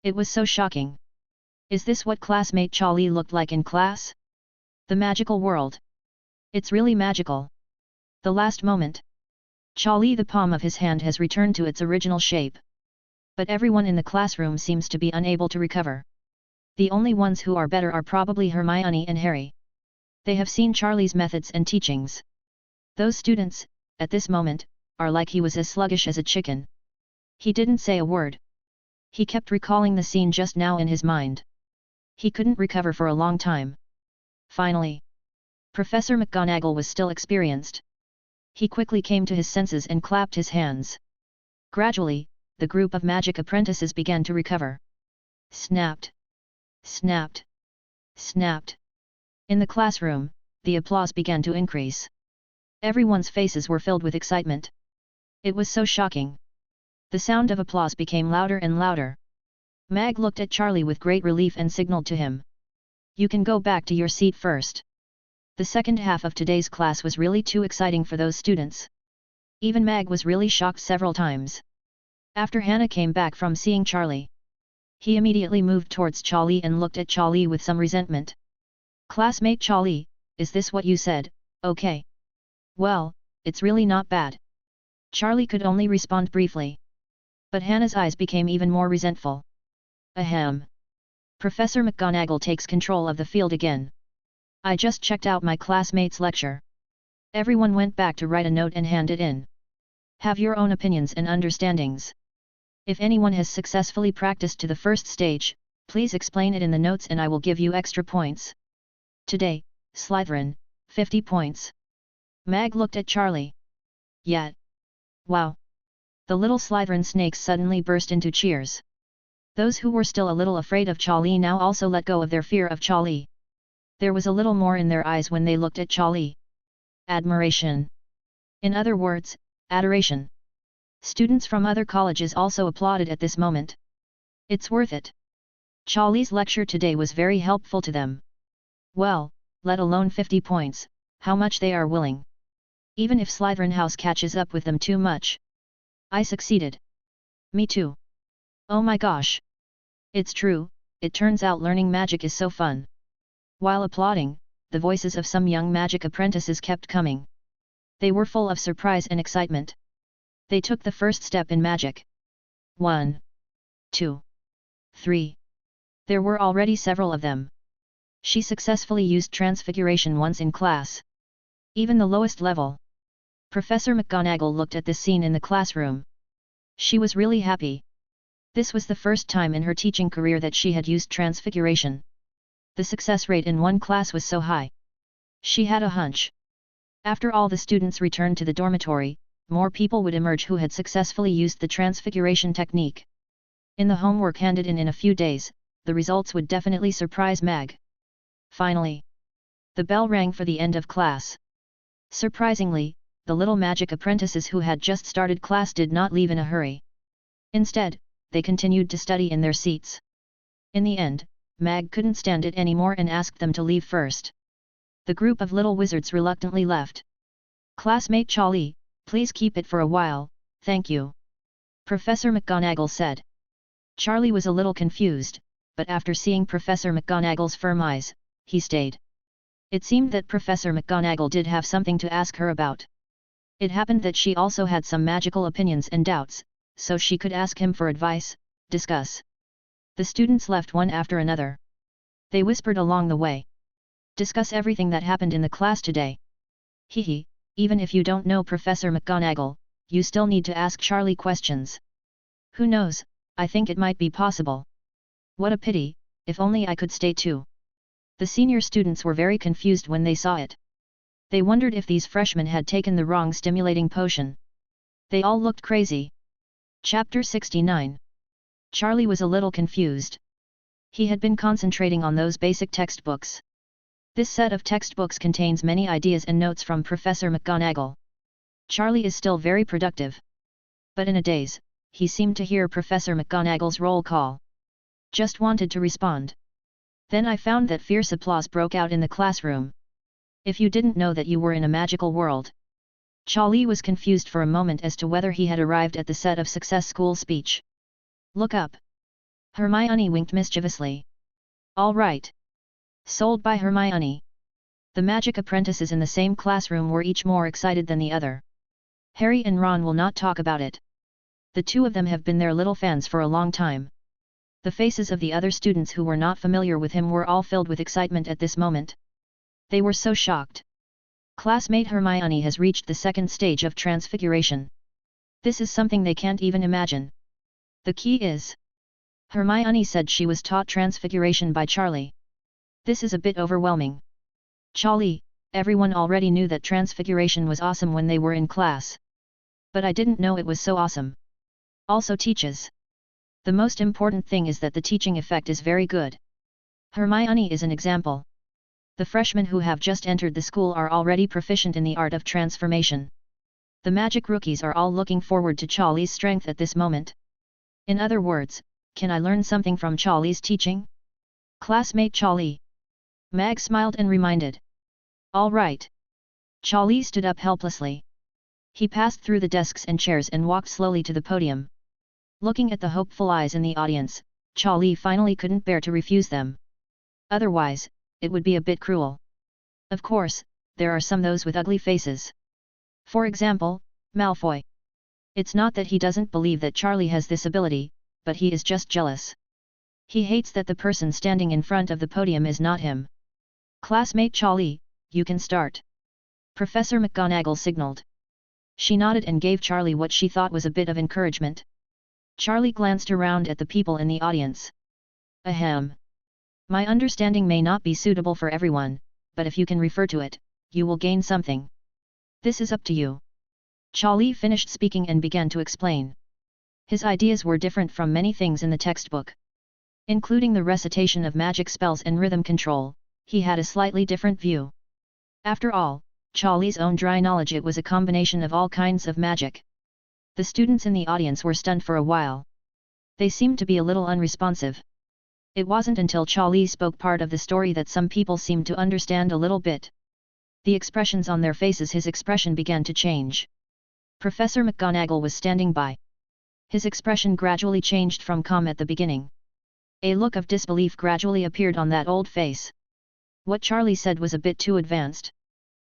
Speaker 1: It was so shocking. Is this what classmate Charlie looked like in class? The magical world. It's really magical. The last moment. Charlie, the palm of his hand has returned to its original shape. But everyone in the classroom seems to be unable to recover. The only ones who are better are probably Hermione and Harry. They have seen Charlie's methods and teachings. Those students, at this moment, are like he was as sluggish as a chicken. He didn't say a word. He kept recalling the scene just now in his mind. He couldn't recover for a long time. Finally, Professor McGonagall was still experienced. He quickly came to his senses and clapped his hands. Gradually, the group of magic apprentices began to recover. Snapped. Snapped. Snapped. In the classroom, the applause began to increase. Everyone's faces were filled with excitement. It was so shocking. The sound of applause became louder and louder. Mag looked at Charlie with great relief and signaled to him. You can go back to your seat first. The second half of today's class was really too exciting for those students. Even Mag was really shocked several times. After Hannah came back from seeing Charlie, he immediately moved towards Charlie and looked at Charlie with some resentment. Classmate Charlie, is this what you said? Okay. Well, it's really not bad. Charlie could only respond briefly. But Hannah's eyes became even more resentful. Ahem. Professor McGonagall takes control of the field again. I just checked out my classmate's lecture. Everyone went back to write a note and hand it in. Have your own opinions and understandings. If anyone has successfully practiced to the first stage, please explain it in the notes and I will give you extra points. Today, Slytherin, 50 points. Mag looked at Charlie. Yet. Wow. The little Slytherin snakes suddenly burst into cheers. Those who were still a little afraid of Charlie now also let go of their fear of Charlie. There was a little more in their eyes when they looked at Charlie. Admiration. In other words, adoration. Students from other colleges also applauded at this moment. It's worth it. Charlie's lecture today was very helpful to them. Well, let alone 50 points, how much they are willing. Even if Slytherin House catches up with them too much. I succeeded. Me too. Oh my gosh. It's true, it turns out learning magic is so fun. While applauding, the voices of some young magic apprentices kept coming. They were full of surprise and excitement. They took the first step in magic. 1, 2, 3. There were already several of them. She successfully used Transfiguration once in class. Even the lowest level. Professor McGonagall looked at this scene in the classroom. She was really happy. This was the first time in her teaching career that she had used Transfiguration. The success rate in one class was so high. She had a hunch. After all the students returned to the dormitory, more people would emerge who had successfully used the Transfiguration technique. In the homework handed in a few days, the results would definitely surprise Mag. Finally, the bell rang for the end of class. Surprisingly, the little magic apprentices who had just started class did not leave in a hurry. Instead, they continued to study in their seats. In the end, Mag couldn't stand it anymore and asked them to leave first. The group of little wizards reluctantly left. Classmate Charlie, please keep it for a while, thank you. Professor McGonagall said. Charlie was a little confused, but after seeing Professor McGonagall's firm eyes, he stayed. It seemed that Professor McGonagall did have something to ask her about. It happened that she also had some magical opinions and doubts, so she could ask him for advice, discuss. The students left one after another. They whispered along the way. Discuss everything that happened in the class today. Hehe, even if you don't know Professor McGonagall, you still need to ask Charlie questions. Who knows, I think it might be possible. What a pity, if only I could stay too. The senior students were very confused when they saw it. They wondered if these freshmen had taken the wrong stimulating potion. They all looked crazy. Chapter 69. Charlie was a little confused. He had been concentrating on those basic textbooks. This set of textbooks contains many ideas and notes from Professor McGonagall. Charlie is still very productive. But in a daze, he seemed to hear Professor McGonagall's roll call. Just wanted to respond. Then I found that fierce applause broke out in the classroom. If you didn't know that you were in a magical world. Charlie was confused for a moment as to whether he had arrived at the set of success school speech. Look up. Hermione winked mischievously. All right. Sold by Hermione. The magic apprentices in the same classroom were each more excited than the other. Harry and Ron will not talk about it. The two of them have been their little fans for a long time. The faces of the other students who were not familiar with him were all filled with excitement at this moment. They were so shocked. Classmate Hermione has reached the second stage of Transfiguration. This is something they can't even imagine. The key is. Hermione said she was taught Transfiguration by Charlie. This is a bit overwhelming. Charlie, everyone already knew that Transfiguration was awesome when they were in class. But I didn't know it was so awesome. Also teaches. The most important thing is that the teaching effect is very good. Hermione is an example. The freshmen who have just entered the school are already proficient in the art of transformation. The magic rookies are all looking forward to Charlie's strength at this moment. In other words, can I learn something from Charlie's teaching? Classmate Charlie. Mag smiled and reminded. All right. Charlie stood up helplessly. He passed through the desks and chairs and walked slowly to the podium. Looking at the hopeful eyes in the audience, Charlie finally couldn't bear to refuse them. Otherwise, it would be a bit cruel. Of course, there are some those with ugly faces. For example, Malfoy. It's not that he doesn't believe that Charlie has this ability, but he is just jealous. He hates that the person standing in front of the podium is not him. Classmate Charlie, you can start. Professor McGonagall signaled. She nodded and gave Charlie what she thought was a bit of encouragement. Charlie glanced around at the people in the audience. Ahem. My understanding may not be suitable for everyone, but if you can refer to it, you will gain something. This is up to you. Charlie finished speaking and began to explain. His ideas were different from many things in the textbook. Including the recitation of magic spells and rhythm control, he had a slightly different view. After all, Charlie's own dry knowledge it was a combination of all kinds of magic. The students in the audience were stunned for a while. They seemed to be a little unresponsive. It wasn't until Charlie spoke part of the story that some people seemed to understand a little bit. The expressions on their faces, his expression began to change. Professor McGonagall was standing by. His expression gradually changed from calm at the beginning. A look of disbelief gradually appeared on that old face. What Charlie said was a bit too advanced.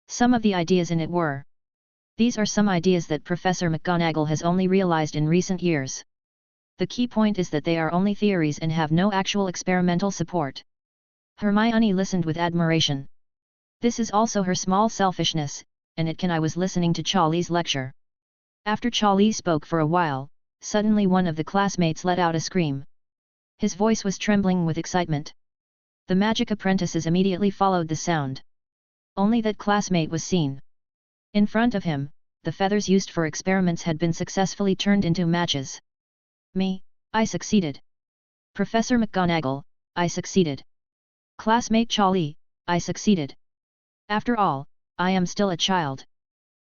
Speaker 1: Some of the ideas in it were. These are some ideas that Professor McGonagall has only realized in recent years. The key point is that they are only theories and have no actual experimental support. Hermione listened with admiration. This is also her small selfishness, and it can. I was listening to Charlie's lecture. After Charlie spoke for a while, suddenly one of the classmates let out a scream. His voice was trembling with excitement. The magic apprentices immediately followed the sound. Only that classmate was seen. In front of him, the feathers used for experiments had been successfully turned into matches. Me, I succeeded. Professor McGonagall, I succeeded. Classmate Charlie, I succeeded. After all, I am still a child.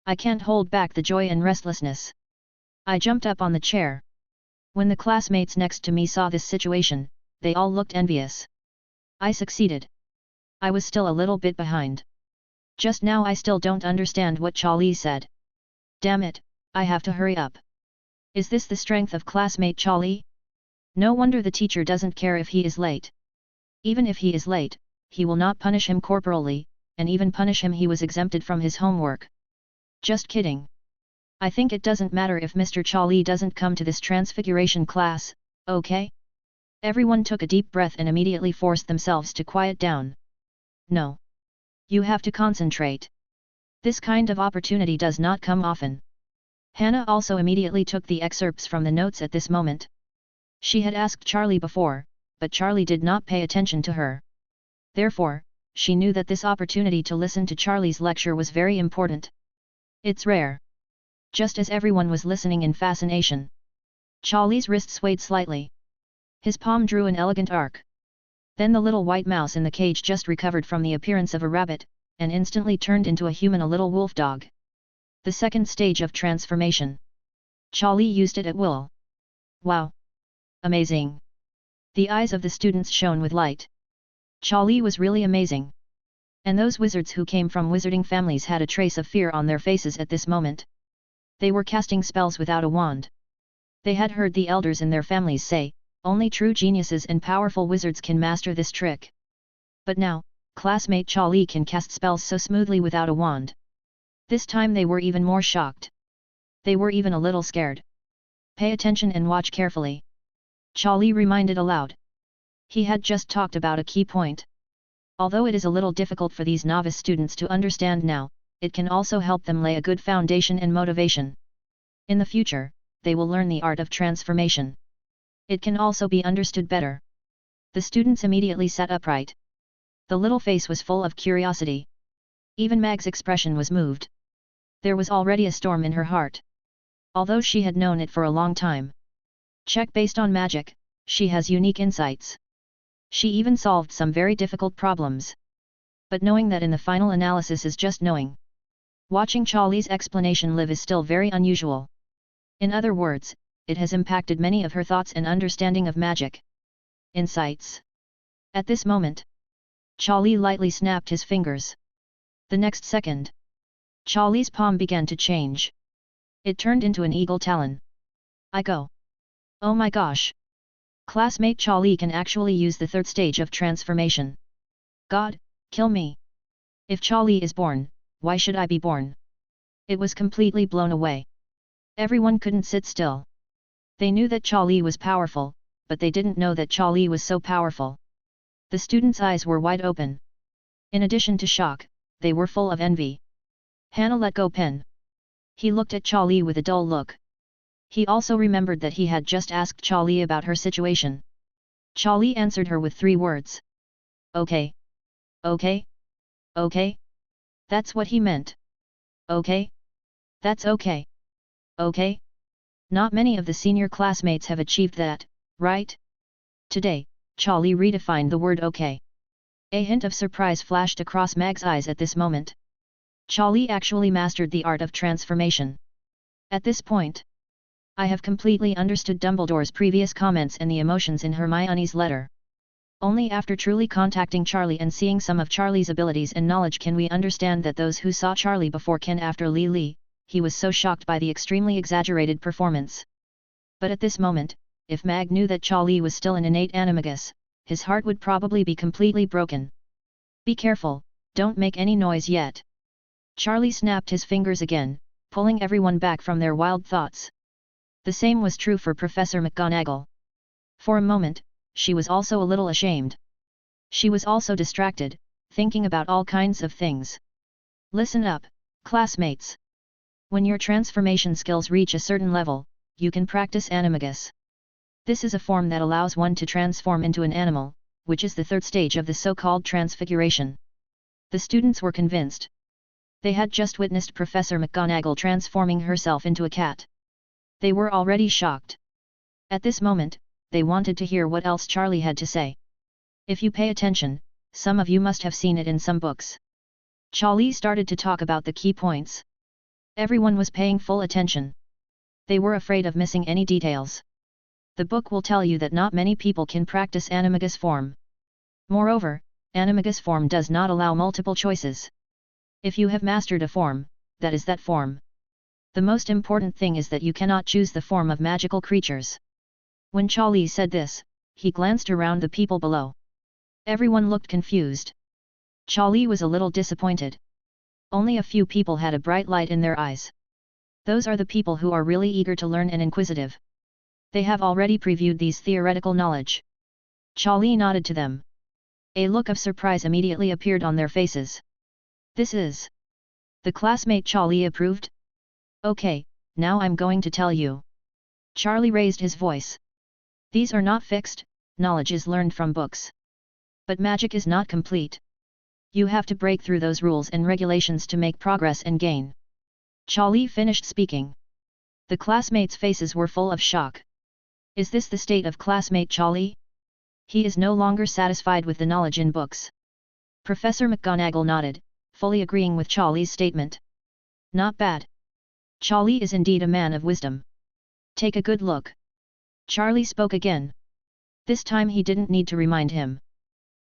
Speaker 1: I can't hold back the joy and restlessness. I jumped up on the chair. When the classmates next to me saw this situation, they all looked envious. I succeeded. I was still a little bit behind. Just now I still don't understand what Charlie said. Damn it, I have to hurry up. Is this the strength of classmate Charlie? No wonder the teacher doesn't care if he is late. Even if he is late, he will not punish him corporally, and even punish him he was exempted from his homework. Just kidding. I think it doesn't matter if Mr. Charlie doesn't come to this Transfiguration class, okay? Everyone took a deep breath and immediately forced themselves to quiet down. No. You have to concentrate. This kind of opportunity does not come often. Hannah also immediately took the excerpts from the notes at this moment. She had asked Charlie before, but Charlie did not pay attention to her. Therefore, she knew that this opportunity to listen to Charlie's lecture was very important. It's rare. Just as everyone was listening in fascination, Charlie's wrist swayed slightly. His palm drew an elegant arc. Then the little white mouse in the cage just recovered from the appearance of a rabbit, and instantly turned into a human, a little wolf dog. The second stage of transformation. Charlie used it at will. Wow! Amazing! The eyes of the students shone with light. Charlie was really amazing. And those wizards who came from wizarding families had a trace of fear on their faces at this moment. They were casting spells without a wand. They had heard the elders in their families say, only true geniuses and powerful wizards can master this trick. But now, classmate Charlie can cast spells so smoothly without a wand. This time they were even more shocked. They were even a little scared. Pay attention and watch carefully. Charlie reminded aloud. He had just talked about a key point. Although it is a little difficult for these novice students to understand now, it can also help them lay a good foundation and motivation. In the future, they will learn the art of transformation. It can also be understood better. The students immediately sat upright. The little face was full of curiosity. Even Mag's expression was moved. There was already a storm in her heart. Although she had known it for a long time. Check based on magic, she has unique insights. She even solved some very difficult problems. But knowing that in the final analysis is just knowing. Watching Charlie's explanation live is still very unusual. In other words, it has impacted many of her thoughts and understanding of magic. Insights. At this moment, Charlie lightly snapped his fingers. The next second, Charlie's palm began to change. It turned into an eagle talon. I go. Oh my gosh! Classmate Charlie can actually use the third stage of transformation. God, kill me! If Charlie is born, why should I be born? It was completely blown away. Everyone couldn't sit still. They knew that Charlie was powerful, but they didn't know that Charlie was so powerful. The students' eyes were wide open. In addition to shock, they were full of envy. Hannah let go pen. He looked at Charlie with a dull look. He also remembered that he had just asked Charlie about her situation. Charlie answered her with 3 words. Okay. Okay. Okay. That's what he meant. Okay. That's okay. Okay. Not many of the senior classmates have achieved that, right? Today, Charlie redefined the word okay. A hint of surprise flashed across Mag's eyes at this moment. Charlie actually mastered the art of transformation. At this point, I have completely understood Dumbledore's previous comments and the emotions in Hermione's letter. Only after truly contacting Charlie and seeing some of Charlie's abilities and knowledge can we understand that those who saw Charlie before can after Li, he was so shocked by the extremely exaggerated performance. But at this moment, if Mag knew that Charlie was still an innate animagus, his heart would probably be completely broken. Be careful, don't make any noise yet. Charlie snapped his fingers again, pulling everyone back from their wild thoughts. The same was true for Professor McGonagall. For a moment, she was also a little ashamed. She was also distracted, thinking about all kinds of things. Listen up, classmates. When your transformation skills reach a certain level, you can practice animagus. This is a form that allows one to transform into an animal, which is the third stage of the so-called transfiguration. The students were convinced. They had just witnessed Professor McGonagall transforming herself into a cat. They were already shocked. At this moment, they wanted to hear what else Charlie had to say. If you pay attention, some of you must have seen it in some books. Charlie started to talk about the key points. Everyone was paying full attention. They were afraid of missing any details. The book will tell you that not many people can practice animagus form. Moreover, animagus form does not allow multiple choices. If you have mastered a form, that is that form. The most important thing is that you cannot choose the form of magical creatures. When Charlie said this, he glanced around the people below. Everyone looked confused. Charlie was a little disappointed. Only a few people had a bright light in their eyes. Those are the people who are really eager to learn and inquisitive. They have already previewed these theoretical knowledge. Charlie nodded to them. A look of surprise immediately appeared on their faces. This is the classmate Charlie approved? Okay, now I'm going to tell you. Charlie raised his voice. These are not fixed, knowledge is learned from books. But magic is not complete. You have to break through those rules and regulations to make progress and gain. Charlie finished speaking. The classmates' faces were full of shock. Is this the state of classmate Charlie? He is no longer satisfied with the knowledge in books. Professor McGonagall nodded, fully agreeing with Charlie's statement. Not bad. Charlie is indeed a man of wisdom. Take a good look. Charlie spoke again. This time he didn't need to remind him.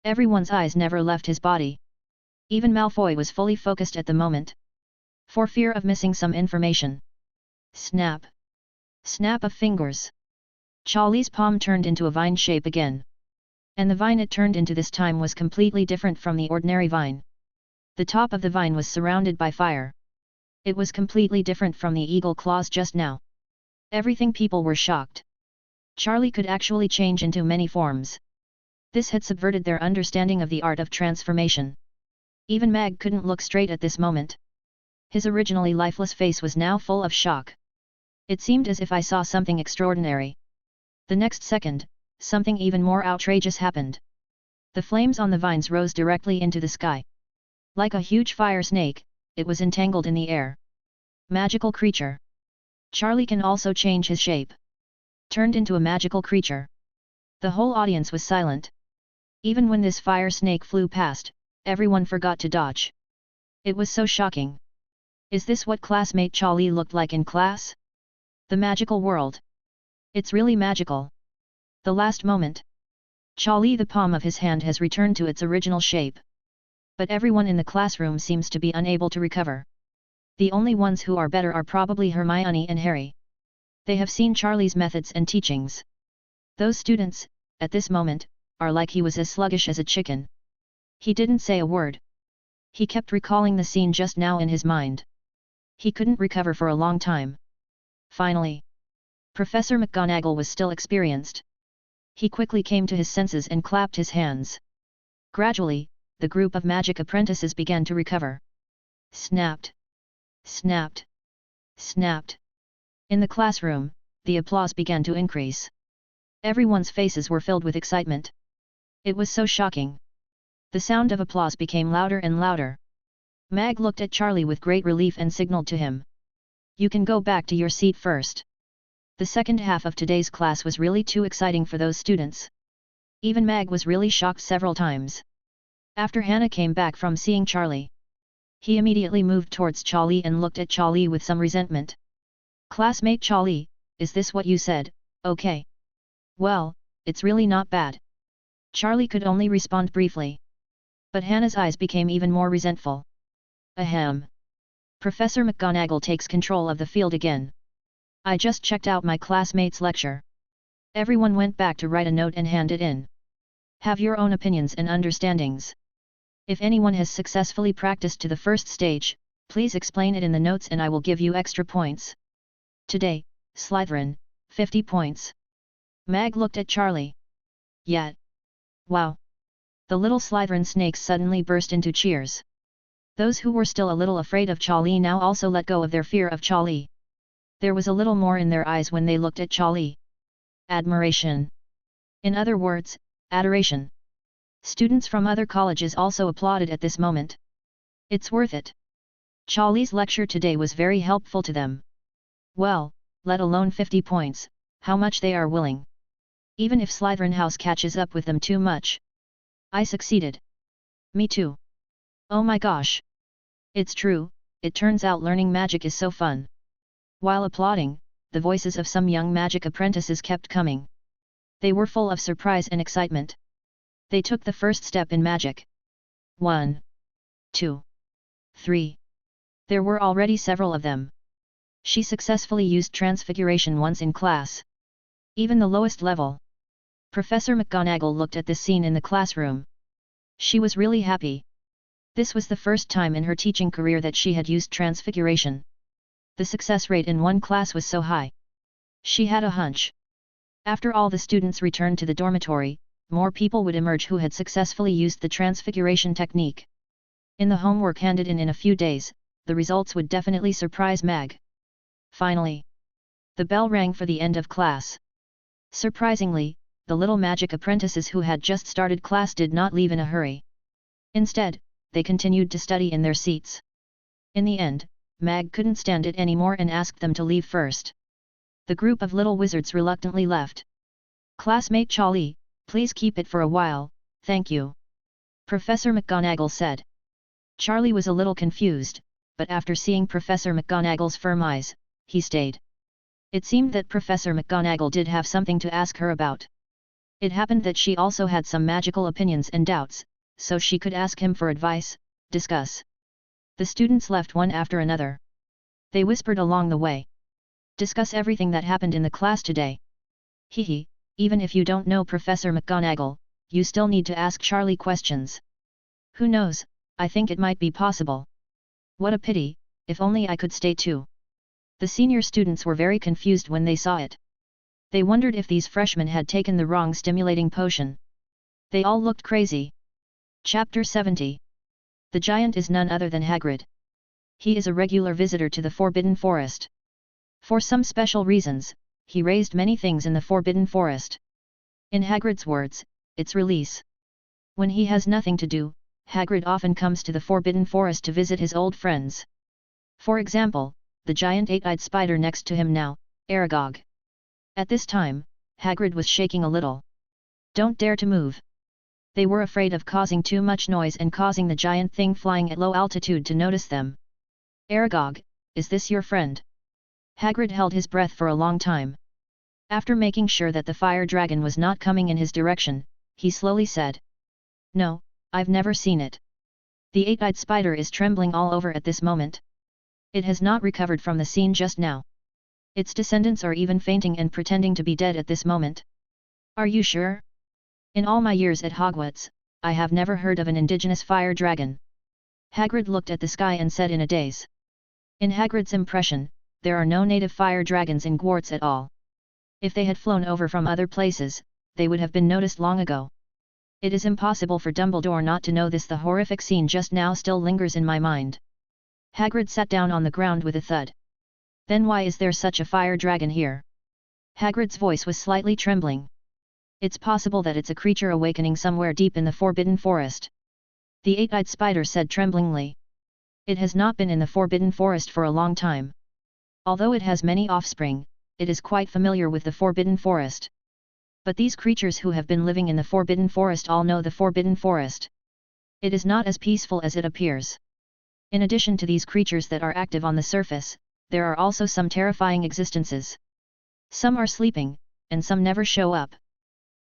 Speaker 1: Everyone's eyes never left his body. Even Malfoy was fully focused at the moment. For fear of missing some information. Snap. Snap of fingers. Charlie's palm turned into a vine shape again. And the vine it turned into this time was completely different from the ordinary vine. The top of the vine was surrounded by fire. It was completely different from the eagle claws just now. Everything people were shocked. Charlie could actually change into many forms. This had subverted their understanding of the art of transformation. Even Mag couldn't look straight at this moment. His originally lifeless face was now full of shock. It seemed as if I saw something extraordinary. The next second, something even more outrageous happened. The flames on the vines rose directly into the sky. Like a huge fire snake, it was entangled in the air. Magical creature. Charlie can also change his shape. Turned into a magical creature. The whole audience was silent. Even when this fire snake flew past, everyone forgot to dodge. It was so shocking. Is this what classmate Charlie looked like in class? The magical world. It's really magical. The last moment. Charlie, the palm of his hand has returned to its original shape. But everyone in the classroom seems to be unable to recover. The only ones who are better are probably Hermione and Harry. They have seen Charlie's methods and teachings. Those students, at this moment, are like he was as sluggish as a chicken. He didn't say a word. He kept recalling the scene just now in his mind. He couldn't recover for a long time. Finally, Professor McGonagall was still experienced. He quickly came to his senses and clapped his hands. Gradually, the group of magic apprentices began to recover. Snapped. Snapped. Snapped. In the classroom, the applause began to increase. Everyone's faces were filled with excitement. It was so shocking. The sound of applause became louder and louder. Mag looked at Charlie with great relief and signaled to him. You can go back to your seat first. The second half of today's class was really too exciting for those students. Even Mag was really shocked several times. After Hannah came back from seeing Charlie, he immediately moved towards Charlie and looked at Charlie with some resentment. Classmate Charlie, is this what you said? Okay. Well, it's really not bad. Charlie could only respond briefly. But Hannah's eyes became even more resentful. Ahem. Professor McGonagall takes control of the field again. I just checked out my classmate's lecture. Everyone went back to write a note and hand it in. Have your own opinions and understandings. If anyone has successfully practiced to the first stage, please explain it in the notes and I will give you extra points. Today, Slytherin, 50 points. Mag looked at Charlie. Yeah. Wow. The little Slytherin snakes suddenly burst into cheers. Those who were still a little afraid of Charlie now also let go of their fear of Charlie. There was a little more in their eyes when they looked at Charlie. Admiration. In other words, adoration. Students from other colleges also applauded at this moment. It's worth it. Charlie's lecture today was very helpful to them. Well, let alone 50 points, how much they are willing. Even if Slytherin House catches up with them too much. I succeeded. Me too. Oh my gosh. It's true, it turns out learning magic is so fun. While applauding, the voices of some young magic apprentices kept coming. They were full of surprise and excitement. They took the first step in magic. 1, 2, 3. There were already several of them. She successfully used Transfiguration once in class. Even the lowest level. Professor McGonagall looked at this scene in the classroom. She was really happy. This was the first time in her teaching career that she had used Transfiguration. The success rate in one class was so high. She had a hunch. After all the students returned to the dormitory, more people would emerge who had successfully used the Transfiguration technique. In the homework handed in a few days, the results would definitely surprise Mag. Finally, the bell rang for the end of class. Surprisingly, the little magic apprentices who had just started class did not leave in a hurry. Instead, they continued to study in their seats. In the end, Mag couldn't stand it anymore and asked them to leave first. The group of little wizards reluctantly left. Classmate Charlie, please keep it for a while, thank you. Professor McGonagall said. Charlie was a little confused, but after seeing Professor McGonagall's firm eyes, he stayed. It seemed that Professor McGonagall did have something to ask her about. It happened that she also had some magical opinions and doubts, so she could ask him for advice, discuss. The students left one after another. They whispered along the way. Discuss everything that happened in the class today. Hehe, even if you don't know Professor McGonagall, you still need to ask Charlie questions. Who knows, I think it might be possible. What a pity, if only I could stay too. The senior students were very confused when they saw it. They wondered if these freshmen had taken the wrong stimulating potion. They all looked crazy. Chapter 70. The giant is none other than Hagrid. He is a regular visitor to the Forbidden Forest. For some special reasons, he raised many things in the Forbidden Forest. In Hagrid's words, it's release. When he has nothing to do, Hagrid often comes to the Forbidden Forest to visit his old friends. For example, the giant eight-eyed spider next to him now, Aragog. At this time, Hagrid was shaking a little. Don't dare to move. They were afraid of causing too much noise and causing the giant thing flying at low altitude to notice them. Aragog, is this your friend? Hagrid held his breath for a long time. After making sure that the fire dragon was not coming in his direction, he slowly said. No, I've never seen it. The eight-eyed spider is trembling all over at this moment. It has not recovered from the scene just now. Its descendants are even fainting and pretending to be dead at this moment. Are you sure? In all my years at Hogwarts, I have never heard of an indigenous fire dragon. Hagrid looked at the sky and said in a daze. In Hagrid's impression, there are no native fire dragons in Hogwarts at all. If they had flown over from other places, they would have been noticed long ago. It is impossible for Dumbledore not to know this. The horrific scene just now still lingers in my mind. Hagrid sat down on the ground with a thud. Then why is there such a fire dragon here? Hagrid's voice was slightly trembling. It's possible that it's a creature awakening somewhere deep in the Forbidden Forest. The eight-eyed spider said tremblingly. It has not been in the Forbidden Forest for a long time. Although it has many offspring, it is quite familiar with the Forbidden Forest. But these creatures who have been living in the Forbidden Forest all know the Forbidden Forest. It is not as peaceful as it appears. In addition to these creatures that are active on the surface, there are also some terrifying existences. Some are sleeping, and some never show up.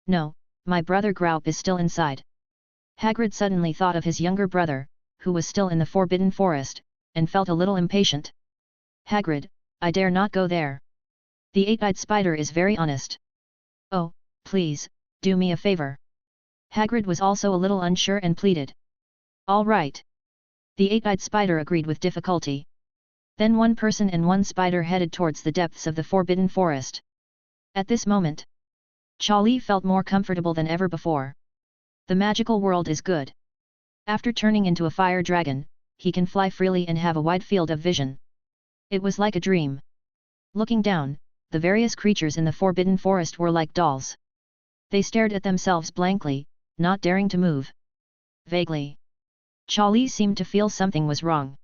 Speaker 1: No, my brother Group is still inside. Hagrid suddenly thought of his younger brother, who was still in the Forbidden Forest, and felt a little impatient. Hagrid, I dare not go there. The eight-eyed spider is very honest. Oh, please, do me a favor. Hagrid was also a little unsure and pleaded. All right. The eight-eyed spider agreed with difficulty. Then one person and one spider headed towards the depths of the Forbidden Forest. At this moment, Charlie felt more comfortable than ever before. The magical world is good. After turning into a fire dragon, he can fly freely and have a wide field of vision. It was like a dream. Looking down, the various creatures in the Forbidden Forest were like dolls. They stared at themselves blankly, not daring to move. Vaguely, Charlie seemed to feel something was wrong.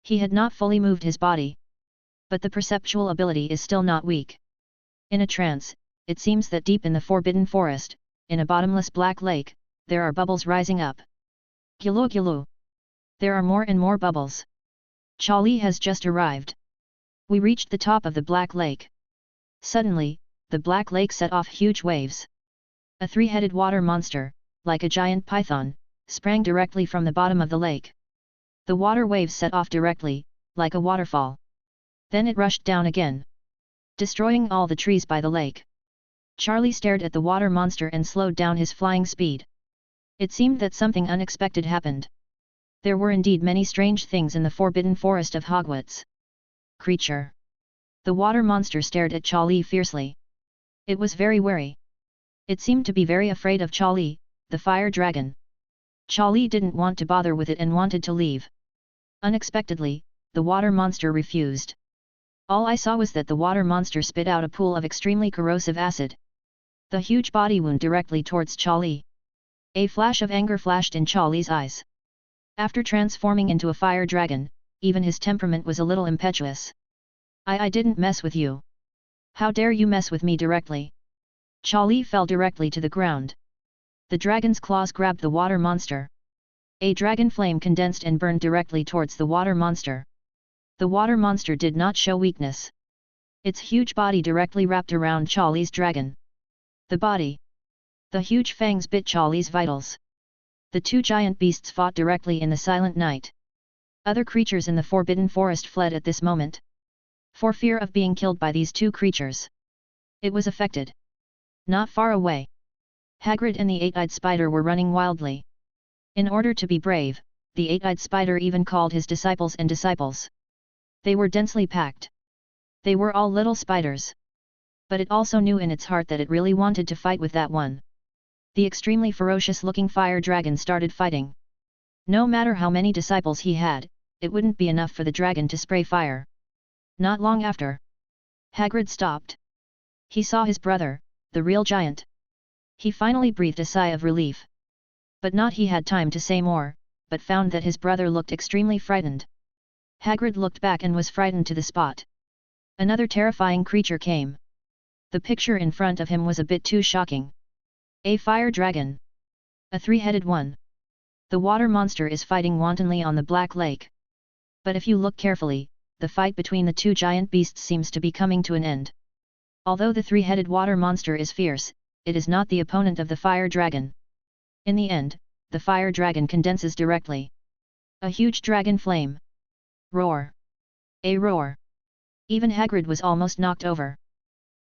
Speaker 1: He had not fully moved his body. But the perceptual ability is still not weak. In a trance, it seems that deep in the Forbidden Forest, in a bottomless black lake, there are bubbles rising up. Gulu gulu. There are more and more bubbles. Charlie has just arrived. We reached the top of the black lake. Suddenly, the black lake set off huge waves. A three-headed water monster, like a giant python, sprang directly from the bottom of the lake. The water waves set off directly, like a waterfall. Then it rushed down again, destroying all the trees by the lake. Charlie stared at the water monster and slowed down his flying speed. It seemed that something unexpected happened. There were indeed many strange things in the Forbidden Forest of Hogwarts. Creature. The water monster stared at Charlie fiercely. It was very wary. It seemed to be very afraid of Charlie, the fire dragon. Charlie didn't want to bother with it and wanted to leave. Unexpectedly, the water monster refused. All I saw was that the water monster spit out a pool of extremely corrosive acid. The huge body wound directly towards Charlie. A flash of anger flashed in Charlie's eyes. After transforming into a fire dragon, even his temperament was a little impetuous. I didn't mess with you. How dare you mess with me directly? Charlie fell directly to the ground. The dragon's claws grabbed the water monster. A dragon flame condensed and burned directly towards the water monster. The water monster did not show weakness. Its huge body directly wrapped around Charlie's dragon. The huge fangs bit Charlie's vitals. The two giant beasts fought directly in the silent night. Other creatures in the Forbidden Forest fled at this moment, for fear of being killed by these two creatures. It was affected. Not far away, Hagrid and the eight-eyed spider were running wildly. In order to be brave, the eight-eyed spider even called his disciples and disciples. They were densely packed. They were all little spiders. But it also knew in its heart that it really wanted to fight with that one. The extremely ferocious-looking fire dragon started fighting. No matter how many disciples he had, it wouldn't be enough for the dragon to spray fire. Not long after, Hagrid stopped. He saw his brother, the real giant. He finally breathed a sigh of relief. But not he had time to say more, but found that his brother looked extremely frightened. Hagrid looked back and was frightened to the spot. Another terrifying creature came. The picture in front of him was a bit too shocking. A fire dragon. A three-headed one. The water monster is fighting wantonly on the Black Lake. But if you look carefully, the fight between the two giant beasts seems to be coming to an end. Although the three-headed water monster is fierce, it is not the opponent of the fire dragon. In the end, the fire dragon condenses directly. A huge dragon flame. Roar. A roar. Even Hagrid was almost knocked over.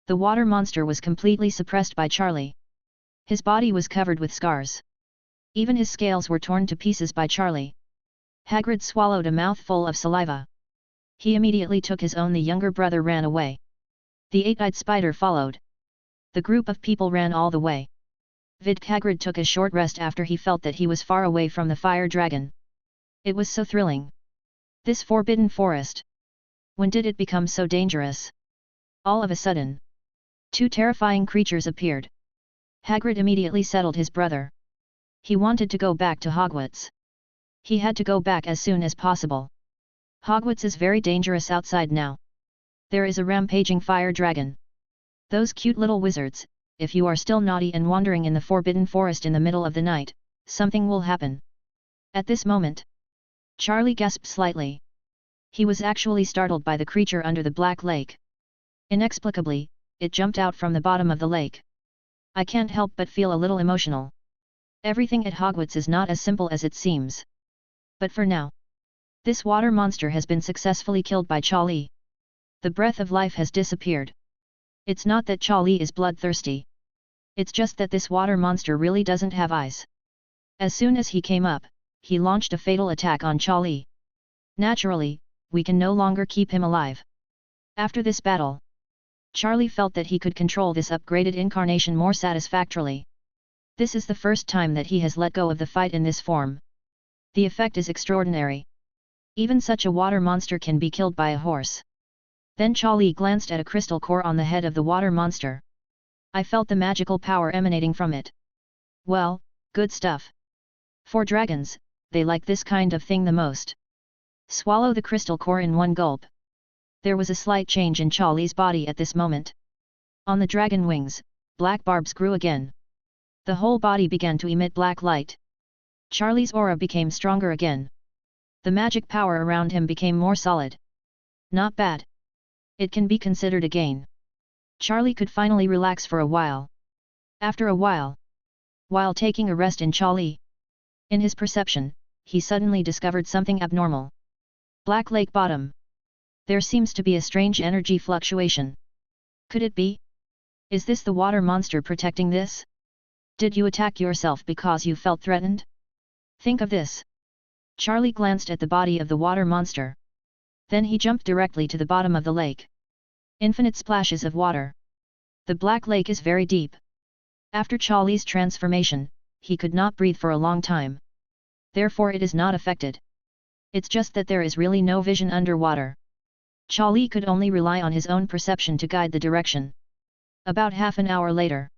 Speaker 1: The water monster was completely suppressed by Charlie. His body was covered with scars. Even his scales were torn to pieces by Charlie. Hagrid swallowed a mouthful of saliva. He immediately took his own. The younger brother ran away. The eight-eyed spider followed. The group of people ran all the way. Hagrid took a short rest after he felt that he was far away from the fire dragon. It was so thrilling. This forbidden forest. When did it become so dangerous? All of a sudden, two terrifying creatures appeared. Hagrid immediately settled his brother. He wanted to go back to Hogwarts. He had to go back as soon as possible. Hogwarts is very dangerous outside now. There is a rampaging fire dragon. Those cute little wizards, if you are still naughty and wandering in the forbidden forest in the middle of the night, something will happen. At this moment, Charlie gasped slightly. He was actually startled by the creature under the Black Lake. Inexplicably, it jumped out from the bottom of the lake. I can't help but feel a little emotional. Everything at Hogwarts is not as simple as it seems. But for now, this water monster has been successfully killed by Charlie. The breath of life has disappeared. It's not that Charlie is bloodthirsty. It's just that this water monster really doesn't have eyes. As soon as he came up, he launched a fatal attack on Charlie. Naturally, we can no longer keep him alive. After this battle, Charlie felt that he could control this upgraded incarnation more satisfactorily. This is the first time that he has let go of the fight in this form. The effect is extraordinary. Even such a water monster can be killed by a horse. Then Charlie glanced at a crystal core on the head of the water monster. I felt the magical power emanating from it. Well, good stuff. For dragons, they like this kind of thing the most. Swallow the crystal core in one gulp. There was a slight change in Charlie's body at this moment. On the dragon wings, black barbs grew again. The whole body began to emit black light. Charlie's aura became stronger again. The magic power around him became more solid. Not bad. It can be considered a gain. Charlie could finally relax for a while. After a while, while taking a rest in his perception, he suddenly discovered something abnormal. Black lake bottom. There seems to be a strange energy fluctuation. Could it be? Is this the water monster protecting this? Did you attack yourself because you felt threatened? Think of this. Charlie glanced at the body of the water monster. Then he jumped directly to the bottom of the lake. Infinite splashes of water. The black lake is very deep. After Charlie's transformation, he could not breathe for a long time. Therefore it is not affected. It's just that there is really no vision underwater. Charlie could only rely on his own perception to guide the direction. About half an hour later,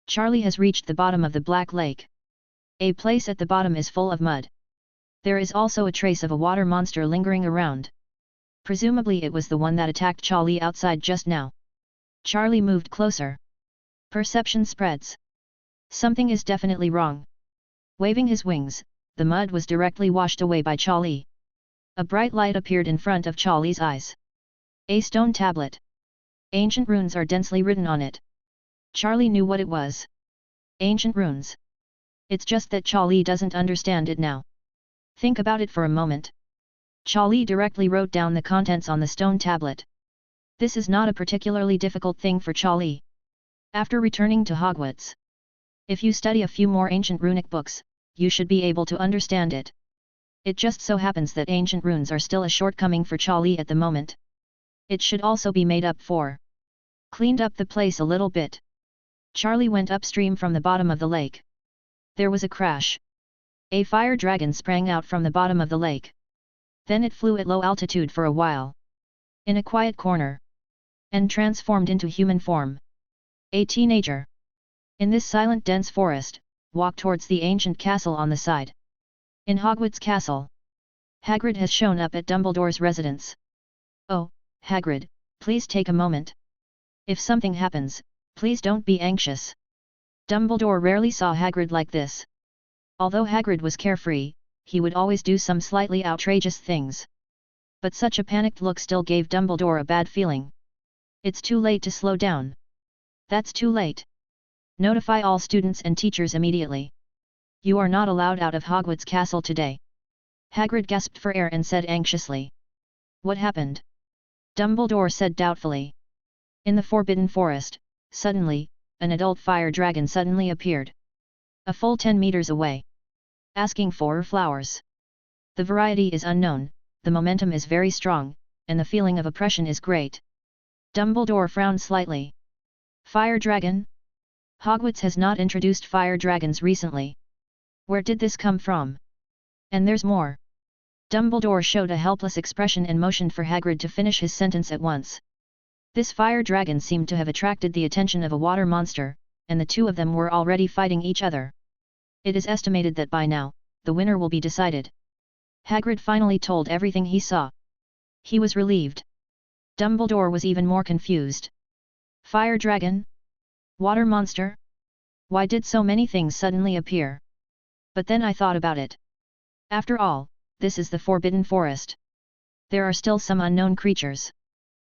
Speaker 1: Charlie has reached the bottom of the black lake. A place at the bottom is full of mud. There is also a trace of a water monster lingering around. Presumably it was the one that attacked Charlie outside just now. Charlie moved closer. Perception spreads. Something is definitely wrong. Waving his wings, the mud was directly washed away by Charlie. A bright light appeared in front of Charlie's eyes. A stone tablet. Ancient runes are densely written on it. Charlie knew what it was. Ancient runes. It's just that Charlie doesn't understand it now. Think about it for a moment. Charlie directly wrote down the contents on the stone tablet. This is not a particularly difficult thing for Charlie. After returning to Hogwarts, if you study a few more ancient runic books, you should be able to understand it. It just so happens that ancient runes are still a shortcoming for Charlie at the moment. It should also be made up for. Cleaned up the place a little bit. Charlie went upstream from the bottom of the lake. There was a crash. A fire dragon sprang out from the bottom of the lake. Then it flew at low altitude for a while. In a quiet corner. And transformed into human form. A teenager. In this silent dense forest, walked towards the ancient castle on the side. In Hogwarts Castle. Hagrid has shown up at Dumbledore's residence. Oh, Hagrid, please take a moment. If something happens, please don't be anxious. Dumbledore rarely saw Hagrid like this. Although Hagrid was carefree, he would always do some slightly outrageous things. But such a panicked look still gave Dumbledore a bad feeling. It's too late to slow down. That's too late. Notify all students and teachers immediately. You are not allowed out of Hogwarts Castle today. Hagrid gasped for air and said anxiously. What happened? Dumbledore said doubtfully. In the Forbidden Forest, suddenly, an adult fire dragon suddenly appeared. A full 10 meters away. Asking for flowers. The variety is unknown, the momentum is very strong, and the feeling of oppression is great. Dumbledore frowned slightly. Fire dragon? Hogwarts has not introduced fire dragons recently. Where did this come from? And there's more. Dumbledore showed a helpless expression and motioned for Hagrid to finish his sentence at once. This fire dragon seemed to have attracted the attention of a water monster, and the two of them were already fighting each other. It is estimated that by now, the winner will be decided. Hagrid finally told everything he saw. He was relieved. Dumbledore was even more confused. Fire dragon? Water monster? Why did so many things suddenly appear? But then I thought about it. After all, this is the Forbidden Forest. There are still some unknown creatures.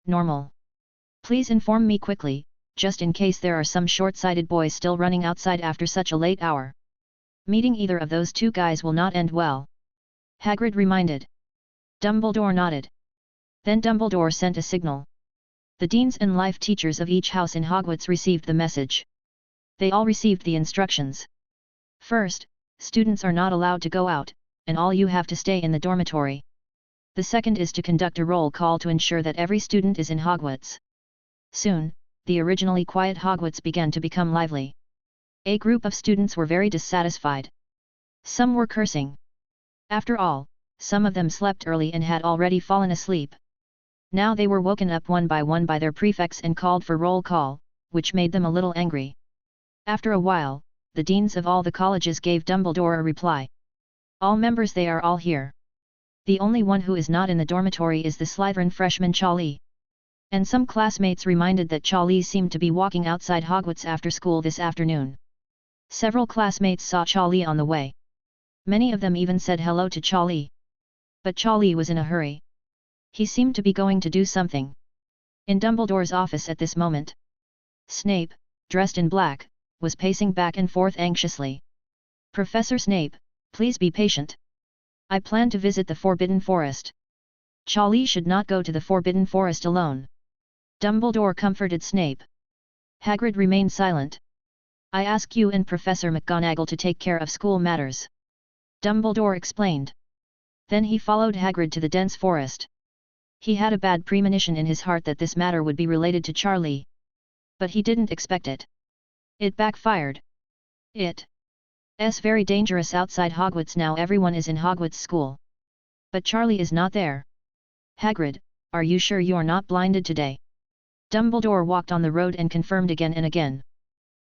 Speaker 1: Normal. Please inform me quickly, just in case there are some short-sighted boys still running outside after such a late hour. Meeting either of those two guys will not end well. Hagrid reminded. Dumbledore nodded. Then Dumbledore sent a signal. The deans and life teachers of each house in Hogwarts received the message. They all received the instructions. First, students are not allowed to go out, and all you have to stay in the dormitory. The second is to conduct a roll call to ensure that every student is in Hogwarts. Soon, the originally quiet Hogwarts began to become lively. A group of students were very dissatisfied. Some were cursing. After all, some of them slept early and had already fallen asleep. Now they were woken up one by their prefects and called for roll call, which made them a little angry. After a while, the deans of all the colleges gave Dumbledore a reply. All members, they are all here. The only one who is not in the dormitory is the Slytherin freshman Charlie. And some classmates reminded that Charlie seemed to be walking outside Hogwarts after school this afternoon. Several classmates saw Charlie on the way. Many of them even said hello to Charlie. But Charlie was in a hurry. He seemed to be going to do something. In Dumbledore's office at this moment, Snape, dressed in black, was pacing back and forth anxiously. Professor Snape, please be patient. I plan to visit the Forbidden Forest. Charlie should not go to the Forbidden Forest alone. Dumbledore comforted Snape. Hagrid remained silent. I ask you and Professor McGonagall to take care of school matters. Dumbledore explained. Then he followed Hagrid to the dense forest. He had a bad premonition in his heart that this matter would be related to Charlie. But he didn't expect it. It backfired. It's very dangerous outside Hogwarts now. Everyone is in Hogwarts school. But Charlie is not there. Hagrid, are you sure you're not blinded today? Dumbledore walked on the road and confirmed again and again.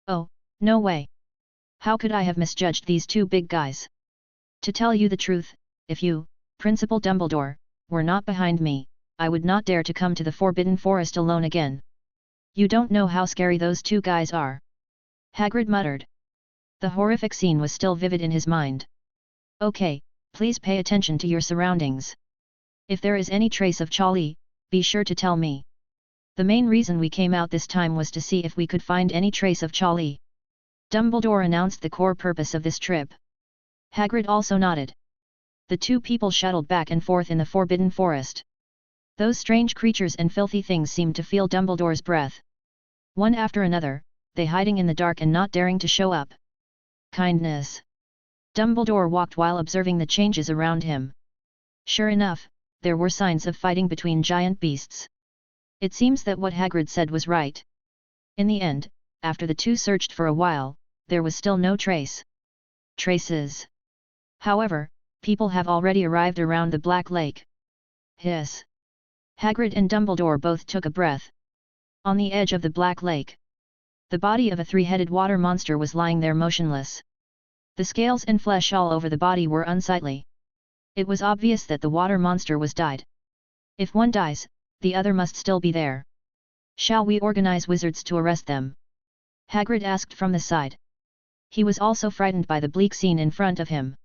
Speaker 1: Oh, no way. How could I have misjudged these two big guys? To tell you the truth, if you, Principal Dumbledore, were not behind me, I would not dare to come to the Forbidden Forest alone again. You don't know how scary those two guys are. Hagrid muttered. The horrific scene was still vivid in his mind. Okay, please pay attention to your surroundings. If there is any trace of Charlie, be sure to tell me. The main reason we came out this time was to see if we could find any trace of Charlie. Dumbledore announced the core purpose of this trip. Hagrid also nodded. The two people shuttled back and forth in the Forbidden Forest. Those strange creatures and filthy things seemed to feel Dumbledore's breath. One after another, they hiding in the dark and not daring to show up. Kindness. Dumbledore walked while observing the changes around him. Sure enough, there were signs of fighting between giant beasts. It seems that what Hagrid said was right. In the end, after the two searched for a while, there was still no traces. However, people have already arrived around the Black Lake. Hiss. Hagrid and Dumbledore both took a breath. On the edge of the Black Lake, the body of a three-headed water monster was lying there motionless. The scales and flesh all over the body were unsightly. It was obvious that the water monster was died. If one dies, the other must still be there. Shall we organize wizards to arrest them? Hagrid asked from the side. He was also frightened by the bleak scene in front of him.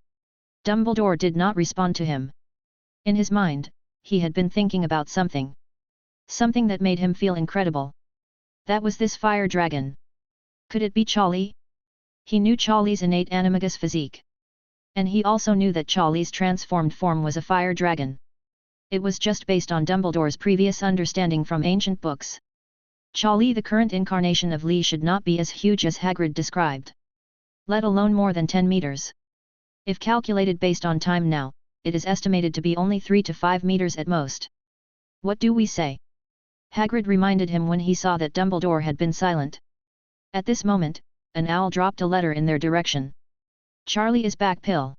Speaker 1: Dumbledore did not respond to him. In his mind, he had been thinking about something. Something that made him feel incredible. That was this fire dragon. Could it be Charlie? He knew Charlie's innate animagus physique. And he also knew that Charlie's transformed form was a fire dragon. It was just based on Dumbledore's previous understanding from ancient books. Charlie, the current incarnation of Lee, should not be as huge as Hagrid described. Let alone more than 10 meters. If calculated based on time now, it is estimated to be only 3 to 5 meters at most. What do we say? Hagrid reminded him when he saw that Dumbledore had been silent. At this moment, an owl dropped a letter in their direction. Charlie is back, Pill.